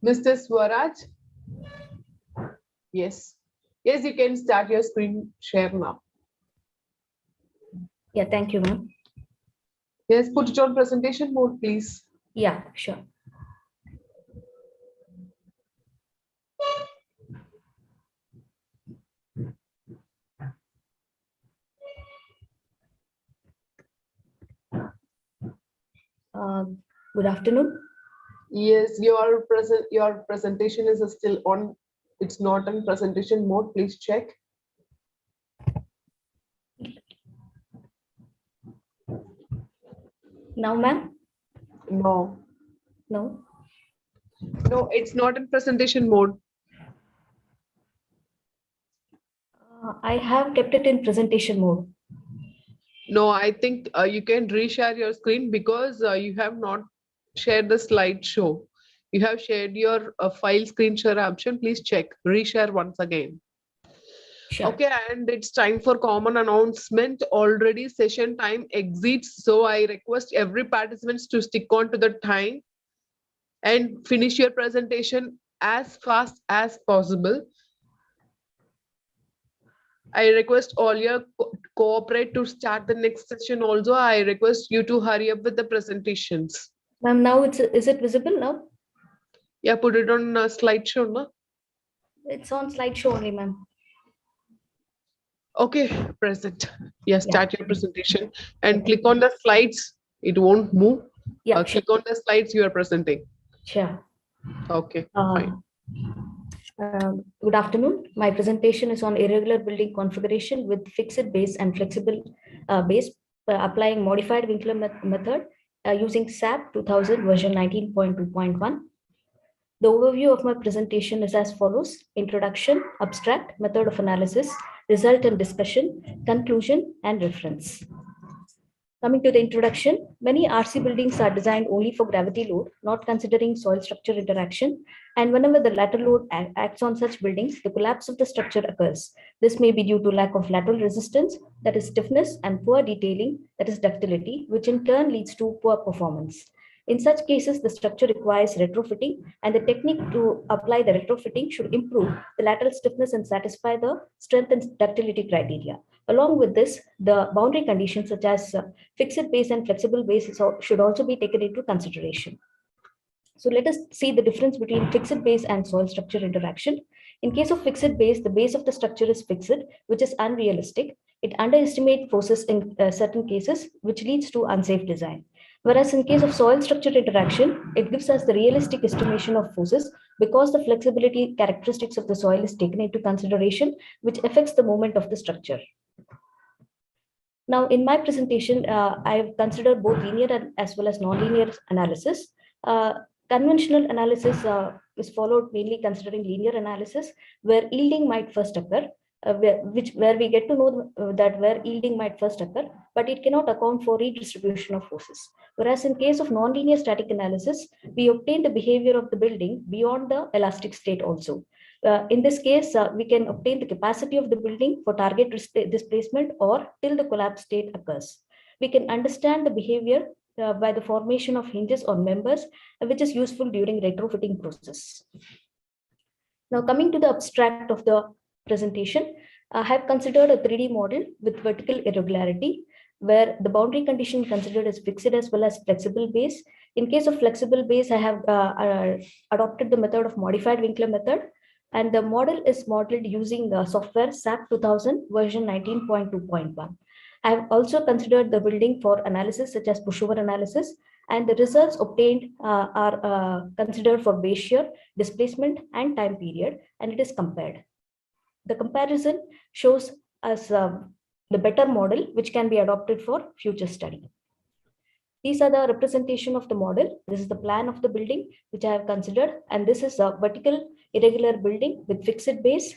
Mr. Swaraj? Yes. Yes, you can start your screen share now. Yeah, thank you, ma'am. Yes, put it on presentation mode, please. Yeah, sure. Good afternoon. Yes, your presentation is still on. It's not in presentation mode. Please check. Now, ma'am? No. No. No, it's not in presentation mode. I have kept it in presentation mode. No, I think you can reshare your screen because you have not shared the slideshow. You have shared your file screen share option. Please check, reshare once again. Sure. Okay, and it's time for common announcement. Already session time exceeds, so I request every participant to stick on to the time and finish your presentation as fast as possible. I request all your cooperate to start the next session. Also, I request you to hurry up with the presentations. Ma'am, now is it visible now? Yeah, put it on slideshow, no? It's on slideshow only, ma'am. Okay, present. Yeah, start your presentation and click on the slides. It won't move. Yeah, click on the slides you are presenting. Sure. Okay, fine. Good afternoon. My presentation is on irregular building configuration with fixed base and flexible base applying modified Winkler method using SAP 2000 version 19.2.1. The overview of my presentation is as follows: introduction, abstract, method of analysis, result and discussion, conclusion, and reference. Coming to the introduction, many RC buildings are designed only for gravity load, not considering soil structure interaction. And whenever the lateral load acts on such buildings, the collapse of the structure occurs. This may be due to lack of lateral resistance, that is stiffness, and poor detailing, that is ductility, which in turn leads to poor performance. In such cases, the structure requires retrofitting, and the technique to apply the retrofitting should improve the lateral stiffness and satisfy the strength and ductility criteria. Along with this, the boundary conditions such as fixed base and flexible base should also be taken into consideration. So let us see the difference between fixed base and soil structure interaction. In case of fixed base, the base of the structure is fixed, which is unrealistic. It underestimates forces in certain cases, which leads to unsafe design. Whereas in case of soil structure interaction, it gives us the realistic estimation of forces because the flexibility characteristics of the soil is taken into consideration, which affects the moment of the structure. Now, in my presentation, I have considered both linear as well as nonlinear analysis. Conventional analysis is followed mainly considering linear analysis, where yielding might first occur, where we get to know that where yielding might first occur, but it cannot account for redistribution of forces. Whereas in case of nonlinear static analysis, we obtain the behavior of the building beyond the elastic state also. In this case, we can obtain the capacity of the building for target displacement or till the collapse state occurs. we can understand the behavior by the formation of hinges or members, which is useful during retrofitting process. Now coming to the abstract of the presentation, I have considered a 3D model with vertical irregularity, where the boundary condition considered as fixed as well as flexible base. In case of flexible base, I have adopted the method of modified Winkler method, and the model is modeled using software SAP 2000 version 19.2.1. I have also considered the building for analysis such as pushover analysis, and the results obtained are considered for base shear, displacement, and time period, and it is compared. The comparison shows us the better model which can be adopted for future study. These are the representation of the model. This is the plan of the building which I have considered, and this is a vertical irregular building with fixed base,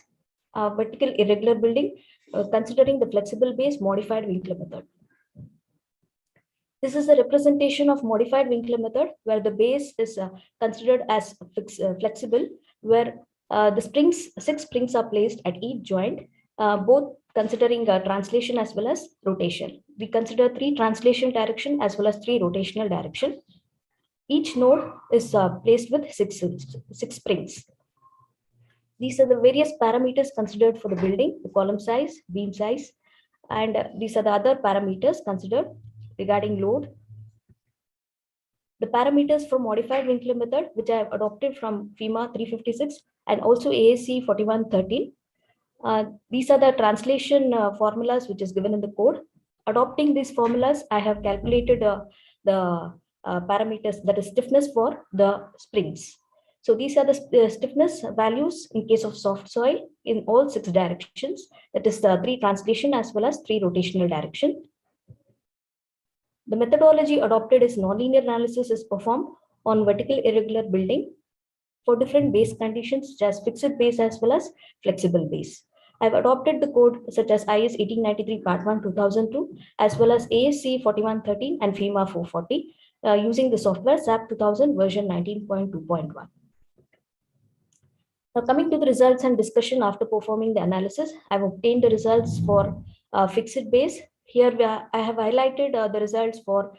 vertical irregular building considering the flexible base modified Winkler method. This is a representation of modified Winkler method where the base is considered as flexible, where the springs, 6 springs are placed at each joint, both considering translation as well as rotation. We consider 3 translation direction as well as 3 rotational direction. Each node is placed with 6 springs. These are the various parameters considered for the building, the column size, beam size, and these are the other parameters considered regarding load. The parameters for modified Winkler method, which I have adopted from FEMA 356 and also ASC 4113. These are the translation formulas which is given in the code. Adopting these formulas, I have calculated the parameters, that is stiffness for the springs. So these are the stiffness values in case of soft soil in all 6 directions. That is the 3 translation as well as 3 rotational direction. The methodology adopted is nonlinear analysis is performed on vertical irregular building for different base conditions such as fixed base as well as flexible base. I've adopted the code such as IS 1893 Part 1 2002 as well as ASC 4113 and FEMA 440 using the software SAP 2000 version 19.2.1. Now coming to the results and discussion after performing the analysis, I've obtained the results for fixed base. Here I have highlighted the results for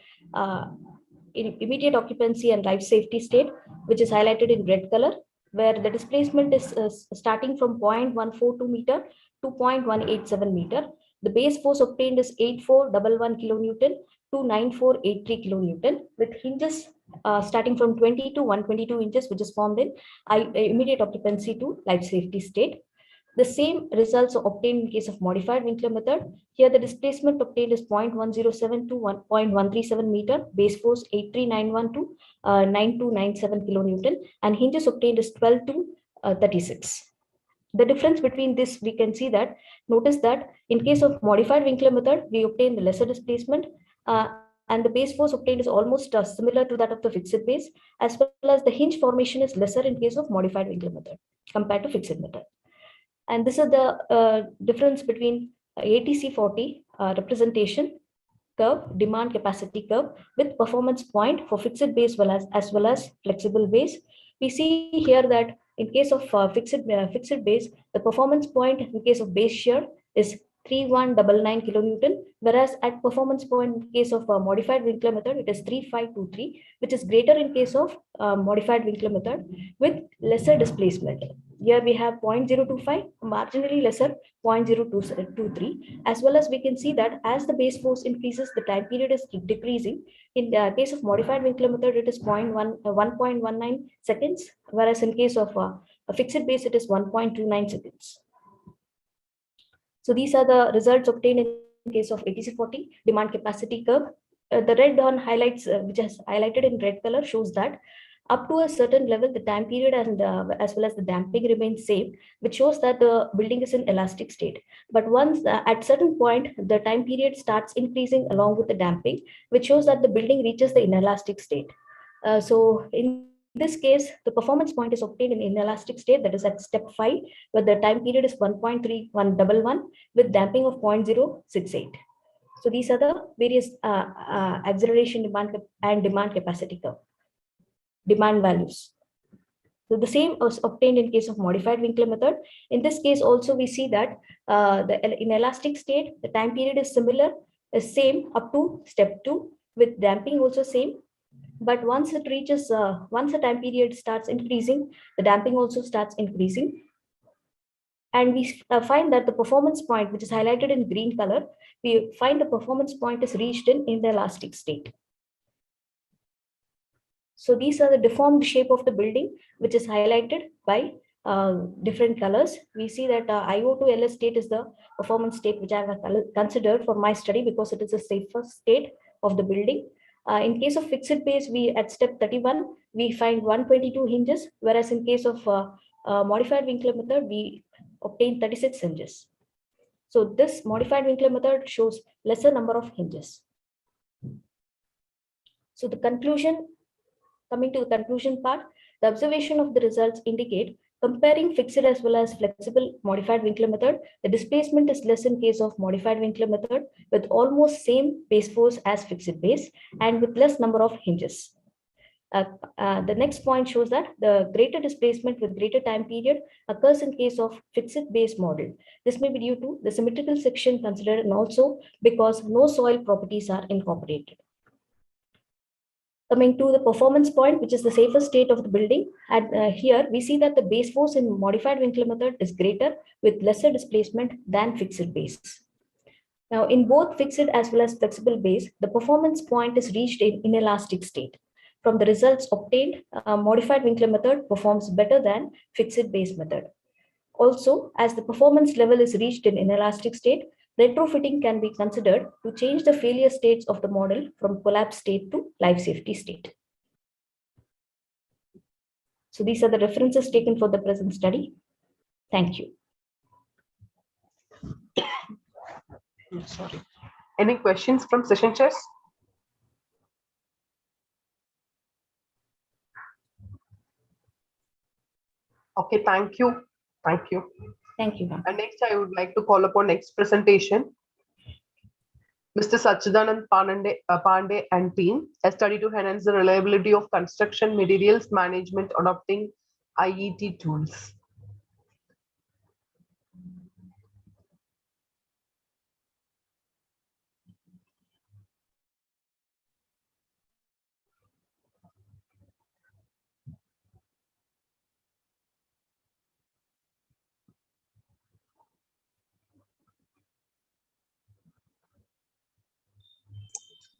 immediate occupancy and life safety state, which is highlighted in red color, where the displacement is starting from 0.142 meter to 0.187 meter. The base force obtained is 8411 kilonewton to 9483 kilonewton, with hinges starting from 20 to 122 inches, which is formed in immediate occupancy to life safety state. The same results are obtained in case of modified Winkler method. Here the displacement obtained is 0.107 to 1.137 meter, base force 8391 to 9297 kilonewton, and hinges obtained is 12 to 36. The difference between this, we can see that, notice that in case of modified Winkler method, we obtain the lesser displacement and the base force obtained is almost similar to that of the fixed base, as well as the hinge formation is lesser in case of modified Winkler method compared to fixed method. And this is the difference between ATC 40 representation curve, demand capacity curve with performance point for fixed base as well as flexible base. We see here that in case of fixed base, the performance point in case of base shear is 3199 kilonewton, whereas at performance point in case of modified Winkler method, it is 3523, which is greater in case of modified Winkler method with lesser displacement. Here we have 0.025, marginally lesser 0.0223, as well as we can see that as the base force increases, the time period is decreasing. In the case of modified Winkler method, it is 1.19 seconds, whereas in case of a fixed base, it is 1.29 seconds. So these are the results obtained in case of ATC 40 demand capacity curve. The red one highlights, which is highlighted in red color, shows that up to a certain level, the time period and as well as the damping remains same, which shows that the building is in elastic state. But once at certain point, the time period starts increasing along with the damping, which shows that the building reaches the inelastic state. So in this case, the performance point is obtained in inelastic state, that is at step 5, where the time period is 1.3111 with damping of 0.068. So these are the various acceleration demand and demand capacity curve. Demand values. So the same was obtained in case of modified Winkler method. In this case also we see that in elastic state, the time period is similar is same up to step 2, with damping also same. But once it reaches, once the time period starts increasing, the damping also starts increasing. And we find that the performance point, which is highlighted in green color, we find the performance point is reached in the elastic state. So these are the deformed shape of the building, which is highlighted by different colors. We see that IO2 LS state is the performance state which I have considered for my study because it is the safest state of the building. In case of fixed base, we at step 31, we find 122 hinges, whereas in case of modified Winkler method, we obtain 36 hinges. So this modified Winkler method shows lesser number of hinges. So the conclusion, coming to the conclusion part, the observation of the results indicate comparing fixed as well as flexible modified Winkler method, the displacement is less in case of modified Winkler method with almost same base force as fixed base and with less number of hinges. The next point shows that the greater displacement with greater time period occurs in case of fixed base model. This may be due to the symmetrical section considered and also because no soil properties are incorporated. Coming to the performance point, which is the safest state of the building, and here we see that the base force in modified Winkler method is greater with lesser displacement than fixed base. Now, in both fixed as well as flexible base, the performance point is reached in inelastic state. From the results obtained, modified Winkler method performs better than fixed base method. Also, as the performance level is reached in inelastic state, retrofitting can be considered to change the failure states of the model from collapse state to life safety state. So these are the references taken for the present study. Thank you. Sorry. Any questions from session chairs? Okay, thank you. Thank you. Thank you, ma'am. And next, I would like to call upon next presentation. Mr. Sachidanand Pandey and team, a study to enhance the reliability of construction materials management adopting IET tools.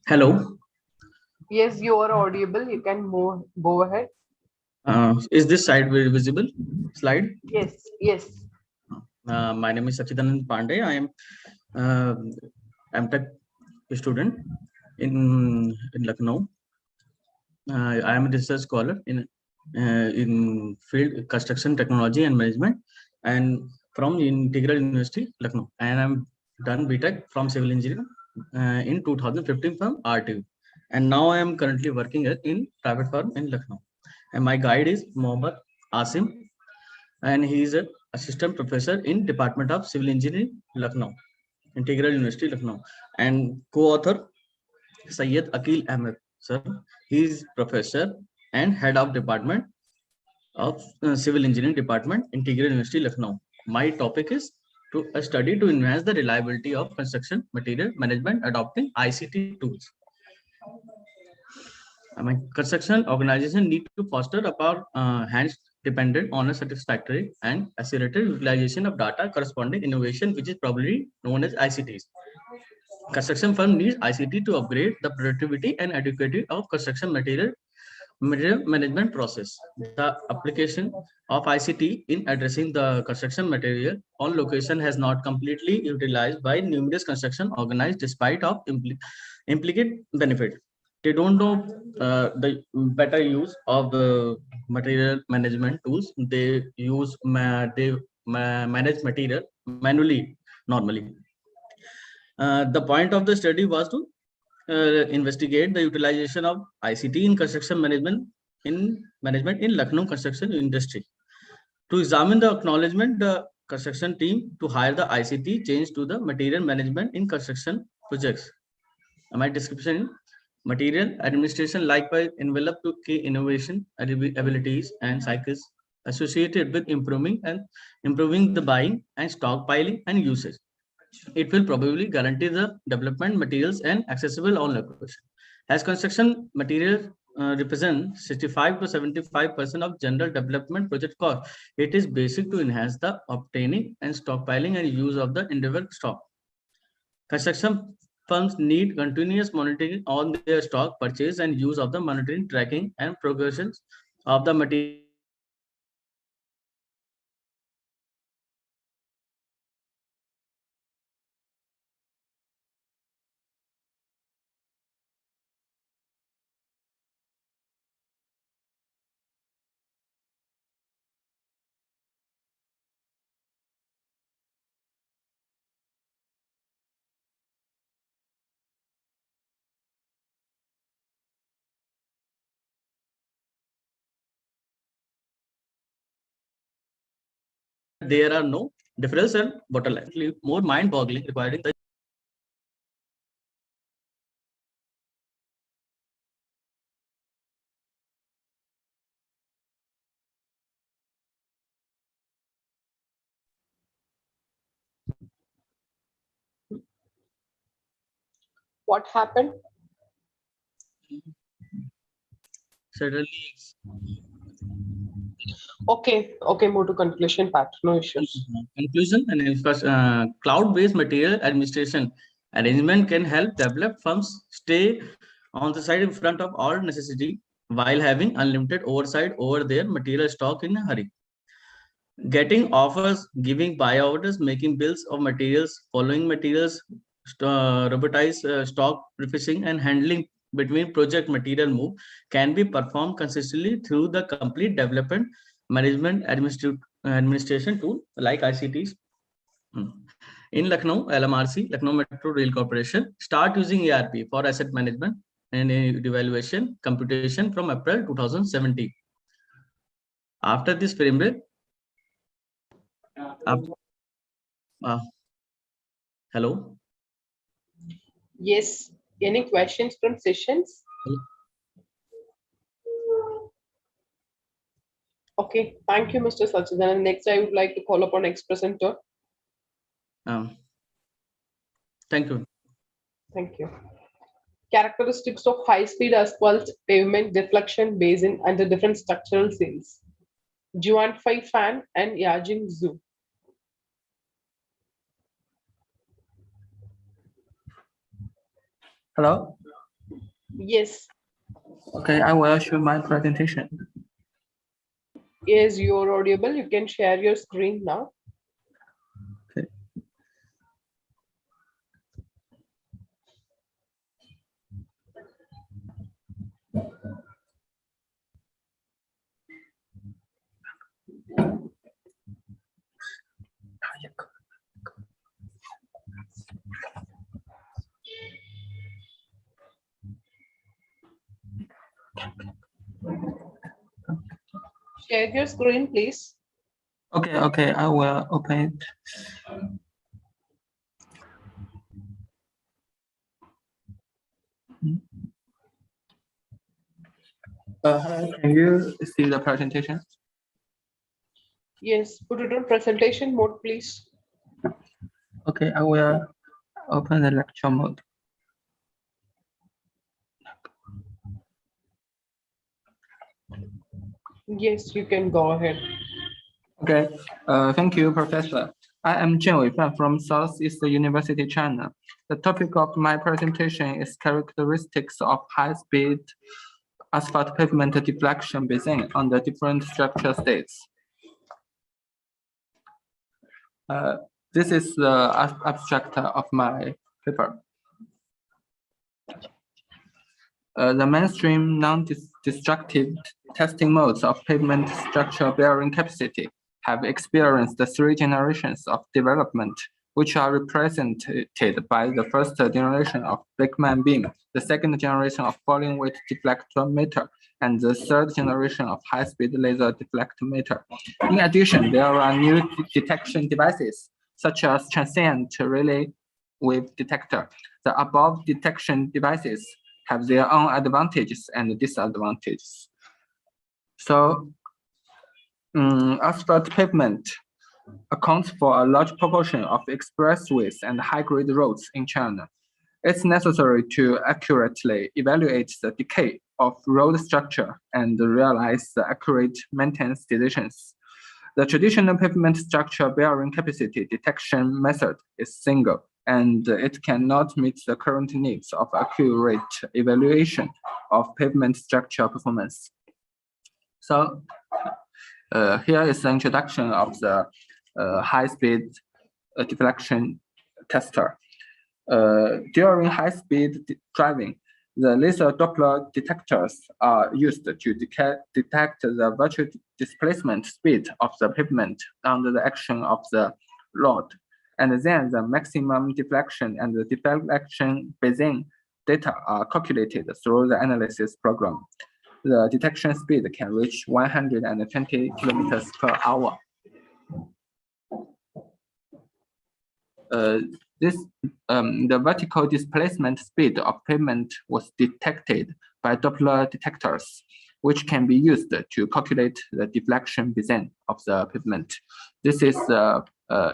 Hello. Yes, you are audible. You can go ahead. Is this slide very visible? Slide? Yes, yes. My name is Sachidanand Pandey. I am MTech student in Lucknow. I am a research scholar in field construction technology and management, and from Integral University, Lucknow. And I'm done BTech from civil engineering in 2015 from RTU. And now I am currently working in private firm in Lucknow. And my guide is Mohammad Asim, and he is an assistant professor in Department of Civil Engineering, Lucknow, Integral University, Lucknow, and co-author Syed Akil Ahmed, sir. He is professor and head of Department of Civil Engineering Department, Integral University, Lucknow. My topic is a study to enhance the reliability of construction material management adopting ICT tools. Construction organization need to foster upon hands dependent on a satisfactory and accelerated utilization of data corresponding innovation, which is probably known as ICTs. Construction firm needs ICT to upgrade the productivity and adequacy of construction material management process. The application of ICT in addressing the construction material on location has not completely utilized by numerous construction organized despite of implicate benefit. They don't know the better use of the material management tools. They use manage material manually normally. The point of the study was to investigate the utilization of ICT in construction management in Lucknow construction industry. To examine the acknowledgement, the construction team to hire the ICT change to the material management in construction projects. My description: material administration likewise envelop to key innovation abilities and cycles associated with improving the buying and stockpiling and usage. it will probably guarantee the development materials and accessible on location. As construction materials represent 65 to 75% of general development project cost, it is basic to enhance the obtaining and stockpiling and use of the indirect stock. Construction firms need continuous monitoring on their stock purchase and use of the monitoring, tracking, and progressions of the material. There are no difference and bottleneck, more mind-boggling, requiring the What happened? certainly. Okay, move to conclusion part. No issues. Conclusion and cloud-based material administration arrangement can help develop firms stay on the side in front of all necessity while having unlimited oversight over their material stock in a hurry. Getting offers, giving buy orders, making bills of materials, following materials, robotize stock prefixing, and handling between project material move can be performed consistently through the complete development management administration tool like ICTs. In Lucknow, LMRC, Lucknow Metro Rail Corporation, start using ERP for asset management and evaluation computation from April 2017. After this framework, hello. Yes. Any questions from sessions? Okay. Thank you, Mr. Sachidanand. Next, I would like to call upon ex-presenter. Thank you. Thank you. Characteristics of high-speed asphalt pavement deflection basin under different structural scenes. Juan-Fai Fan and Yajing Zhu. Hello? Yes. Okay, I will show my presentation. Yes, you're audible. You can share your screen now. Okay. Share your screen, please. Okay, I will open it. Can you see the presentation? Yes, put it on presentation mode, please. Okay, I will open the lecture mode. Yes, you can go ahead. Okay, thank you, Professor. I am Zhen Weifan from Southeast University, China. The topic of my presentation is characteristics of high-speed asphalt pavement deflection basin under different structure states. This is the abstract of my paper. The mainstream non-destructive testing modes of pavement structure bearing capacity have experienced the 3 generations of development, which are represented by the first generation of Blackman beam, the second generation of falling weight deflectometer, and the third generation of high-speed laser deflectometer. In addition, there are new detection devices, such as transient relay wave detector. The above detection devices have their own advantages and disadvantages. So, asphalt pavement accounts for a large proportion of expressways and high-grade roads in China. It's necessary to accurately evaluate the decay of road structure and realize the accurate maintenance decisions. The traditional pavement structure bearing capacity detection method is single, and it cannot meet the current needs of accurate evaluation of pavement structure performance. So here is the introduction of the high-speed deflection tester. During high-speed driving, the laser Doppler detectors are used to detect the virtual displacement speed of the pavement under the action of the load, and then the maximum deflection and the deflection Bayesian data are calculated through the analysis program. The detection speed can reach 120 kilometers per hour. The vertical displacement speed of pavement was detected by Doppler detectors, which can be used to calculate the deflection Bayesian of the pavement. This is the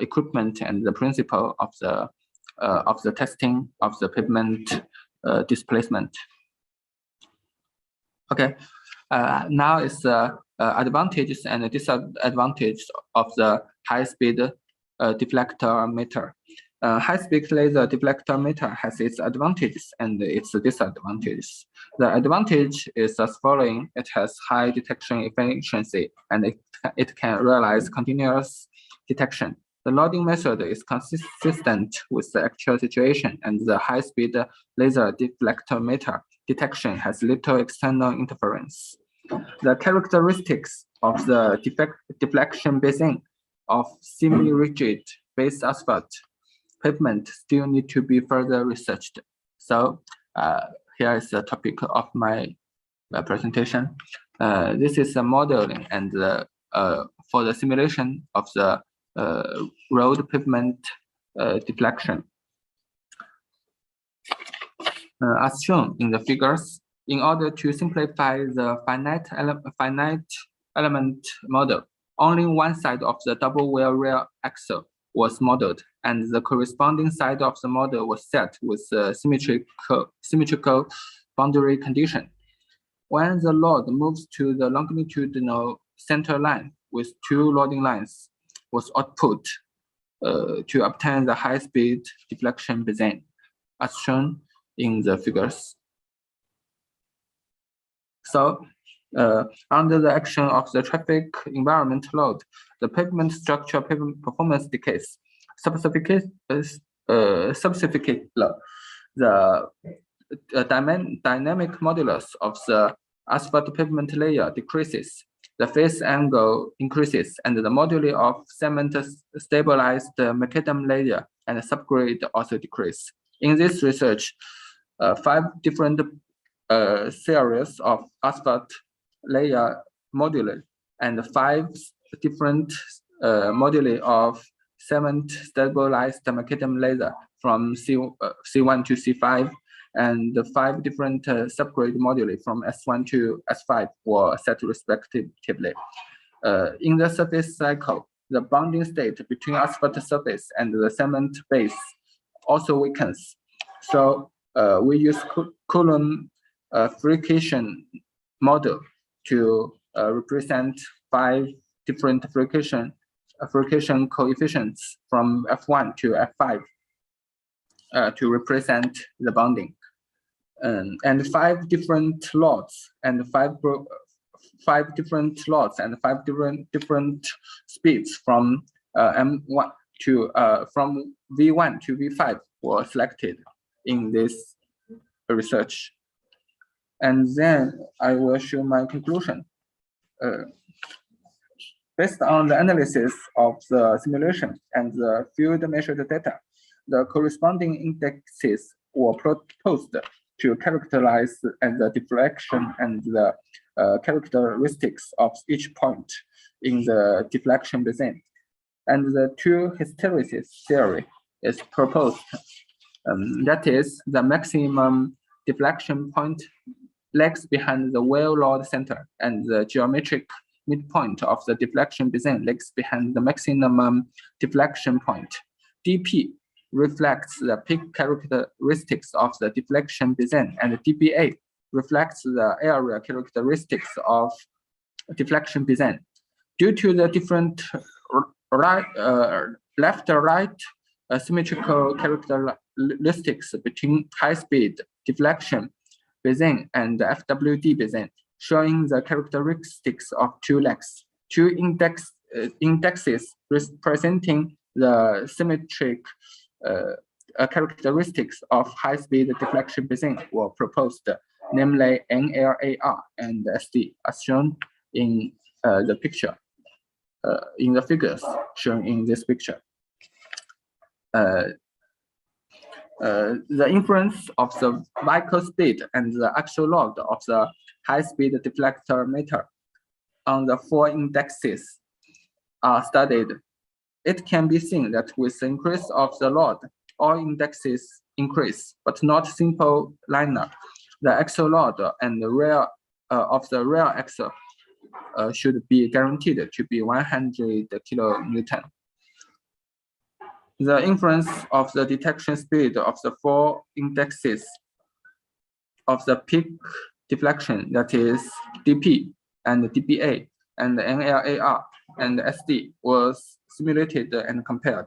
equipment and the principle of the testing of the pavement displacement. Okay, now is the advantages and disadvantages of the high-speed deflector meter. High-speed laser deflector meter has its advantages and its disadvantages. The advantage is as following: it has high detection efficiency and it can realize continuous detection. The loading method is consistent with the actual situation, and the high-speed laser deflector meter detection has little external interference. The characteristics of the deflection Bayesian of semi-rigid base asphalt pavement still need to be further researched. So here is the topic of my presentation. This is a modeling and for the simulation of the road pavement deflection. As shown in the figures, in order to simplify the finite element model, only one side of the double wheel rear axle was modeled, and the corresponding side of the model was set with a symmetrical boundary condition. When the load moves to the longitudinal center line with two loading lines was output to obtain the high-speed deflection Bayesian, as shown in the figures. So, under the action of the traffic environment load, the pavement structure pavement performance decays. Subtropical, the dynamic modulus of the asphalt pavement layer decreases, the phase angle increases, and the moduli of cement stabilized macadam layer and subgrade also decrease. In this research, 5 different series of asphalt layer moduli and 5 different moduli of cement stabilized macadam layer from C1 to C5 and the 5 different subgrade moduli from S1 to S5 were set respectively. In the surface cycle, the bonding state between asphalt surface and the cement base also weakens. So we use Coulomb friction model to represent 5 different friction coefficients from F1 to F5 to represent the bonding. And 5 different lots and 5 different lots and 5 different speeds from M1 to from V1 to V5 were selected in this research. And then I will show my conclusion. Based on the analysis of the simulation and the field measured data, the corresponding indexes were proposed to characterize the deflection and the characteristics of each point in the deflection Bayesian. And the 2 hysteresis theory is proposed. That is, the maximum deflection point lags behind the wheel load center, and the geometric midpoint of the deflection basin lags behind the maximum deflection point. dP reflects the peak characteristics of the deflection basin, and dPA reflects the area characteristics of deflection basin. Due to the different left-right symmetrical characteristics between high-speed deflection basin and the FWD basin, showing the characteristics of two legs. Two indexes representing the symmetric characteristics of high-speed deflection basin were proposed, namely NLAR and SD, as shown in the picture, in the figures shown in this picture. The inference of the vehicle speed and the actual load of the high-speed deflector meter on the four indexes are studied. It can be seen that with the increase of the load, all indexes increase, but not simple linear. The axle load and the rear of the rear axle should be guaranteed to be 100 kilonewton. The inference of the detection speed of the four indexes of the peak deflection, that is dP and dPA and NLAR and SD, was simulated and compared.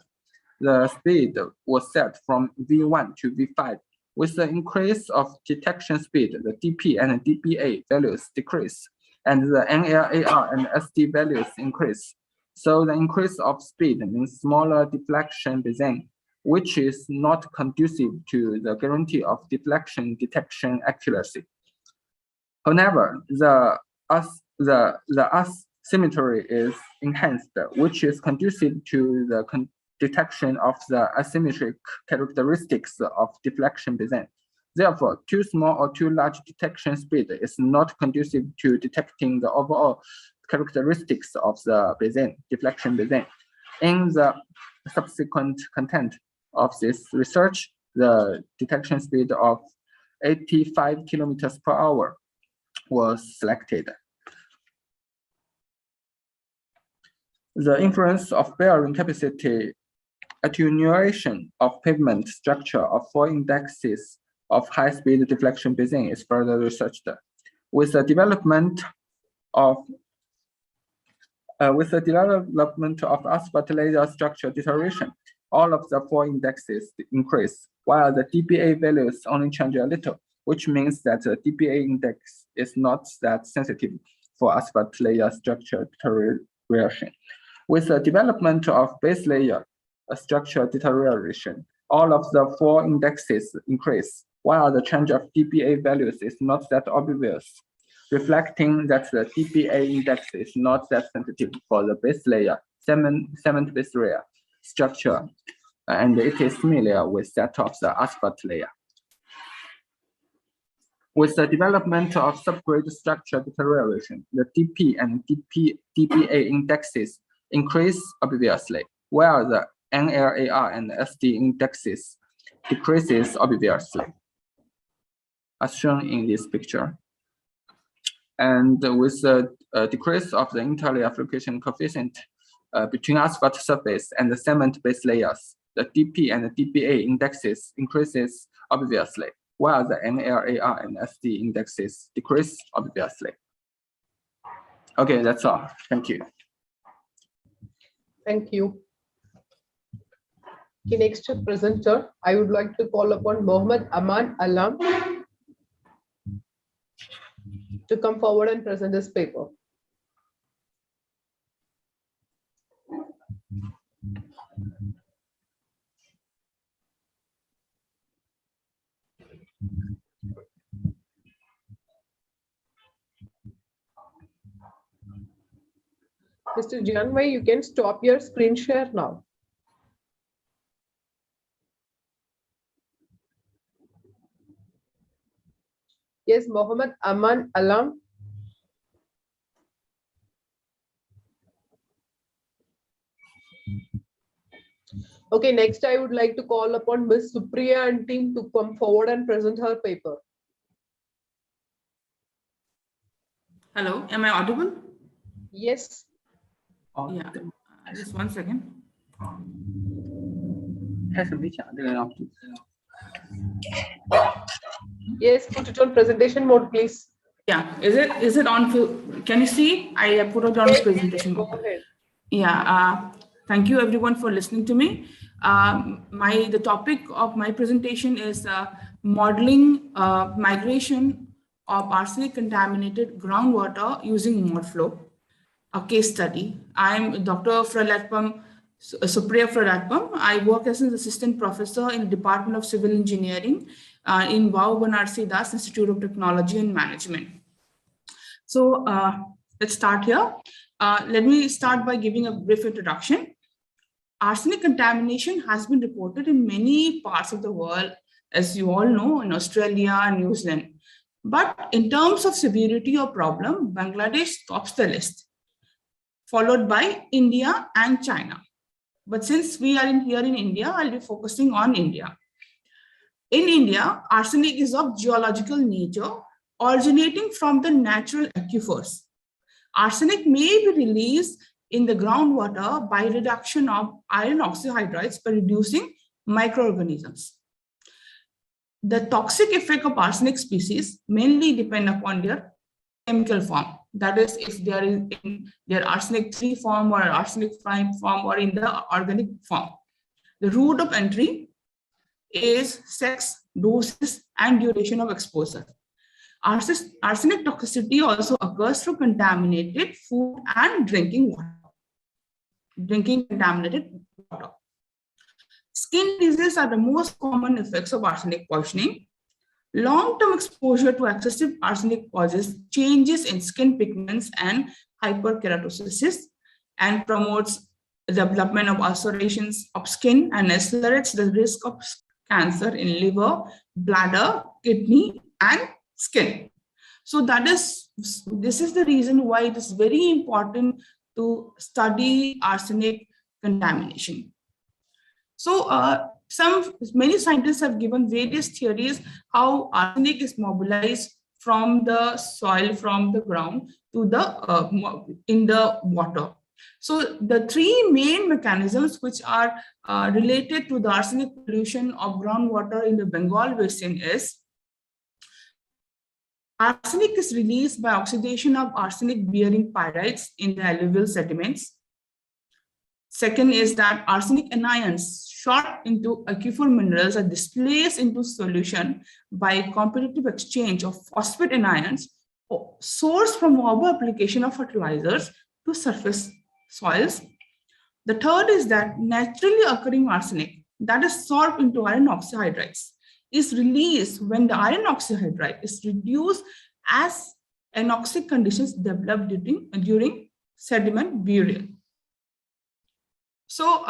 The speed was set from V1 to V5. With the increase of detection speed, the dP and dPA values decrease, and the NLAR and SD values increase. So the increase of speed means smaller deflection basin, which is not conducive to the guarantee of deflection detection accuracy. However, the asymmetry is enhanced, which is conducive to the detection of the asymmetric characteristics of deflection basin. Therefore, too small or too large detection speed is not conducive to detecting the overall characteristics of the basin, deflection basin. In the subsequent content of this research, the detection speed of 85 kilometers per hour was selected. The inference of bearing capacity attenuation of pavement structure of four indexes of high-speed deflection basin is further researched. With the development of asphalt layer structure deterioration, all of the four indexes increase, while the dPA values only change a little, which means that the dPA index is not that sensitive for asphalt layer structure deterioration. With the development of base layer structure deterioration, all of the four indexes increase, while the change of dPA values is not that obvious, reflecting that the dPA index is not that sensitive for the base layer, cement base layer structure, and it is familiar with that of the asphalt layer. With the development of subgrade structure deterioration, the dP and dPA indexes increase obviously, while the NLAR and SD indexes decreases obviously, as shown in this picture. And with the decrease of the internal application coefficient between asphalt surface and the cement base layers, the dP and the dPA indexes increases obviously, while the NLAR and SD indexes decrease obviously. Okay, that's all. Thank you. Thank you. The next presenter, I would like to call upon Mohammed Aman Alam to come forward and present this paper. Mr. Janway, you can stop your screen share now. Yes, Mohammed Aman Alam. Okay, next I would like to call upon Ms. Supriya and team to come forward and present her paper. Hello, am I audible? Yes. Yeah, just 1 second. Yes, put it on presentation mode, please. Yeah, is it on? Can you see? I put it on presentation Go mode. ahead. Yeah, thank you everyone for listening to me. The topic of my presentation is modeling migration of arsenic contaminated groundwater using ModFlow, a case study. I'm Dr. Supriya Fralatpam. I work as an assistant professor in the Department of Civil Engineering in Wow Banarsi Das Institute of Technology and Management. So let's start here. Let me start by giving a brief introduction. Arsenic contamination has been reported in many parts of the world, as you all know, in Australia and New Zealand. But in terms of severity or problem, Bangladesh tops the list, followed by India and China. But since we are here in India, I'll be focusing on India. In India, arsenic is of geological nature, originating from the natural aquifers. Arsenic may be released in the groundwater by reduction of iron oxyhydrides by reducing microorganisms. The toxic effect of arsenic species mainly depend upon their chemical form. That is, if they are in their arsenic 3 form or arsenic 5 form or in the organic form. The route of entry is sex, doses, and duration of exposure. Arsenic toxicity also occurs through contaminated food and drinking contaminated water. Skin diseases are the most common effects of arsenic poisoning. Long-term exposure to excessive arsenic causes changes in skin pigments and hyperkeratosis and promotes the development of ulcerations of skin and accelerates the risk of cancer in liver, bladder, kidney, and skin. So this is the reason why it is very important to study arsenic contamination. So many scientists have given various theories how arsenic is mobilized from the soil, from the ground to the in the water. So the 3 main mechanisms which are related to the arsenic pollution of groundwater in the Bengal Basin is arsenic is released by oxidation of arsenic-bearing pyrites in the alluvial sediments. Second is that arsenic anions shot into aquifer minerals are displaced into solution by competitive exchange of phosphate anions sourced from over application of fertilizers to surface soils. The third is that naturally occurring arsenic that is sorbed into iron oxyhydrides is released when the iron oxyhydride is reduced as anoxic conditions develop during sediment burial. So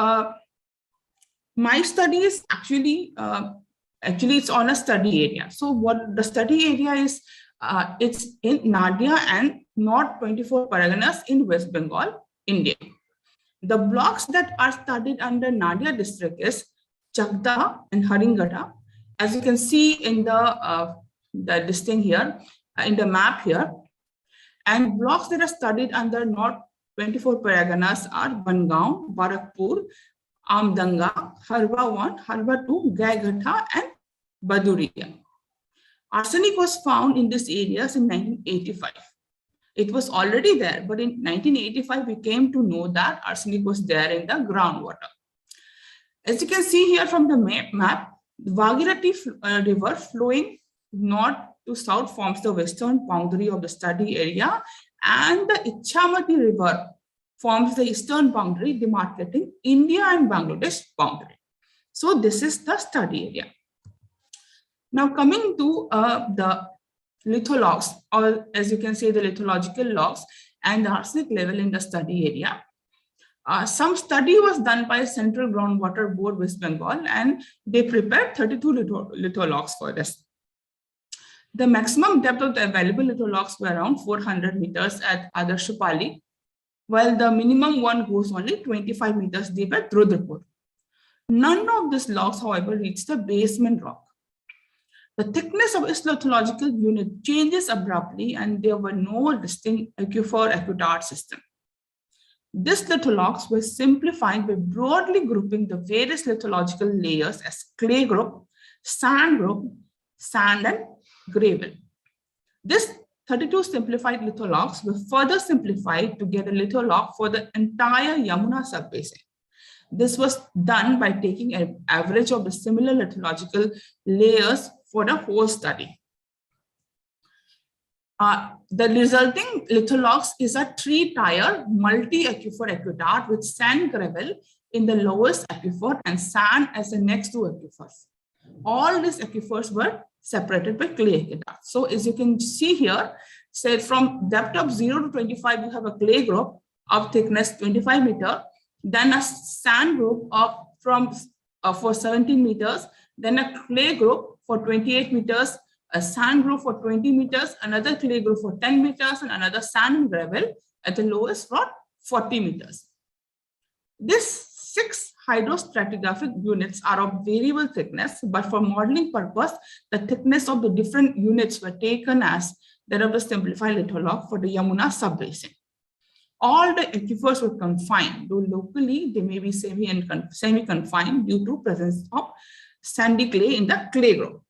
my study is actually it's on a study area. So what the study area is, it's in Nadia and North 24 Parganas in West Bengal, India. The blocks that are studied under Nadia district is Chakda and Haringada. As you can see in this thing here, in the map here, and blocks that are studied under North 24 Parganas are Bangaon, Barakpur, Amdanga, Harba 1, Harba 2, Gaighatha, and Baduria. Arsenic was found in these areas in 1985. It was already there, but in 1985, we came to know that arsenic was there in the groundwater. As you can see here from the map, the Bhagirathi river flowing north to south forms the western boundary of the study area, and the Ichamati river forms the eastern boundary demarcating India and Bangladesh boundary. So this is the study area. Now coming to the lithologs, or as you can say, the lithological logs and the arsenic level in the study area. Some study was done by Central Groundwater Board West Bengal, and they prepared 32 lithologs for this. The maximum depth of the available lithologs were around 400 meters at Adarshapali, while the minimum one goes only 25 meters deep at Rudrapur. None of these logs, however, reached the basement rock. The thickness of its lithological unit changes abruptly, and there were no distinct aquifer-aquitard system. This lithologs was simplified by broadly grouping the various lithological layers as clay group, sand, and gravel. This 32 simplified lithologs were further simplified to get a litholog for the entire Yamuna subbasin. This was done by taking an average of the similar lithological layers for the whole study. The resulting lithologs is a 3-tier multi-aquifer aqueduct with sand gravel in the lowest aquifer and sand as the next two aquifers. All these aquifers were separated by clay aqueducts. So as you can see here, say from depth of 0 to 25, you have a clay group of thickness 25 meter, then a sand group of for 17 meters, then a clay group for 28 meters, a sand group for 20 meters, another clay group for 10 meters, and another sand and gravel at the lowest for 40 meters. These 6 hydrostratigraphic units are of variable thickness, but for modeling purpose, the thickness of the different units were taken as that of the simplified litholog for the Yamuna subbasin. All the aquifers were confined, though locally they may be semi-confined due to presence of sandy clay in the clay group.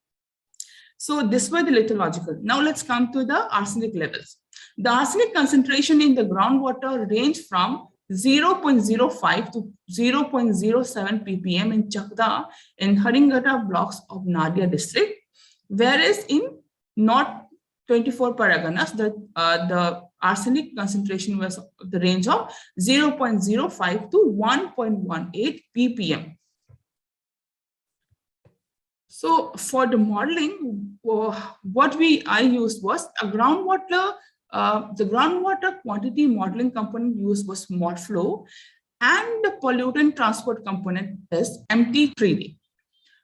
So this were the lithological. Now let's come to the arsenic levels. The arsenic concentration in the groundwater ranged from 0.05 to 0.07 ppm in Chakda in Haringata blocks of Nadia district, whereas in North 24 Paraganas, the arsenic concentration was the range of 0.05 to 1.18 ppm. So for the modeling, what I used was a groundwater, the groundwater quantity modeling component used was ModFlow, and the pollutant transport component is MT3D.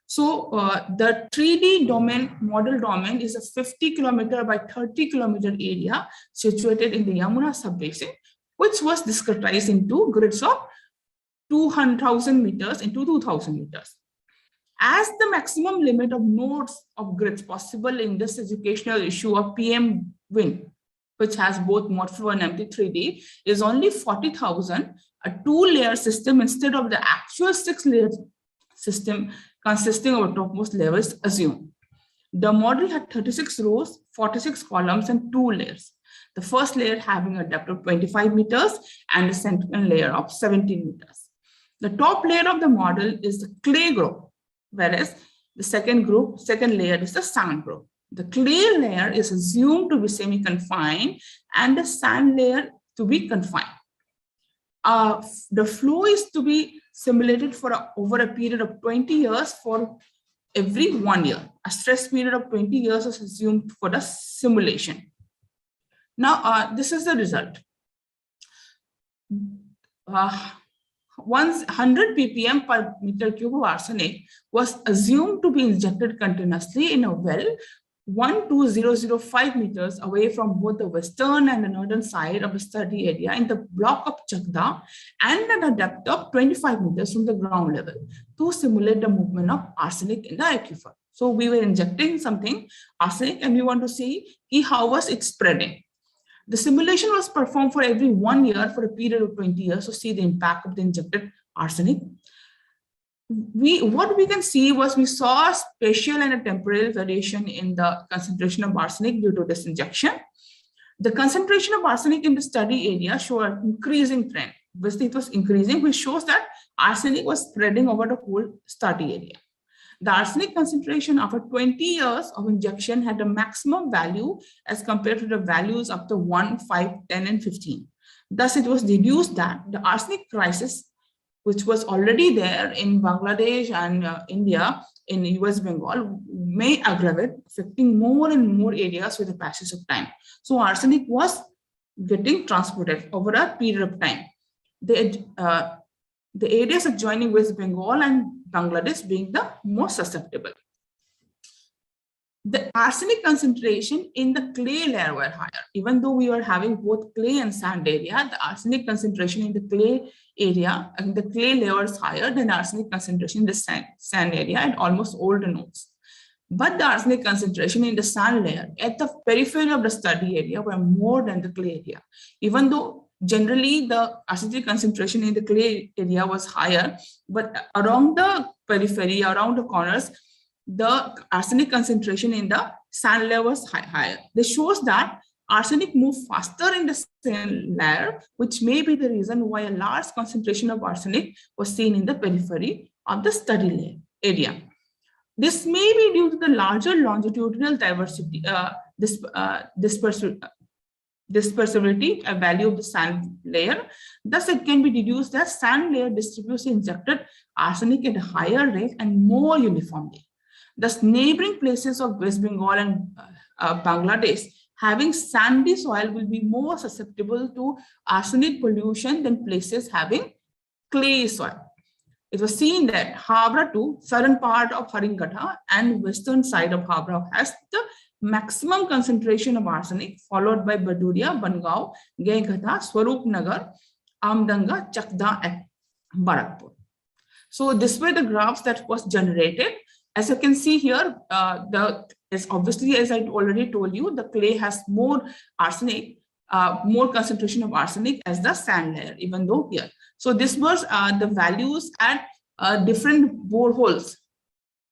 So the 3D domain, model domain is a 50 kilometer by 30 kilometer area situated in the Yamuna subbasin, which was discretized into grids of 200,000 meters into 2,000 meters. As the maximum limit of nodes of grids possible in this educational issue of PM wind, which has both ModFlow and MT3D, is only 40,000, a 2-layer system instead of the actual 6-layer system consisting of a topmost levels assumed. The model had 36 rows, 46 columns, and 2 layers. The first layer having a depth of 25 meters and the second layer of 17 meters. The top layer of the model is the clay group, whereas the second layer is the sand group. The clay layer is assumed to be semi-confined and the sand layer to be confined. The flow is to be simulated for over a period of 20 years for every 1 year. A stress period of 20 years is assumed for the simulation. Now, this is the result. 100 ppm per meter cube of arsenic was assumed to be injected continuously in a well 12005 meters away from both the western and the northern side of the study area in the block of Chakda and at a depth of 25 meters from the ground level to simulate the movement of arsenic in the aquifer. So we were injecting something, arsenic, and we want to see how was it spreading. The simulation was performed for every 1 year for a period of 20 years to see the impact of the injected arsenic. What we can see was we saw a spatial and a temporal variation in the concentration of arsenic due to this injection. The concentration of arsenic in the study area showed an increasing trend. Obviously, it was increasing, which shows that arsenic was spreading over the whole study area. The arsenic concentration after 20 years of injection had a maximum value as compared to the values up to 1, 5, 10, and 15. Thus, it was deduced that the arsenic crisis, which was already there in Bangladesh and India, in US Bengal, may aggravate, affecting more and more areas with the passage of time. So arsenic was getting transported over a period of time. The areas adjoining West Bengal and Bangladesh being the most susceptible. The arsenic concentration in the clay layer were higher. Even though we were having both clay and sand area, the arsenic concentration in the clay area and the clay layer is higher than arsenic concentration in the sand area at almost all the nodes. But the arsenic concentration in the sand layer at the periphery of the study area were more than the clay area. Even though Generally, the acidity concentration in the clay area was higher, but around the periphery, around the corners, the arsenic concentration in the sand layer was higher. This shows that arsenic moved faster in the sand layer, which may be the reason why a large concentration of arsenic was seen in the periphery of the study layer area. This may be due to the larger longitudinal diversity, dispersivity, a value of the sand layer. Thus, it can be deduced that sand layer distributes injected arsenic at a higher rate and more uniformly. Thus, neighboring places of West Bengal and Bangladesh having sandy soil will be more susceptible to arsenic pollution than places having clay soil. It was seen that Havra too, southern part of Haringhatha and western side of Havra has the maximum concentration of arsenic, followed by Baduria, Bangaon, Gaighatha, Swarupnagar, Amdanga, Chakda, and Barakpur. So this were the graphs that was generated. As you can see here, is obviously, as I already told you, the clay has more arsenic, more concentration of arsenic as the sand layer, even though here. So this was the values at different boreholes.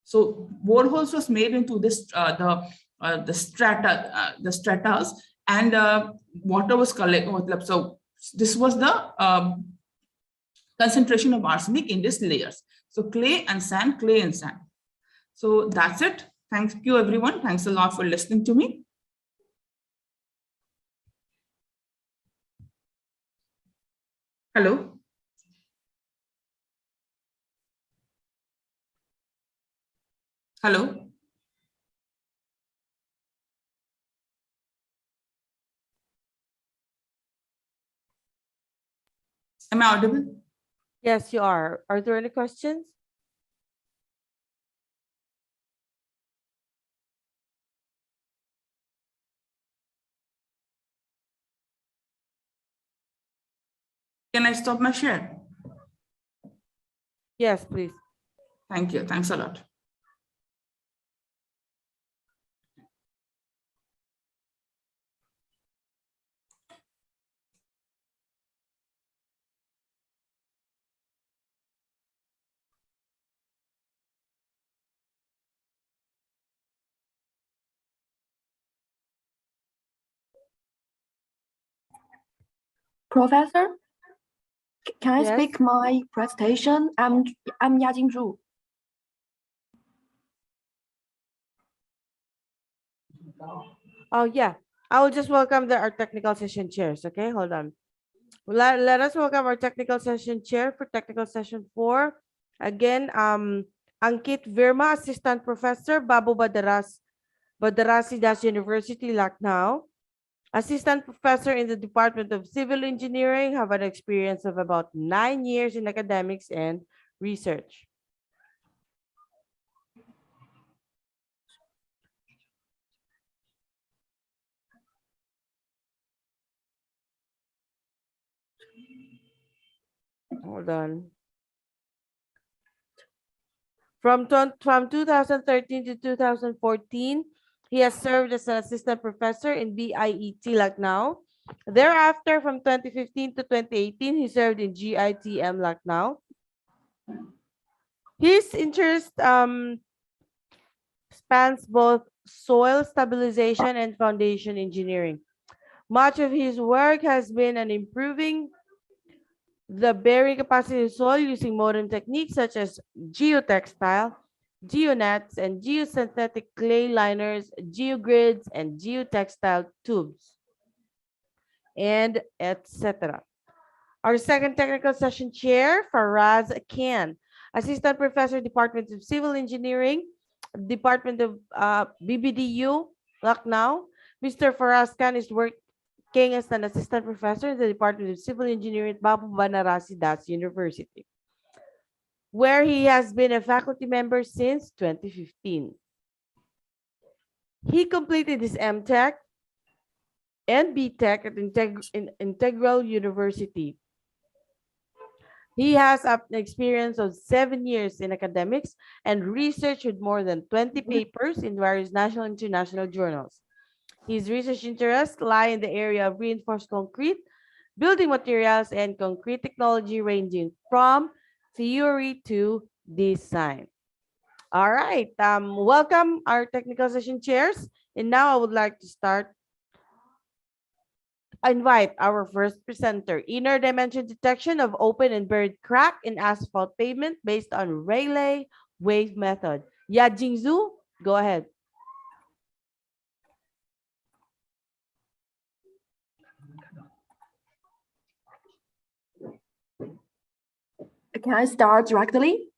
So boreholes was made into this the stratas, and water was collected. So this was the concentration of arsenic in these layers. So clay and sand, clay and sand. So that's it. Thank you, everyone. Thanks a lot for listening to me. Hello. Hello. Am I audible? Yes, you are. Are there any questions? Can I stop my share? Yes, please. Thank you. Thanks a lot. Professor, can I Yes. speak my presentation? I'm Yajing Zhu. Oh, yeah. I will just welcome our technical session chairs. Okay, hold on. Let us welcome our technical session chair for technical session 4. Again, Ankit Verma, Assistant Professor, Babu Badarasi Das University, Lucknow. Assistant Professor in the Department of Civil Engineering, have an experience of about 9 years in academics and research. Hold on. From 2013 to 2014, he has served as an assistant professor in BIET Lucknow. Thereafter, from 2015 to 2018, he served in GITM Lucknow. His interest spans both soil stabilization and foundation engineering. Much of his work has been on improving the bearing capacity of soil using modern techniques such as geotextile, geonets, and geosynthetic clay liners, geogrids, and geotextile tubes, and etc. Our second technical session chair, Faraz Khan, Assistant Professor, Department of Civil Engineering, Department of BBDU, Lucknow. Mr. Faraz Khan is working as an assistant professor in the Department of Civil Engineering at Babu Banarasi Das University, where he has been a faculty member since 2015. He completed his MTech and BTech at Integral University. He has an experience of 7 years in academics and research with more than 20 papers in various national and international journals. His research interests lie in the area of reinforced concrete, building materials, and concrete technology ranging from theory to design. All right. Welcome our technical session chairs. And now I would like to invite our first presenter, inner dimension detection of open and buried crack in asphalt pavement based on Rayleigh wave method. Yajingzu, go ahead. Can I start directly?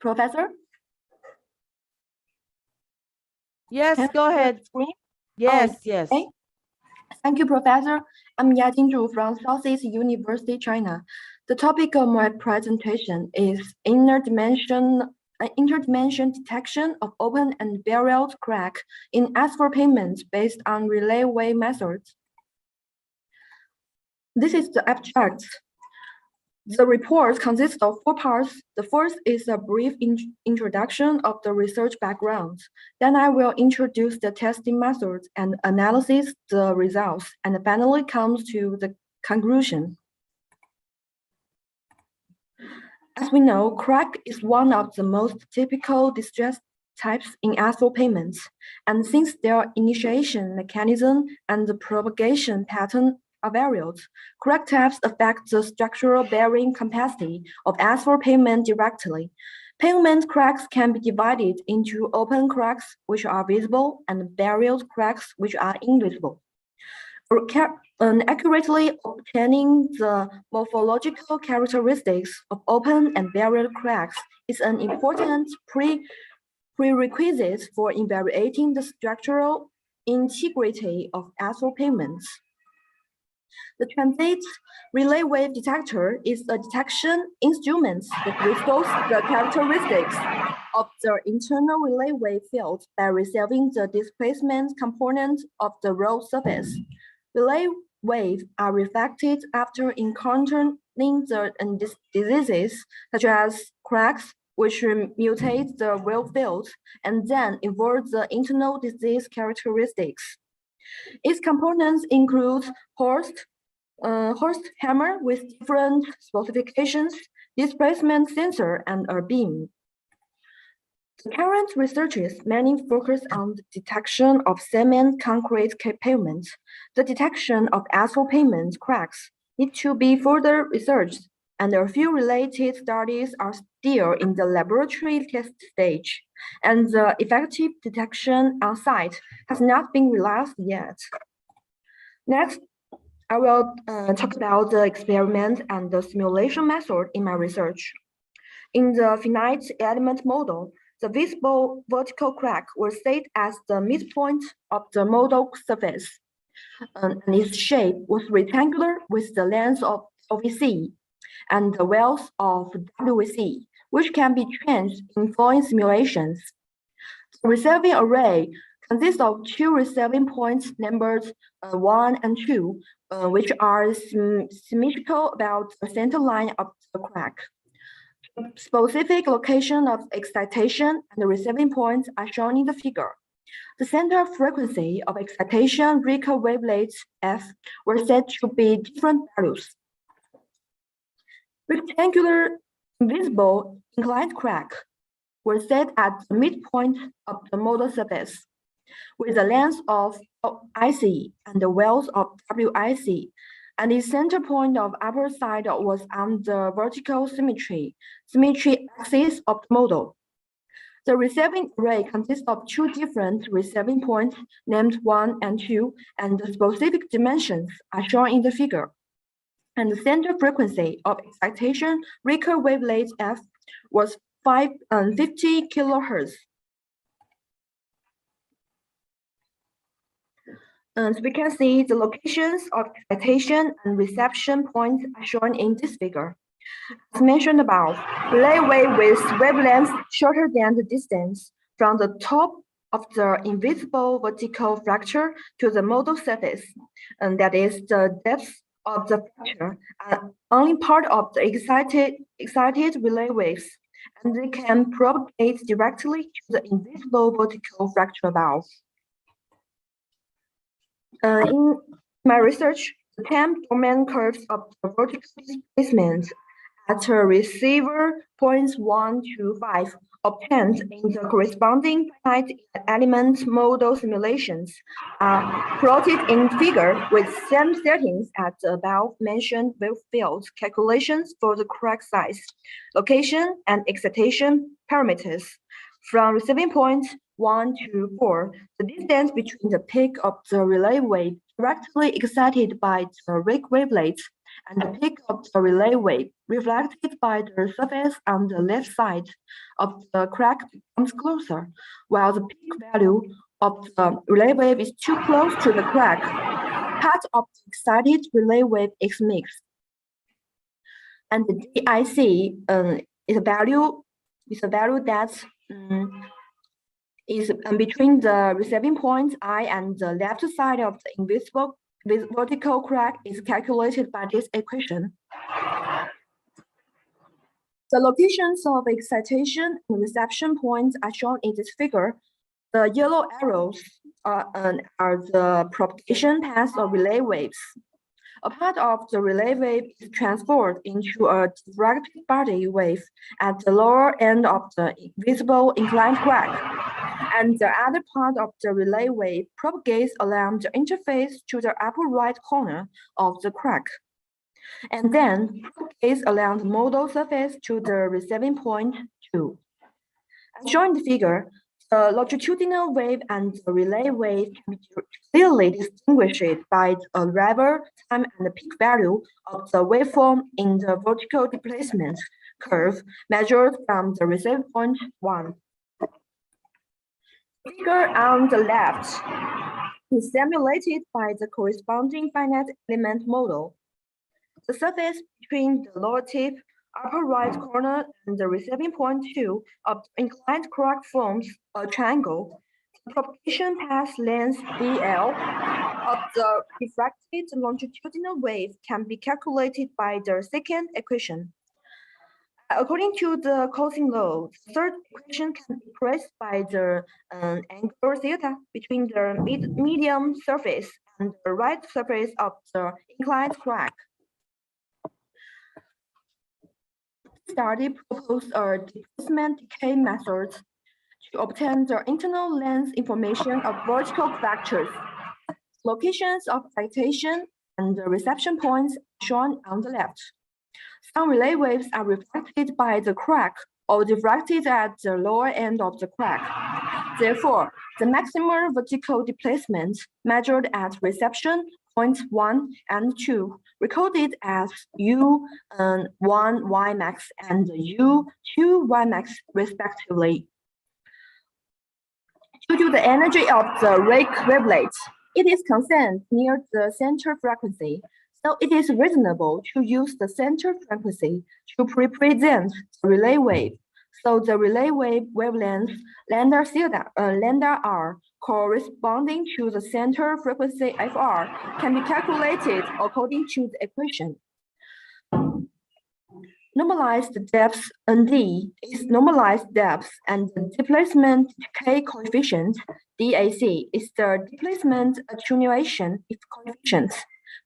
Professor? Yes, go ahead. Yes, yes. Okay. Thank you, Professor. I'm Yajing Zhu from Southeast University, China. The topic of my presentation is interdimension detection of open and buried crack in asphalt pavement based on relay wave methods. This is the abstract. The report consists of 4 parts. The first is a brief introduction of the research background. Then I will introduce the testing methods and analysis the results, and finally comes to the conclusion. As we know, crack is one of the most typical distress types in asphalt pavements, and since their initiation mechanism and the propagation pattern are varied, crack types affect the structural bearing capacity of asphalt pavement directly. Pavement cracks can be divided into open cracks, which are visible, and buried cracks, which are invisible. Accurately obtaining the morphological characteristics of open and buried cracks is an important prerequisite for evaluating the structural integrity of asphalt pavements. The transit relay wave detector is a detection instrument that restores the characteristics of the internal relay wave field by receiving the displacement component of the road surface. Relay waves are reflected after encountering the diseases such as cracks, which mutate the wave field and then invert the internal disease characteristics. Its components include Horst hammer with different specifications, displacement sensor, and a beam. The current researches mainly focus on the detection of cement concrete pavement. The detection of asphalt pavement cracks need to be further researched, and a few related studies are still in the laboratory test stage, and the effective detection on site has not been realized yet. Next, I will talk about the experiment and the simulation method in my research. In the finite element model, the visible vertical crack was set as the midpoint of the model surface, and its shape was rectangular with the length of OVC and the width of WC, which can be changed in following simulations. The receiving array consists of 2 receiving points numbered 1 and 2, which are symmetrical about the center line of the crack. The specific location of excitation and the receiving points are shown in the figure. The center frequency of excitation recurve wavelets F were set to be different values. Rectangular invisible inclined crack were set at the midpoint of the model surface, with the length of IC and the width of WIC, and the center point of upper side was on the vertical symmetry axis of the model. The receiving array consists of 2 different receiving points named 1 and 2, and the specific dimensions are shown in the figure. And the center frequency of excitation recurve wavelet F was 50 kilohertz. And we can see the locations of excitation and reception points are shown in this figure. As mentioned above, relay wave with wavelengths shorter than the distance from the top of the invisible vertical fracture to the model surface, and that is the depth of the fracture, are only part of the excited relay waves, and they can propagate directly to the invisible vertical fracture above. My research, the time domain curves of the vertical displacement at a receiver points 1 to 5 obtained in the corresponding finite element model simulations are plotted in figure with same settings as the above-mentioned wave field calculations for the crack size, location, and excitation parameters. From receiving point 1 to 4, the distance between the peak of the relay wave directly excited by the Rick wavelets and the peak of the relay wave reflected by the surface on the left side of the crack becomes closer, while the peak value of the relay wave is too close to the crack. Part of the excited relay wave is mixed. And the DIC is a value that is between the receiving point I and the left side of the invisible vertical crack is calculated by this equation. The locations of excitation and reception points are shown in this figure. The yellow arrows are the propagation paths of relay waves. A part of the relay wave is transferred into a direct body wave at the lower end of the visible inclined crack, and the other part of the relay wave propagates along the interface to the upper right corner of the crack, and then propagates along the model surface to the receiving point 2. As shown in the figure, the longitudinal wave and the relay wave can be clearly distinguished by the arrival time and the peak value of the waveform in the vertical displacement curve measured from the receiving point 1. The figure on the left is simulated by the corresponding finite element model. The surface between the lower tip, upper right corner, and the receiving point 2 of the inclined crack forms a triangle. The propagation path length BL of the refracted longitudinal wave can be calculated by the second equation. According to the Cousin law, the third equation can be expressed by the angle theta between the medium surface and the right surface of the inclined crack. Study proposed a displacement decay method to obtain the internal length information of vertical fractures. Locations of excitation and the reception points are shown on the left. Some relay waves are reflected by the crack or diffracted at the lower end of the crack. Therefore, the maximal vertical displacement measured at reception points 1 and 2, recorded as U1 Ymax and U2 Ymax respectively. Due to the energy of the Rick wavelet, it is contained near the center frequency, so it is reasonable to use the center frequency to represent the relay wave. So the relay wave wavelength lambda r corresponding to the center frequency FR can be calculated according to the equation. Normalized depth ND is normalized depth, and the displacement decay coefficient DAC is the displacement attenuation coefficient,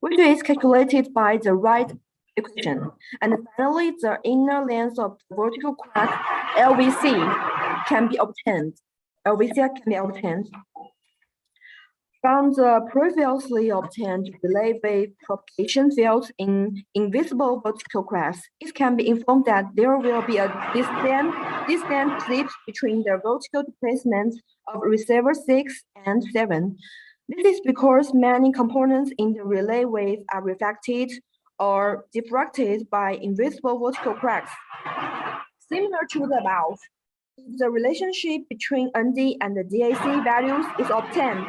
which is calculated by the right equation. And finally, the inner length of the vertical crack LVC can be obtained. From the previously obtained relay wave propagation fields in invisible vertical cracks, it can be informed that there will be a distant slip between the vertical displacements of receiver 6 and 7. This is because many components in the relay wave are reflected or diffracted by invisible vertical cracks. Similar to the above, if the relationship between ND and the DAC values is obtained,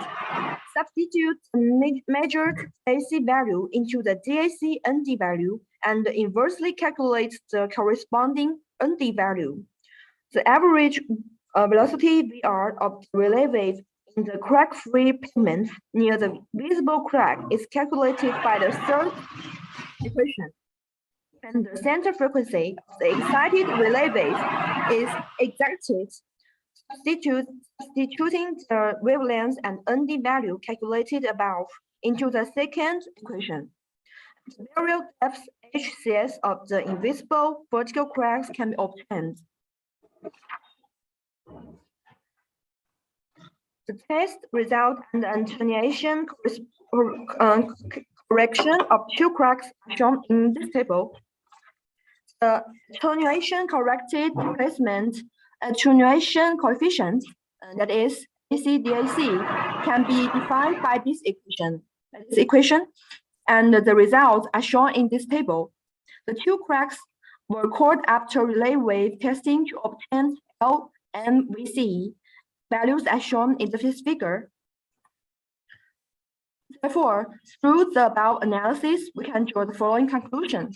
substitute the measured AC value into the DAC ND value and inversely calculate the corresponding ND value. The average velocity VR of the relay wave in the crack-free pavement near the visible crack is calculated by the third equation. And the center frequency of the excited relay wave is exacted, substituting the wavelength and ND value calculated above into the second equation. The burial depth HCS of the invisible vertical cracks can be obtained. The test result and the attenuation correction of two cracks are shown in this table. The attenuation corrected displacement attenuation coefficient, that is ICCEASI, can be defined by this equation, and the results are shown in this table. The two cracks were called after relay wave testing to obtain L and VC. Values are shown in this figure. Therefore, through the above analysis, we can draw the following conclusions.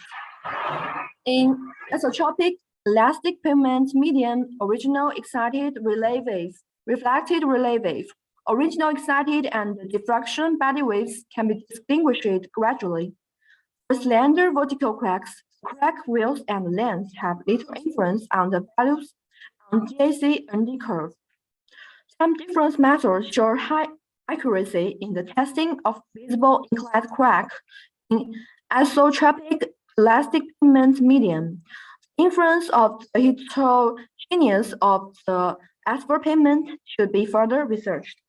In isotropic elastic pavement medium, original excited relay wave, reflected relay wave, original excited and diffraction body waves can be distinguished gradually. For slender vertical cracks, crack width and length have little influence on the values on DAC and D curve. Some different methods show high accuracy in the testing of visible inclined crack in isotropic elastic pavement medium. Influence of the heterogeneous of the asphalt pavement should be further researched.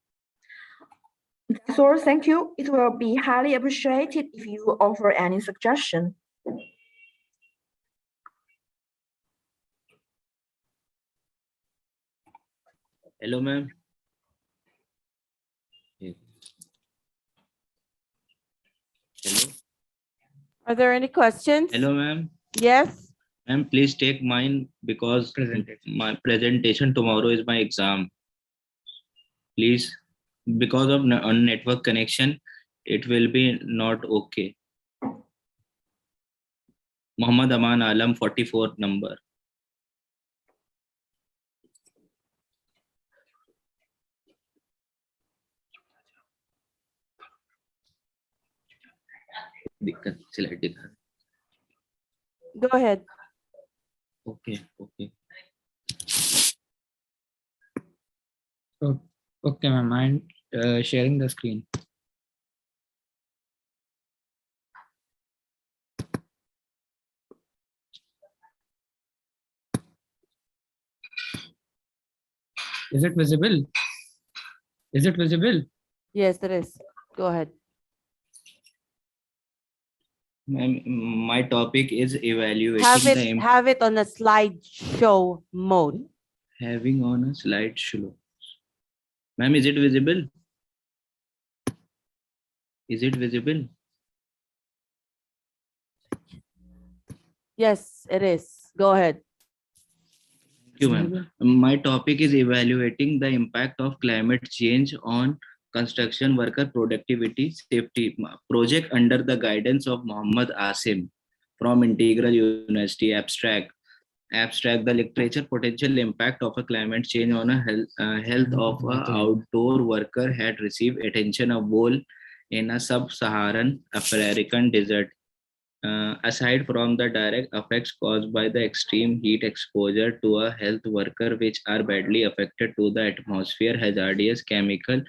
That's all, thank you. It will be highly appreciated if you offer any suggestion. Hello, ma'am. Hello. Are there any questions? Hello, ma'am. Yes. Ma'am, please take mine because my presentation tomorrow is my exam. Please, because of on network connection, it will be not okay. Muhammad Aman Alam, 44 number. Go ahead. Okay, okay. Oh, okay, ma'am. I'm sharing the screen. Is it visible? Is it visible? Yes, it is. Go ahead. My topic is evaluating the Have it on a slideshow mode. having on a slideshow. Ma'am, is it visible? Is it visible? Yes, it is. Go ahead. Thank you, ma'am. My topic is evaluating the impact of climate change on construction worker productivity safety. Project under the guidance of Muhammad Asim from Integral University. Abstract, the literature potential impact of a climate change on a health of an outdoor worker had received attention of all in a sub-Saharan African desert. Aside from the direct effects caused by the extreme heat exposure to a health worker, which are badly affected to the atmosphere, hazardous chemical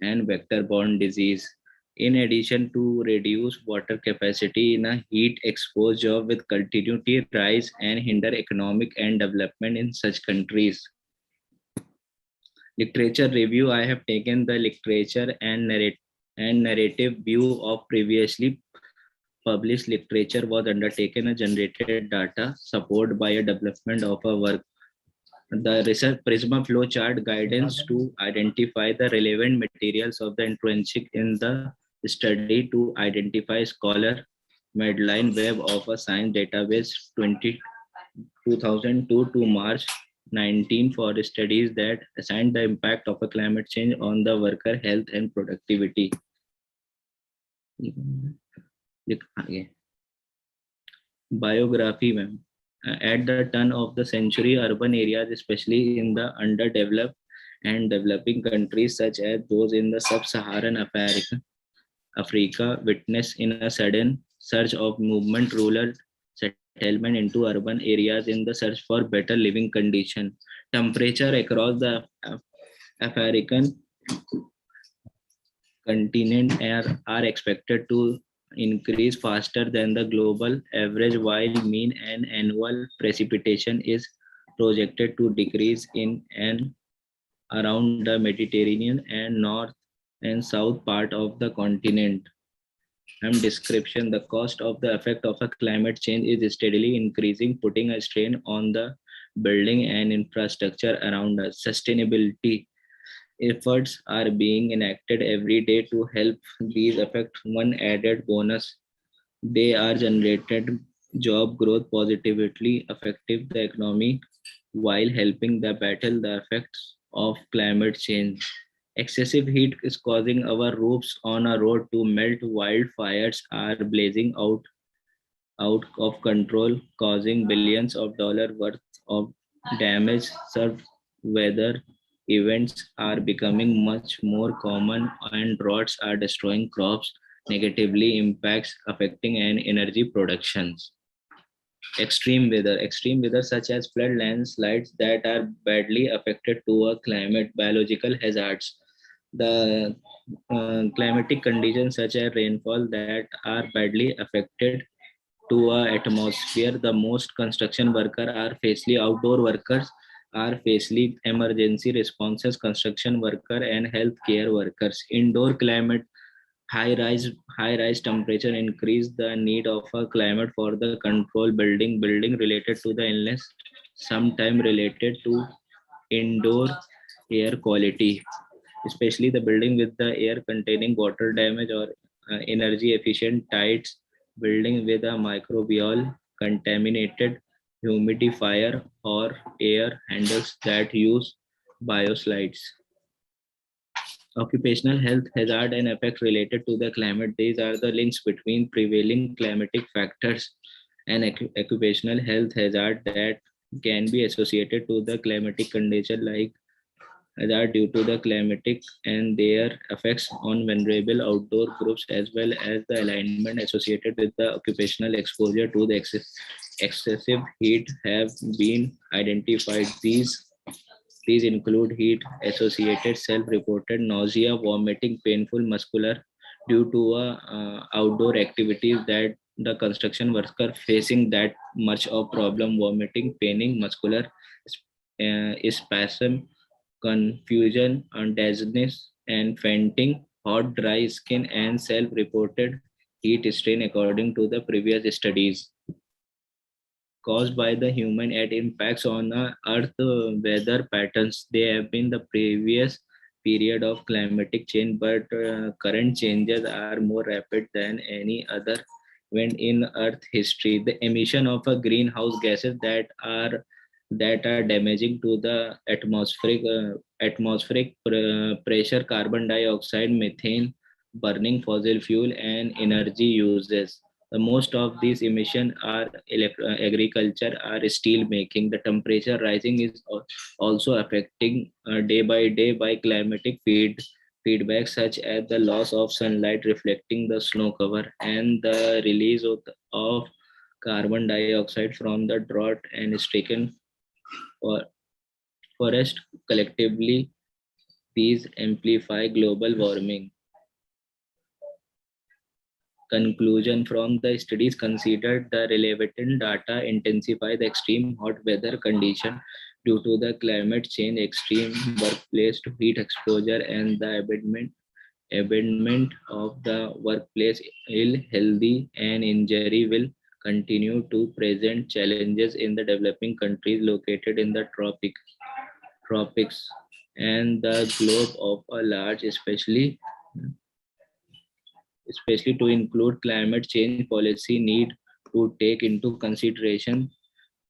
and vector-borne disease. In addition to reduce water capacity in a heat exposed job with continuity rise and hinder economic and development in such countries. Literature review. I have taken the literature and narrative view of previously published literature was undertaken a generated data supported by a development of a work. The research Prisma flow chart guidance to identify the relevant materials of the intrinsic in the study to identify scholar Medline web of a science database 2002 to March 19 for studies that assign the impact of a climate change on the worker health and productivity. Biography, ma'am. At the turn of the century, urban areas, especially in the underdeveloped and developing countries such as those in the sub-Saharan Africa, witnessed in a sudden surge of movement, rural settlement into urban areas in the search for better living condition. Temperature across the African continent are expected to increase faster than the global average, while mean and annual precipitation is projected to decrease in and around the Mediterranean and north and south part of the continent. And description: the cost of the effect of a climate change is steadily increasing, putting a strain on the building and infrastructure around us. Sustainability efforts are being enacted every day to help these effects. One added bonus: they are generated job growth, positively affecting the economy while helping the battle the effects of climate change. Excessive heat is causing our roofs on a road to melt. Wildfires are blazing out of control, causing billions of dollars worth of damage. Surf weather events are becoming much more common, and droughts are destroying crops, negatively impacts affecting and energy productions. Extreme weather such as flood, landslides that are badly affected to a climate. Biological hazards: the climatic conditions such as rainfall that are badly affected to a atmosphere. The most construction workers are facing outdoor workers are facing emergency responses, construction worker and healthcare workers. Indoor climate: high rise temperature increase the need of a climate for the control. Building related to the illness, sometime related to indoor air quality, especially the building with the air containing water damage or energy efficient tides. Building with a microbial contaminated humidifier or air handles that use bioslides. Occupational health hazard and effects related to the climate. These are the links between prevailing climatic factors and occupational health hazard that can be associated to the climatic condition, like hazard due to the climatic and their effects on vulnerable outdoor groups, as well as the alignment associated with the occupational exposure to the excessive heat have been identified. These include heat associated self-reported nausea, vomiting, painful muscular due to outdoor activities that the construction worker facing that much of problem: vomiting, paining, muscular spasm, confusion, and dizziness, and fainting, hot, dry skin, and self-reported heat strain according to the previous studies. Caused by the human and impacts on the earth weather patterns. They have been the previous period of climatic change, but current changes are more rapid than any other event in earth history. The emission of a greenhouse gases that are damaging to the atmospheric pressure: carbon dioxide, methane, burning fossil fuel, and energy uses. The most of these emissions are agriculture or steel making. The temperature rising is also affecting day by day by climatic feedback, such as the loss of sunlight reflecting the snow cover and the release of carbon dioxide from the drought and stricken forest. Collectively, these amplify global warming. Conclusion from the studies considered: the relevant data intensify the extreme hot weather condition due to the climate change, extreme workplace to heat exposure, and the abandonment of the workplace. Ill healthy and injury will continue to present challenges in the developing countries located in the tropics and the globe of a large, especially to include climate change policy need to take into consideration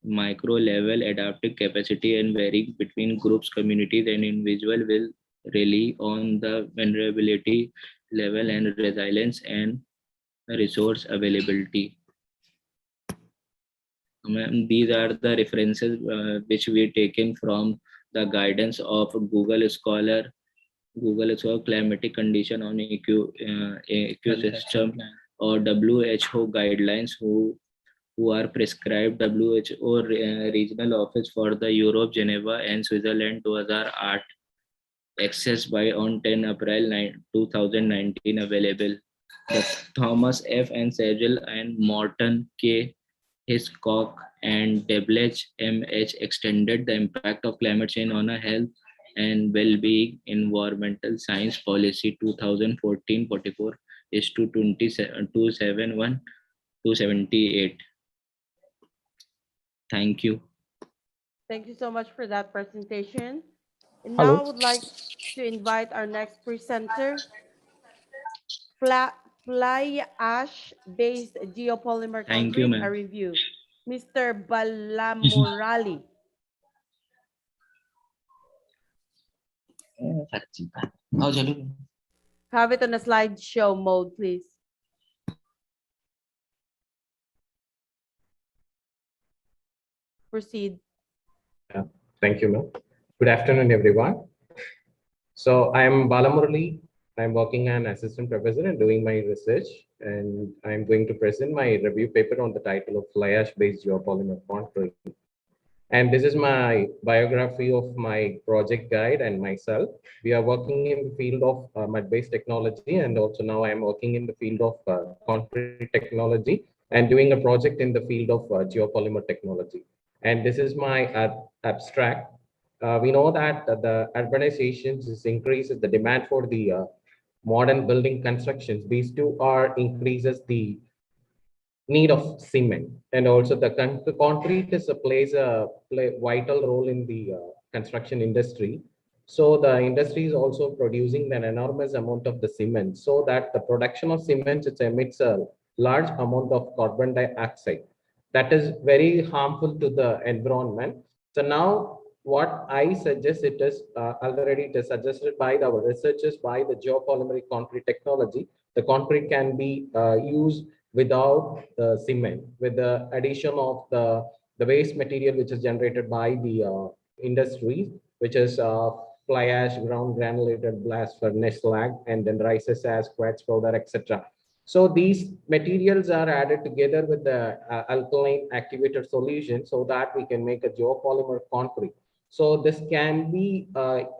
micro level adaptive capacity and varying between groups, communities, and individual will rely on the vulnerability level and resilience and resource availability. These are the references which we taken from the guidance of Google Scholar, climatic condition on ecosystem, or WHO guidelines who are prescribed WHO regional office for the Europe, Geneva, and Switzerland 2008. accessed by on 10 April 2019 available. The Thomas F. and Sagel and Morton K. Hiscock and Debledge M.H. extended the impact of climate change on a health and well-being environmental science policy 2014-44 is to 271 278. Thank you. Thank you so much for that presentation. And Hello. now I would like to invite our next presenter, fly ash-based geopolymer Thank you, concrete, a ma'am. review. Mr. Balamurali. Have it on a slideshow mode, please. Proceed. Yeah, thank you, ma'am. Good afternoon, everyone. So I'm Balamurali. I'm working as an assistant professor and doing my research, and I'm going to present my review paper on the title of fly ash-based geopolymer concrete. And this is my biography of my project guide and myself. We are working in the field of mud-based technology, and also now I am working in the field of concrete technology and doing a project in the field of geopolymer technology. And this is my abstract. We know that the urbanization increases the demand for the modern building constructions. These two are increases the need of cement, and also the concrete plays a vital role in the construction industry. So the industry is also producing an enormous amount of the cement, so that the production of cement it emits a large amount of carbon dioxide that is very harmful to the environment. So now what I suggest, it is already it is suggested by our researchers by the geopolymer concrete technology. The concrete can be used without the cement, with the addition of the waste material which is generated by the industries, which is fly ash, ground granulated blast furnace slag, and then rises as quartz powder, etc. So these materials are added together with the alkaline activated solution so that we can make a geopolymer concrete. So this can be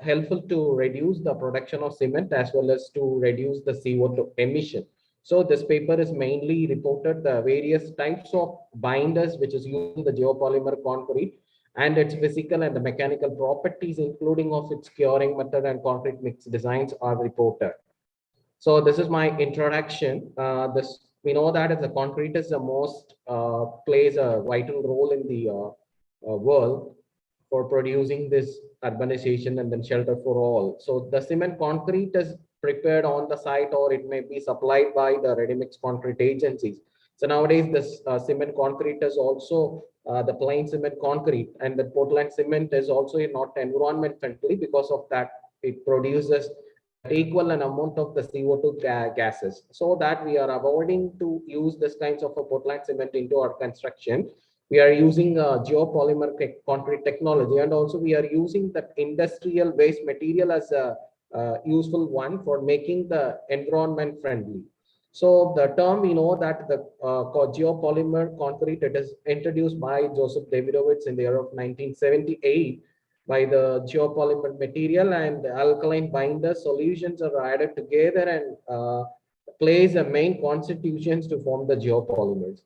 helpful to reduce the production of cement as well as to reduce the CO2 emission. So this paper is mainly reported the various types of binders which is used in the geopolymer concrete and its physical and the mechanical properties, including of its curing method and concrete mix designs are reported. So this is my introduction. We know that as the concrete is the most plays a vital role in the world for producing this urbanization and then shelter for all. So the cement concrete is prepared on the site, or it may be supplied by the ready mix concrete agencies. So nowadays this cement concrete is also the plain cement concrete, and the Portland cement is also not environment friendly because of that it produces equal an amount of the CO2 gases, so that we are avoiding to use this kinds of a Portland cement into our construction. We are using geopolymer concrete technology, and also we are using that industrial waste material as a useful one for making the environment friendly. So the term, we know that the geopolymer concrete, it is introduced by Joseph Davidovich in the year of 1978 by the geopolymer material, and the alkaline binder solutions are added together and plays a main constitutions to form the geopolymers.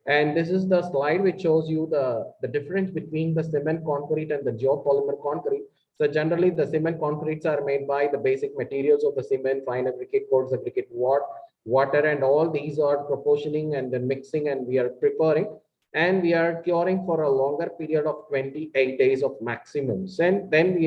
And this is the slide which shows you the difference between the cement concrete and the geopolymer concrete. So generally the cement concretes are made by the basic materials of the cement, fine aggregate, coarse aggregate, water, and all these are proportioning and then mixing, and we are preparing, and we are curing for a longer period of 28 days of maximums, and then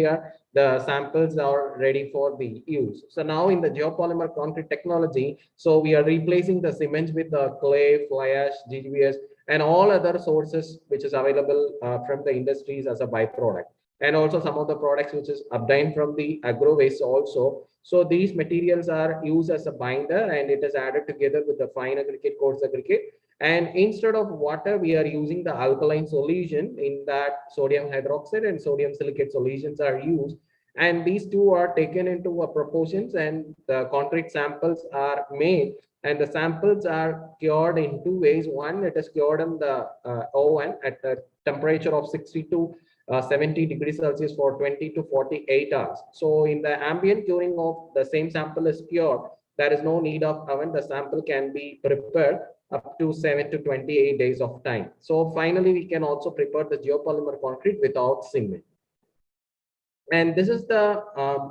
the samples are ready for the use. So now in the geopolymer concrete technology, so we are replacing the cement with the clay, fly ash, GGBS, and all other sources which is available from the industries as a byproduct, and also some of the products which is obtained from the agro waste also. So these materials are used as a binder, and it is added together with the fine aggregate, coarse aggregate, and instead of water we are using the alkaline solution. In that sodium hydroxide and sodium silicate solutions are used, and these two are taken into proportions, and the concrete samples are made, and the samples are cured in two ways. One, it is cured in the oven at a temperature of 62 70 degrees Celsius for 20 to 48 hours. So in the ambient curing of the same sample is cured, there is no need of oven. The sample can be prepared up to 7 to 28 days of time. So finally, we can also prepare the geopolymer concrete without cement. And this is the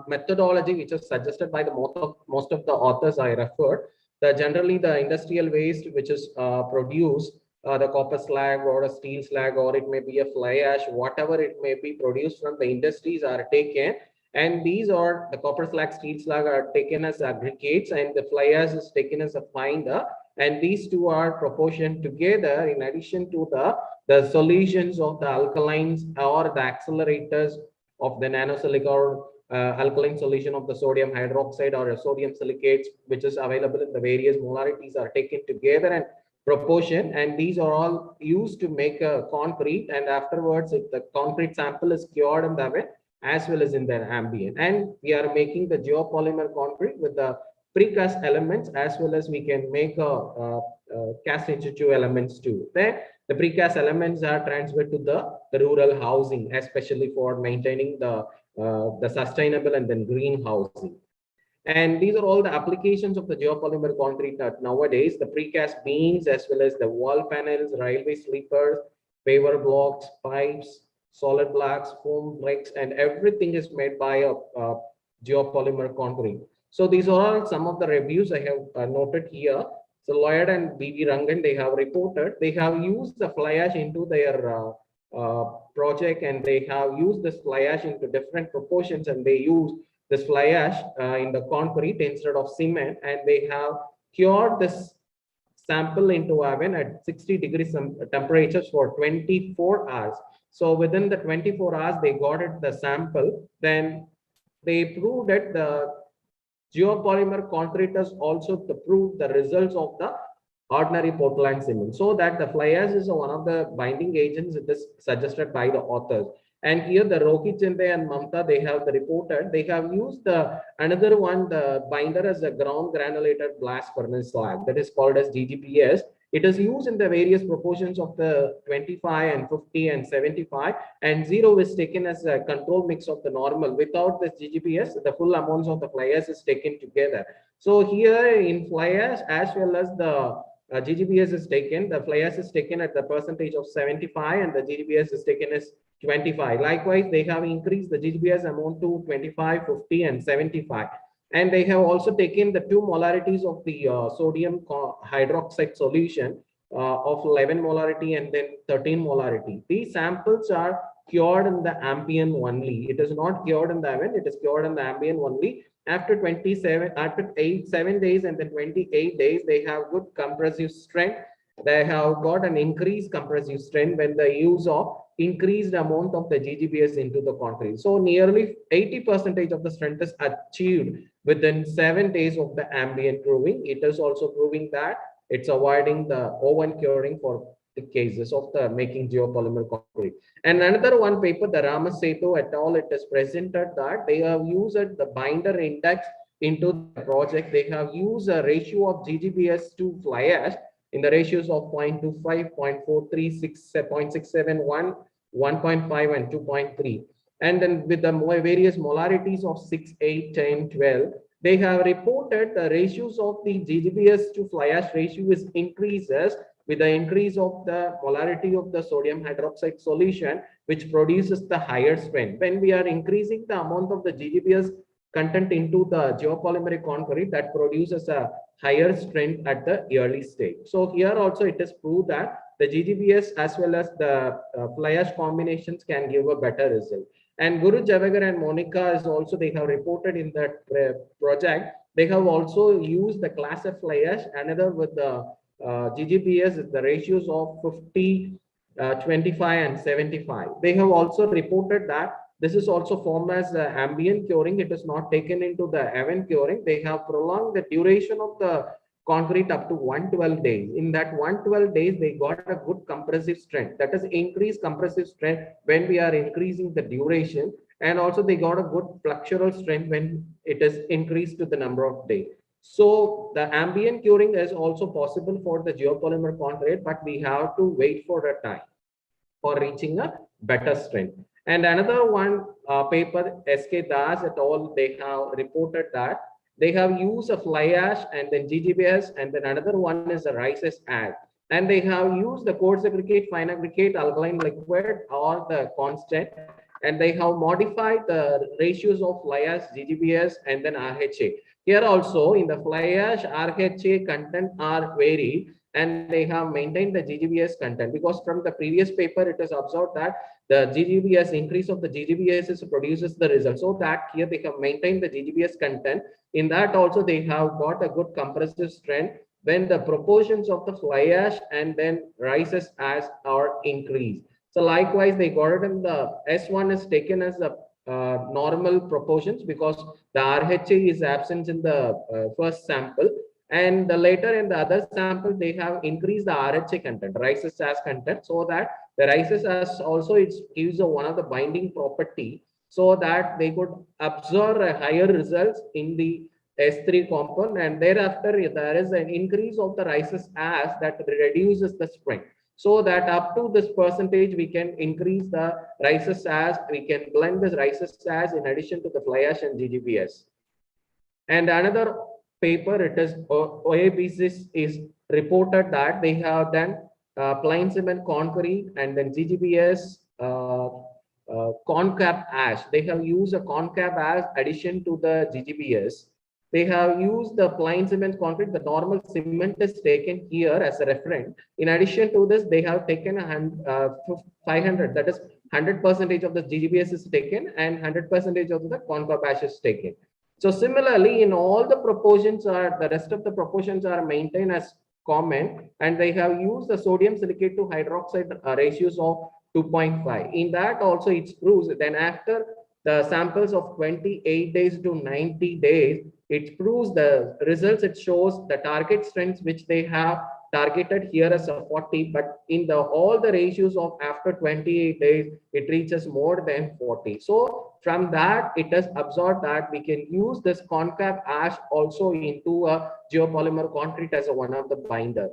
methodology which is suggested by the most of the authors I referred. Generally the industrial waste which is produced, the copper slag or a steel slag, or it may be a fly ash, whatever it may be produced from the industries are taken, and these are the copper slag, steel slag are taken as aggregates, and the fly ash is taken as a binder, and these two are proportioned together in addition to the solutions of the alkalines or the accelerators of the nanosilica alkaline solution of the sodium hydroxide or a sodium silicates, which is available in the various molarities, are taken together and proportion, and these are all used to make a concrete. And afterwards, if the concrete sample is cured in the oven as well as in the ambient, and we are making the geopolymer concrete with the precast elements, as well as we can make a cast in situ elements too. Then the precast elements are transferred to the rural housing, especially for maintaining the sustainable and then green housing. And these are all the applications of the geopolymer concrete nowadays. The precast beams, as well as the wall panels, railway sleepers, paver blocks, pipes, solid blocks, foam bricks, and everything is made by a geopolymer concrete. So these are all some of the reviews I have noted here. So Lloyd and B.V. Rangan, they have reported, they have used the fly ash into their project, and they have used this fly ash into different proportions, and they use this fly ash in the concrete instead of cement, and they have cured this sample into oven at 60 degrees temperatures for 24 hours. So within the 24 hours, they got it the sample. Then they proved that the geopolymer concrete has also to prove the results of the ordinary Portland cement. So that the fly ash is one of the binding agents it is suggested by the authors. And here the Rohit Chinde and Mamta, they have reported, they have used the another one, the binder, as a ground granulated blast furnace slag that is called as GGBS. It is used in the various proportions of the 25 and 50 and 75, and 0 is taken as a control mix of the normal. Without this GGBS, the full amounts of the fly ash is taken together. So here in fly ash as well as the GGBS is taken, the fly ash is taken at the percentage of 75 and the GGBS is taken as 25. Likewise, they have increased the GGBS amount to 25, 50 and 75. And they have also taken the 2 molarities of the sodium hydroxide solution of 11 molarity and then 13 molarity. These samples are cured in the ambient only. It is not cured in the oven, it is cured in the ambient only. After 7 days and then 28 days, they have good compressive strength. They have got an increased compressive strength when the use of increased amount of the GGBS into the concrete. So nearly 80% of the strength is achieved within 7 days of the ambient curing. It is also proving that it's avoiding the oven curing for the cases of the making geopolymer concrete. And another one paper, the Ramasetu et al., it is presented that they have used the binder index into the project. They have used a ratio of GGBS to fly ash in the ratios of 0.25, 0.43, 0.671, 1.5 and 2.3. And then with the various molarities of 6, 8, 10, 12, they have reported the ratios of the GGBS to fly ash ratio is increases with the increase of the molarity of the sodium hydroxide solution, which produces the higher strength. When we are increasing the amount of the GGBS content into the geopolymeric concrete, that produces a higher strength at the early stage. So here also it is proved that the GGBS as well as the fly ash combinations can give a better result. And Guru Javagar and Monica is also, they have reported in that project, they have also used the class of fly ash, another with the GGBS, the ratios of 50, 25 and 75. They have also reported that this is also formed as ambient curing. It is not taken into the oven curing. They have prolonged the duration of the concrete up to 112 days. In that 112 days, they got a good compressive strength. That is increased compressive strength when we are increasing the duration. And also they got a good flexural strength when it is increased to the number of days. So the ambient curing is also possible for the geopolymer concrete, but we have to wait for a time for reaching a better strength. And another one paper, SK Das et al., they have reported that they have used a fly ash and then GGBS, and then another one is a rices ash. And they have used the coarse aggregate, fine aggregate, alkaline liquid, or the constant, and they have modified the ratios of fly ash, GGBS, and then RHA. Here also in the fly ash, RHA content are varied, and they have maintained the GGBS content, because from the previous paper it is observed that the GGBS increase of the GGBS produces the result. So that here they have maintained the GGBS content. In that also they have got a good compressive strength when the proportions of the fly ash and then rises ash are increased. So likewise they got it in the S1 is taken as the normal proportions because the RHA is absent in the first sample, and later in the other sample they have increased the RHA content, rises ash content, so that the rises ash also it gives one of the binding property, so that they could observe a higher results in the S3 compound, and thereafter there is an increase of the rises ash that reduces the strength, so that up to this percentage we can increase the rises ash, we can blend this rises ash in addition to the fly ash and GGBS. And another paper, it is OABC is reported that they have done plain cement concrete and then GGBS concave ash. They have used a concave ash addition to the GGBS. They have used the plain cement concrete. The normal cement is taken here as a reference. In addition to this, they have taken 500, that is 100% of the GGBS is taken and 100% of the concave ash is taken. So similarly, in all the proportions are, the rest of the proportions are maintained as common, and they have used the sodium silicate to hydroxide ratios of 2.5. In that also it proves, then after the samples of 28 days to 90 days, it proves the results. It shows the target strengths which they have targeted here as a 40, but in the all the ratios of after 28 days, it reaches more than 40. So from that, it is observed that we can use this concave ash also into a geopolymer concrete as a one of the binder.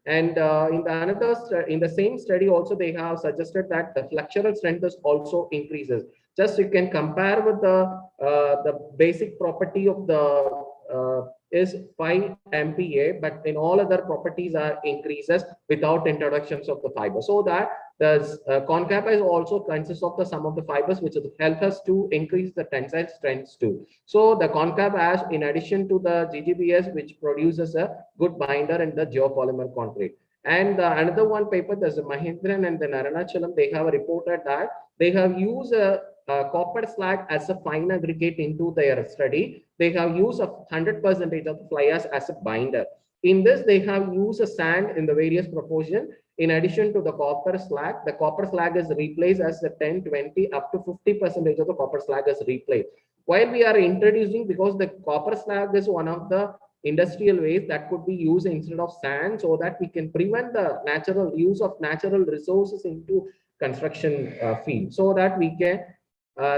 And in the same study also, they have suggested that the flexural strength is also increases. Just you can compare with the basic property of the is 5 MPa, but in all other properties are increases without introductions of the fiber. So that the concave is also consists of the sum of the fibers, which help us to increase the tensile strengths too. So the concave ash, in addition to the GGBS, which produces a good binder in the geopolymer concrete. And another one paper, there's a Mahindran and the Arunachalam, they have reported that they have used a copper slag as a fine aggregate into their study. They have used 100% of the fly ash as a binder. In this, they have used a sand in the various proportion. In addition to the copper slag is replaced as a 10, 20, up to 50% of the copper slag is replaced. While we are introducing, because the copper slag is one of the industrial waste that could be used instead of sand, so that we can prevent the natural use of natural resources into construction field, so that we can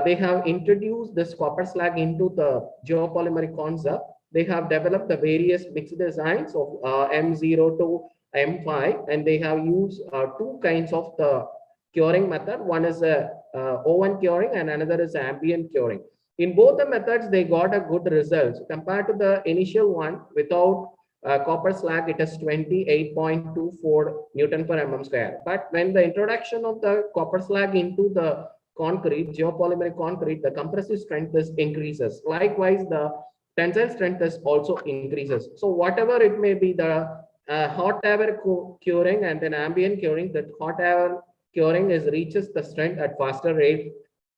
they have introduced this copper slag into the geopolymeric concept. They have developed the various mixed designs of M0 to M5, and they have used two kinds of the curing method. One is a oven curing and another is ambient curing. In both the methods, they got a good results compared to the initial one. Without copper slag, it is 28.24 Newton per mm square. But when the introduction of the copper slag into the concrete, geopolymeric concrete, the compressive strength is increases. Likewise, the tensile strength is also increases. So whatever it may be, the hot air curing and then ambient curing, that hot air curing is reaches the strength at faster rate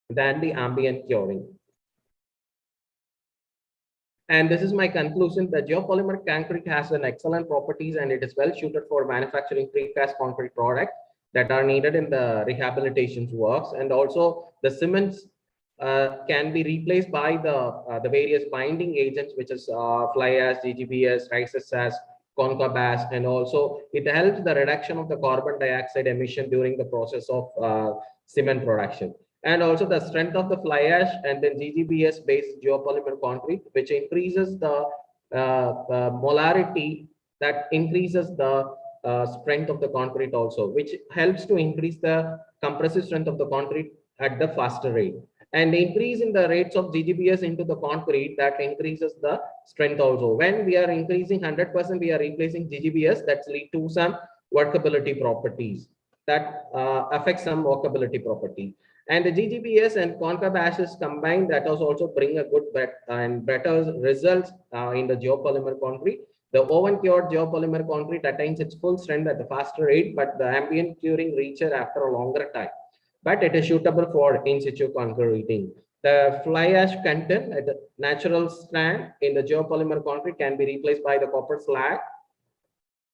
than the ambient curing. And this is my conclusion. The geopolymer concrete has an excellent properties, and it is well suited for manufacturing precast concrete products that are needed in the rehabilitation works. And also the cements can be replaced by the various binding agents, which is fly ash, GGBS, rices ash, concave ash, and also it helps the reduction of the carbon dioxide emission during the process of cement production. And also the strength of the fly ash and then GGBS based geopolymer concrete, which increases the molarity, that increases the strength of the concrete also, which helps to increase the compressive strength of the concrete at the faster rate. And the increase in the rates of GGBS into the concrete, that increases the strength also. When we are increasing 100%, we are replacing GGBS, that lead to some workability properties. That affects some workability property. And the GGBS and concave ashes combined, that also bring a good and better results in the geopolymer concrete. The oven cured geopolymer concrete attains its full strength at the faster rate, but the ambient curing reaches after a longer time. But it is suitable for in situ concreting. The fly ash content at the natural strand in the geopolymer concrete can be replaced by the copper slag,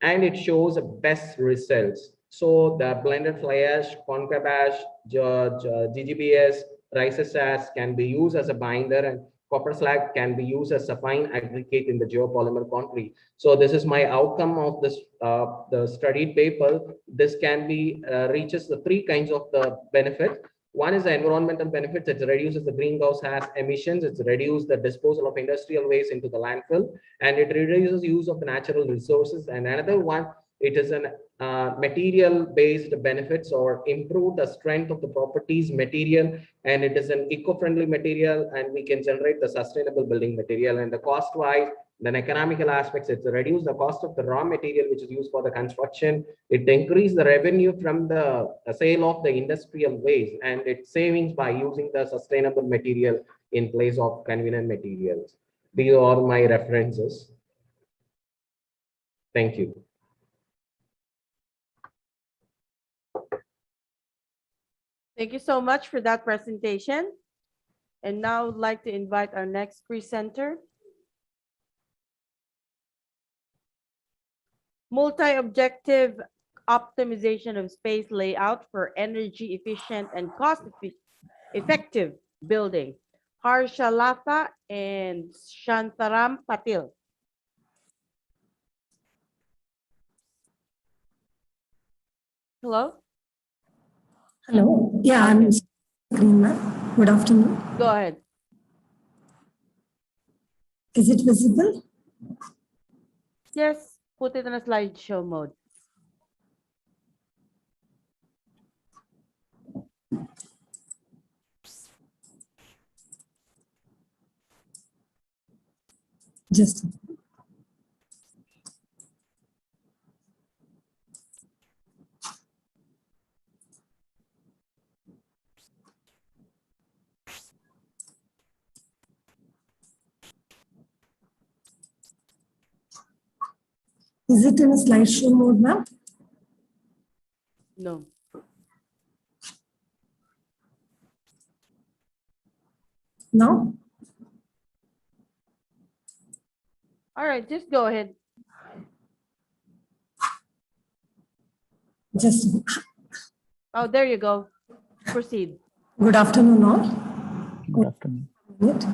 and it shows the best results. So the blended fly ash, concave ash, GGBS, rice ash can be used as a binder, and copper slag can be used as a fine aggregate in the geopolymer concrete. So this is my outcome of this the studied paper. This can be reaches the three kinds of the benefit. One is the environmental benefits. It reduces the greenhouse gas emissions. It reduces the disposal of industrial waste into the landfill, and it reduces use of the natural resources. And another one, it is an material-based benefits, or improve the strength of the properties material, and it is an eco-friendly material, and we can generate the sustainable building material. And the cost-wise, then economical aspects, it's reduce the cost of the raw material which is used for the construction. It increase the revenue from the sale of the industrial waste, and it's savings by using the sustainable material in place of convenient materials. These are my references. Thank you. Thank you so much for that presentation. And now I'd like to invite our next presenter. Multi-objective optimization of space layout for energy efficient and cost-effective building. Harshalatha and Shantaram Patil. Hello? Hello. Yeah, I'm Greenman. Good afternoon. Go ahead. Is it visible? Yes, put it in a slideshow mode. Just. Is it in a slideshow mode, ma'am? No. No? All right, just go ahead. Just. Oh, there you go. Proceed. Good afternoon, all. Good afternoon. Good.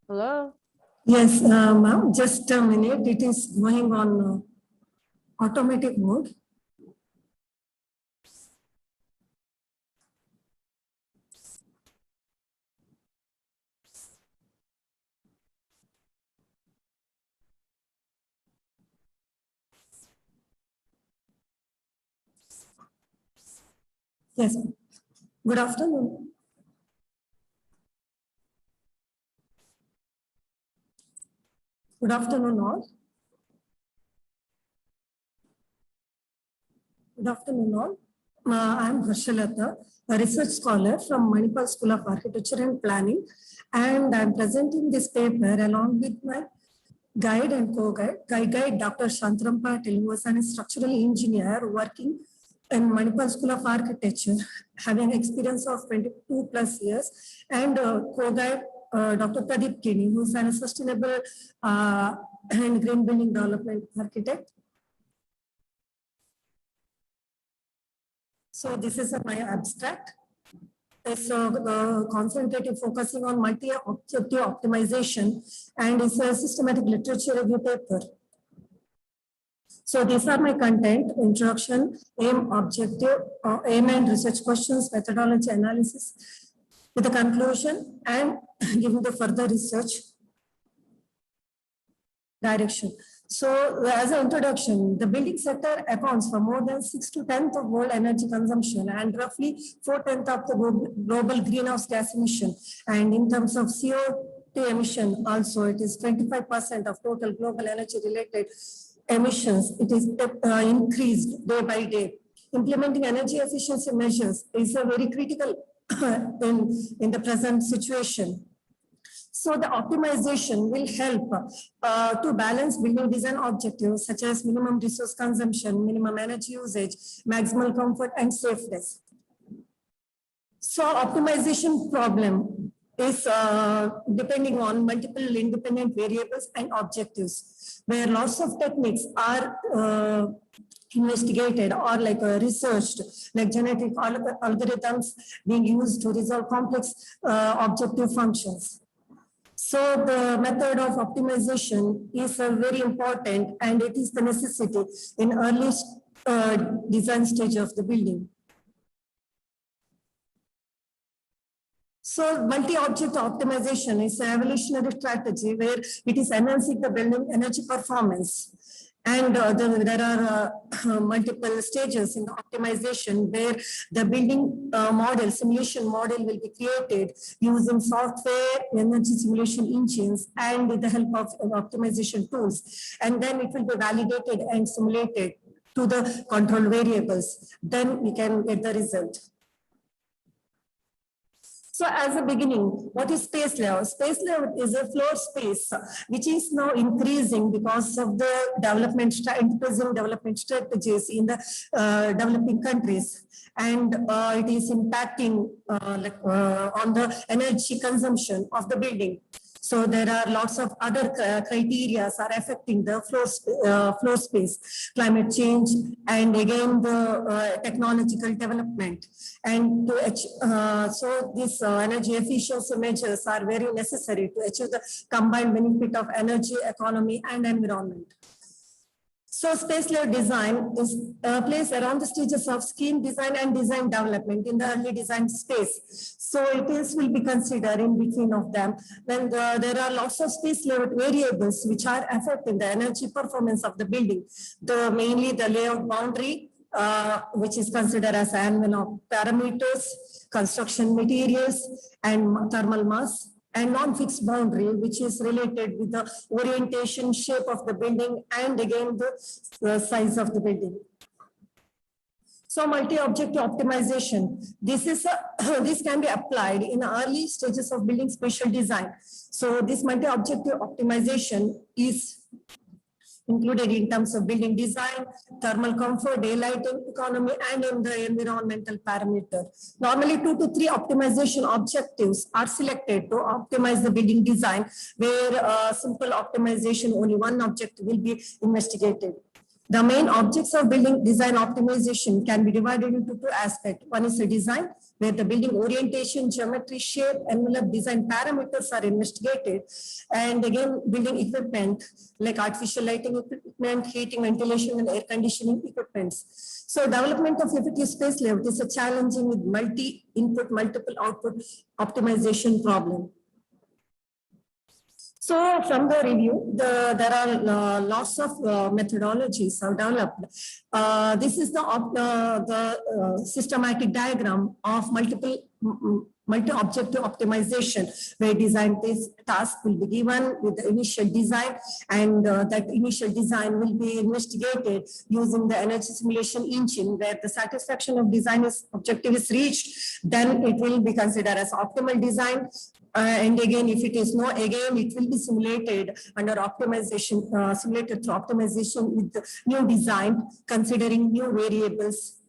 Hello? Yes, ma'am, just a minute. It is going on automatic mode. Yes. Good afternoon. Good afternoon, all. Good afternoon, all. I'm Harshalatha, a research scholar from Manipal School of Architecture and Planning, and I'm presenting this paper along with my guide and co-guide, Dr. Shantaram Patil, who is a structural engineer working in Manipal School of Architecture, having experience of 22 plus years, and co-guide Dr. Pradeep Kini, who is a sustainable and green building development architect. So this is my abstract. So concentrating, focusing on multi-objective optimization, and it's a systematic literature review paper. So these are my content: introduction, aim, objective, aim and research questions, methodology analysis, with the conclusion and giving the further research direction. So as an introduction, the building sector accounts for more than 6 to 10th of world energy consumption and roughly 4/10 of the global greenhouse gas emission. And in terms of CO2 emission, also it is 25% of total global energy related emissions. It is increased day by day. Implementing energy efficiency measures is a very critical in the present situation. So the optimization will help to balance building design objectives such as minimum resource consumption, minimum energy usage, maximal comfort and safeness. So optimization problem is depending on multiple independent variables and objectives, where lots of techniques are investigated or like researched, like genetic algorithms being used to resolve complex objective functions. So the method of optimization is very important, and it is the necessity in early design stage of the building. So multi-object optimization is an evolutionary strategy where it is enhancing the building energy performance. And there are multiple stages in the optimization where the building model, simulation model will be created using software, energy simulation engines, and with the help of optimization tools. And then it will be validated and simulated to the control variables. Then we can get the result. So as a beginning, what is space layout? Space layout is a floor space which is now increasing because of the increasing development strategies in the developing countries. And it is impacting on the energy consumption of the building. So there are lots of other criteria are affecting the floor space, climate change, and again the technological development. And so these energy efficiency measures are very necessary to achieve the combined benefit of energy, economy, and environment. So space layer design is placed around the stages of scheme design and design development in the early design space. So it will be considered in between of them when there are lots of space layout variables which are affecting the energy performance of the building. Mainly the layout boundary, which is considered as envelope parameters, construction materials, and thermal mass. And non-fixed boundary, which is related with the orientation, shape of the building, and again the size of the building. So multi-object optimization. This can be applied in early stages of building spatial design. So this multi-objective optimization is included in terms of building design, thermal comfort, daylight economy, and in the environmental parameter. Normally 2 to 3 optimization objectives are selected to optimize the building design, where simple optimization, only one objective will be investigated. The main objects of building design optimization can be divided into 2 aspects. One is the design, where the building orientation, geometry, shape, envelope design parameters are investigated. And again, building equipment like artificial lighting equipment, heating, ventilation, and air conditioning equipments. So development of effective space layout is a challenging with multi-input, multiple output optimization problem. So from the review, there are lots of methodologies are developed. This is the systematic diagram of multi-objective optimization, where design task will be given with the initial design, and that initial design will be investigated using the energy simulation engine, where the satisfaction of design objective is reached, then it will be considered as optimal design. And again, if it is not, again, it will be simulated under optimization, simulated through optimization with the new design, considering new variables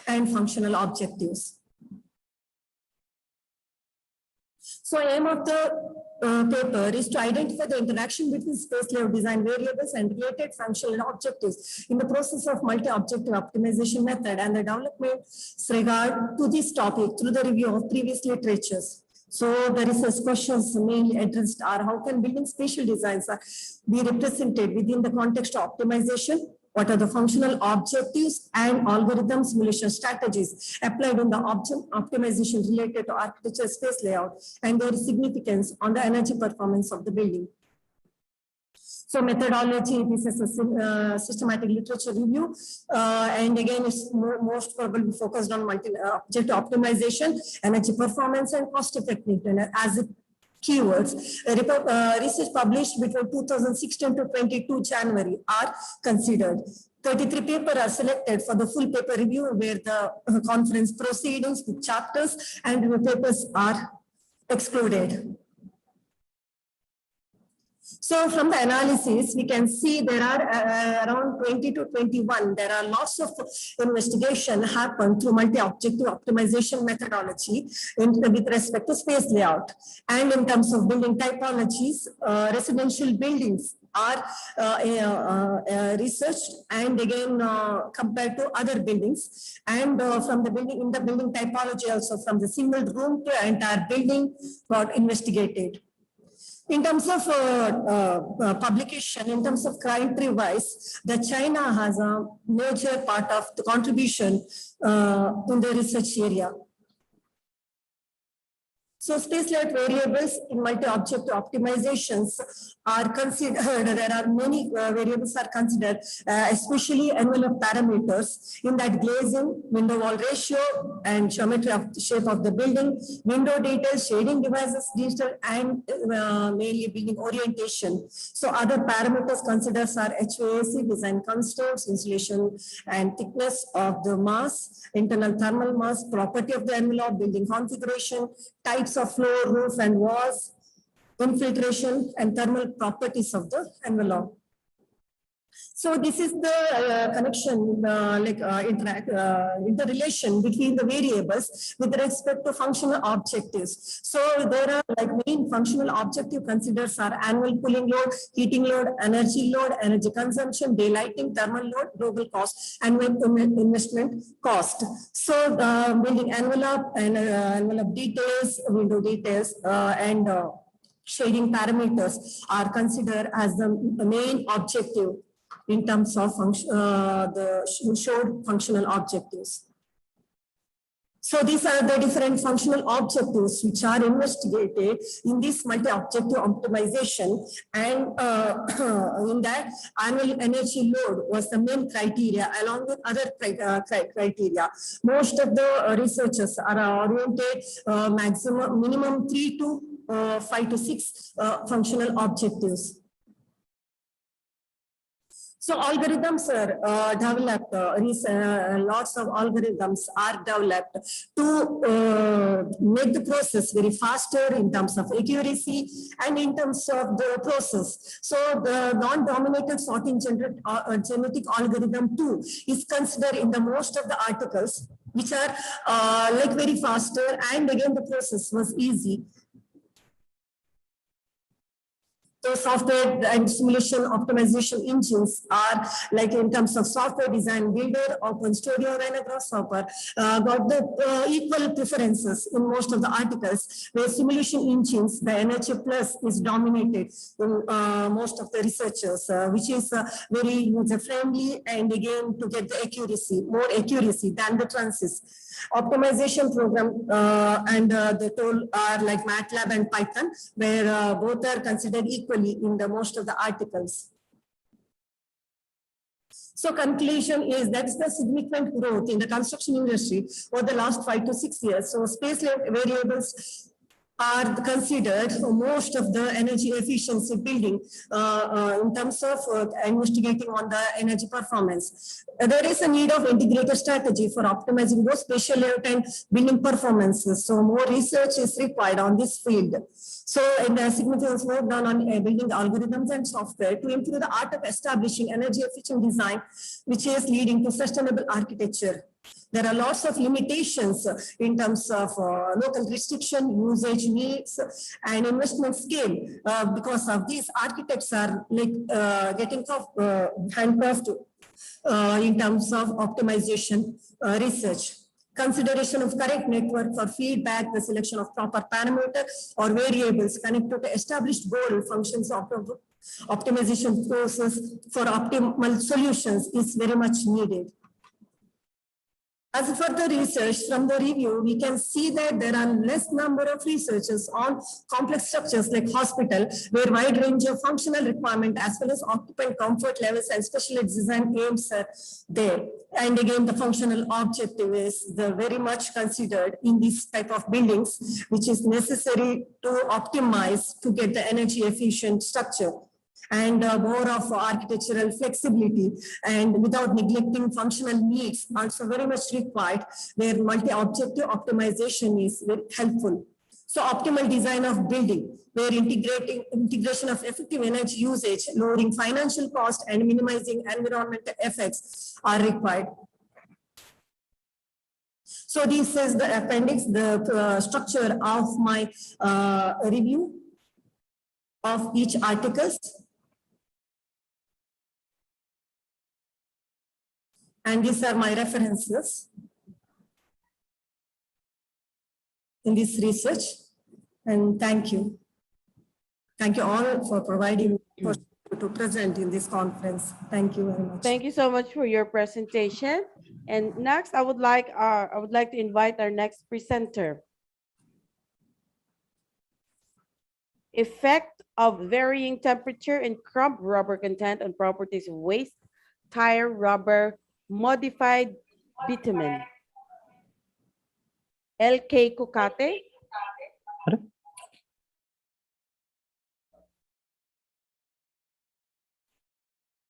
and functional objectives. So aim of the paper is to identify the interaction between space layout design variables and related functional objectives in the process of multi-objective optimization method, and the development regard to this topic through the review of previous literatures. So the research questions mainly addressed are: how can building spatial designs be represented within the context of optimization? what are the functional objectives and algorithm simulation strategies applied in the optimization related to architecture space layout and their significance on the energy performance of the building. So methodology, this is a systematic literature review. And again, it's most probably focused on multi-objective optimization, energy performance, and cost effectiveness as a keywords. Research published between 2016 to 22 January are considered. 33 papers are selected for the full paper review where the conference proceedings with chapters and the papers are excluded. So from the analysis, we can see there are around 20 to 21. There are lots of investigation happen through multi-objective optimization methodology with respect to space layout. And in terms of building typologies, residential buildings are researched and again compared to other buildings. And from the building, in the building typology also from the single room to entire building got investigated. In terms of publication, in terms of criteria-wise, China has a major part of the contribution in the research area. So space layout variables in multi-objective optimizations are considered. There are many variables are considered, especially envelope parameters in that glazing, window wall ratio, and geometry of the shape of the building, window details, shading devices, digital, and mainly building orientation. So other parameters considered are HVAC, design constraints, insulation and thickness of the mass, internal thermal mass, property of the envelope, building configuration, types of floor, roof, and walls, infiltration, and thermal properties of the envelope. So this is the connection, interrelation between the variables with respect to functional objectives. So there are like main functional objective considers are annual cooling load, heating load, energy consumption, daylighting, thermal load, global cost, and investment cost. So building envelope and envelope details, window details, and shading parameters are considered as the main objective in terms of the showed functional objectives. So these are the different functional objectives which are investigated in this multi-objective optimization, and in that annual energy load was the main criteria along with other criteria. Most of the researchers are oriented minimum 3 to 5 to 6 functional objectives. So algorithms are developed, lots of algorithms are developed to make the process very faster in terms of accuracy and in terms of the process. So the non-dominated sorting genetic algorithm 2 is considered in the most of the articles, which are like very faster, and again the process was easy. So software and simulation optimization engines are like in terms of software design builder, OpenStudio, and Grasshopper got the equal preferences in most of the articles, where simulation engines, the NHA Plus is dominated in most of the researchers, which is very user-friendly and again to get the accuracy, more accuracy than the Transys. Optimization program and the tool are like MATLAB and Python, where both are considered equally in the most of the articles. So conclusion is that's the significant growth in the construction industry over the last 5 to 6 years. So space variables are considered most of the energy efficiency building in terms of investigating on the energy performance. There is a need of integrated strategy for optimizing both spatial layout and building performances. So more research is required on this field. So in the significant work done on building algorithms and software to improve the art of establishing energy efficient design, which is leading to sustainable architecture. There are lots of limitations in terms of local restriction, usage needs, and investment scale. Because of these, architects are like getting handcuffed in terms of optimization research. consideration of correct network for feedback, the selection of proper parameters or variables connected to established goal functions of optimization process for optimal solutions is very much needed. As for the research from the review, we can see that there are less number of researchers on complex structures like hospital, where wide range of functional requirement as well as occupant comfort levels and specialized design aims are there. And again, the functional objective is very much considered in this type of buildings, which is necessary to optimize to get the energy efficient structure. And more of architectural flexibility and without neglecting functional needs also very much required, where multi-objective optimization is very helpful. So optimal design of building, where integration of effective energy usage, lowering financial cost and minimizing environmental effects are required. So this is the appendix, the structure of my review of each articles. And these are my references in this research. And thank you. Thank you all for providing to present in this conference. Thank you very much. Thank you so much for your presentation. And next, I would like to invite our next presenter. Effect of varying temperature and crumb rubber content on properties of waste, tire rubber, modified bitumen. LK Kukate.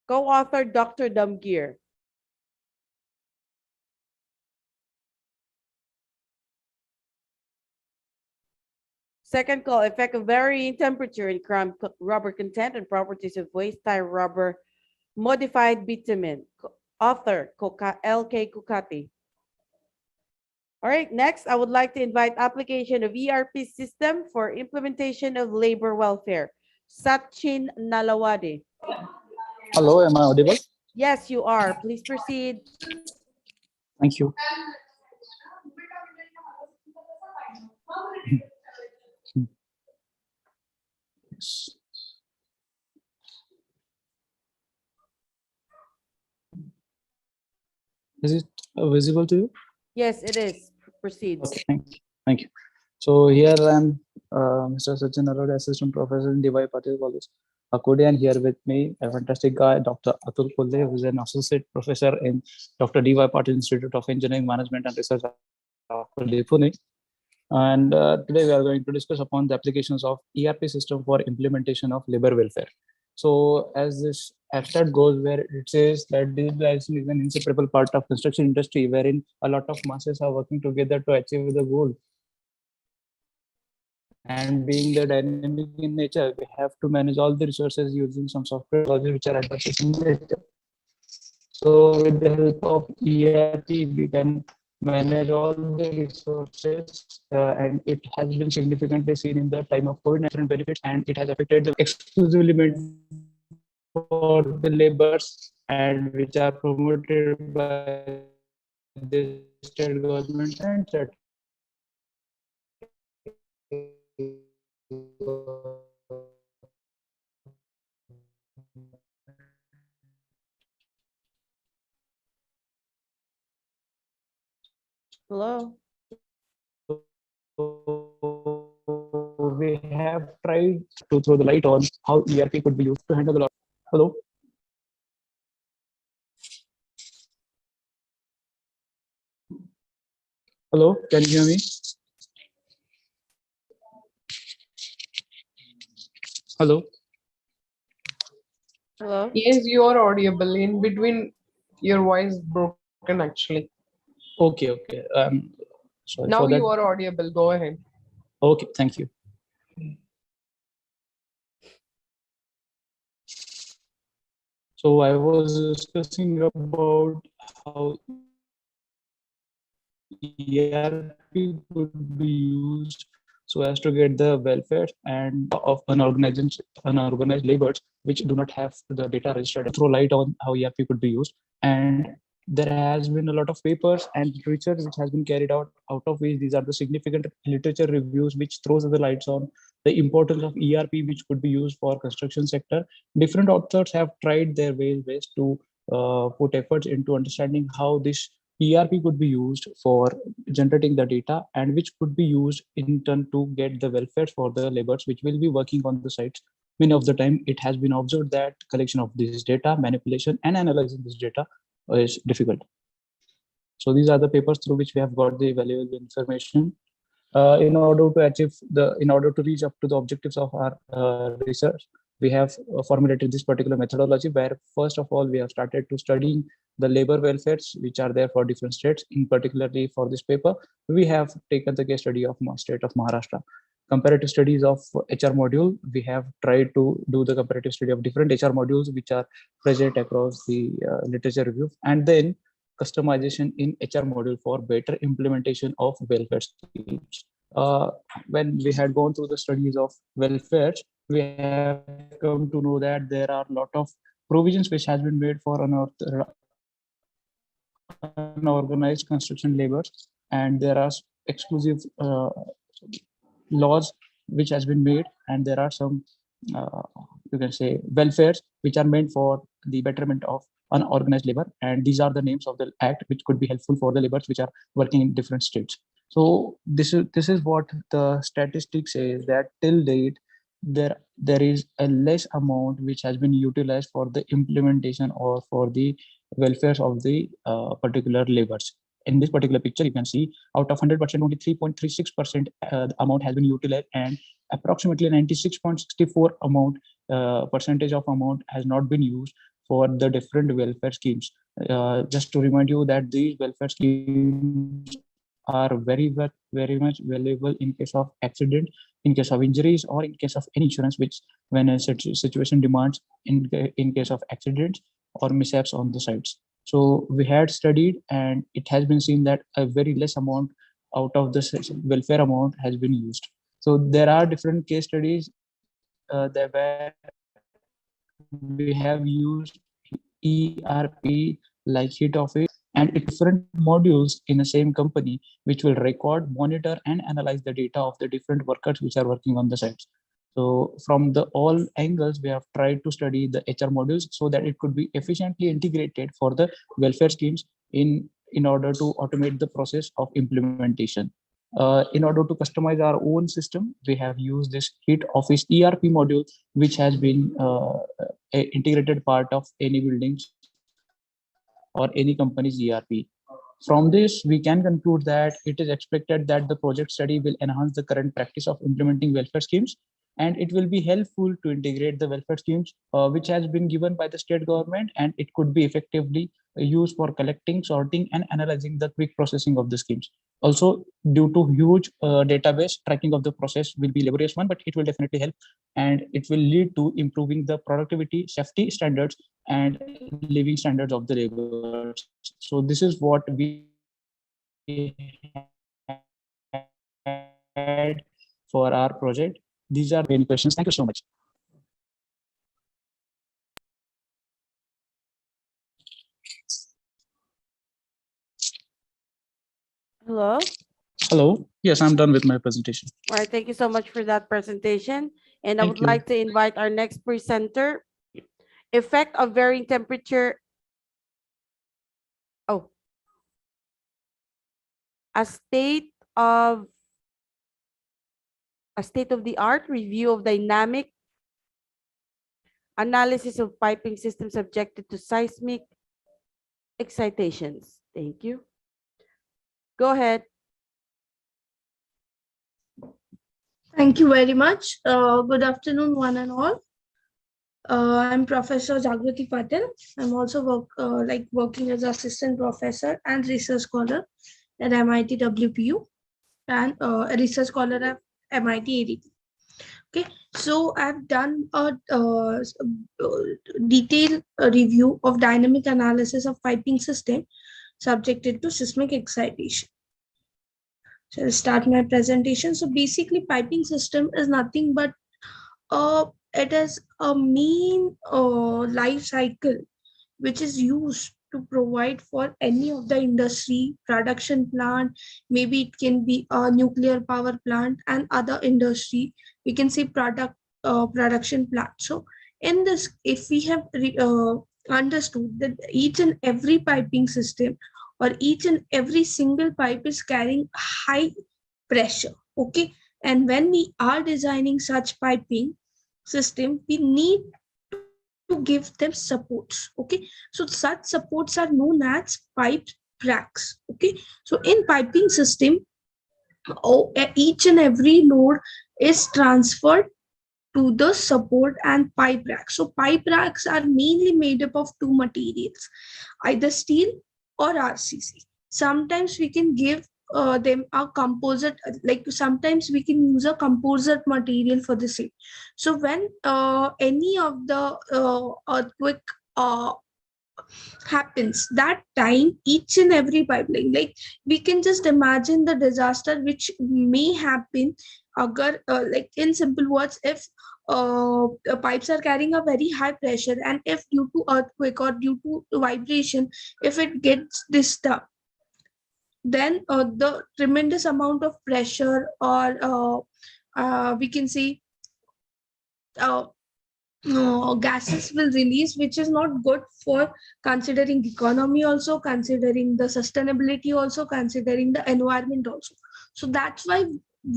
Co-author Dr. Damgir. Second call, effect of varying temperature in crumb rubber content and properties of waste tire rubber, modified bitumen. Author LK Kukati. All right, next, I would like to invite application of ERP system for implementation of labor welfare. Sachin Nalawade. Hello, am I audible? Yes, you are. Please proceed. Thank you. Is it visible to you? Yes, it is. Proceed. Okay, thank you. So here I am, Mr. Sachin Nalawade, Assistant Professor in DY Patil College, Akode, and here with me a fantastic guy, Dr. Atul Kulle, who is an Associate Professor in Dr. DY Patil Institute of Engineering, Management and Research, Pune. And today we are going to discuss upon the applications of ERP system for implementation of labor welfare. So as this abstract goes, where it says that digitalization is an inseparable part of construction industry, wherein a lot of masses are working together to achieve the goal. And being the dynamic in nature, we have to manage all the resources using some software which are adapted in nature. So with the help of ERP, we can manage all the resources, and it has been significantly seen in the time of COVID-19 benefits, and it has affected the exclusive limit for the labors, and which are promoted by the state government and state. Hello. We have tried to throw the light on how ERP could be used to handle the lot. Hello. Hello, can you hear me? Hello. Hello. Yes, you are audible. In between, your voice broken actually. Okay. Sorry now for that. You are audible. Go ahead. Okay, thank you. So I was discussing about how ERP could be used so as to get the welfare and of unorganized laborers which do not have the data registered. Throw light on how ERP could be used, and there has been a lot of papers and research which has been carried out of which these are the significant literature reviews which throws the lights on the importance of ERP, which could be used for construction sector. Different authors have tried their best to put efforts into understanding how this ERP could be used for generating the data and which could be used in turn to get the welfare for the laborers which will be working on the sites. Many of the time it has been observed that collection of this data, manipulation and analyzing this data is difficult. So these are the papers through which we have got the valuable information. In order to reach up to the objectives of our research, we have formulated this particular methodology where first of all we have started to studying the labor welfares which are there for different states. In particularly for this paper, we have taken the case study of state of Maharashtra. Comparative studies of HR module, we have tried to do the comparative study of different HR modules which are present across the literature review, and then customization in HR module for better implementation of welfare schemes. When we had gone through the studies of welfare, we have come to know that there are a lot of provisions which has been made for unorganized construction laborers, and there are exclusive laws which has been made, and there are some you can say welfares which are meant for the betterment of unorganized labor, and these are the names of the act which could be helpful for the laborers which are working in different states. So this is what the statistics says, that till date there is a less amount which has been utilized for the implementation or for the welfare of the particular laborers. In this particular picture, you can see out of 100%, only 3.36% amount has been utilized, and approximately 96.64% percentage of amount has not been used for the different welfare schemes. Just to remind you that these welfare schemes are very much valuable in case of accident, in case of injuries, or in case of any insurance which when a situation demands in case of accidents or mishaps on the sites. So we had studied, and it has been seen that a very less amount out of the welfare amount has been used. So there are different case studies where we have used ERP like heat office and different modules in the same company which will record, monitor and analyze the data of the different workers which are working on the sites. So from the all angles, we have tried to study the HR modules so that it could be efficiently integrated for the welfare schemes in order to automate the process of implementation. In order to customize our own system, we have used this heat office ERP module, which has been an integrated part of any buildings or any company's ERP. From this, we can conclude that it is expected that the project study will enhance the current practice of implementing welfare schemes, and it will be helpful to integrate the welfare schemes which has been given by the state government, and it could be effectively used for collecting, sorting and analyzing the quick processing of the schemes. Also, due to huge database, tracking of the process will be laborious one, but it will definitely help, and it will lead to improving the productivity, safety standards and living standards of the laborers. So this is what we had for our project. These are many questions. Thank you so much. Hello. Hello. Yes, I'm done with my presentation. All right. Thank you so much for that presentation. And I would like to invite our next presenter. Effect of varying temperature. Oh. A state of the art review of dynamic analysis of piping systems subjected to seismic excitations. Thank you. Go ahead. Thank you very much. Good afternoon, one and all. I'm Professor Jagrati Patel. I'm also working as assistant professor and research scholar at MIT WPU and a research scholar at MIT ADP. Okay, so I've done a detailed review of dynamic analysis of piping system subjected to seismic excitation. So I'll start my presentation. So basically, piping system is nothing but it is a mean life cycle which is used to provide for any of the industry, production plant, maybe it can be a nuclear power plant and other industry, we can say production plant. So in this, if we have understood that each and every piping system or each and every single pipe is carrying high pressure, okay, and when we are designing such piping system, we need to give them supports, okay. So such supports are known as pipe racks, okay. So in piping system, each and every load is transferred to the support and pipe racks. So pipe racks are mainly made up of two materials, either steel or RCC. Sometimes we can give them a composite, like sometimes we can use a composite material for the same. So when any of the earthquake happens, that time each and every pipeline, like we can just imagine the disaster which may happen agar, like in simple words, if pipes are carrying a very high pressure, and if due to earthquake or due to vibration, if it gets disturbed, then the tremendous amount of pressure or we can say gases will release, which is not good for considering economy, also considering the sustainability, also considering the environment also. So that's why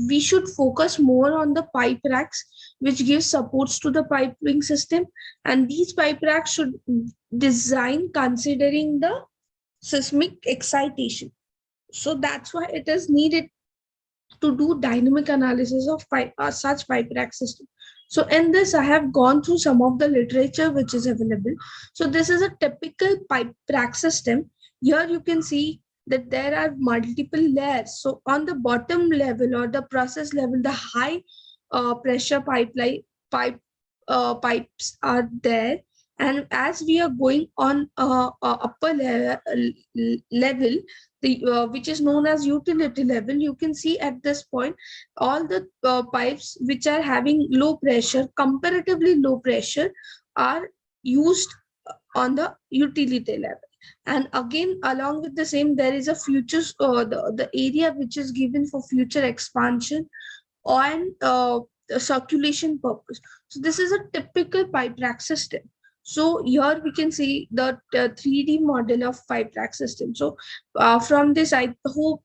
we should focus more on the pipe racks, which gives supports to the piping system, and these pipe racks should design considering the seismic excitation. So that's why it is needed to do dynamic analysis of such pipe rack system. So in this, I have gone through some of the literature which is available. So this is a typical pipe rack system. Here you can see that there are multiple layers. So on the bottom level or the process level, the high pressure pipes are there. And as we are going on upper level, the which is known as utility level, you can see at this point all the pipes which are having low pressure, comparatively low pressure, are used on the utility level. And again, along with the same, there is a future the area which is given for future expansion and circulation purpose. So this is a typical pipe rack system. So here we can see the 3D model of pipe rack system. So from this, I hope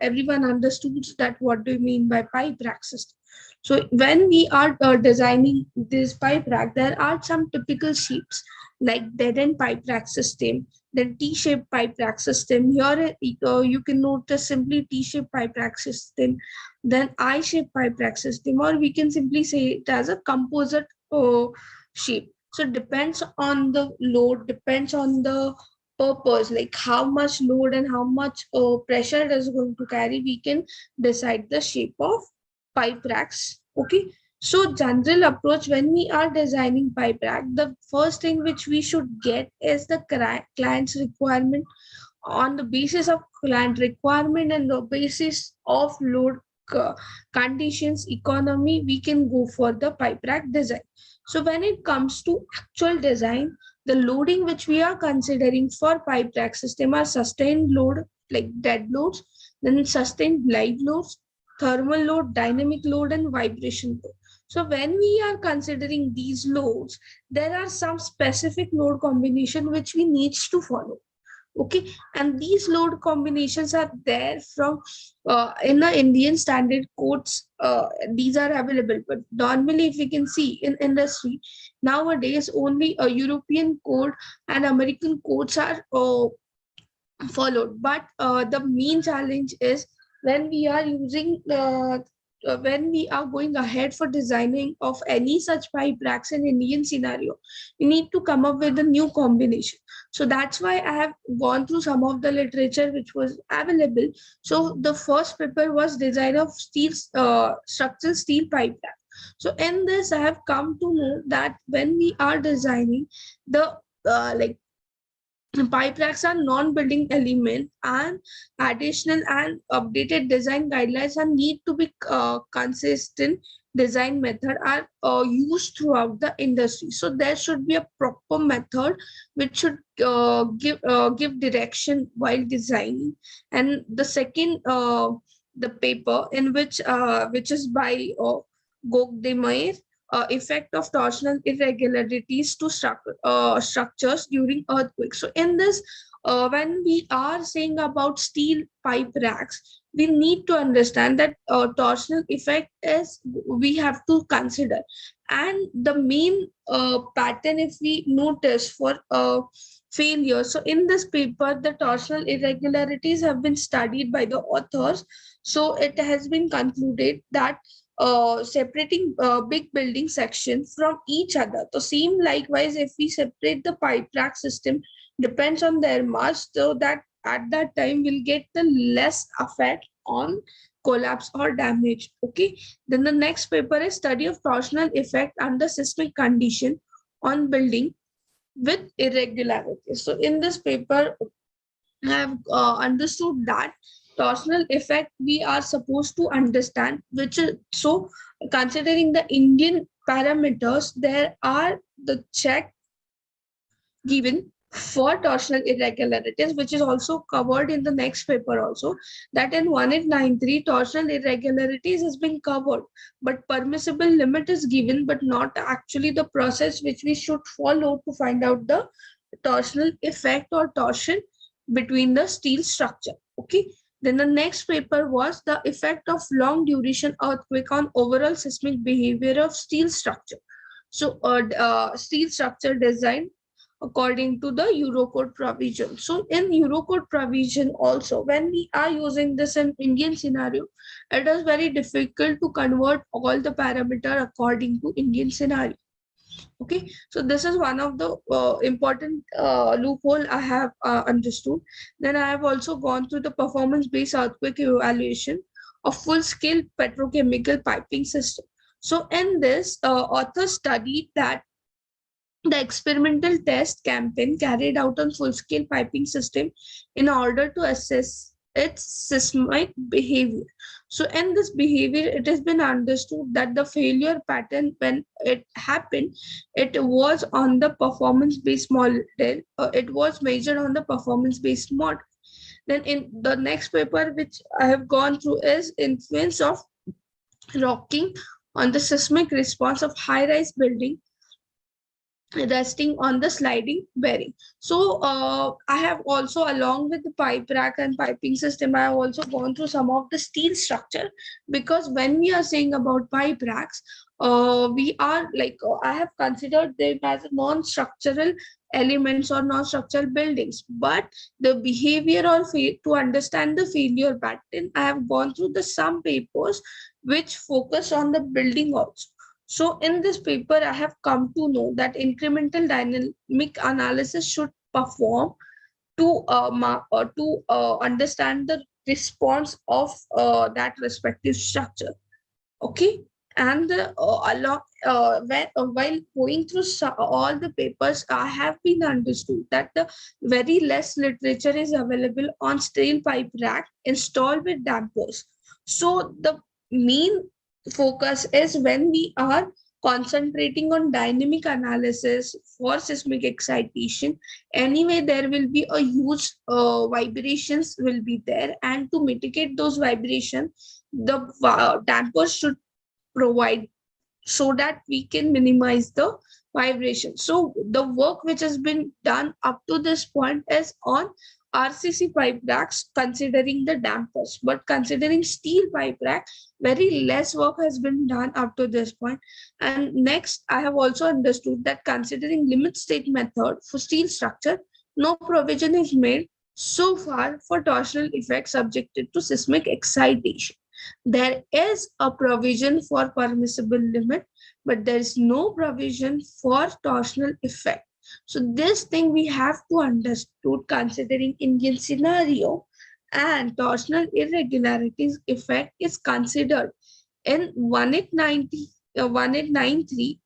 everyone understood that what do you mean by pipe rack system. So when we are designing this pipe rack, there are some typical shapes like dead end pipe rack system, then T-shaped pipe rack system. Here you can notice simply T-shaped pipe rack system, then I-shaped pipe rack system, or we can simply say it as a composite shape. So it depends on the load, depends on the purpose, like how much load and how much pressure it is going to carry, we can decide the shape of pipe racks. Okay. So general approach when we are designing pipe rack, the first thing which we should get is the client's requirement. On the basis of client requirement and the basis of load conditions, economy, we can go for the pipe rack design. So when it comes to actual design, the loading which we are considering for pipe rack system are sustained load like dead loads, then sustained live loads, thermal load, dynamic load, and vibration load. So when we are considering these loads, there are some specific load combination which we need to follow. Okay, and these load combinations are there from in the Indian standard codes. These are available, but normally if we can see in industry nowadays, only a European code and American codes are followed. But the main challenge is when we are using when we are going ahead for designing of any such pipe racks in Indian scenario, we need to come up with a new combination. So that's why I have gone through some of the literature which was available. So the first paper was design of steel structural steel pipe rack. So in this, I have come to know that when we are designing the like pipe racks are non-building element, and additional and updated design guidelines are need to be consistent design method are used throughout the industry. So there should be a proper method which should give direction while designing. And the second, the paper in which is by Gogdemeyer, effect of torsional irregularities to structures during earthquakes. So in this, when we are saying about steel pipe racks, we need to understand that torsional effect is we have to consider. And the main pattern, if we notice for failure, so in this paper, the torsional irregularities have been studied by the authors. So it has been concluded that separating big building sections from each other. So same likewise, if we separate the pipe rack system, depends on their mass, so that at that time we'll get the less effect on collapse or damage. Okay. Then the next paper is study of torsional effect under seismic condition on building with irregularities. So in this paper, I have understood that torsional effect we are supposed to understand, which is, so considering the Indian parameters, there are the check given for torsional irregularities, which is also covered in the next paper also, that in 1893 torsional irregularities has been covered, but permissible limit is given, but not actually the process which we should follow to find out the torsional effect or torsion between the steel structure. Okay. Then the next paper was the effect of long duration earthquake on overall seismic behavior of steel structure. So steel structure design according to the Eurocode provision. So in Eurocode provision also, when we are using this in Indian scenario, it is very difficult to convert all the parameter according to Indian scenario. Okay, so this is one of the important loophole I have understood. Then I have also gone through the performance-based earthquake evaluation of full-scale petrochemical piping system. So in this, authors studied that the experimental test campaign carried out on full-scale piping system in order to assess its seismic behavior. So in this behavior, it has been understood that the failure pattern when it happened, it was on the performance-based model. It was measured on the performance-based model. Then in the next paper, which I have gone through, is influence of rocking on the seismic response of high-rise building resting on the sliding bearing. So I have also, along with the pipe rack and piping system, I have also gone through some of the steel structure, because when we are saying about pipe racks, we are like, I have considered them as non-structural elements or non-structural buildings, but the behavior or to understand the failure pattern, I have gone through the some papers which focus on the building also. So in this paper, I have come to know that incremental dynamic analysis should perform to understand the response of that respective structure. Okay, and while going through all the papers, I have been understood that the very less literature is available on steel pipe rack installed with dampers. So the main focus is when we are concentrating on dynamic analysis for seismic excitation. Anyway, there will be a huge vibrations will be there, and to mitigate those vibrations, the dampers should provide so that we can minimize the vibration. So the work which has been done up to this point is on RCC pipe racks, considering the dampers, but considering steel pipe rack, very less work has been done up to this point. And next, I have also understood that considering limit state method for steel structure, no provision is made so far for torsional effects subjected to seismic excitation. There is a provision for permissible limit, but there is no provision for torsional effect. So this thing we have to understood considering Indian scenario, and torsional irregularities effect is considered in 1893.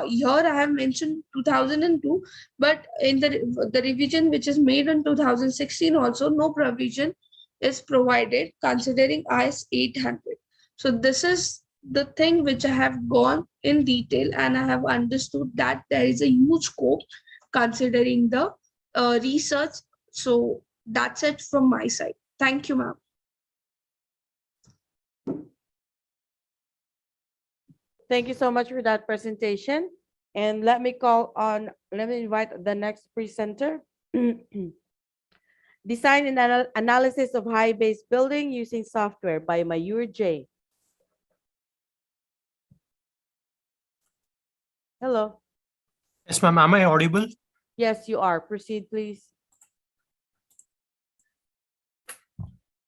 Here I have mentioned 2002, but in the revision which is made in 2016 also, no provision is provided considering IS 800. So this is the thing which I have gone in detail, and I have understood that there is a huge scope considering the research. So that's it from my side. Thank you, ma'am. Thank you so much for that presentation. And let me invite the next presenter. Design and Analysis of High-Base Building Using Software by Mayur J. Hello. Yes, ma'am. Am I audible? Yes, you are. Proceed, please.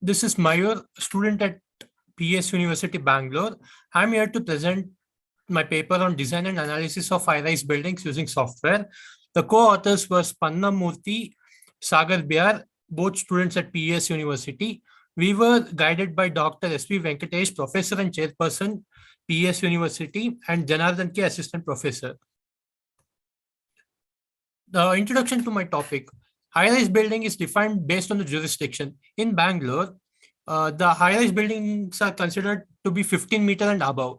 This is Mayur, student at PS University, Bangalore. I'm here to present my paper on design and analysis of high-rise buildings using software. The co-authors were Spanna Murthy, Sagar Biar, both students at PS University. We were guided by Dr. S.V. Venkatesh, Professor and Chairperson, PS University, and Janardhan K, Assistant Professor. The introduction to my topic. High-rise building is defined based on the jurisdiction. In Bangalore, the high-rise buildings are considered to be 15 meters and above.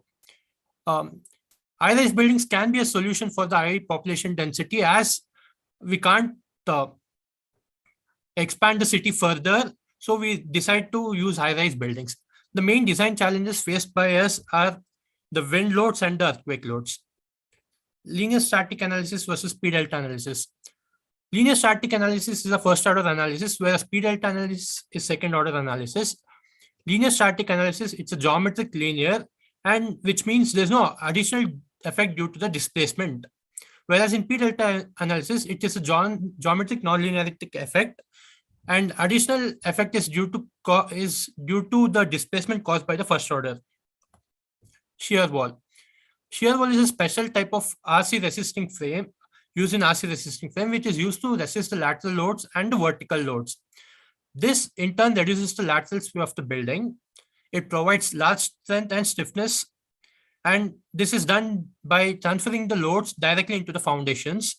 High-rise buildings can be a solution for the high population density, as we can't expand the city further. So we decide to use high-rise buildings. The main design challenges faced by us are the wind loads and the earthquake loads. Linear static analysis versus P-delta analysis. Linear static analysis is a first order analysis, whereas P-delta analysis is second order analysis. Linear static analysis, it's a geometric linear, and which means there's no additional effect due to the displacement. Whereas in P-delta analysis, it is a geometric nonlinearitic effect, and additional effect is due to the displacement caused by the first order. Shear wall. Shear wall is a special type of RC resisting frame, used in RC resisting frame, which is used to resist the lateral loads and the vertical loads. This in turn reduces the lateral sway of the building. It provides large strength and stiffness, and this is done by transferring the loads directly into the foundations.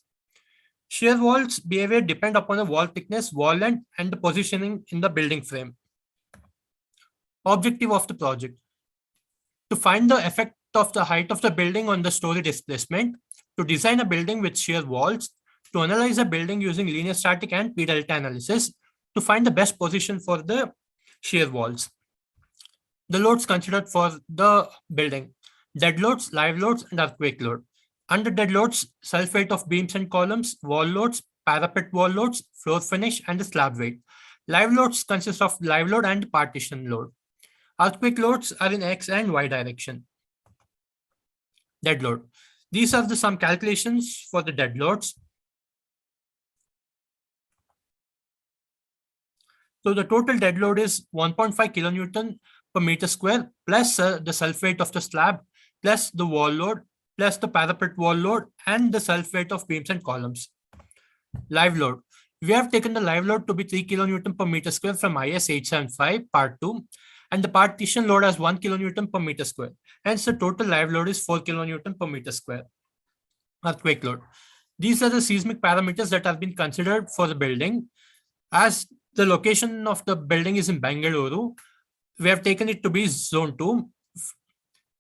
Shear walls behavior depend upon the wall thickness, wall length, and the positioning in the building frame. Objective of the project. To find the effect of the height of the building on the story displacement, to design a building with shear walls, to analyze a building using linear static and P-delta analysis, to find the best position for the shear walls. The loads considered for the building: dead loads, live loads, and earthquake load. Under dead loads, self-weight of beams and columns, wall loads, parapet wall loads, floor finish, and the slab weight. Live loads consist of live load and partition load. Earthquake loads are in X and Y direction. Dead load. These are some calculations for the dead loads. So the total dead load is 1.5 kilonewton per meter square, plus the self-weight of the slab, plus the wall load, plus the parapet wall load, and the self-weight of beams and columns. Live load. We have taken the live load to be 3 kilonewton per meter square from IS 875 part 2, and the partition load as 1 kilonewton per meter square. Hence, the total live load is 4 kilonewton per meter square. Earthquake load. These are the seismic parameters that have been considered for the building. As the location of the building is in Bengaluru, we have taken it to be zone 2.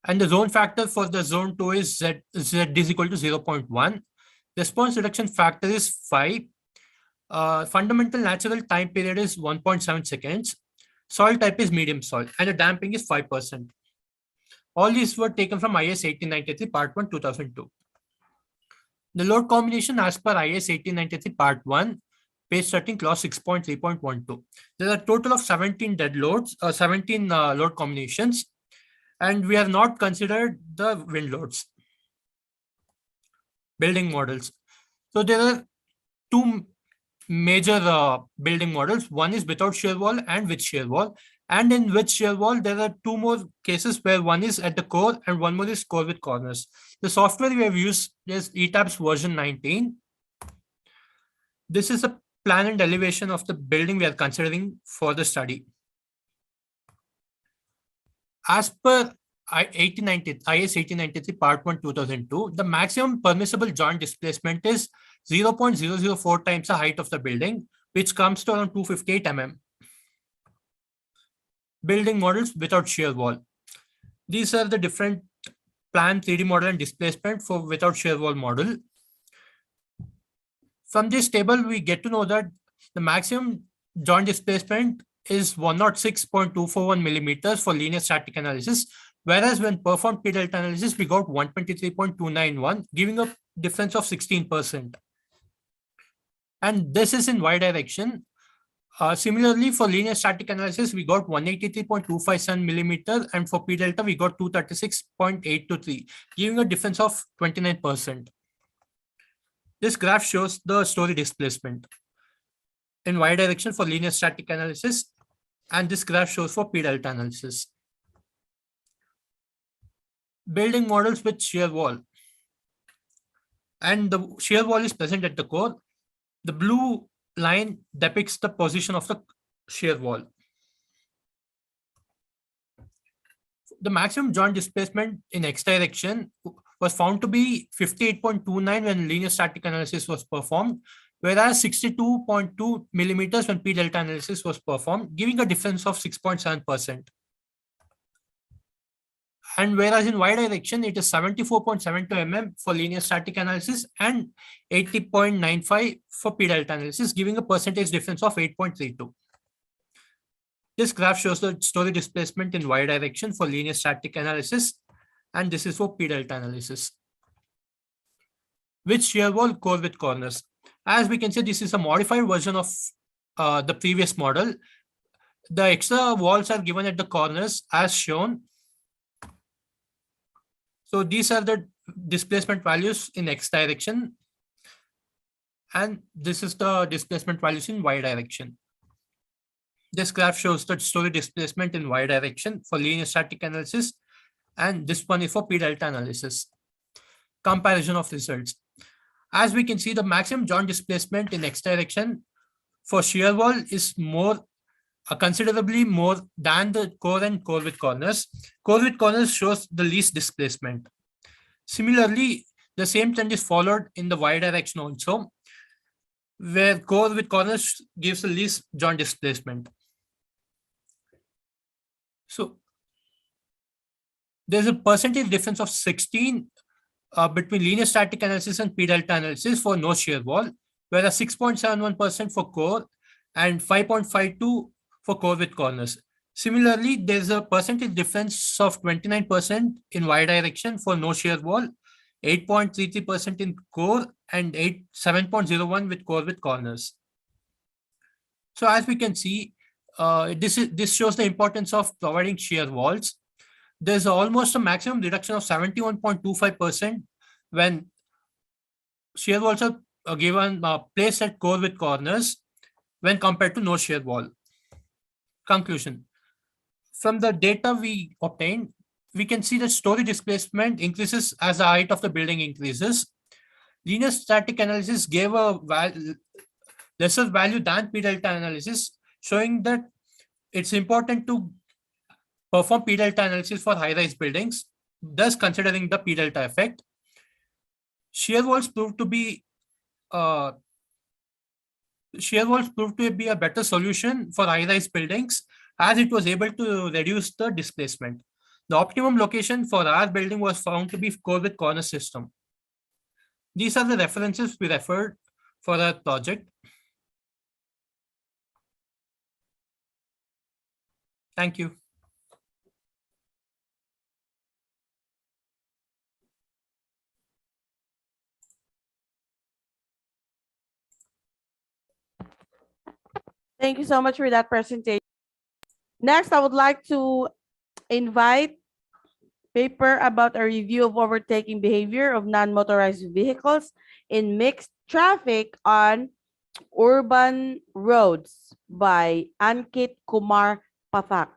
And the zone factor for the zone 2 is Z is equal to 0.1. Response reduction factor is 5. Fundamental natural time period is 1.7 seconds. Soil type is medium soil, and the damping is 5%. All these were taken from IS 1893 part 1 2002. The load combination as per IS 1893 part 1, page 13, clause 6.3.12. There are a total of 17 dead loads, 17 load combinations, and we have not considered the wind loads. Building models. So there are two major building models. One is without shear wall and with shear wall. And in with shear wall, there are two more cases where one is at the core and one more is core with corners. The software we have used is ETABS version 19. This is a plan and elevation of the building we are considering for the study. As per IS 1893 part 1 2002, the maximum permissible joint displacement is 0.004 times the height of the building, which comes to around 258 mm. Building models without shear wall. These are the different plan 3D model and displacement for without shear wall model. From this table, we get to know that the maximum joint displacement is 106.241 millimeters for linear static analysis, whereas when performed P delta analysis, we got 123.291, giving a difference of 16%. And this is in y direction. Similarly, for linear static analysis, we got 183.257 millimeter, and for P delta, we got 236.823, giving a difference of 29%. This graph shows the story displacement in y direction for linear static analysis, and this graph shows for P delta analysis. Building models with shear wall, and the shear wall is present at the core. The blue line depicts the position of the shear wall. The maximum joint displacement in x direction was found to be 58.29 when linear static analysis was performed, whereas 62.2 millimeters when P delta analysis was performed, giving a difference of 6.7%. And whereas in y direction, it is 74.72 mm for linear static analysis and 80.95 for P delta analysis, giving a percentage difference of 8.32. This graph shows the story displacement in y direction for linear static analysis, and this is for P delta analysis. With shear wall, core with corners. As we can see, this is a modified version of the previous model. The extra walls are given at the corners as shown. So these are the displacement values in x direction, and this is the displacement values in y direction. This graph shows the story displacement in y direction for linear static analysis, and this one is for P delta analysis. Comparison of results. As we can see, the maximum joint displacement in x direction for shear wall is considerably more than the core and core with corners. Core with corners shows the least displacement. Similarly, the same trend is followed in the y direction also, where core with corners gives the least joint displacement. So there's a percentage difference of 16 between linear static analysis and P delta analysis for no shear wall, whereas 6.71% for core and 5.52 for core with corners. Similarly, there's a percentage difference of 29% in y direction for no shear wall, 8.33% in core, and 7.01 with core with corners. So as we can see, this shows the importance of providing shear walls. There's almost a maximum reduction of 71.25% when shear walls are given placed at core with corners when compared to no shear wall. Conclusion. From the data we obtained, we can see that story displacement increases as the height of the building increases. Linear static analysis gave a lesser value than P delta analysis, showing that it's important to perform P delta analysis for high-rise buildings, thus considering the P delta effect. Shear walls proved to be a better solution for high-rise buildings, as it was able to reduce the displacement. The optimum location for our building was found to be core with corner system. These are the references we referred for our project. Thank you. Thank you so much for that presentation. Next, I would like to invite paper about a review of overtaking behavior of non-motorized vehicles in mixed traffic on urban roads by Ankit Kumar Pathak.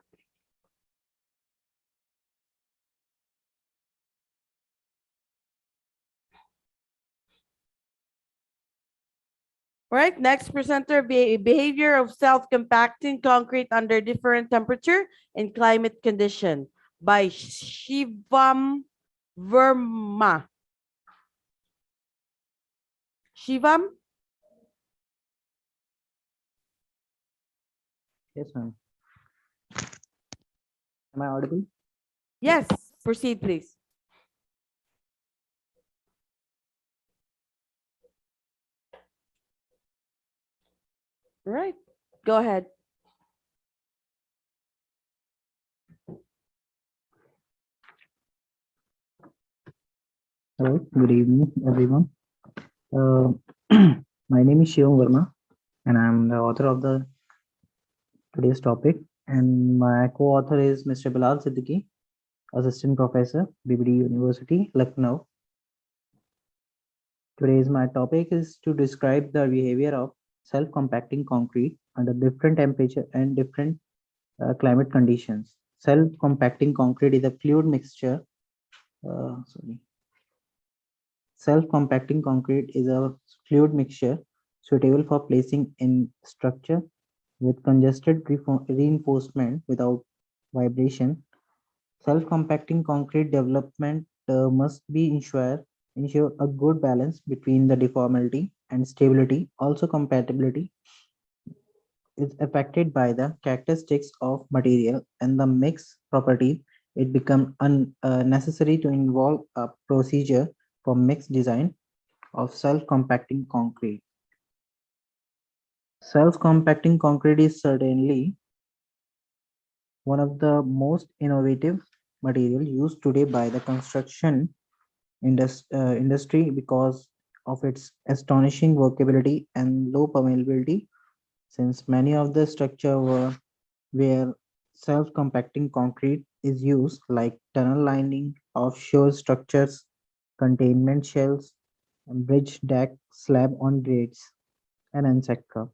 Right, next presenter, behavior of self-compacting concrete under different temperature and climate condition by Shivam Verma. Shivam? Yes, ma'am. Am I audible? Yes. Proceed, please. Right. Go ahead. Hello, good evening, everyone. My name is Shivam Verma, and I'm the author of the today's topic. And my co-author is Mr. Bilal Siddiqui, Assistant Professor, BBD University, Lucknow. Today's my topic is to describe the behavior of self-compacting concrete under different temperature and different climate conditions. Self-compacting concrete is a fluid mixture. Self-compacting concrete is a fluid mixture suitable for placing in structure with congested reinforcement without vibration. Self-compacting concrete development must be ensure a good balance between the deformability and stability. Also, compatibility is affected by the characteristics of material and the mix property. It becomes necessary to involve a procedure for mix design of self-compacting concrete. Self-compacting concrete is certainly one of the most innovative materials used today by the construction industry because of its astonishing workability and low permeability. Since many of the structure were where self-compacting concrete is used, like tunnel lining, offshore structures, containment shells, and bridge deck, slab on grades, and etc.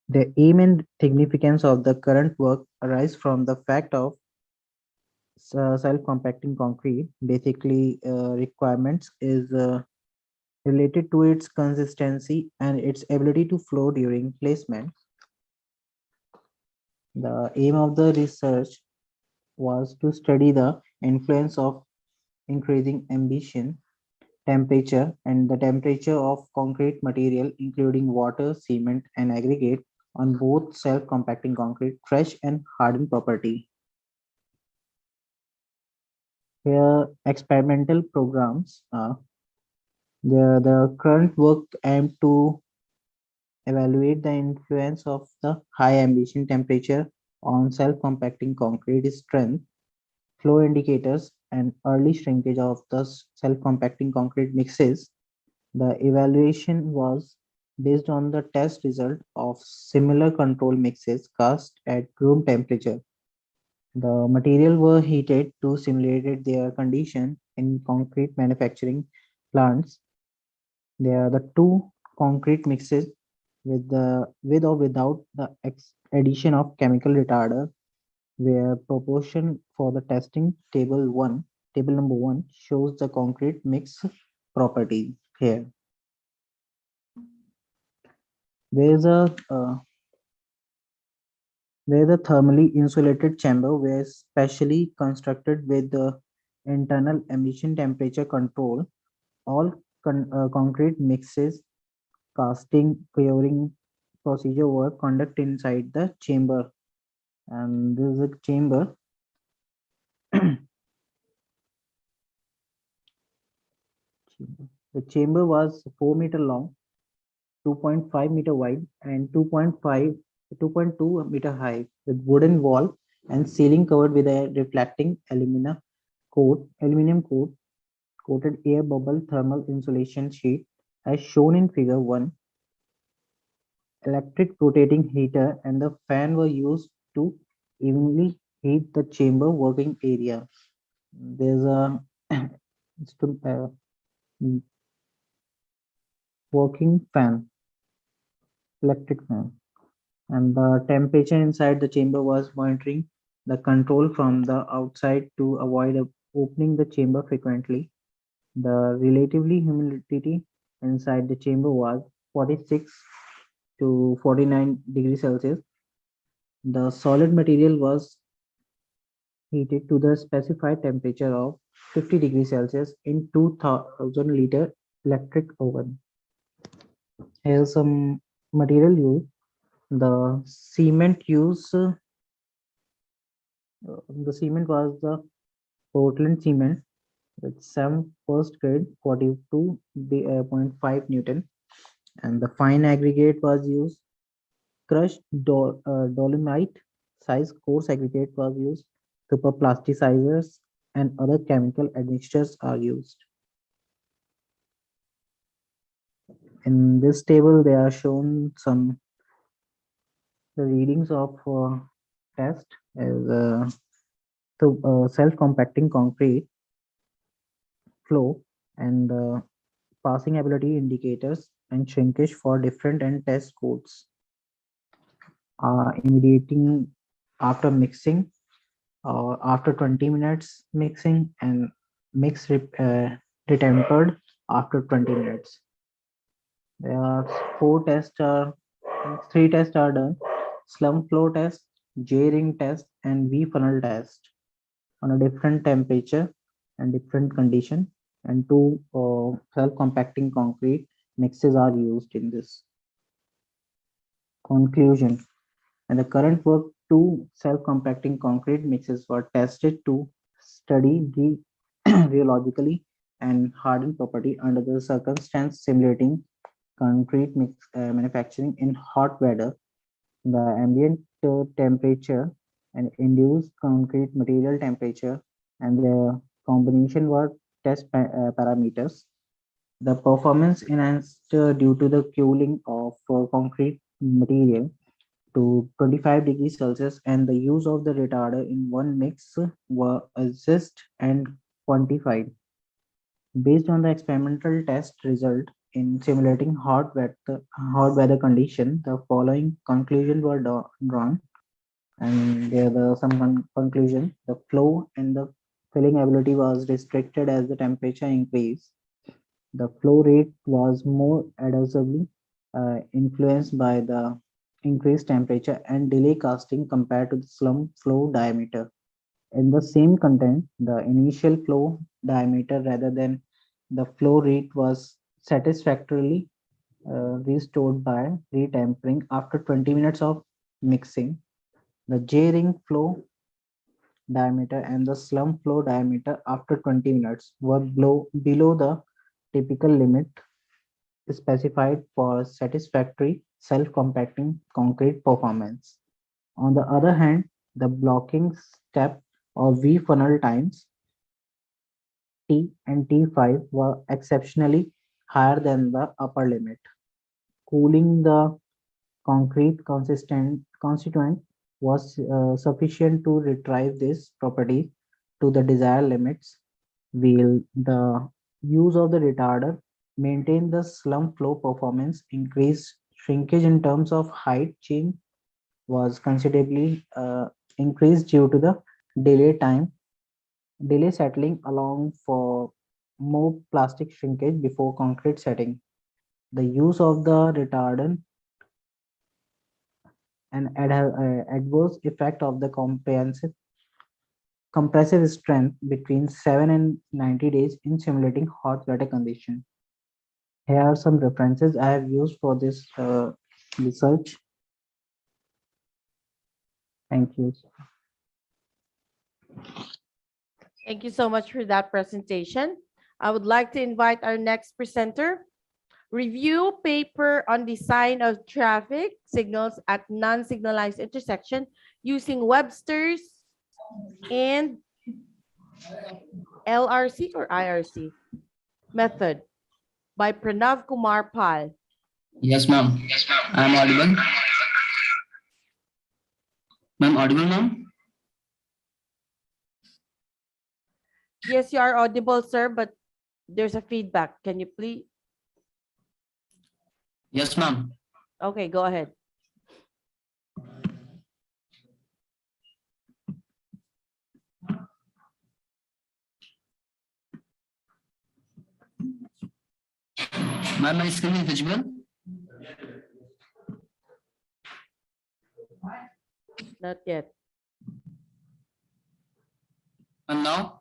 The aim and significance of the current work arise from the fact of self-compacting concrete. Basically, requirements is related to its consistency and its ability to flow during placement. The aim of the research was to study the influence of increasing ambition, temperature, and the temperature of concrete material, including water, cement, and aggregate, on both self-compacting concrete, fresh and hardened property. Here, experimental programs the current work aimed to evaluate the influence of the high ambition temperature on self-compacting concrete strength, flow indicators, and early shrinkage of the self-compacting concrete mixes. The evaluation was based on the test result of similar control mixes cast at room temperature. The material were heated to simulate their condition in concrete manufacturing plants. There are the two concrete mixes with or without the addition of chemical retarder, where proportion for the testing table number 1 shows the concrete mix property here. There's a thermally insulated chamber were specially constructed with the internal emission temperature control. All concrete mixes, casting, curing procedure were conducted inside the chamber. And this is a chamber. The chamber was 4 meter long, 2.5 meter wide, and 2.2 meter high, with wooden wall and ceiling covered with a reflecting aluminum coated air bubble thermal insulation sheet, as shown in figure 1. Electric rotating heater and the fan were used to evenly heat the chamber working area. There's a working fan, electric fan, and the temperature inside the chamber was monitoring the control from the outside to avoid opening the chamber frequently. The relatively humidity inside the chamber was 46 to 49 degrees Celsius. The solid material was heated to the specified temperature of 50 degrees Celsius in 2000 liter electric oven. Here's some material used. The cement used The cement was the Portland cement with some first grade 42.5 Newton, and the fine aggregate was used. Crushed dolomite size coarse aggregate was used. Super plasticizers and other chemical admixtures are used. In this table, they are shown some the readings of test as self-compacting concrete flow and passing ability indicators and shrinkage for different and test codes. Immediating after mixing or after 20 minutes mixing and mix retempered after 20 minutes. There are three tests are done: slump flow test, J-ring test, and V-funnel test on a different temperature and different condition, and two self-compacting concrete mixes are used in this. Conclusion: and the current work, two self-compacting concrete mixes were tested to study the rheologically and hardened property under the circumstance simulating concrete manufacturing in hot weather, the ambient temperature and induced concrete material temperature and their combination were test parameters. The performance enhanced due to the cooling of concrete material to 25 degrees Celsius and the use of the retarder in one mix were assessed and quantified. Based on the experimental test result in simulating hot weather condition, the following conclusions were drawn, and there are some conclusion. The flow and the filling ability was restricted as the temperature increased. The flow rate was more adversely influenced by the increased temperature and delay casting compared to the slump flow diameter. In the same content, the initial flow diameter rather than the flow rate was satisfactorily restored by retempering after 20 minutes of mixing. The J-ring flow diameter and the slump flow diameter after 20 minutes were below the typical limit specified for satisfactory self-compacting concrete performance. On the other hand, the blocking step of V-funnel times T and T5 were exceptionally higher than the upper limit. Cooling the concrete constituent was sufficient to retrieve these properties to the desired limits, while the use of the retarder maintained the slump flow performance. Increased shrinkage in terms of height change was considerably increased due to the delay settling along for more plastic shrinkage before concrete setting. The use of the retardant and adverse effect of the compressive strength between 7 and 90 days in simulating hot weather conditions. Here are some references I have used for this research. Thank you. Thank you so much for that presentation. I would like to invite our next presenter. Review paper on design of traffic signals at non-signalized intersection using Webster's and LRC or IRC method by Pranav Kumar Pal. Yes, ma'am. I'm audible. Ma'am, audible, ma'am? Yes, you are audible, sir, but there's a feedback. Can you please? Yes, ma'am. Okay, go ahead. Ma'am, my screen is visible? Not yet. And now?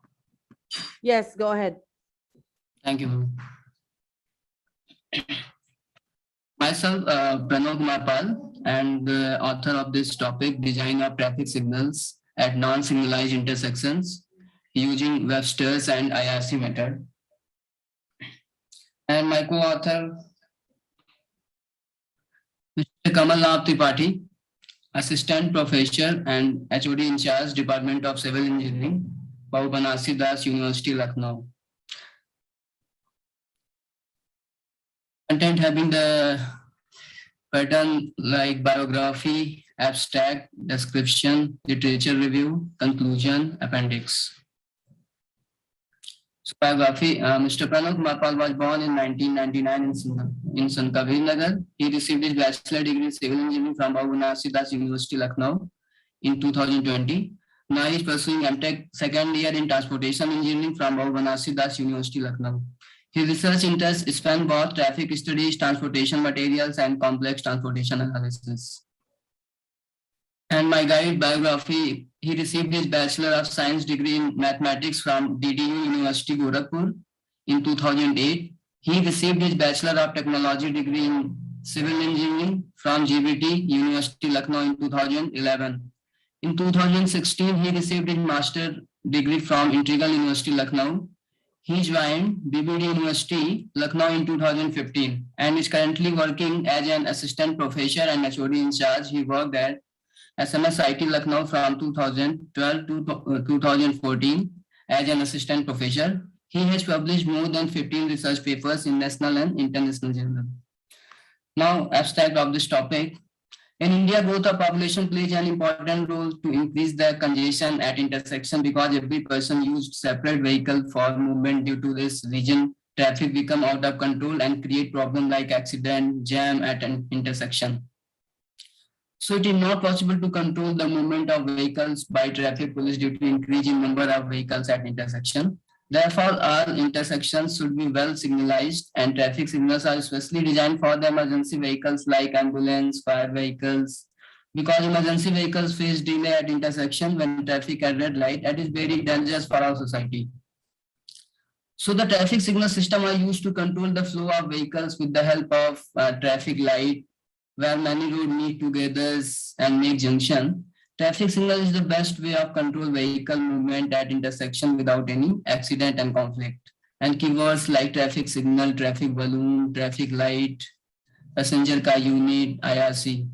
Yes, go ahead. Thank you, ma'am. Myself, Pranav Kumar Pal, and the author of this topic, Design of Traffic Signals at non-signalized intersections using Webster's and IRC method. And my co-author, Mr. Kamal Tripathi, Assistant Professor and HOD in charge, Department of Civil Engineering, Babu Banasi Das University, Lucknow. Content having the pattern like biography, abstract, description, literature review, conclusion, appendix. So biography, Mr. Pranab Kumar Pal was born in 1999 in Sankavir Nagar. He received his bachelor degree in civil engineering from Babu Banasi Das University, Lucknow in 2020. Now he is pursuing MTech second year in transportation engineering from Babu Banasi Das University, Lucknow. His research interests span both traffic studies, transportation materials, and complex transportation analysis. And my guide biography, he received his Bachelor of Science degree in mathematics from DDU University, Gorakhpur in 2008. He received his Bachelor of Technology degree in civil engineering from GBT University, Lucknow in 2011. In 2016, he received his master degree from Integral University, Lucknow. He joined BBD University, Lucknow in 2015 and is currently working as an assistant professor and HOD in charge. He worked at SMSIT Lucknow from 2012 to 2014 as an assistant professor. He has published more than 15 research papers in national and international journals. Now, abstract of this topic. In India, growth of population plays an important role to increase the congestion at intersection because every person used separate vehicle for movement. Due to this region, traffic become out of control and create problems like accident, jam at an intersection. So it is not possible to control the movement of vehicles by traffic police due to increase in number of vehicles at intersection. Therefore, all intersections should be well signalized and traffic signals are especially designed for the emergency vehicles like ambulance, fire vehicles. Because emergency vehicles face delay at intersection when traffic at red light, that is very dangerous for our society. So the traffic signal system are used to control the flow of vehicles with the help of traffic light, where many roads meet together and make junction. Traffic signal is the best way of control vehicle movement at intersection without any accident and conflict. And keywords like traffic signal, traffic balloon, traffic light, passenger car unit, IRC.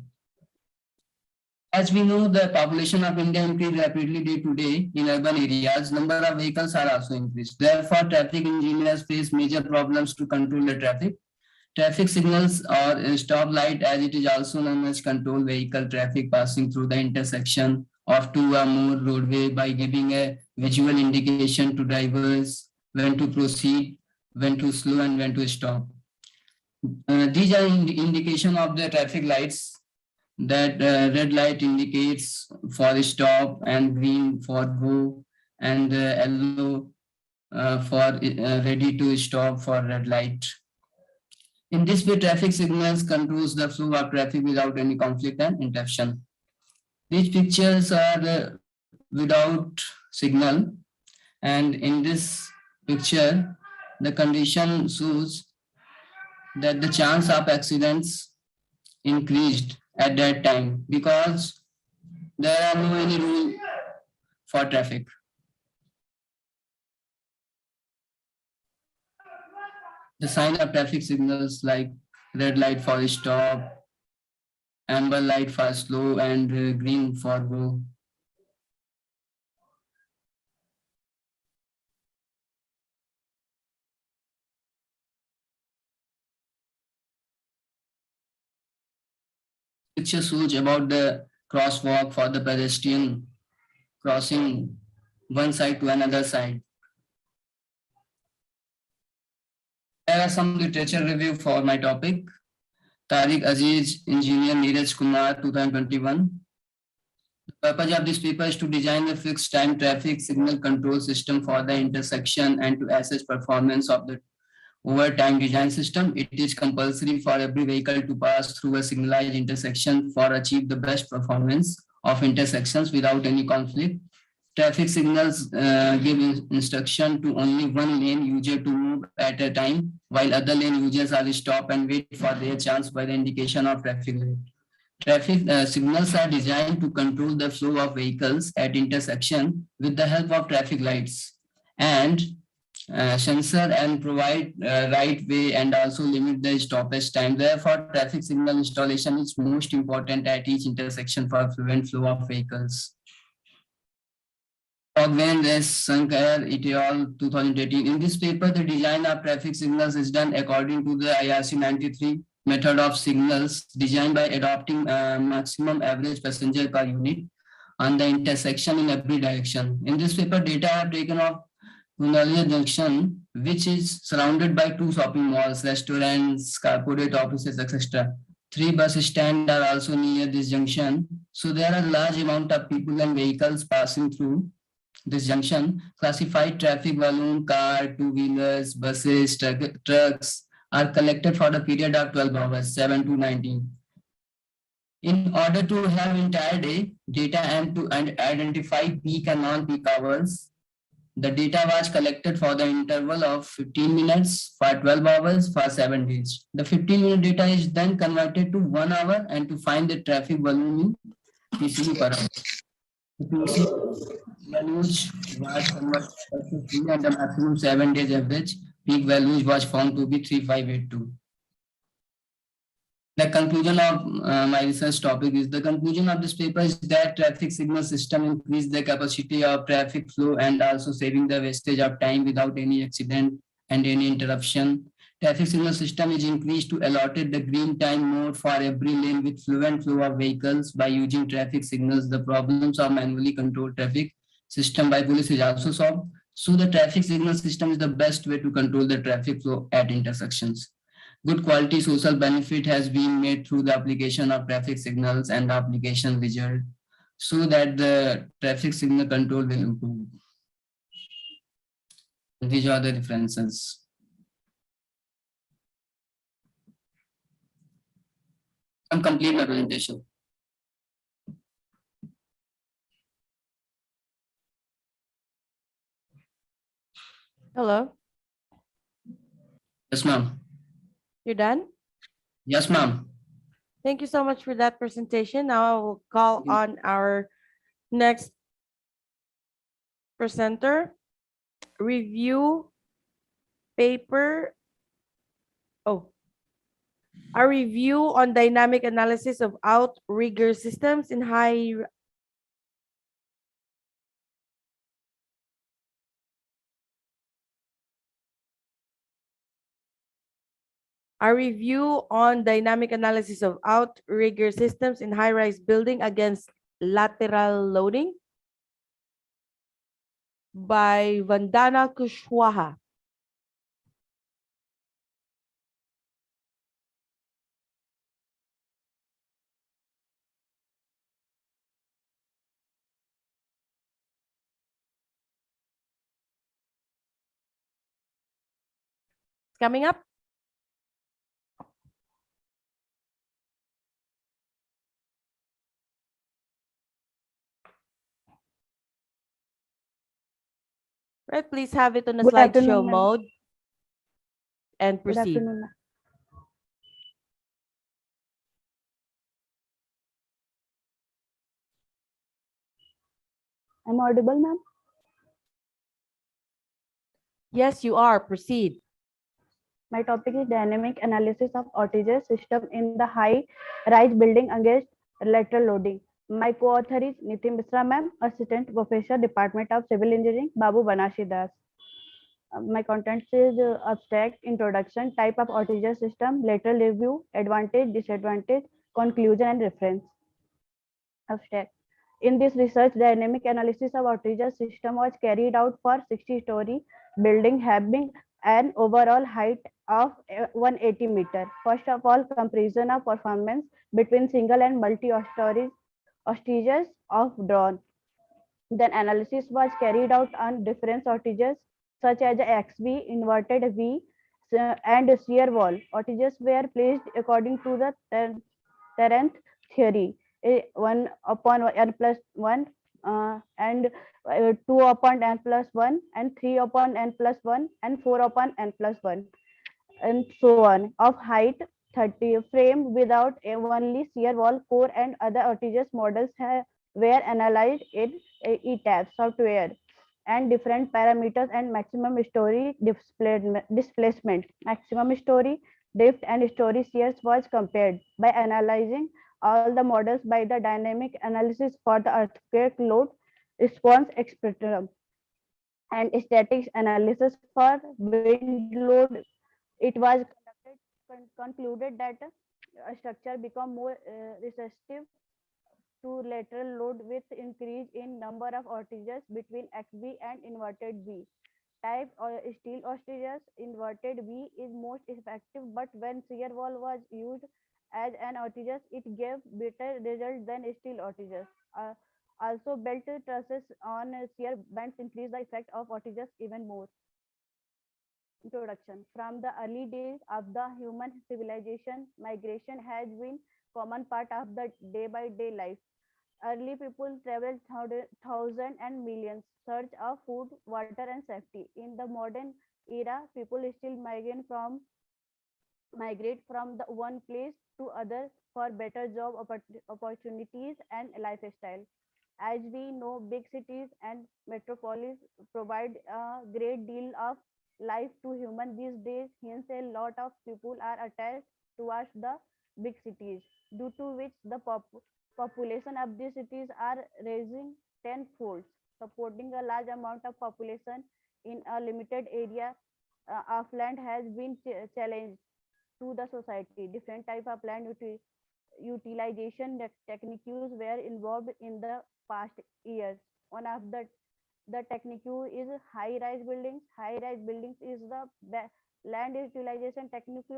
As we know, the population of India increased rapidly day to day in urban areas. Number of vehicles are also increased. Therefore, traffic engineers face major problems to control the traffic. Traffic signals or stop light, as it is also known as control vehicle traffic passing through the intersection of two or more roadway by giving a visual indication to drivers when to proceed, when to slow and when to stop. These are indication of the traffic lights that red light indicates for stop and green for go and yellow for ready to stop for red light. In this way, traffic signals controls the flow of traffic without any conflict and interruption. These pictures are without signal, and in this picture, the condition shows that the chance of accidents increased at that time because there are no any rule for traffic. The sign of traffic signals like red light for stop, amber light for slow, and green for go. Picture shows about the crosswalk for the pedestrian crossing one side to another side. There are some literature review for my topic. Tariq Aziz, Engineer Neeraj Kumar, 2021. The purpose of this paper is to design a fixed time traffic signal control system for the intersection and to assess performance of the over time design system. It is compulsory for every vehicle to pass through a signalized intersection for achieve the best performance of intersections without any conflict. Traffic signals give instruction to only one lane user to move at a time, while other lane users are stop and wait for their chance by the indication of traffic light. Traffic signals are designed to control the flow of vehicles at intersection with the help of traffic lights and sensor and provide right way and also limit the stoppage time. Therefore, traffic signal installation is most important at each intersection for fluent flow of vehicles. Ogwen S. Sankar et al. 2018. In this paper, the design of traffic signals is done according to the IRC 93 method of signals designed by adopting maximum average passenger per unit on the intersection in every direction. In this paper, data are taken of Kunalia Junction, which is surrounded by 2 shopping malls, restaurants, corporate offices, etc. 3 bus stands are also near this junction. So there are a large amount of people and vehicles passing through this junction. Classified traffic volume, car, two-wheelers, buses, trucks are collected for the period of 12 hours, 7 to 19. In order to have entire day data and to identify peak and non-peak hours, the data was collected for the interval of 15 minutes for 12 hours for 7 days. The 15-minute data is then converted to 1 hour and to find the traffic volume in PCU per hour. The PCU values was converted successfully and the maximum 7 days average peak values was found to be 3582. The conclusion of my research topic is the conclusion of this paper is that traffic signal system increase the capacity of traffic flow and also saving the wastage of time without any accident and any interruption. Traffic signal system is increased to allotted the green time mode for every lane with fluent flow of vehicles by using traffic signals. The problems of manually controlled traffic system by police is also solved. So the traffic signal system is the best way to control the traffic flow at intersections. Good quality social benefit has been made through the application of traffic signals and the application result so that the traffic signal control will improve. These are the differences. I'm complete my presentation. Hello. Yes, ma'am. You're done? Yes, ma'am. Thank you so much for that presentation. Now I will call on our next presenter. Review paper. Oh, a review on dynamic analysis of outrigger systems in high dynamic analysis of outrigger systems in high-rise building against lateral loading by Vandana Kushwaha. Coming up. Right, please have it on a Good slideshow afternoon, ma'am. mode and Good proceed. afternoon, ma'am. I'm audible, ma'am? Yes, you are. Proceed. My topic is dynamic analysis of outrigger system in the high-rise building against lateral loading. My co-author is Nitin Misra, ma'am, Assistant Professor, Department of Civil Engineering, Babu Banashi Das. My contents is abstract, introduction, type of outrigger system, lateral review, advantage, disadvantage, conclusion, and reference. Abstract. In this research, dynamic analysis of outrigger system was carried out for 60-story building having an overall height of 180 meters. First of all, comparison of performance between single and multi-stories outriggers of drawn. Then analysis was carried out on different outriggers such as XV, inverted V, and shear wall. Outriggers were placed according to the Tarrant theory. 1 upon n plus 1 and 2 upon n plus 1 and 3 upon n plus 1 and 4 upon n plus 1 and so on of height 30 frame without a only shear wall core and other artificial models were analyzed in ETAP software and different parameters and maximum story displacement, maximum story drift and story shears was compared by analyzing all the models by the dynamic analysis for the earthquake load response spectrum and static analysis for wind load. It was concluded that a structure become more resistive to lateral load with increase in number of outages between XB and inverted V. Type or steel outages inverted V is most effective, but when shear wall was used as an outages, it gave better result than steel outages. Also, belt trusses on shear bands increase the effect of outages even more. Introduction. From the early days of the human civilization, migration has been common part of the day-by-day life. Early people traveled thousands and millions, search of food, water, and safety. In the modern era, people still migrate from the one place to other for better job opportunities and lifestyle. As we know, big cities and metropolis provide a great deal of life to human these days. Hence, a lot of people are attached towards the big cities, due to which the population of these cities are rising tenfold, supporting a large amount of population in a limited area of land has been challenged to the society. Different type of land utilization techniques were involved in the past years. One of the technique is high-rise buildings. High-rise buildings is the land utilization technique.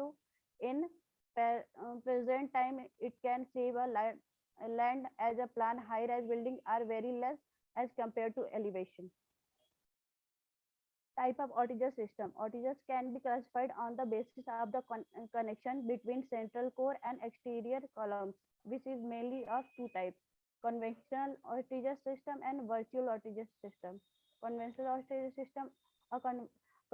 In present time, it can save a land as a plan. High-rise buildings are very less as compared to elevation. Type of outage system. Outages can be classified on the basis of the connection between central core and exterior columns, which is mainly of two types: conventional outage system and virtual outage system. Conventional outage system,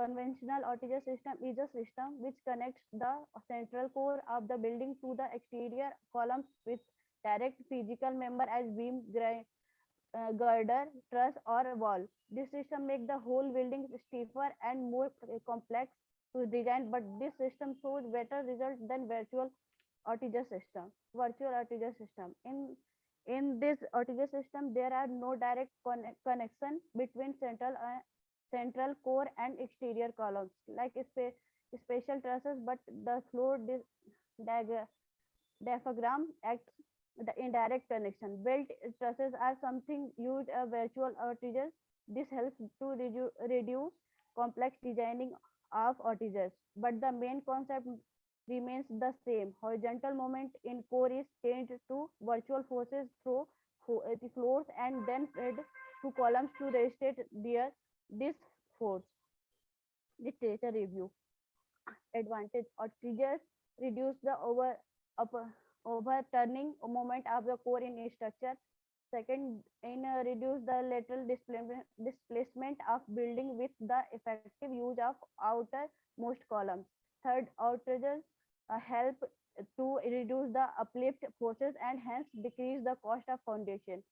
conventional outage system is a system which connects the central core of the building to the exterior columns with direct physical member as beam, girder, truss, or wall. This system makes the whole building stiffer and more complex to design, but this system shows better results than virtual outage system. Virtual outage system. In this outage system, there are no direct connection between central core and exterior columns, like special trusses, but the floor diaphragm acts the indirect connection. Belt trusses are something used a virtual outages. This helps to reduce complex designing of outages, but the main concept remains the same. Horizontal moment in core is changed to virtual forces through the floors and then fed to columns to restate this force. Literature review. Advantage: outages reduce the overturning moment of the core in a structure. Second, reduce the lateral displacement of building with the effective use of outermost columns. Third, outages help to reduce the uplift forces and hence decrease the cost of foundation.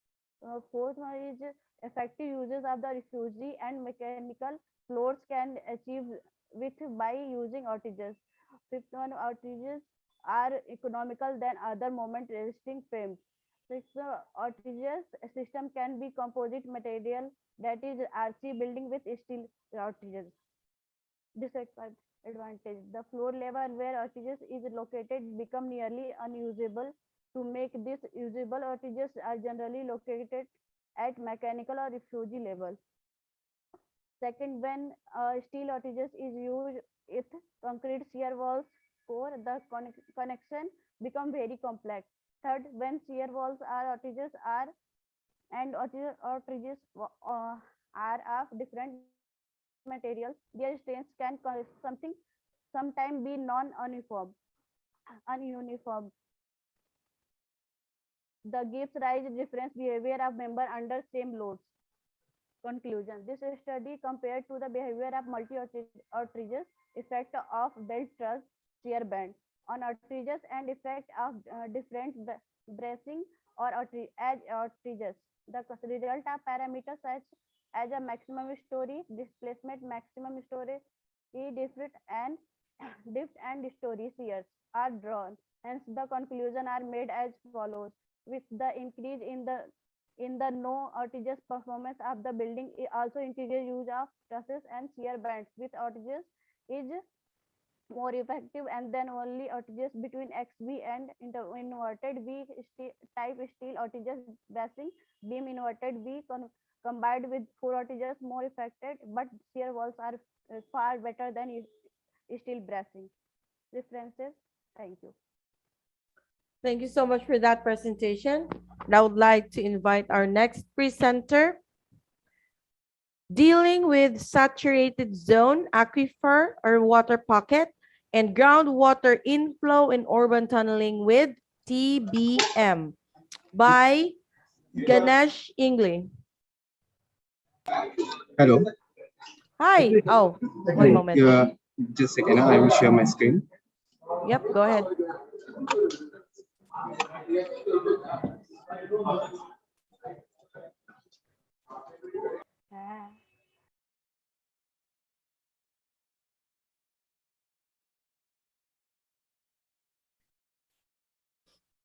Fourth one is effective uses of the refugee and mechanical floors can achieve with by using outages. Fifth one, outages are economical than other moment resisting frames. Sixth, outages system can be composite material, that is RC building with steel outages. Disadvantage: the floor level where outages is located become nearly unusable. To make this usable, outages are generally located at mechanical or refugee level. Second, when steel outages is used with concrete shear walls core, the connection become very complex. Third, when shear walls are outages are and outages are of different materials, their strengths can sometimes be non-uniform. The gives rise different behavior of member under same loads. Conclusion: this study compared to the behavior of multi-outages, effect of belt truss, shear band. on outrages and effect of different bracing or edge outrages. The result of parameters such as a maximum story, displacement, maximum story, drift and story shears are drawn. Hence, the conclusion are made as follows: with the increase in the no outages performance of the building, it also increases use of trusses and shear bands. With outages is more effective, and then only outages between XV and inverted V type steel outages bracing beam inverted V combined with 4 outages more effective, but shear walls are far better than steel bracing. References. Thank you. Thank you so much for that presentation. And I would like to invite our next presenter. Dealing with saturated zone, aquifer or water pocket, and groundwater inflow in urban tunneling with TBM by Ganesh Ingley. Hello. Hi. Oh, one moment. Just a second. I will share my screen. Yep, go ahead.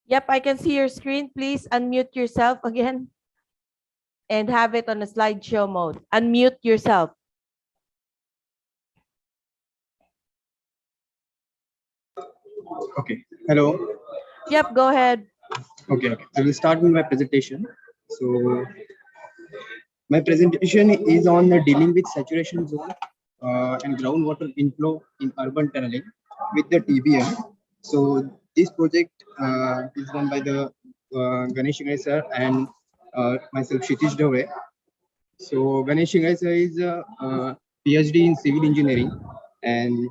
Yep, I can see your screen. Please unmute yourself again and have it on a slideshow mode. Unmute yourself. Okay. Hello. Yep, go ahead. Okay. I will start with my presentation. So my presentation is on dealing with saturation zone and groundwater inflow in urban tunneling with the TBM. So this project is done by the Ganesh Ingley sir and myself, Kshitij Dave. So Ganesh Ingley sir is a PhD in civil engineering, and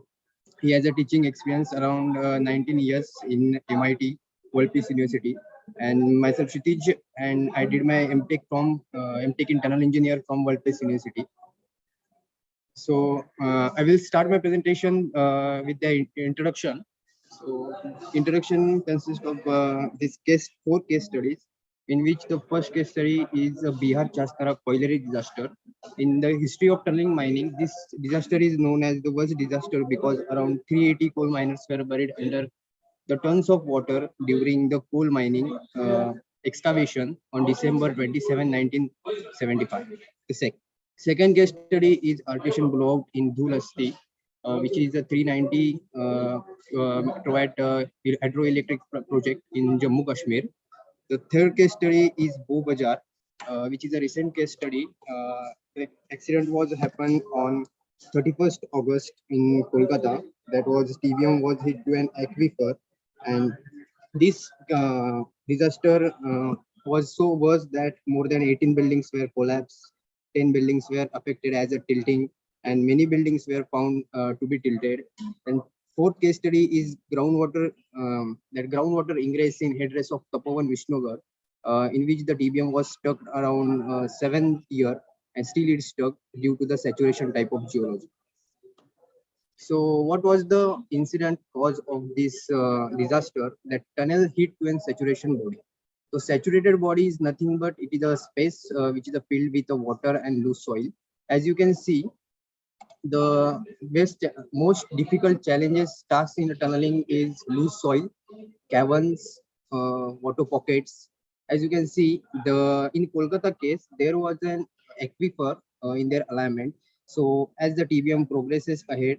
he has a teaching experience around 19 years in MIT, World Peace University. And myself, Kshitij, and I did my MTech from MTech in Tunnel Engineer from World Peace University. So I will start my presentation with the introduction. So introduction consists of four case studies, in which the first case study is a Bihar Chastara colliery disaster. In the history of tunneling mining, this disaster is known as the worst disaster because around 380 coal miners were buried under the tons of water during the coal mining excavation on December 27, 1975. The second case study is artesian blowout in Dhulasti, which is a 390 megawatt hydroelectric project in Jammu Kashmir. The third case study is Bo Bazaar, which is a recent case study. The accident was happened on 31st August in Kolkata. That was TBM was hit to an aquifer, and this disaster was so worse that more than 18 buildings were collapsed, 10 buildings were affected as a tilting, and many buildings were found to be tilted. And fourth case study is groundwater, that groundwater ingress in headrace of Tapovan Vishnugarh, in which the TBM was stuck around 7th year, and still it's stuck due to the saturation type of geology. So what was the incident cause of this disaster? That tunnel hit to a saturation body. So saturated body is nothing but it is a space which is filled with the water and loose soil. As you can see, the most difficult challenges tasks in the tunneling is loose soil, caverns, water pockets. As you can see, in Kolkata case, there was an aquifer in their alignment. So as the TBM progresses ahead,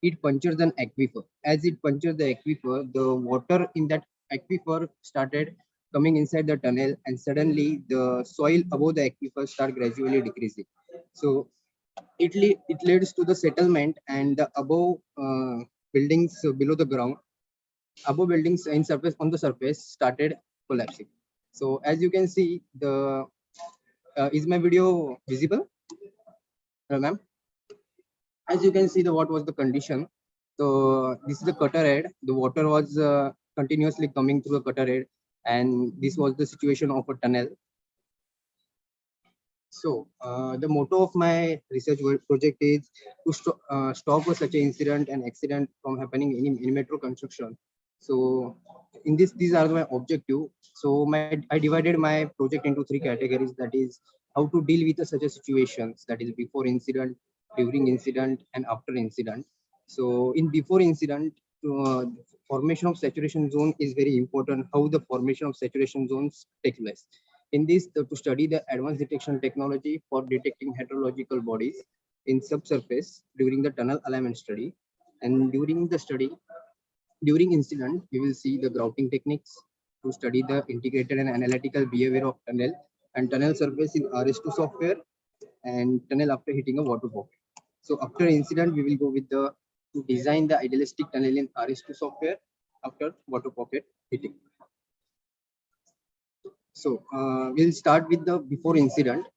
it punctures an aquifer. As it punctures the aquifer, the water in that aquifer started coming inside the tunnel, and suddenly the soil above the aquifer start gradually decreasing. So it leads to the settlement, and the above buildings below the ground, above buildings on the surface started collapsing. So as you can see, is my video visible, ma'am? As you can see, what was the condition. So this is the cutter head. The water was continuously coming through the cutter head, and this was the situation of a tunnel. So the motto of my research project is to stop such an incident and accident from happening in metro construction. So in this, these are my objective. So I divided my project into 3 categories. That is how to deal with such a situations. That is before incident, during incident, and after incident. So in before incident, formation of saturation zone is very important. How the formation of saturation zones take place. In this, to study the advanced detection technology for detecting heterological bodies in subsurface during the tunnel alignment study. And during the study, during incident, we will see the grouting techniques to study the integrated and analytical behavior of tunnel and tunnel surface in RS2 software and tunnel after hitting a water pocket. So after incident, we will go with the to design the idealistic tunnel in RS2 software after water pocket hitting. So we'll start with the before incident.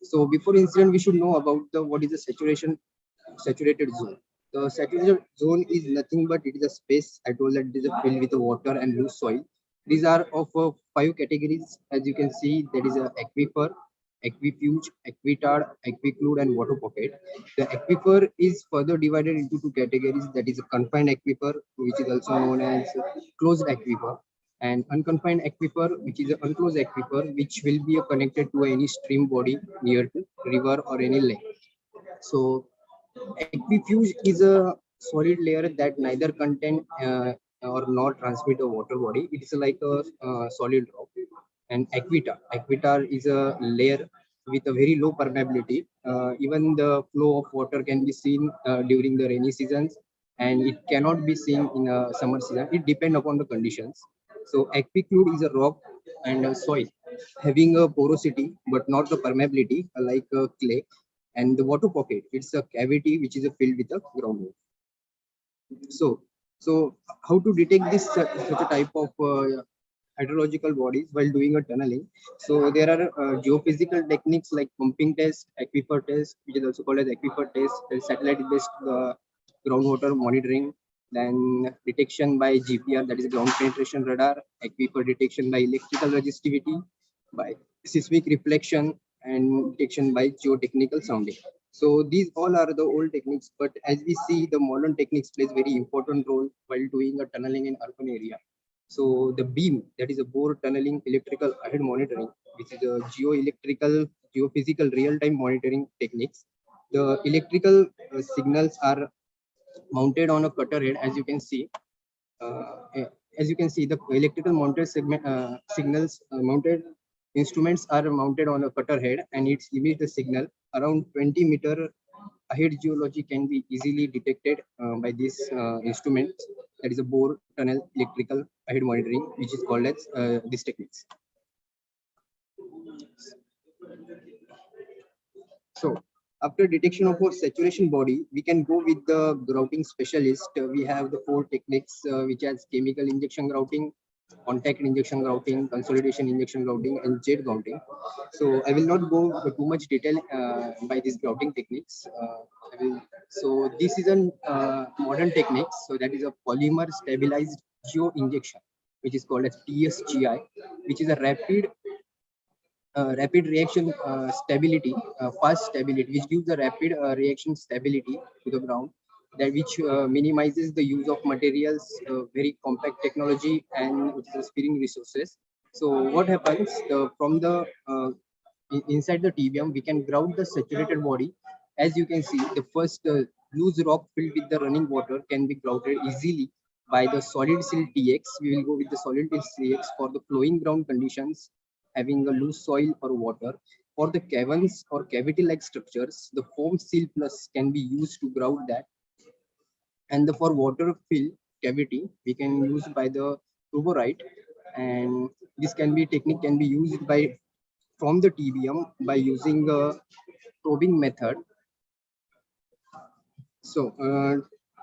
So before incident, we should know about the what is the saturated zone. The saturated zone is nothing but it is a space. I told that it is a filled with water and loose soil. These are of 5 categories. As you can see, there is a aquifer, aquifuge, aquitard, aquiclude, and water pocket. The aquifer is further divided into 2 categories. That is a confined aquifer, which is also known as closed aquifer, and unconfined aquifer, which is an unclosed aquifer, which will be connected to any stream body near to river or any lake. So aquifuge is a solid layer that neither contain or not transmit a water body. It is like a solid rock. And aquitar is a layer with a very low permeability. Even the flow of water can be seen during the rainy seasons, and it cannot be seen in a summer season. It depends upon the conditions. So aquiclude is a rock and a soil having a porosity but not the permeability like clay. And the water pocket, it's a cavity which is filled with a groundwater. So how to detect this such a type of hydrological bodies while doing a tunneling? So there are geophysical techniques like pumping test, aquifer test, which is also called as aquifer test, satellite-based groundwater monitoring, then detection by GPR, that is ground penetration radar, aquifer detection by electrical resistivity, by seismic reflection, and detection by geotechnical sounding. So these all are the old techniques, but as we see, the modern techniques plays very important role while doing a tunneling in urban area. So the beam, that is a bore tunneling electrical ahead monitoring, which is a geophysical real-time monitoring techniques. The electrical signals are mounted on a cutter head, as you can see. The electrical mounted signals mounted instruments are mounted on a cutter head, and it emits the signal around 20-meter ahead. Geology can be easily detected by this instrument, that is a bore tunnel electrical ahead monitoring, which is called as these techniques. So after detection of a saturation body, we can go with the grouting specialist. We have the 4 techniques, which has chemical injection grouting, contact injection grouting, consolidation injection grouting, and jet grouting. So I will not go into too much detail by these grouting techniques. So this is a modern technique. So that is a polymer stabilized geo injection, which is called as PSGI, which is a rapid reaction stability, fast stability, which gives the rapid reaction stability to the ground, that which minimizes the use of materials, very compact technology, and which is sparing resources. So what happens from the inside the TBM, we can grout the saturated body. As you can see, the first loose rock filled with the running water can be grouted easily by the solid sill TX. We will go with the solid sill TX for the flowing ground conditions having a loose soil or water. For the caverns or cavity-like structures, the foam seal plus can be used to grout that. And for water fill cavity, we can use by the Fluoride, and this technique can be used by from the TBM by using a probing method. So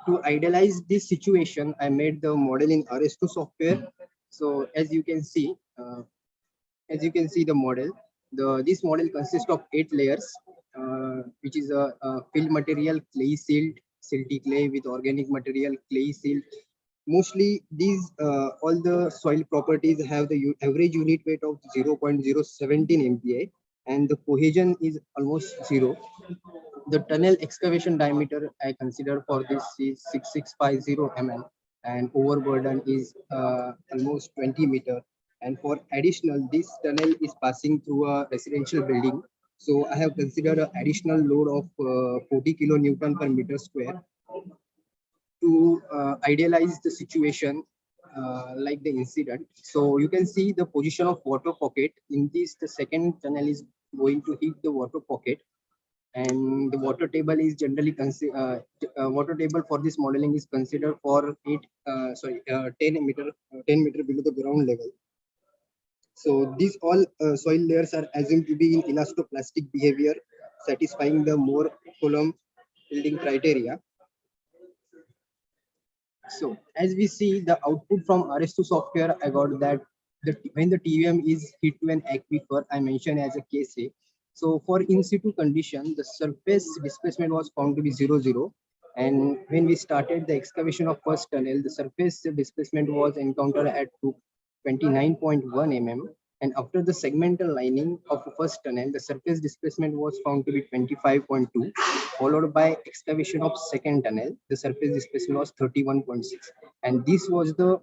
to idealize this situation, I made the model in RS2 software. So as you can see the model, this model consists of 8 layers, which is a fill material, clay sealed, silty clay with organic material, clay sealed. Mostly these all the soil properties have the average unit weight of 0.017 MPa, and the cohesion is almost zero. The tunnel excavation diameter I consider for this is 6650 mm, and overburden is almost 20 meter. And for additional, this tunnel is passing through a residential building. So I have considered an additional load of 40 kilonewton per meter square to idealize the situation like the incident. So you can see the position of water pocket. In this, the second tunnel is going to hit the water pocket, and the water table is generally water table for this modeling is considered for 10 meter below the ground level. So these all soil layers are assumed to be in elastoplastic behavior, satisfying the Moore column building criteria. So as we see the output from RS2 software, I got that when the TVM is hit to an aquifer, I mentioned as a case A. So for in situ condition, the surface displacement was found to be 0, and when we started the excavation of first tunnel, the surface displacement was encountered at 29.1 mm, and after the segmental lining of the first tunnel, the surface displacement was found to be 25.2, followed by excavation of second tunnel, the surface displacement was 31.6, and this was the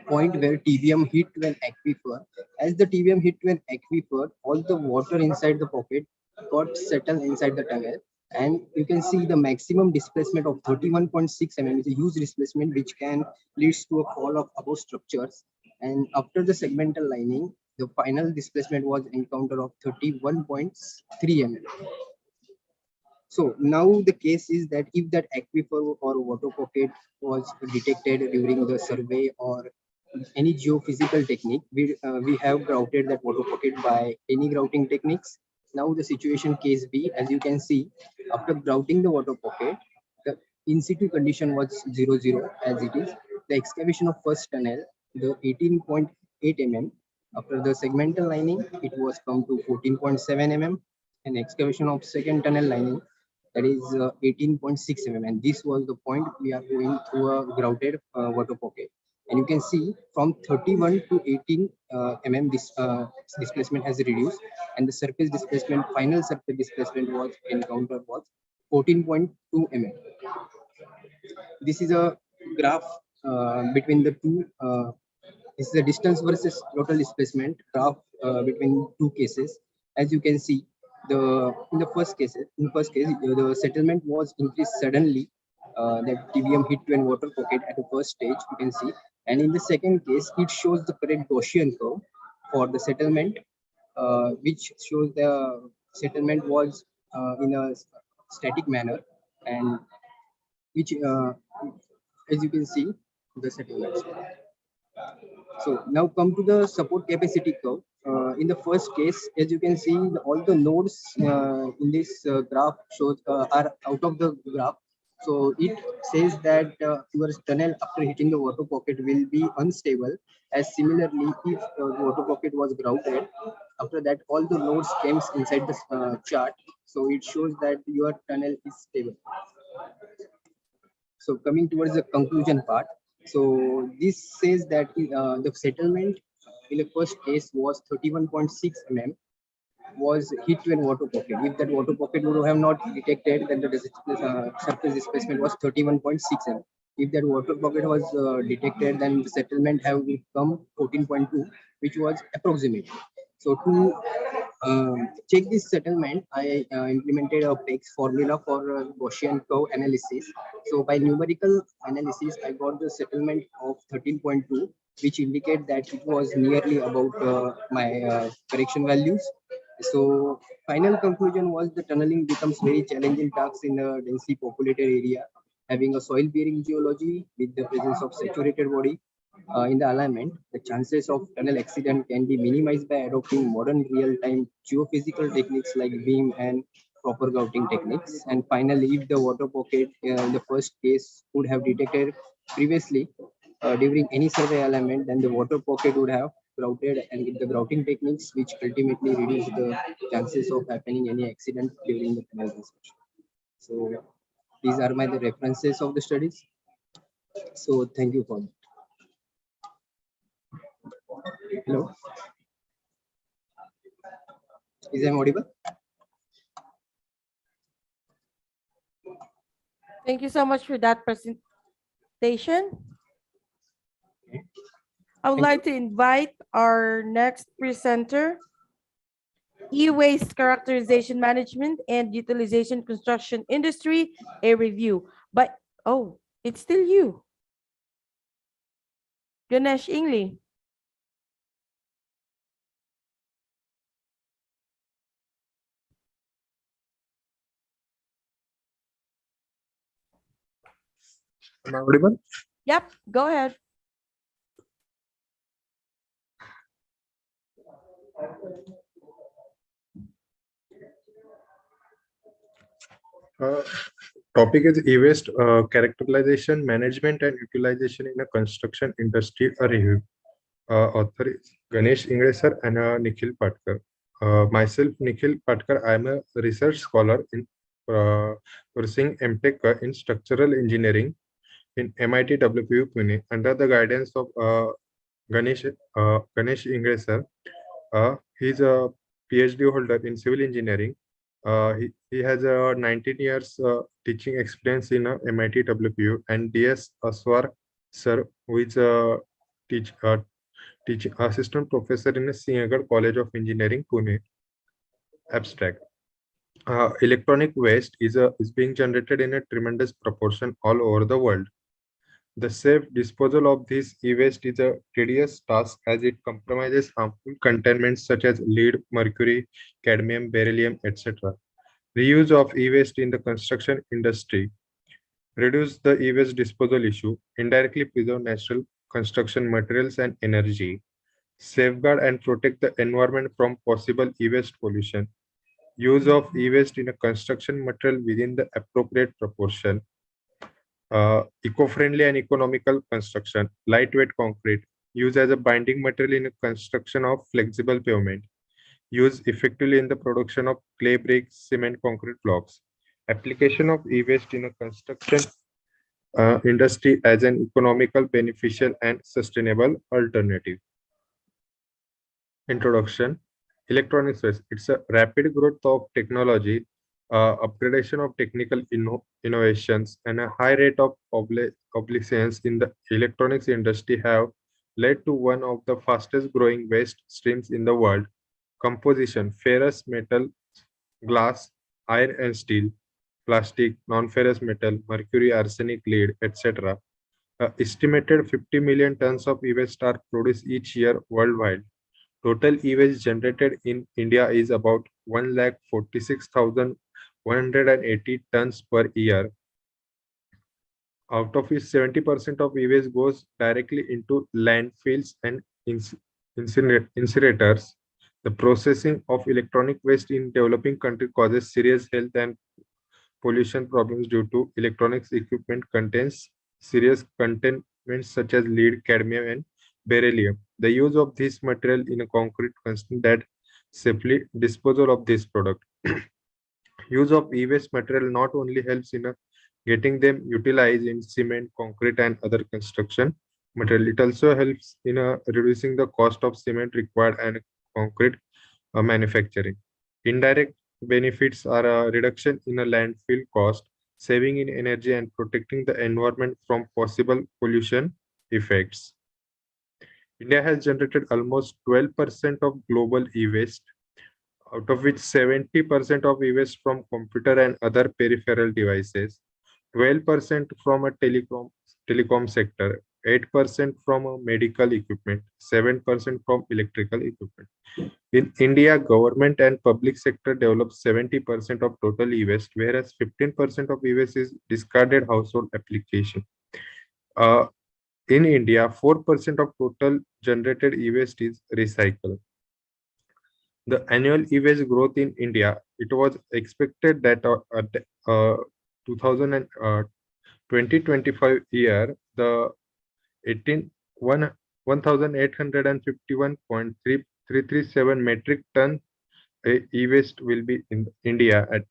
point where TVM hit to an aquifer. As the TVM hit to an aquifer, all the water inside the pocket got settled inside the tunnel, and you can see the maximum displacement of 31.6 mm is a huge displacement which can lead to a fall of above structures. And after the segmental lining, the final displacement was encountered of 31.3 mm. So now the case is that if that aquifer or water pocket was detected during the survey or any geophysical technique, we have grouted that water pocket by any grouting techniques. Now the situation case B, as you can see, after grouting the water pocket, the in situ condition was 0 as it is. The excavation of first tunnel, the 18.8 mm. After the segmental lining, it was come to 14.7 mm, and excavation of second tunnel lining, that is 18.6 mm, and this was the point we are going through a grouted water pocket. And you can see from 31 to 18 mm this displacement has reduced, and the surface displacement, final surface displacement was encountered was 14.2 mm. This is a graph between the two. This is the distance versus total displacement graph between two cases. As you can see, in the first case, the settlement was increased suddenly. That TVM hit to an water pocket at the first stage, you can see, and in the second case, it shows the correct Gaussian curve for the settlement, which shows the settlement was in a static manner, and which, as you can see, the settlements. So now come to the support capacity curve. In the first case, as you can see, all the nodes in this graph shows are out of the graph. So it says that your tunnel after hitting the water pocket will be unstable. As similarly, if the water pocket was grouted, after that all the nodes came inside the chart. So it shows that your tunnel is stable. So coming towards the conclusion part, so this says that the settlement in the first case was 31.6 mm was hit to a water pocket. If that water pocket would have not detected, then the surface displacement was 31.6 mm. If that water pocket was detected, then the settlement have become 14.2, which was approximate. So to check this settlement, I implemented a PEX formula for Gaussian curve analysis. So by numerical analysis, I got the settlement of 13.2, which indicate that it was nearly about my correction values. So final conclusion was the tunneling becomes very challenging task in a densely populated area, having a soil bearing geology with the presence of saturated body. In the alignment, the chances of tunnel accident can be minimized by adopting modern real-time geophysical techniques like beam and proper grouting techniques. And finally, if the water pocket in the first case would have detected previously during any survey alignment, then the water pocket would have grouted, and with the grouting techniques, which ultimately reduce the chances of happening any accident during the tunnel construction. So these are the references of the studies. So thank you for that. Hello. Is I audible? Thank you so much for that presentation. I would like to invite our next presenter, E-Waste Characterization Management and Utilization Construction Industry, a review. But, oh, it's still you. Ganesh Ingli. Am I audible? Yep, go ahead. Topic is e-waste characterization, management, and utilization in a construction industry. A review. Author is Ganesh Ingre sir and Nikhil Patkar. Myself, Nikhil Patkar. I am a research scholar in pursuing MTech in structural engineering in MIT WPU Pune under the guidance of Ganesh Ingre sir. He is a PhD holder in civil engineering. He has 19 years teaching experience in MIT WPU, and DS Aswar sir, who is a teaching assistant professor in Sinkage College of Engineering, Pune. Abstract. Electronic waste is being generated in a tremendous proportion all over the world. The safe disposal of this e-waste is a tedious task as it compromises harmful contaminants such as lead, mercury, cadmium, beryllium, etc. Reuse of e-waste in the construction industry. Reduce the e-waste disposal issue. Indirectly preserve natural construction materials and energy. Safeguard and protect the environment from possible e-waste pollution. Use of e-waste in a construction material within the appropriate proportion. Eco-friendly and economical construction, lightweight concrete, used as a binding material in the construction of flexible pavement, used effectively in the production of clay bricks, cement, concrete blocks. Application of e-waste in a construction industry as an economical, beneficial, and sustainable alternative. Introduction. Electronics waste. It's a rapid growth of technology, upgradation of technical innovations, and a high rate of obsolescence in the electronics industry have led to one of the fastest growing waste streams in the world. Composition: ferrous metal, glass, iron and steel, plastic, non-ferrous metal, mercury, arsenic, lead, etc. Estimated 50 million tons of e-waste are produced each year worldwide. Total e-waste generated in India is about 146,180 tons per year. Out of which 70% of e-waste goes directly into landfills and incinerators. The processing of electronic waste in developing countries causes serious health and pollution problems due to electronics equipment contains serious contaminants such as lead, cadmium, and beryllium. The use of this material in a concrete constant that safely disposal of this product. Use of e-waste material not only helps in getting them utilized in cement, concrete, and other construction material, it also helps in reducing the cost of cement required and concrete manufacturing. Indirect benefits are a reduction in a landfill cost, saving in energy, and protecting the environment from possible pollution effects. India has generated almost 12% of global e-waste, out of which 70% of e-waste from computer and other peripheral devices, 12% from a telecom sector, 8% from a medical equipment, 7% from electrical equipment. In India, government and public sector develop 70% of total e-waste, whereas 15% of e-waste is discarded household application. In India, 4% of total generated e-waste is recycled. The annual e-waste growth in India, it was expected that 2025 year, the 1,851.337 metric ton e-waste will be in India at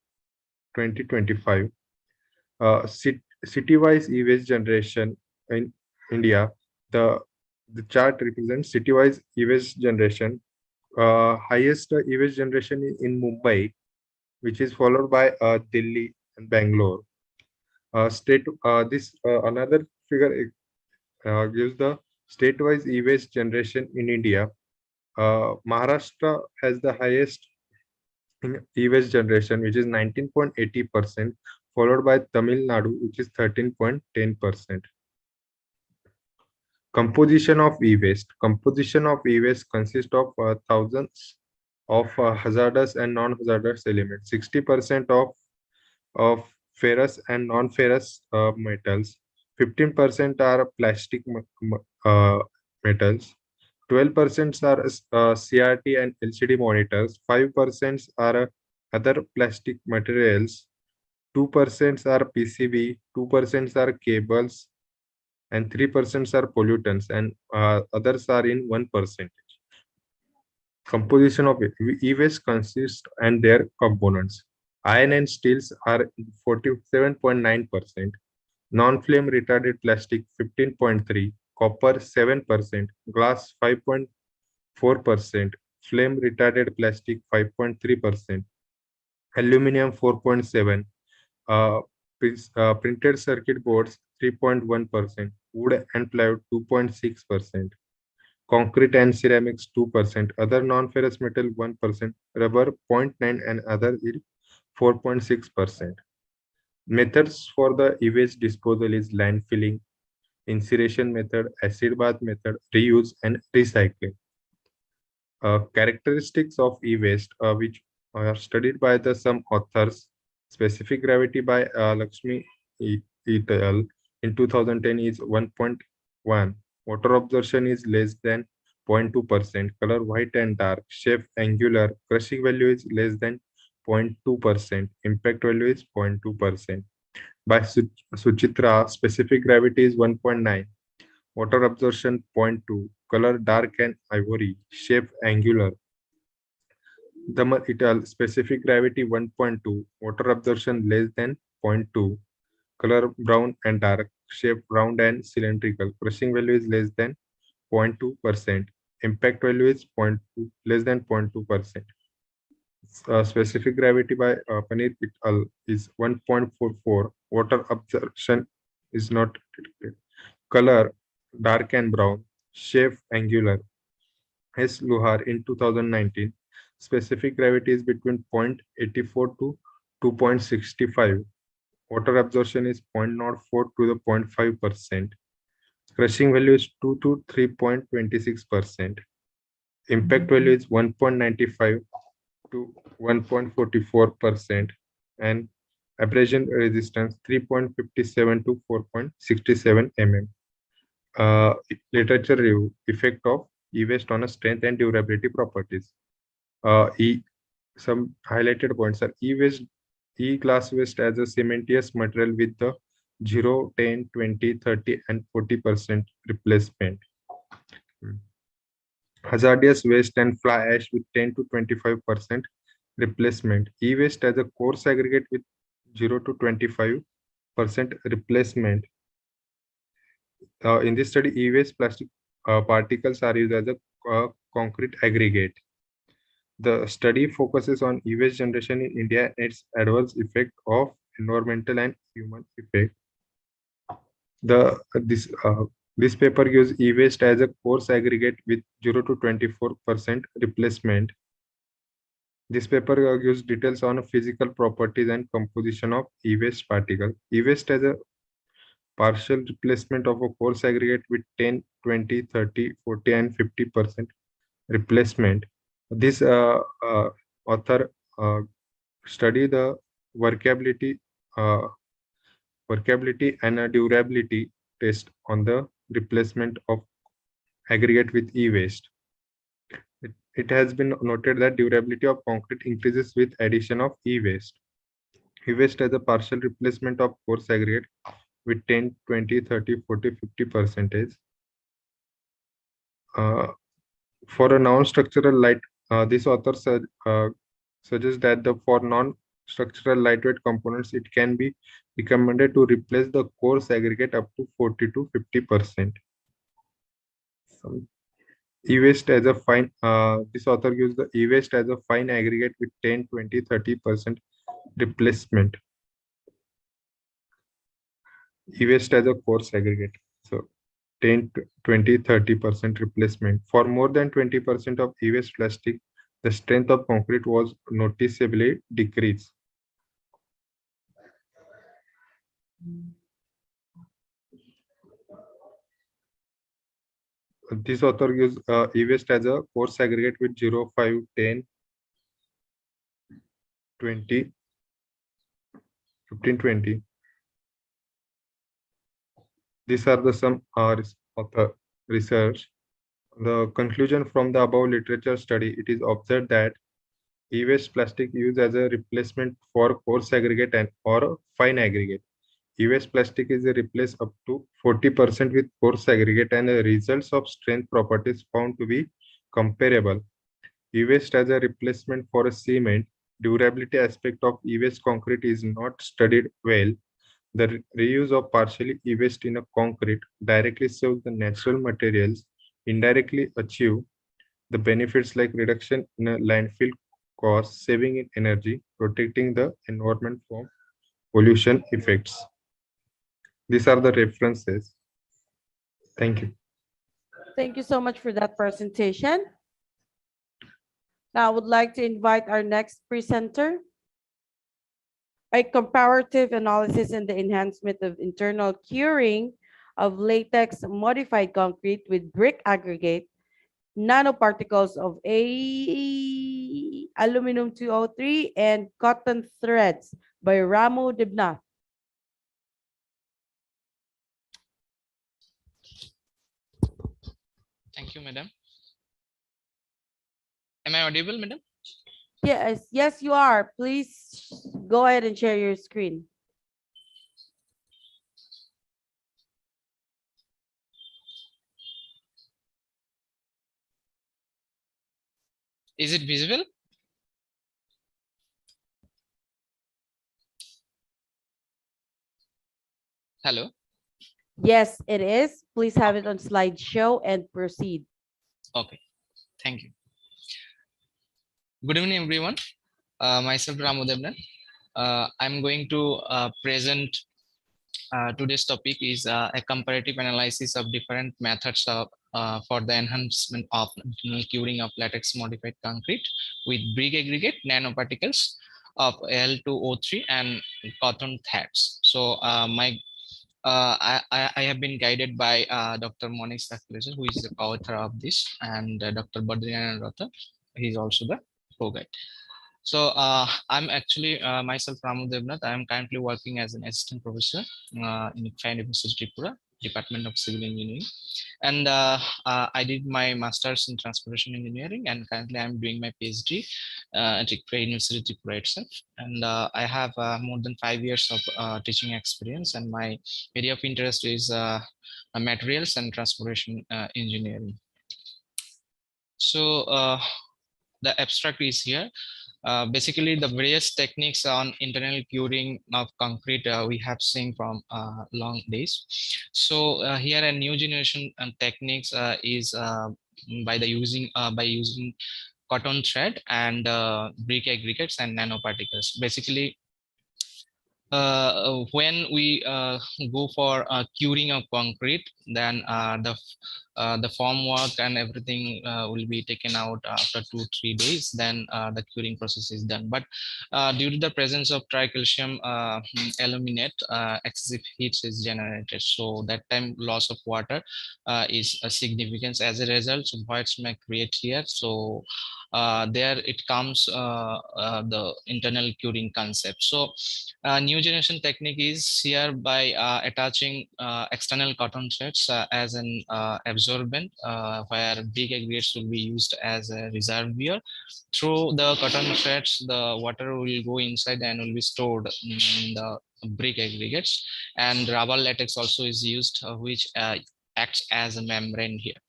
2025. City-wise e-waste generation in India, the chart represents city-wise e-waste generation highest e-waste generation in Mumbai, which is followed by Delhi and Bangalore. Another figure gives the state-wise e-waste generation in India. Maharashtra has the highest in e-waste generation, which is 19.80%, followed by Tamil Nadu, which is 13.10%. Composition of e-waste. Composition of e-waste consists of thousands of hazardous and non-hazardous elements. 60% of ferrous and non-ferrous metals. 15% are plastic metals. 12% are CRT and LCD monitors. 5% are other plastic materials. 2% are PCB. 2% are cables, and 3% are pollutants, and others are in 1%. Composition of e-waste consists and their components. Iron and steels are 47.9%, non-flame retarded plastic 15.3%, copper 7%, glass 5.4%, flame retarded plastic 5.3%, aluminum 4.7%, printed circuit boards 3.1%, wood and plywood 2.6%, concrete and ceramics 2%, other non-ferrous metal 1%, rubber 0.9%, and other is 4.6%. Methods for the e-waste disposal is landfilling, incineration method, acid bath method, reuse, and recycling. Characteristics of e-waste, which are studied by some authors. Specific gravity by Lakshmi et al. In 2010 is 1.1. Water absorption is less than 0.2%. Color white and dark. Shape angular. Crushing value is less than 0.2%. Impact value is 0.2%. By Suchitra, specific gravity is 1.9. Water absorption 0.2. Color dark and ivory. Shape angular. Damar et al. Specific gravity 1.2. Water absorption less than 0.2. Color brown and dark. Shape round and cylindrical. Crushing value is less than 0.2%. Impact value is less than 0.2%. Specific gravity by Paneer et al. is 1.44. Water absorption is not detected. Color dark and brown. Shape angular. S. Luhar in 2019. Specific gravity is between 0.84 to 2.65. Water absorption is 0.04 to the 0.5%. Crushing value is 2 to 3.26%. Impact value is 1.95 to 1.44%. And abrasion resistance 3.57 to 4.67 mm. Literature review. Effect of e-waste on a strength and durability properties. Some highlighted points are e-glass waste as a cementitious material with the 0, 10, 20, 30, and 40% replacement. Hazardous waste and fly ash with 10 to 25% replacement. E-waste as a coarse aggregate with 0 to 25% replacement. In this study, e-waste plastic particles are used as a concrete aggregate. The study focuses on e-waste generation in India and its adverse effect of environmental and human effect. This paper gives e-waste as a coarse aggregate with 0 to 24% replacement. This paper gives details on physical properties and composition of e-waste particle. E-waste as a partial replacement of a coarse aggregate with 10, 20, 30, 40, and 50% replacement. This author study the workability and durability test on the replacement of aggregate with e-waste. It has been noted that durability of concrete increases with addition of e-waste. E-waste as a partial replacement of coarse aggregate with 10, 20, 30, 40, 50%. For a non-structural light, this author suggests that for non-structural lightweight components, it can be recommended to replace the coarse aggregate up to 40 to 50%. E-waste as a fine, this author gives the e-waste as a fine aggregate with 10, 20, 30% replacement. E-waste as a coarse aggregate. So 10, 20, 30% replacement. For more than 20% of e-waste plastic, the strength of concrete was noticeably decreased. This author gives e-waste as a coarse aggregate with 0, 5, 10, 20, 15, 20. These are the some author research. The conclusion from the above literature study, it is observed that e-waste plastic used as a replacement for coarse aggregate and or fine aggregate. E-waste plastic is replaced up to 40% with coarse aggregate and the results of strength properties found to be comparable. E-waste as a replacement for a cement, durability aspect of e-waste concrete is not studied well. The reuse of partially e-waste in a concrete directly serves the natural materials, indirectly achieve the benefits like reduction in a landfill cost, saving in energy, protecting the environment from pollution effects. These are the references. Thank you. Thank you so much for that presentation. Now I would like to invite our next presenter. A comparative analysis and the enhancement of internal curing of latex modified concrete with brick aggregate, nanoparticles of aluminum 203 and cotton threads by Ramo Dibna. Thank you, madam. Am I audible, madam? Yes, you are. Please go ahead and share your screen. Is it visible? Hello. Yes, it is. Please have it on slideshow and proceed. Okay, thank you. Good evening, everyone. Myself, Ramodebnan. I'm going to present today's topic is a comparative analysis of different methods of, for the enhancement of curing of latex modified concrete with brick aggregate nanoparticles of L2O3 and cotton threads. So I have been guided by Dr. Monish Sakuleja, who is the co-author of this, and Dr. Badriyan Rata, he is also the co-guide. So I'm actually myself Ramu Devnath. I am currently working as an assistant professor in IFERP University Tripura, Department of Civil Engineering. And I did my master's in transportation engineering, and currently I'm doing my PhD at IFERP University Tripura itself. And I have more than 5 years of teaching experience, and my area of interest is materials and transportation engineering. So the abstract is here. Basically, the various techniques on internal curing of concrete we have seen from long days. So here a new generation techniques is by using cotton thread and brick aggregates and nanoparticles. Basically, when we go for curing of concrete, then the formwork and everything will be taken out after 2-3 days. Then the curing process is done. But due to the presence of tricalcium aluminate, excessive heat is generated. So that time loss of water is a significance. As a result, voids may create here. So there it comes the internal curing concept. So new generation technique is here by attaching external cotton threads as an absorbent, where big aggregates will be used as a reservoir. Through the cotton threads, the water will go inside and will be stored in the brick aggregates. And rubber latex also is used, which acts as a membrane here.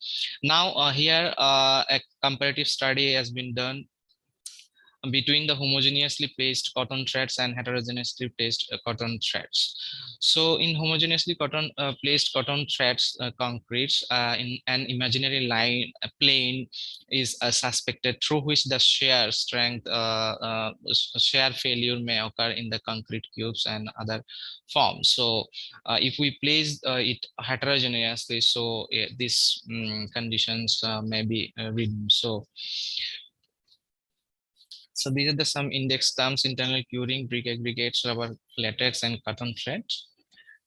Now here a comparative study has been done between the homogeneously placed cotton threads and heterogeneously placed cotton threads. So in homogeneously placed cotton threads concretes, in an imaginary line plane is suspected through which the shear strength shear failure may occur in the concrete cubes and other forms. So if we place it heterogeneously, so these conditions may be written. So these are the some index terms: internal curing, brick aggregates, rubber latex, and cotton thread.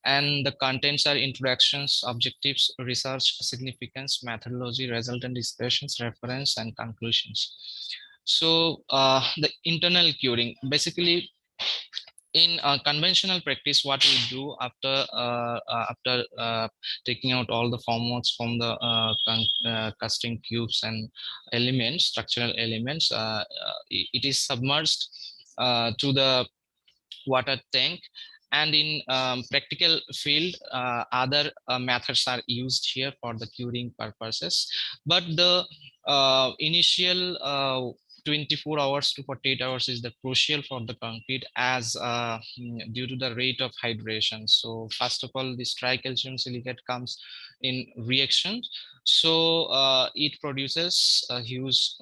And the contents are introductions, objectives, research, significance, methodology, resultant discussions, reference, and conclusions. So the internal curing, basically in conventional practice, what we do after taking out all the formworks from the casting cubes and elements, structural elements, it is submerged to the water tank, and in practical field other methods are used here for the curing purposes. But the initial 24 hours to 48 hours is the crucial for the concrete, as due to the rate of hydration. So first of all, this tricalcium silicate comes in reaction, so it produces a huge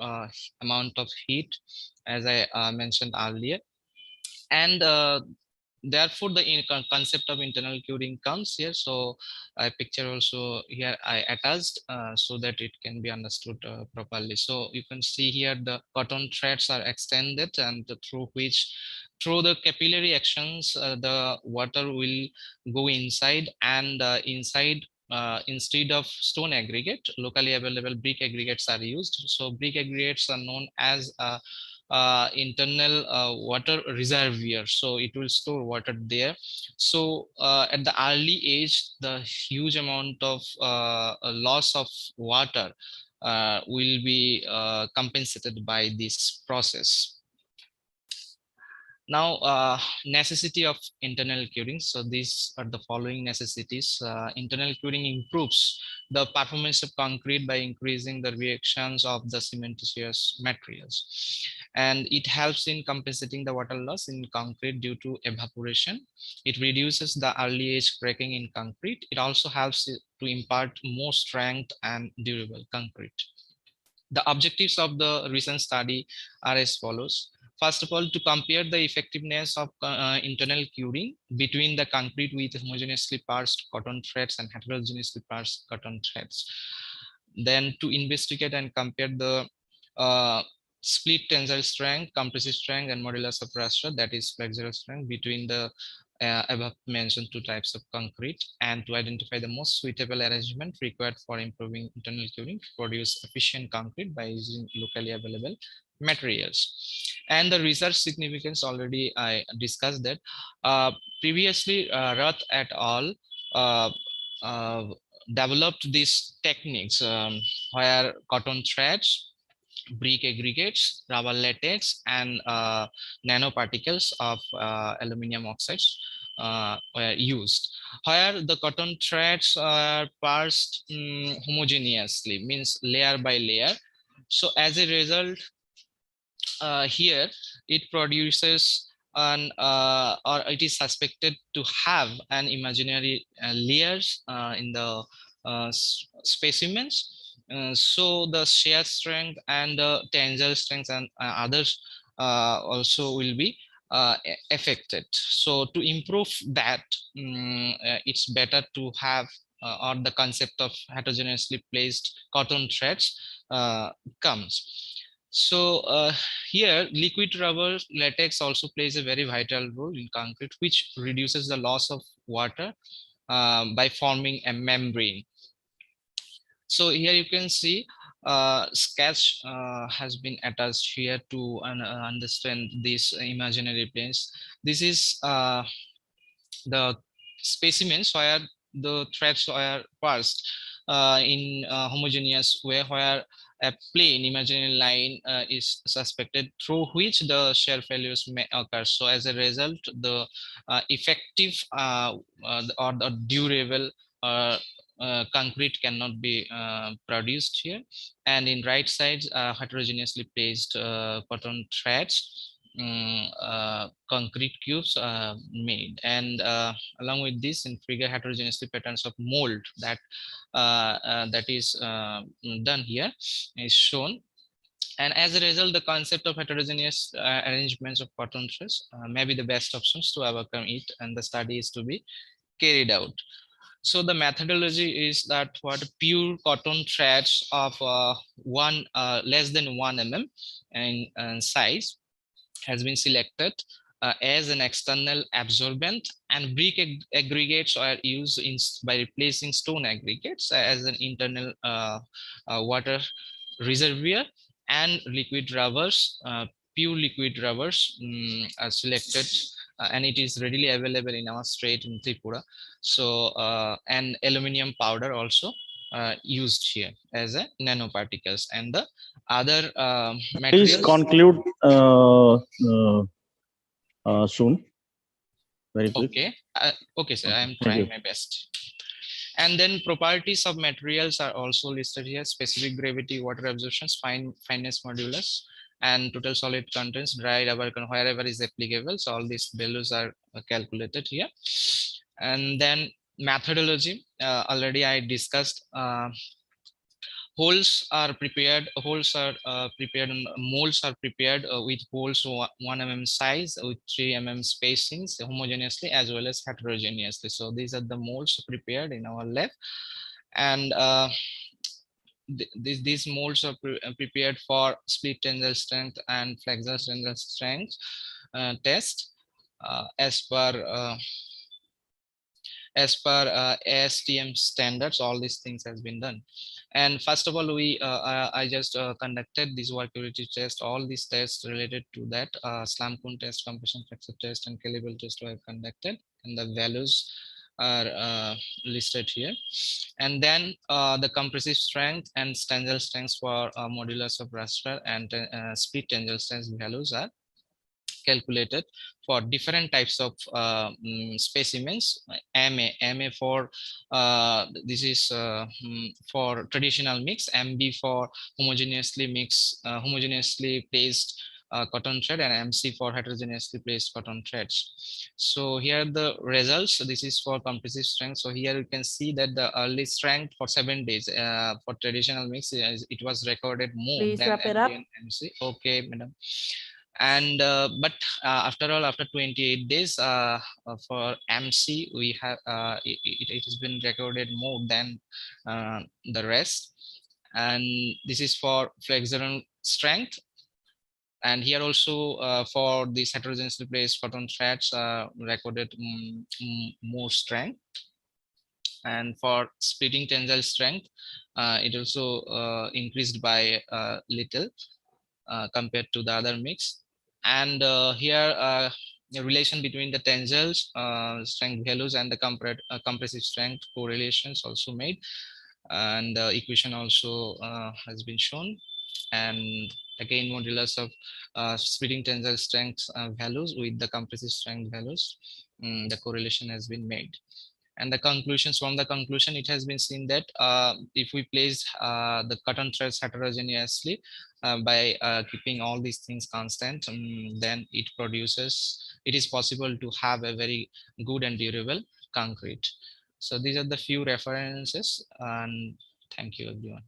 amount of heat, as I mentioned earlier. And therefore the concept of internal curing comes here. So a picture also here I attached so that it can be understood properly. So you can see here the cotton threads are extended, and through the capillary actions the water will go inside, and inside instead of stone aggregate, locally available brick aggregates are used. So brick aggregates are known as internal water reservoir, so it will store water there. So at the early age, the huge amount of loss of water will be compensated by this process. Now, necessity of internal curing. So these are the following necessities. Internal curing improves the performance of concrete by increasing the reactions of the cementitious materials. And it helps in compensating the water loss in concrete due to evaporation. It reduces the early age cracking in concrete. It also helps to impart more strength and durable concrete. The objectives of the recent study are as follows. First of all, to compare the effectiveness of internal curing between the concrete with homogeneously parsed cotton threads and heterogeneously parsed cotton threads. Then to investigate and compare the split tensile strength, compressive strength, and modulus of rupture, that is flexural strength, between the above mentioned two types of concrete, and to identify the most suitable arrangement required for improving internal curing to produce efficient concrete by using locally available materials. And the research significance, already I discussed that. Previously, Rath et al. Developed these techniques where cotton threads, brick aggregates, rubber latex, and nanoparticles of aluminum oxides were used. Where the cotton threads are parsed homogeneously, means layer by layer. So as a result, here it produces an or it is suspected to have an imaginary layers in the specimens. So the shear strength and the tensile strength and others also will be affected. So to improve that, it's better to have or the concept of heterogeneously placed cotton threads comes. So here liquid rubber latex also plays a very vital role in concrete, which reduces the loss of water by forming a membrane. So here you can see sketch has been attached here to understand these imaginary planes. This is the specimens where the threads are parsed in homogeneous way, where a plane imaginary line is suspected through which the shear failures may occur. So as a result, the effective or the durable concrete cannot be produced here. And in right side, heterogeneously placed cotton threads, concrete cubes made. And along with this, in figure, heterogeneously patterns of mold that is done here is shown. And as a result, the concept of heterogeneous arrangements of cotton threads may be the best options to overcome it, and the study is to be carried out. So the methodology is that what pure cotton threads of less than 1 mm in size has been selected as an external absorbent, and brick aggregates are used by replacing stone aggregates as an internal water reservoir, and liquid rubbers, pure liquid rubbers are selected, and it is readily available in our strait in Tripura. So and aluminum powder also used here as a nanoparticles, and the other materials. Please conclude soon. Very quick. Okay. Okay, sir. I am Thank trying you. my best. And then properties of materials are also listed here: specific gravity, water absorption, fineness modulus, and total solid contents, dry rubber, wherever is applicable. So all these values are calculated here. And then methodology, already I discussed. Holes are prepared. And molds are prepared with holes 1 mm size with 3 mm spacings homogeneously as well as heterogeneously. So these are the molds prepared in our lab, and these molds are prepared for split tensile strength and flexural tensile strength test as per ASTM standards. All these things has been done. And first of all, I just conducted this workability test. All these tests related to that slam cone test, compression fracture test, and calibrable test were conducted, and the values are listed here. And then the compressive strength and tensile strength for modulus of raster and split tensile strength values are calculated for different types of specimens. MA for this is for traditional mix, MB for homogeneously placed cotton thread, and MC for heterogeneously placed cotton threads. So here are the results. This is for compressive strength. So here you can see that the early strength for 7 days for traditional mix it was recorded more Please than wrap it MB up. and MC. Okay, madam. And but after all, after 28 days for MC, we have it has been recorded more than the rest. And this is for flexural strength. And here also for these heterogeneously placed cotton threads recorded more strength. And for splitting tensile strength, it also increased by little compared to the other mix. And here the relation between the tensile strength values and the compressive strength correlations also made, and the equation also has been shown. And again, modulus of splitting tensile strength values with the compressive strength values, the correlation has been made. And the conclusions, from the conclusion, it has been seen that if we place the cotton threads heterogeneously by keeping all these things constant, then it is possible to have a very good and durable concrete. So these are the few references, and thank you everyone.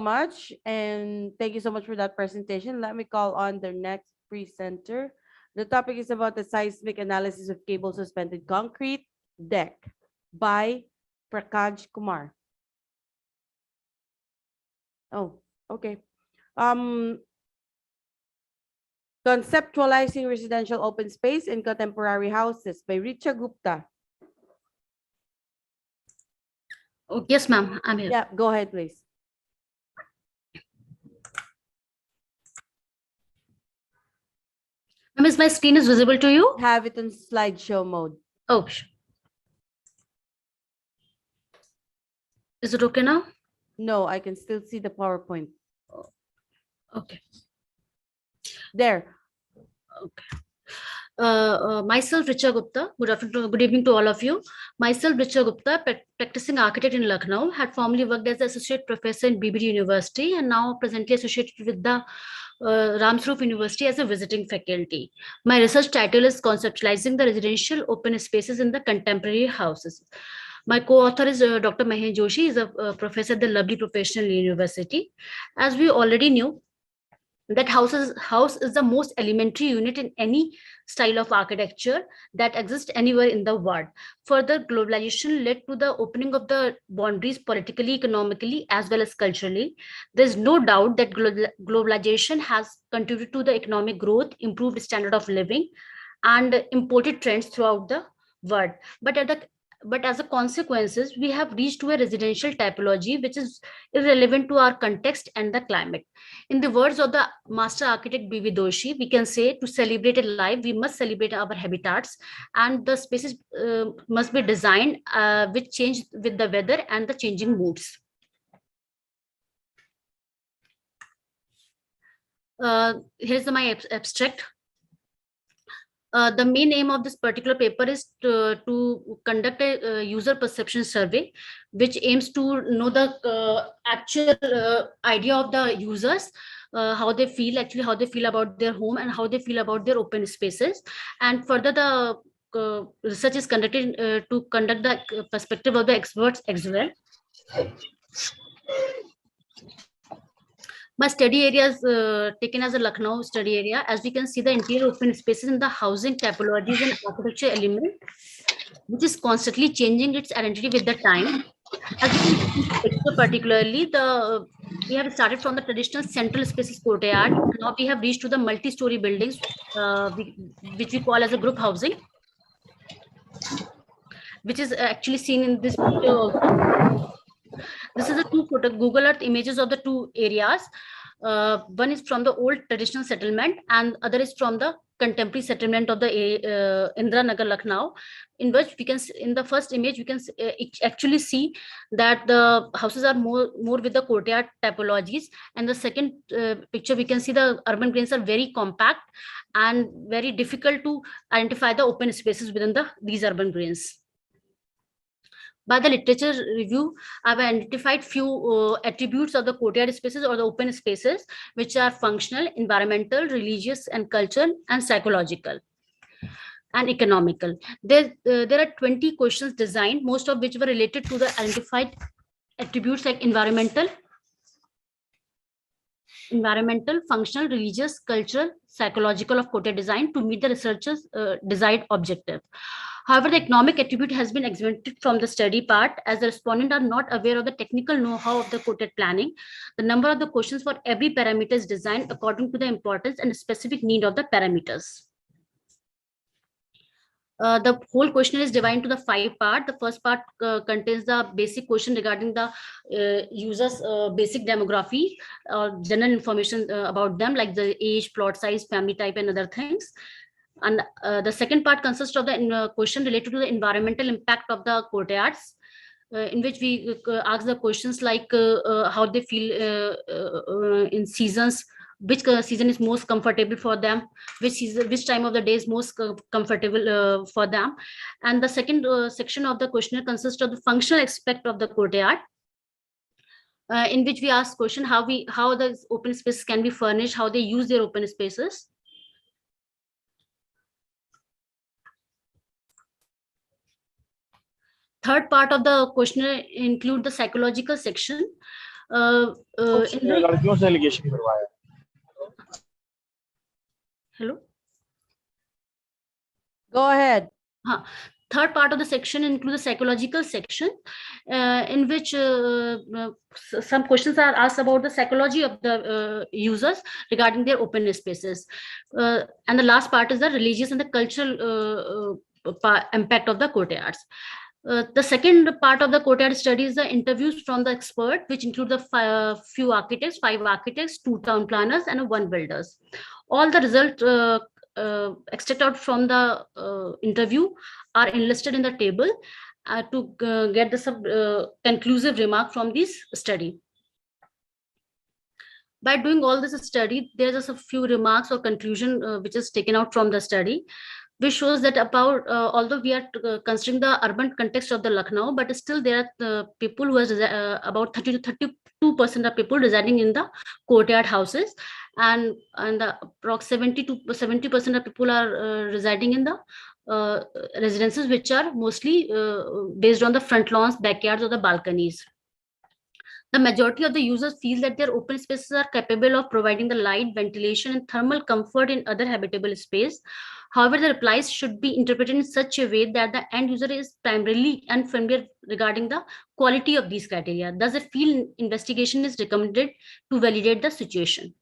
Much, and thank you so much for that presentation. Let me call on the next presenter. The topic is about the seismic analysis of cable suspended concrete deck by Prakaj Kumar. Oh, okay. Conceptualizing residential open space in contemporary houses by Richa Gupta. Oh, yes, ma'am. I'm here. Yeah, go ahead, please. Ma'am, my screen is visible to you? Have it on slideshow mode. Oh, sure. Is it okay now? No, I can still see the PowerPoint. Okay. There. Okay. Myself, Richa Gupta. Good evening to all of you. Myself, Richa Gupta, practicing architect in Lucknow, had formerly worked as associate professor in BBD University and now presently associated with the Ramsroof University as a visiting faculty. My research title is Conceptualizing the Residential Open Spaces in the Contemporary Houses. My co-author is Dr. Mahen Joshi, is a professor at the Lovely Professional University. As we already knew, that house is the most elementary unit in any style of architecture that exists anywhere in the world. Further, globalization led to the opening of the boundaries politically, economically, as well as culturally. There's no doubt that globalization has contributed to the economic growth, improved standard of living, and imported trends throughout the world. But as a consequences, we have reached to a residential typology which is irrelevant to our context and the climate. In the words of the master architect B.V. Doshi, we can say, to celebrate a life, we must celebrate our habitats, and the spaces must be designed which change with the weather and the changing moods. Here's my abstract. The main aim of this particular paper is to conduct a user perception survey, which aims to know the actual idea of the users, how they feel about their home and how they feel about their open spaces. And further, the research is conducted to conduct the perspective of the experts as well. My study area is taken as a Lucknow study area. As we can see, the interior open spaces in the housing typologies and architecture element, which is constantly changing its identity with the time. As you can see, picture particularly, we have started from the traditional central spaces courtyard. Now we have reached to the multi-story buildings, which we call as a group housing, which is actually seen in this picture also. This is the two Google Earth images of the two areas. One is from the old traditional settlement and other is from the contemporary settlement of the Indira Nagar, Lucknow, in which we can, in the first image, we can actually see that the houses are more with the courtyard typologies. And the second picture, we can see the urban greens are very compact and very difficult to identify the open spaces within these urban greens. By the literature review, I've identified few attributes of the courtyard spaces or the open spaces, which are functional, environmental, religious, and cultural, and psychological, and economical. There are 20 questions designed, most of which were related to the identified attributes like environmental, functional, religious, cultural, psychological of courtyard design to meet the researchers' desired objective. However, the economic attribute has been exempted from the study part as the respondents are not aware of the technical know-how of the courtyard planning. The number of the questions for every parameter is designed according to the importance and specific need of the parameters. The whole questionnaire is divided into the 5 parts. The first part contains the basic question regarding the users' basic demography, general information about them, like the age, plot size, family type, and other things. And the second part consists of the question related to the environmental impact of the courtyards, in which we ask the questions like how they feel in seasons, which season is most comfortable for them, which time of the day is most comfortable for them. And the second section of the questionnaire consists of the functional aspect of the courtyard, in which we ask question how the open spaces can be furnished, how they use their open spaces. Third part of the questionnaire include the psychological section. Hello. Go ahead. Third part of the section includes the psychological section, in which some questions are asked about the psychology of the users regarding their open spaces. And the last part is the religious and the cultural impact of the courtyards. The second part of the courtyard study is the interviews from the expert, which include the 5 architects, 2 town planners, and 1 builders. All the results extracted out from the interview are enlisted in the table to get the conclusive remark from this study. By doing all this study, there's just a few remarks or conclusion which is taken out from the study, which shows that about although we are considering the urban context of the Lucknow, but still there are people who are about 30 to 32% of people residing in the courtyard houses, and approx 70 to 70% of people are residing in the residences which are mostly based on the front lawns, backyards, or the balconies. The majority of the users feel that their open spaces are capable of providing the light, ventilation, and thermal comfort in other habitable space. However, the replies should be interpreted in such a way that the end user is primarily unfamiliar regarding the quality of these criteria. Thus, a field investigation is recommended to validate the situation.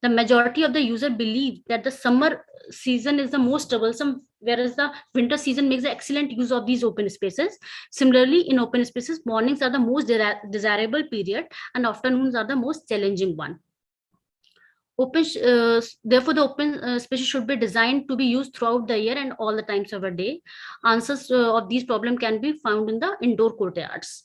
The majority of the user believe that the summer season is the most troublesome, whereas the winter season makes excellent use of these open spaces. Similarly, in open spaces, mornings are the most desirable period and afternoons are the most challenging one. Therefore, the open spaces should be designed to be used throughout the year and all the times of a day. Answers of these problems can be found in the indoor courtyards.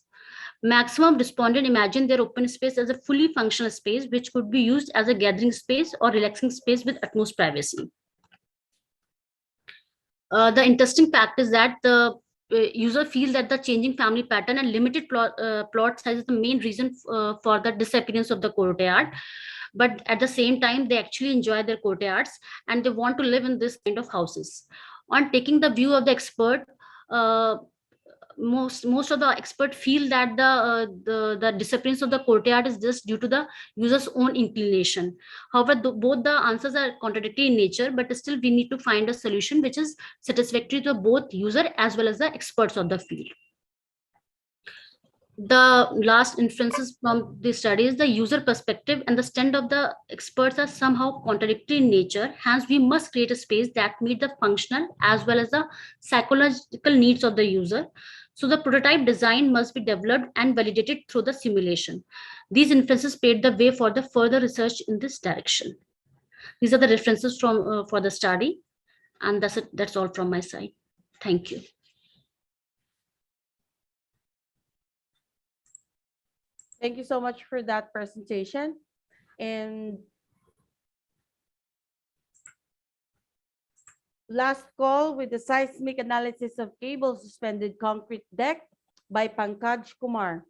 Maximum respondent imagine their open space as a fully functional space, which could be used as a gathering space or relaxing space with utmost privacy. The interesting fact is that the user feels that the changing family pattern and limited plot size is the main reason for the disappearance of the courtyard. But at the same time, they actually enjoy their courtyards and they want to live in this kind of houses. On taking the view of the expert, most of the experts feel that the disappearance of the courtyard is just due to the user's own inclination. However, both the answers are contradictory in nature, but still we need to find a solution which is satisfactory to both user as well as the experts of the field. The last inferences from the study is the user perspective and the stand of the experts are somehow contradictory in nature. Hence, we must create a space that meets the functional as well as the psychological needs of the user. So the prototype design must be developed and validated through the simulation. These inferences paved the way for the further research in this direction. These are the references from for the study, and that's it. That's all from my side. Thank you. Thank you so much for that presentation. And last call with the seismic analysis of cable suspended concrete deck by Pankaj Kumar.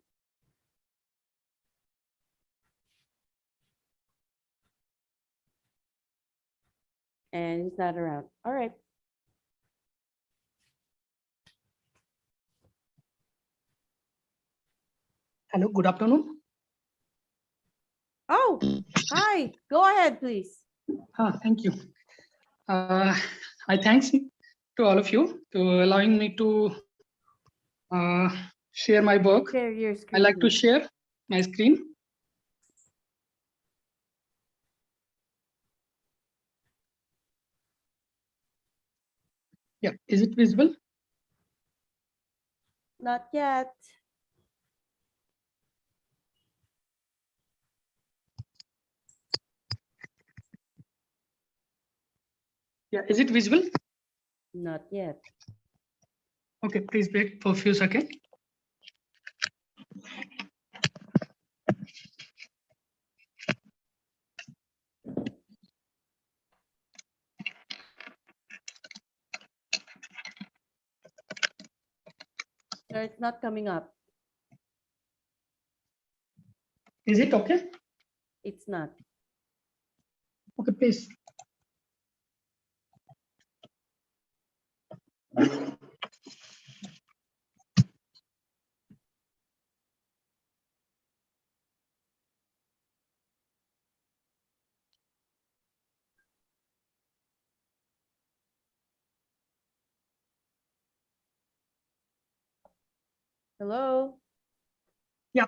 And he's not around. All right. Hello, good afternoon. Oh, hi. Go ahead, please. Thank you. I thanks to all of you to allowing me to share my work. Share your screen, I like to please. share my screen. Yeah, is it visible? Not yet. Yeah, is it visible? Not yet. Okay, please wait for a few seconds. So it's not coming up. Is it okay? It's not. Okay, please. Hello? Yeah,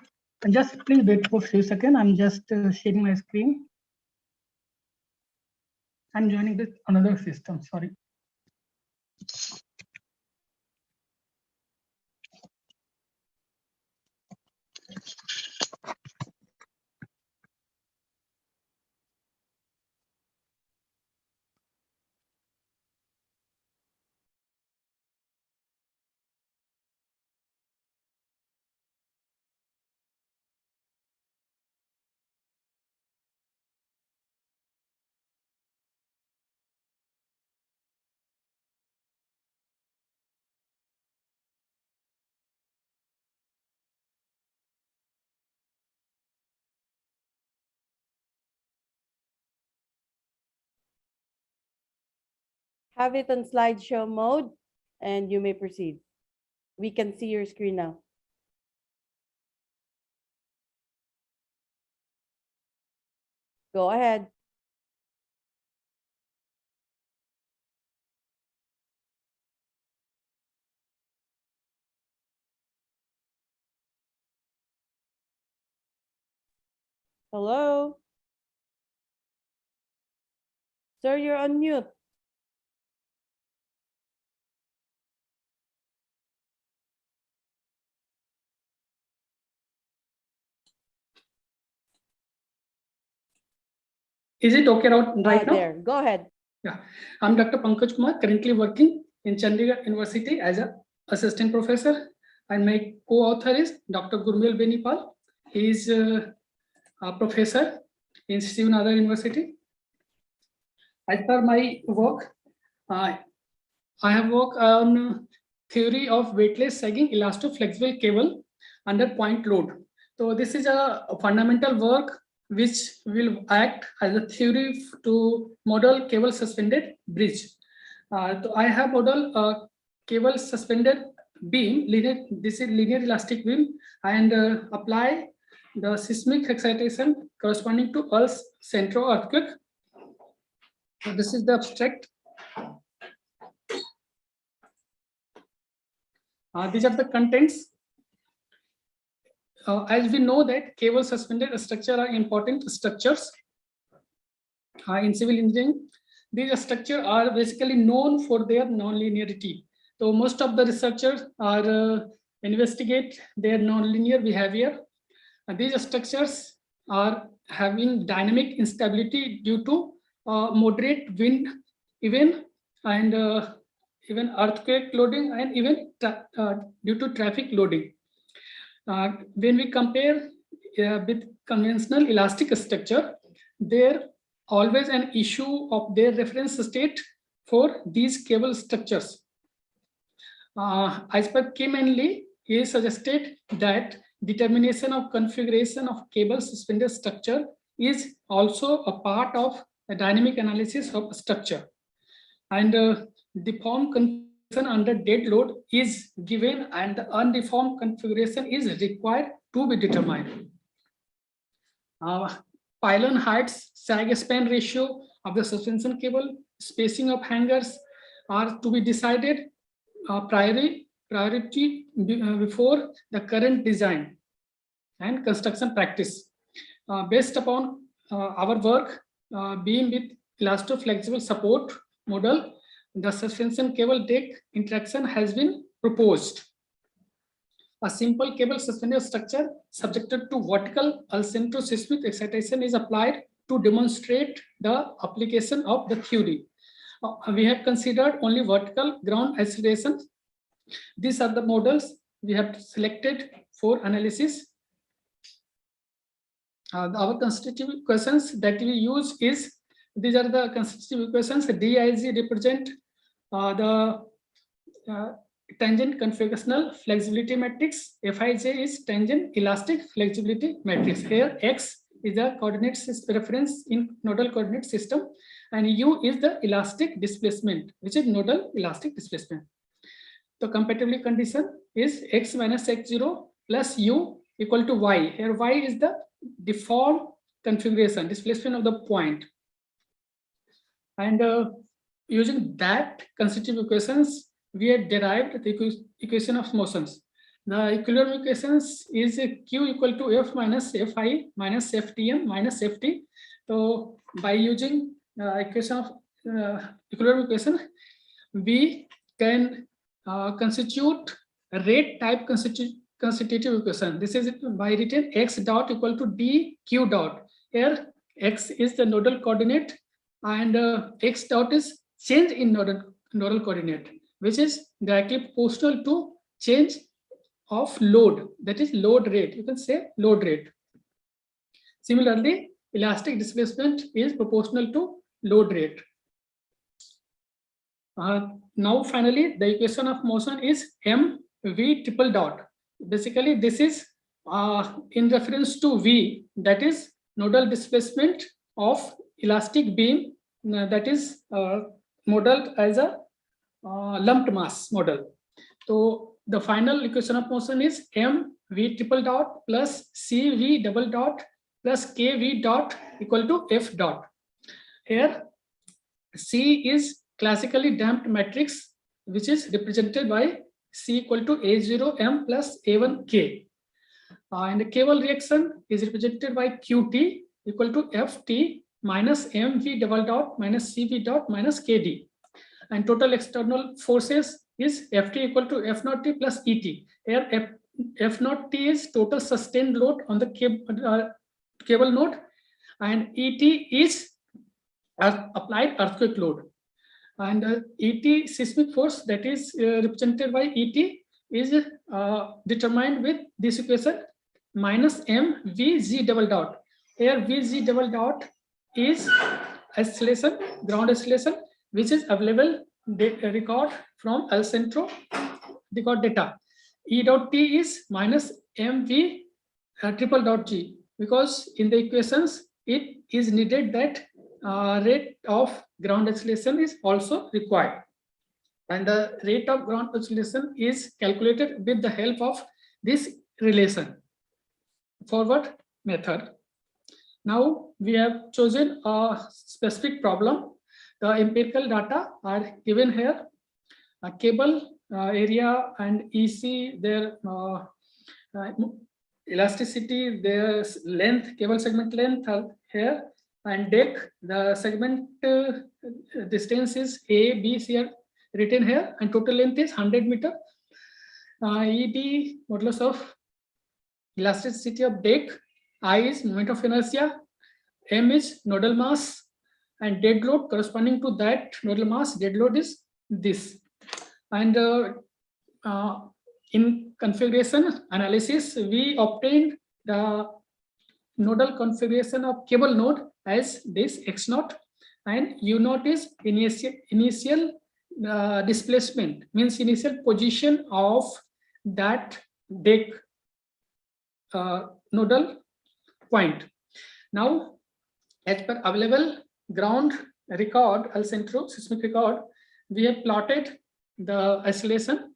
just please wait for a few seconds. I'm just sharing my screen. I'm joining with another system, sorry. have it on slideshow mode and you may proceed. We can see your screen now. Go ahead. Hello? Sir, you're on mute. Is it okay right now? There, go ahead. Yeah, I'm Dr. Pankaj Kumar, currently working in Chandigarh University as an assistant professor, and my co-author is Dr. Gurmil Benipal. He is a professor in Srinagar University. As per my work, I have worked on theory of weightless sagging elastoflexible cable under point load. So this is a fundamental work which will act as a theory to model cable suspended bridge. So I have modeled a cable suspended beam, this is linear elastic beam, and apply the seismic excitation corresponding to Earth's central earthquake. So this is the abstract. These are the contents. As we know that cable suspended structure are important structures in civil engineering. These structures are basically known for their non-linearity. So most of the researchers are investigate their non-linear behavior. These structures are having dynamic instability due to moderate wind, even earthquake loading, and even due to traffic loading. When we compare with conventional elastic structure, there always an issue of their reference state for these cable structures. As per Kim and Lee, he suggested that determination of configuration of cable suspended structure is also a part of a dynamic analysis of structure, and the form configuration under dead load is given and the undeformed configuration is required to be determined. Pylon heights, sag span ratio of the suspension cable, spacing of hangers are to be decided priority before the current design and construction practice. Based upon our work, beam with elastoflexible support model, the suspension cable deck interaction has been proposed. A simple cable suspended structure subjected to vertical alcentro-seismic excitation is applied to demonstrate the application of the theory. We have considered only vertical ground acceleration. These are the models we have selected for analysis. Our constitutive equations that we use is, these are the constitutive equations. DIG represent the tangent configurational flexibility matrix. Fij is tangent elastic flexibility matrix. Here X is the coordinate reference in nodal coordinate system, and U is the elastic displacement, which is nodal elastic displacement. The compatibility condition is X minus X0 plus U equal to Y. Here Y is the deformed configuration, displacement of the point. And using that constitutive equations, we have derived the equation of motions. The equilibrium equations is Q equal to F minus Fi minus Ftm minus Ft. So by using equation of equilibrium equation, we can constitute a rate type constitutive equation. This is by written X dot equal to dq dot. Here X is the nodal coordinate and X dot is change in nodal coordinate, which is directly proportional to change of load, that is load rate. You can say load rate. Similarly, elastic displacement is proportional to load rate. Now finally, the equation of motion is mv triple dot. Basically, this is in reference to V, that is nodal displacement of elastic beam, that is modeled as a lumped mass model. So the final equation of motion is mv triple dot plus cv double dot plus kv dot equal to f dot. Here C is classically damped matrix, which is represented by C equal to A0 M plus A1 K. And the cable reaction is represented by QT equal to FT minus MV double dot minus CV dot minus KD. And total external forces is FT equal to F naught T plus ET. Here F naught T is total sustained load on the cable node, and ET is applied earthquake load. And ET seismic force, that is represented by ET, is determined with this equation minus MVZ double dot. Here VZ double dot is acceleration, ground acceleration, which is available record from El Centro record data. E dot T is minus MV triple dot G, because in the equations it is needed that rate of ground acceleration is also required, and the rate of ground acceleration is calculated with the help of this relation forward method. Now we have chosen a specific problem. The empirical data are given here. A cable area and EC, their elasticity, their length, cable segment length are here, and deck, the segment distance is A, B, C are written here, and total length is 100 meter. ED, modulus of elasticity of deck, I is moment of inertia, M is nodal mass, and dead load corresponding to that nodal mass, dead load is this. And in configuration analysis, we obtained the nodal configuration of cable node as this X naught, and U naught is initial displacement, means initial position of that deck nodal point. Now, as per available ground record, El Centro seismic record, we have plotted the oscillation,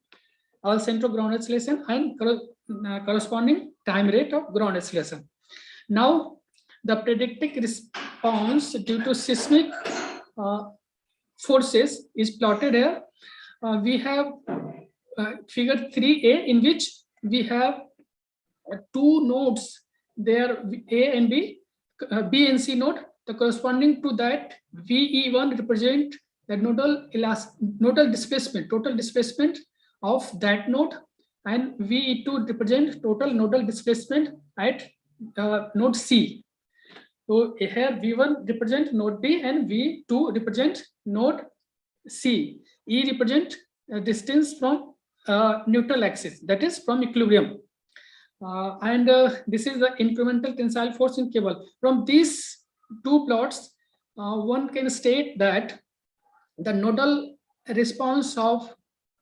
El Centro ground oscillation, and corresponding time rate of ground oscillation. Now, the predicted response due to seismic forces is plotted here. We have figure 3A, in which we have two nodes there, A and B, B and C node. The corresponding to that VE1 represent the nodal displacement, total displacement of that node, and VE2 represent total nodal displacement at node C. So here V1 represent node B and V2 represent node C. E represent distance from neutral axis, that is from equilibrium. This is the incremental tensile force in cable. From these two plots, one can state that the nodal response of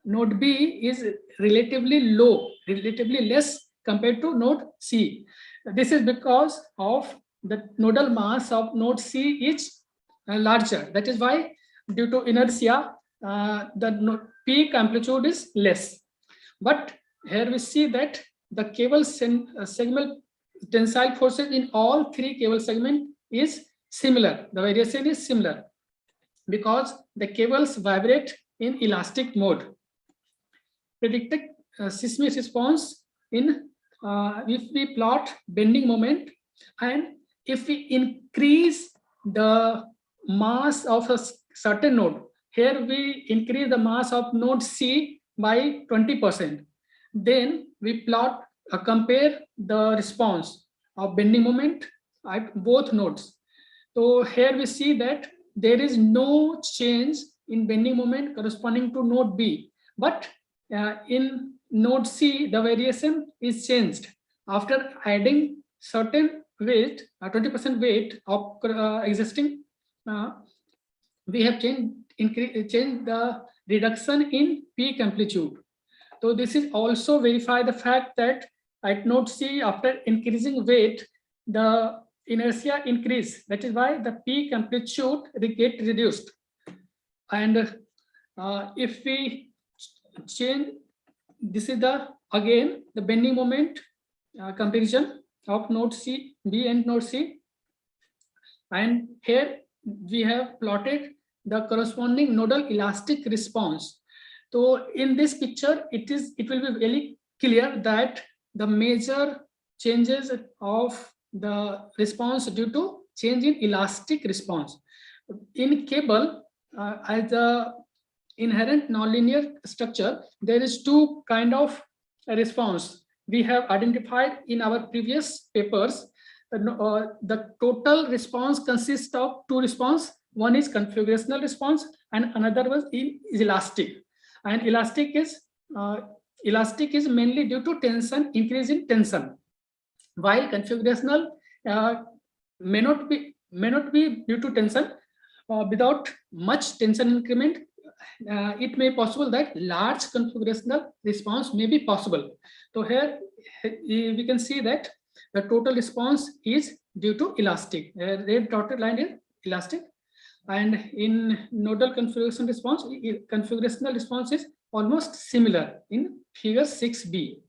node B is relatively low, relatively less compared to node C. This is because of the nodal mass of node C is larger. That is why, due to inertia, the peak amplitude is less. But here we see that the cable segment tensile forces in all three cable segments is similar. The variation is similar because the cables vibrate in elastic mode. Predicted seismic response in if we plot bending moment, and if we increase the mass of a certain node, here we increase the mass of node C by 20%, then we plot compare the response of bending moment at both nodes. So here we see that there is no change in bending moment corresponding to node B, but in node C the variation is changed after adding certain weight, 20% weight of existing. We have changed the reduction in peak amplitude. So this is also verify the fact that at node C, after increasing weight, the inertia increase. That is why the peak amplitude get reduced. And if we change, this is the again the bending moment comparison of node C, B and node C. And here we have plotted the corresponding nodal elastic response. So in this picture, it will be very clear that the major changes of the response due to change in elastic response. In cable, as a inherent nonlinear structure, there is two kind of response we have identified in our previous papers. The total response consists of two response. One is configurational response and another one is elastic. And elastic is mainly due to tension, increase in tension, while configurational may not be due to tension. Without much tension increment, it may be possible that large configurational response may be possible. So here we can see that the total response is due to elastic. Red dotted line is elastic. And in nodal configuration response, configurational response is almost similar in figure 6b.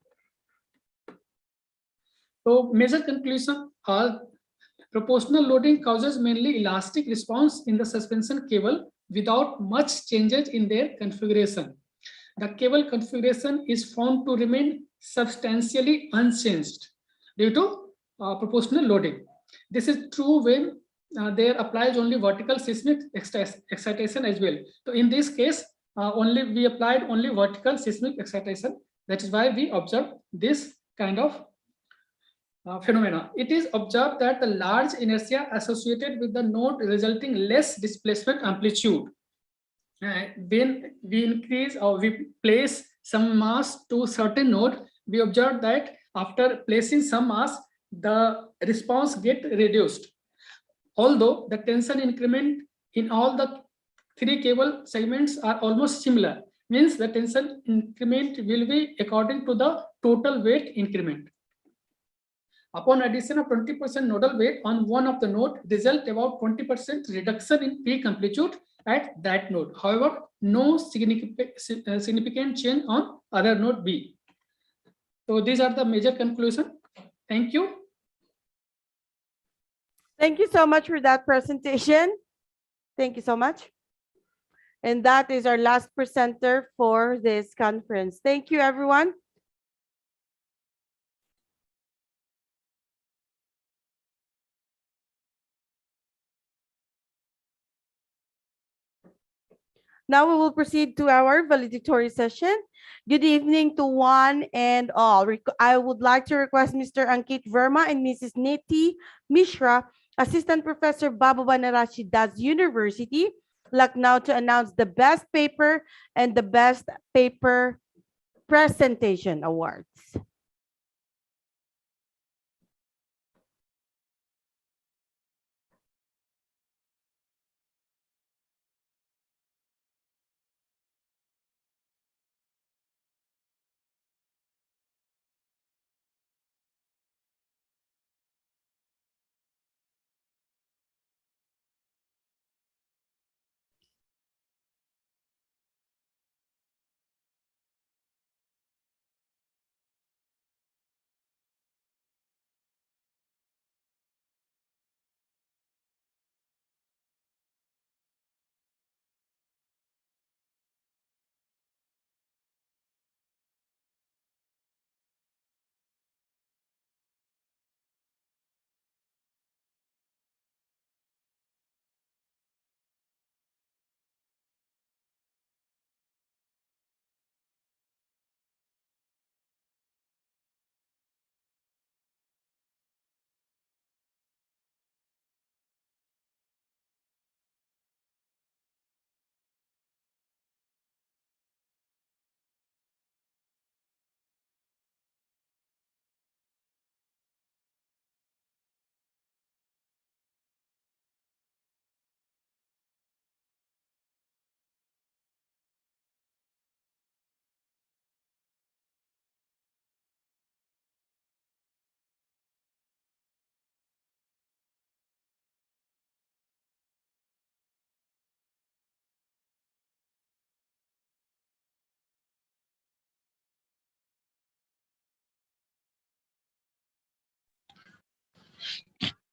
So major conclusion are proportional loading causes mainly elastic response in the suspension cable without much changes in their configuration. The cable configuration is found to remain substantially unchanged due to proportional loading. This is true when there applies only vertical seismic excitation as well. So in this case, we applied only vertical seismic excitation. That is why we observe this kind of phenomena. It is observed that the large inertia associated with the node resulting less displacement amplitude. When we increase or we place some mass to a certain node, we observe that after placing some mass, the response get reduced. Although the tension increment in all the three cable segments are almost similar, means the tension increment will be according to the total weight increment. Upon addition of 20% nodal weight on one of the node, result about 20% reduction in peak amplitude at that node. However, no significant change on other node B. So these are the major conclusion. Thank you. Thank you so much for that presentation. Thank you so much. And that is our last presenter for this conference. Thank you, everyone. Now we will proceed to our valedictory session. Good evening to one and all. I would like to request Mr. Ankit Verma and Mrs. Niti Mishra, Assistant Professor Babu Banarasi Das University, Lucknow, to announce the best paper and the best paper presentation awards.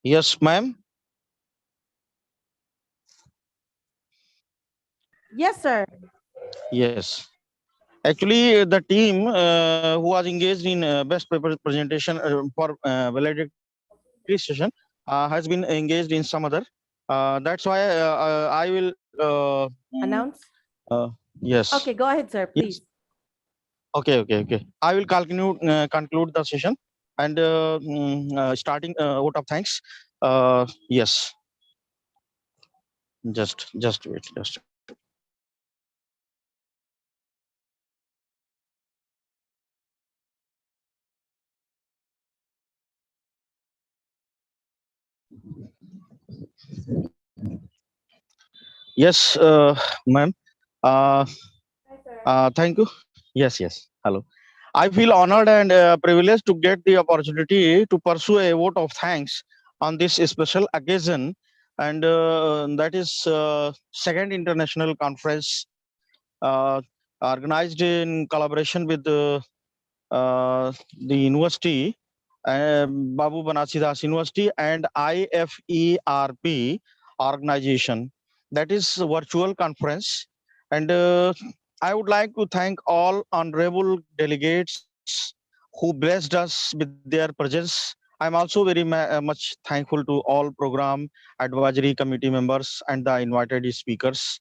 Yes, ma'am. Yes, sir. Yes. Actually, the team who was engaged in best paper presentation for valedictory session has been engaged in some other. That's why I will Announce? yes. Okay, go ahead, sir, Yes. please. Okay. I will conclude the session and starting vote of thanks. Yes. Just wait. Just. Yes, ma'am. Uh, Thank you. Yes. Hello. I feel honored and privileged to get the opportunity to pursue a vote of thanks on this special occasion, and that is second international conference organized in collaboration with the university, Babu Banasidas University, and IFERP organization. That is a virtual conference. And I would like to thank all honorable delegates who blessed us with their presence. I'm also very much thankful to all program advisory committee members and the invited speakers.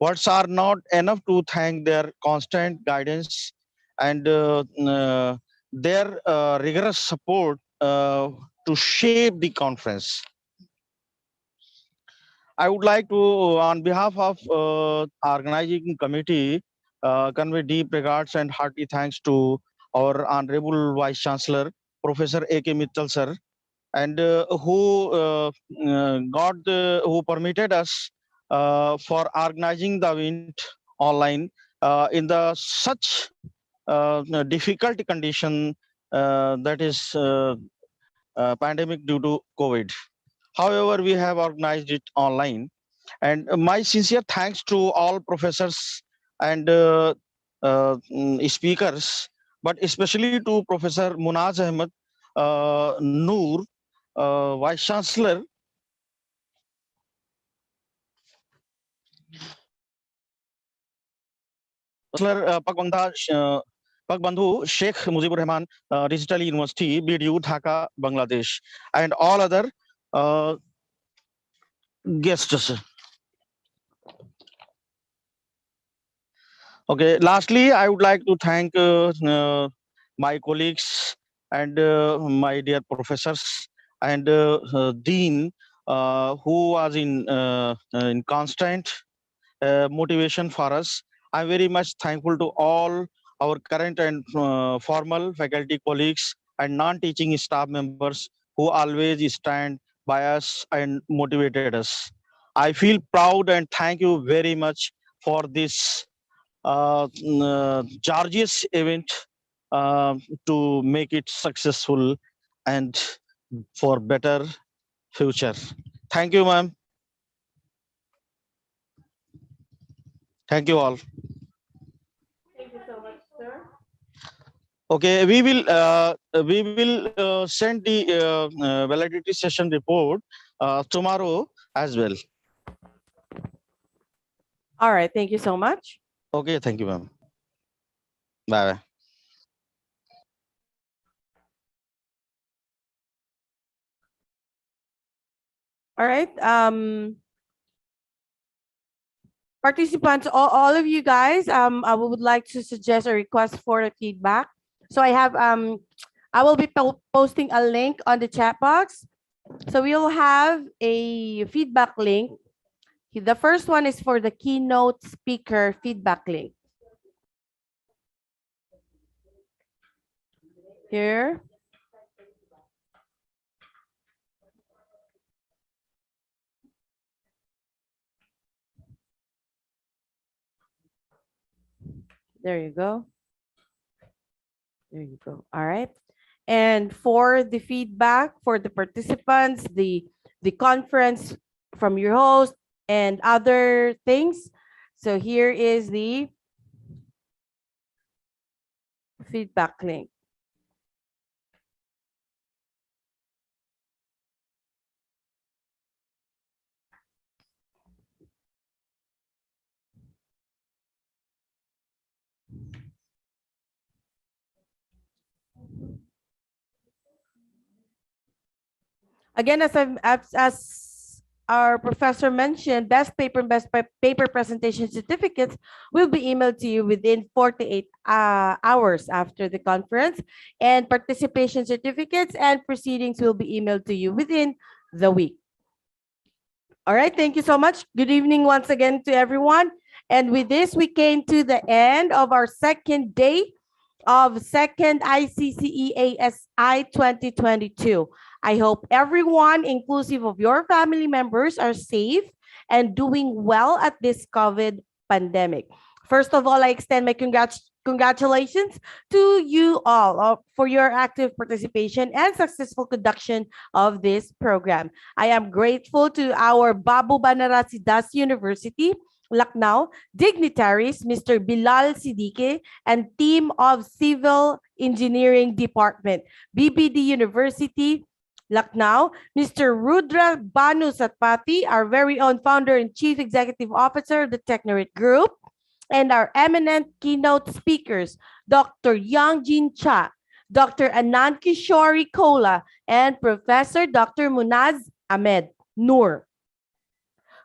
Words are not enough to thank their constant guidance and their rigorous support to shape the conference. I would like to, on behalf of organizing committee, convey deep regards and hearty thanks to our Honorable Vice Chancellor, Professor A.K. Mittal sir, and who permitted us for organizing the event online in the such difficult condition that is pandemic due to COVID. However, we have organized it online, and my sincere thanks to all professors and speakers, but especially to Professor Munaz Ahmed Noor, Vice Chancellor, Pagbandhu Sheikh Mujibur Rahman Digital University, BDU, Dhaka, Bangladesh, and all other guests. Okay, lastly, I would like to thank my colleagues and my dear professors and Dean, who was in constant motivation for us. I'm very much thankful to all our current and formal faculty colleagues and non-teaching staff members who always stand by us and motivated us. I feel proud and thank you very much for this Georgia's event to make it successful and for better future. Thank you, ma'am. Thank you all. Thank you so much, sir. Okay, we will send the validity session report tomorrow as well. All right. Thank you so much. Okay, thank you, ma'am. Bye. All right. Participants, all of you guys, I would like to suggest a request for the feedback. So I will be posting a link on the chat box. So we'll have a feedback link. The first one is for the keynote speaker feedback link. Here. There you go. There you go. All right. And for the feedback for the participants, the conference from your host and other things. So here is the feedback link. Again, as our professor mentioned, best paper and paper presentation certificates will be emailed to you within 48 hours after the conference, and participation certificates and proceedings will be emailed to you within the week. All right, thank you so much. Good evening once again to everyone. And with this, we came to the end of our second day of second ICCEASI 2022. I hope everyone, inclusive of your family members, are safe and doing well at this COVID pandemic. First of all, I extend my congratulations to you all for your active participation and successful conduction of this program. I am grateful to our Babu Banarasidas University, Lucknow dignitaries, Mr. Bilal Siddiqui and team of Civil Engineering Department, BBD University, Lucknow, Mr. Rudra Banu Satpathy, our very own founder and chief executive officer of the Technorit Group, and our eminent keynote speakers, Dr. Yangjin Cha, Dr. Anand Kishori Kola, and Professor Dr. Munaz Ahmed Noor,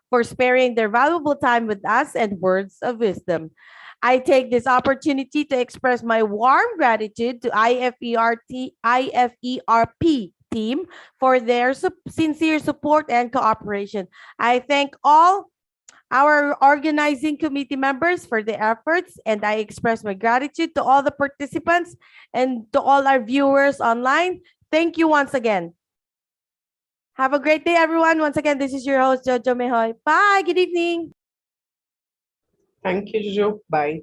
for sparing their valuable time with us and words of wisdom. I take this opportunity to express my warm gratitude to IFERP team for their sincere support and cooperation. I thank all our organizing committee members for their efforts, and I express my gratitude to all the participants and to all our viewers online. Thank you once again. Have a great day, everyone. Once again, this is your host, Jojo Mehoy. Bye. Good evening. Thank you, Jojo. Bye.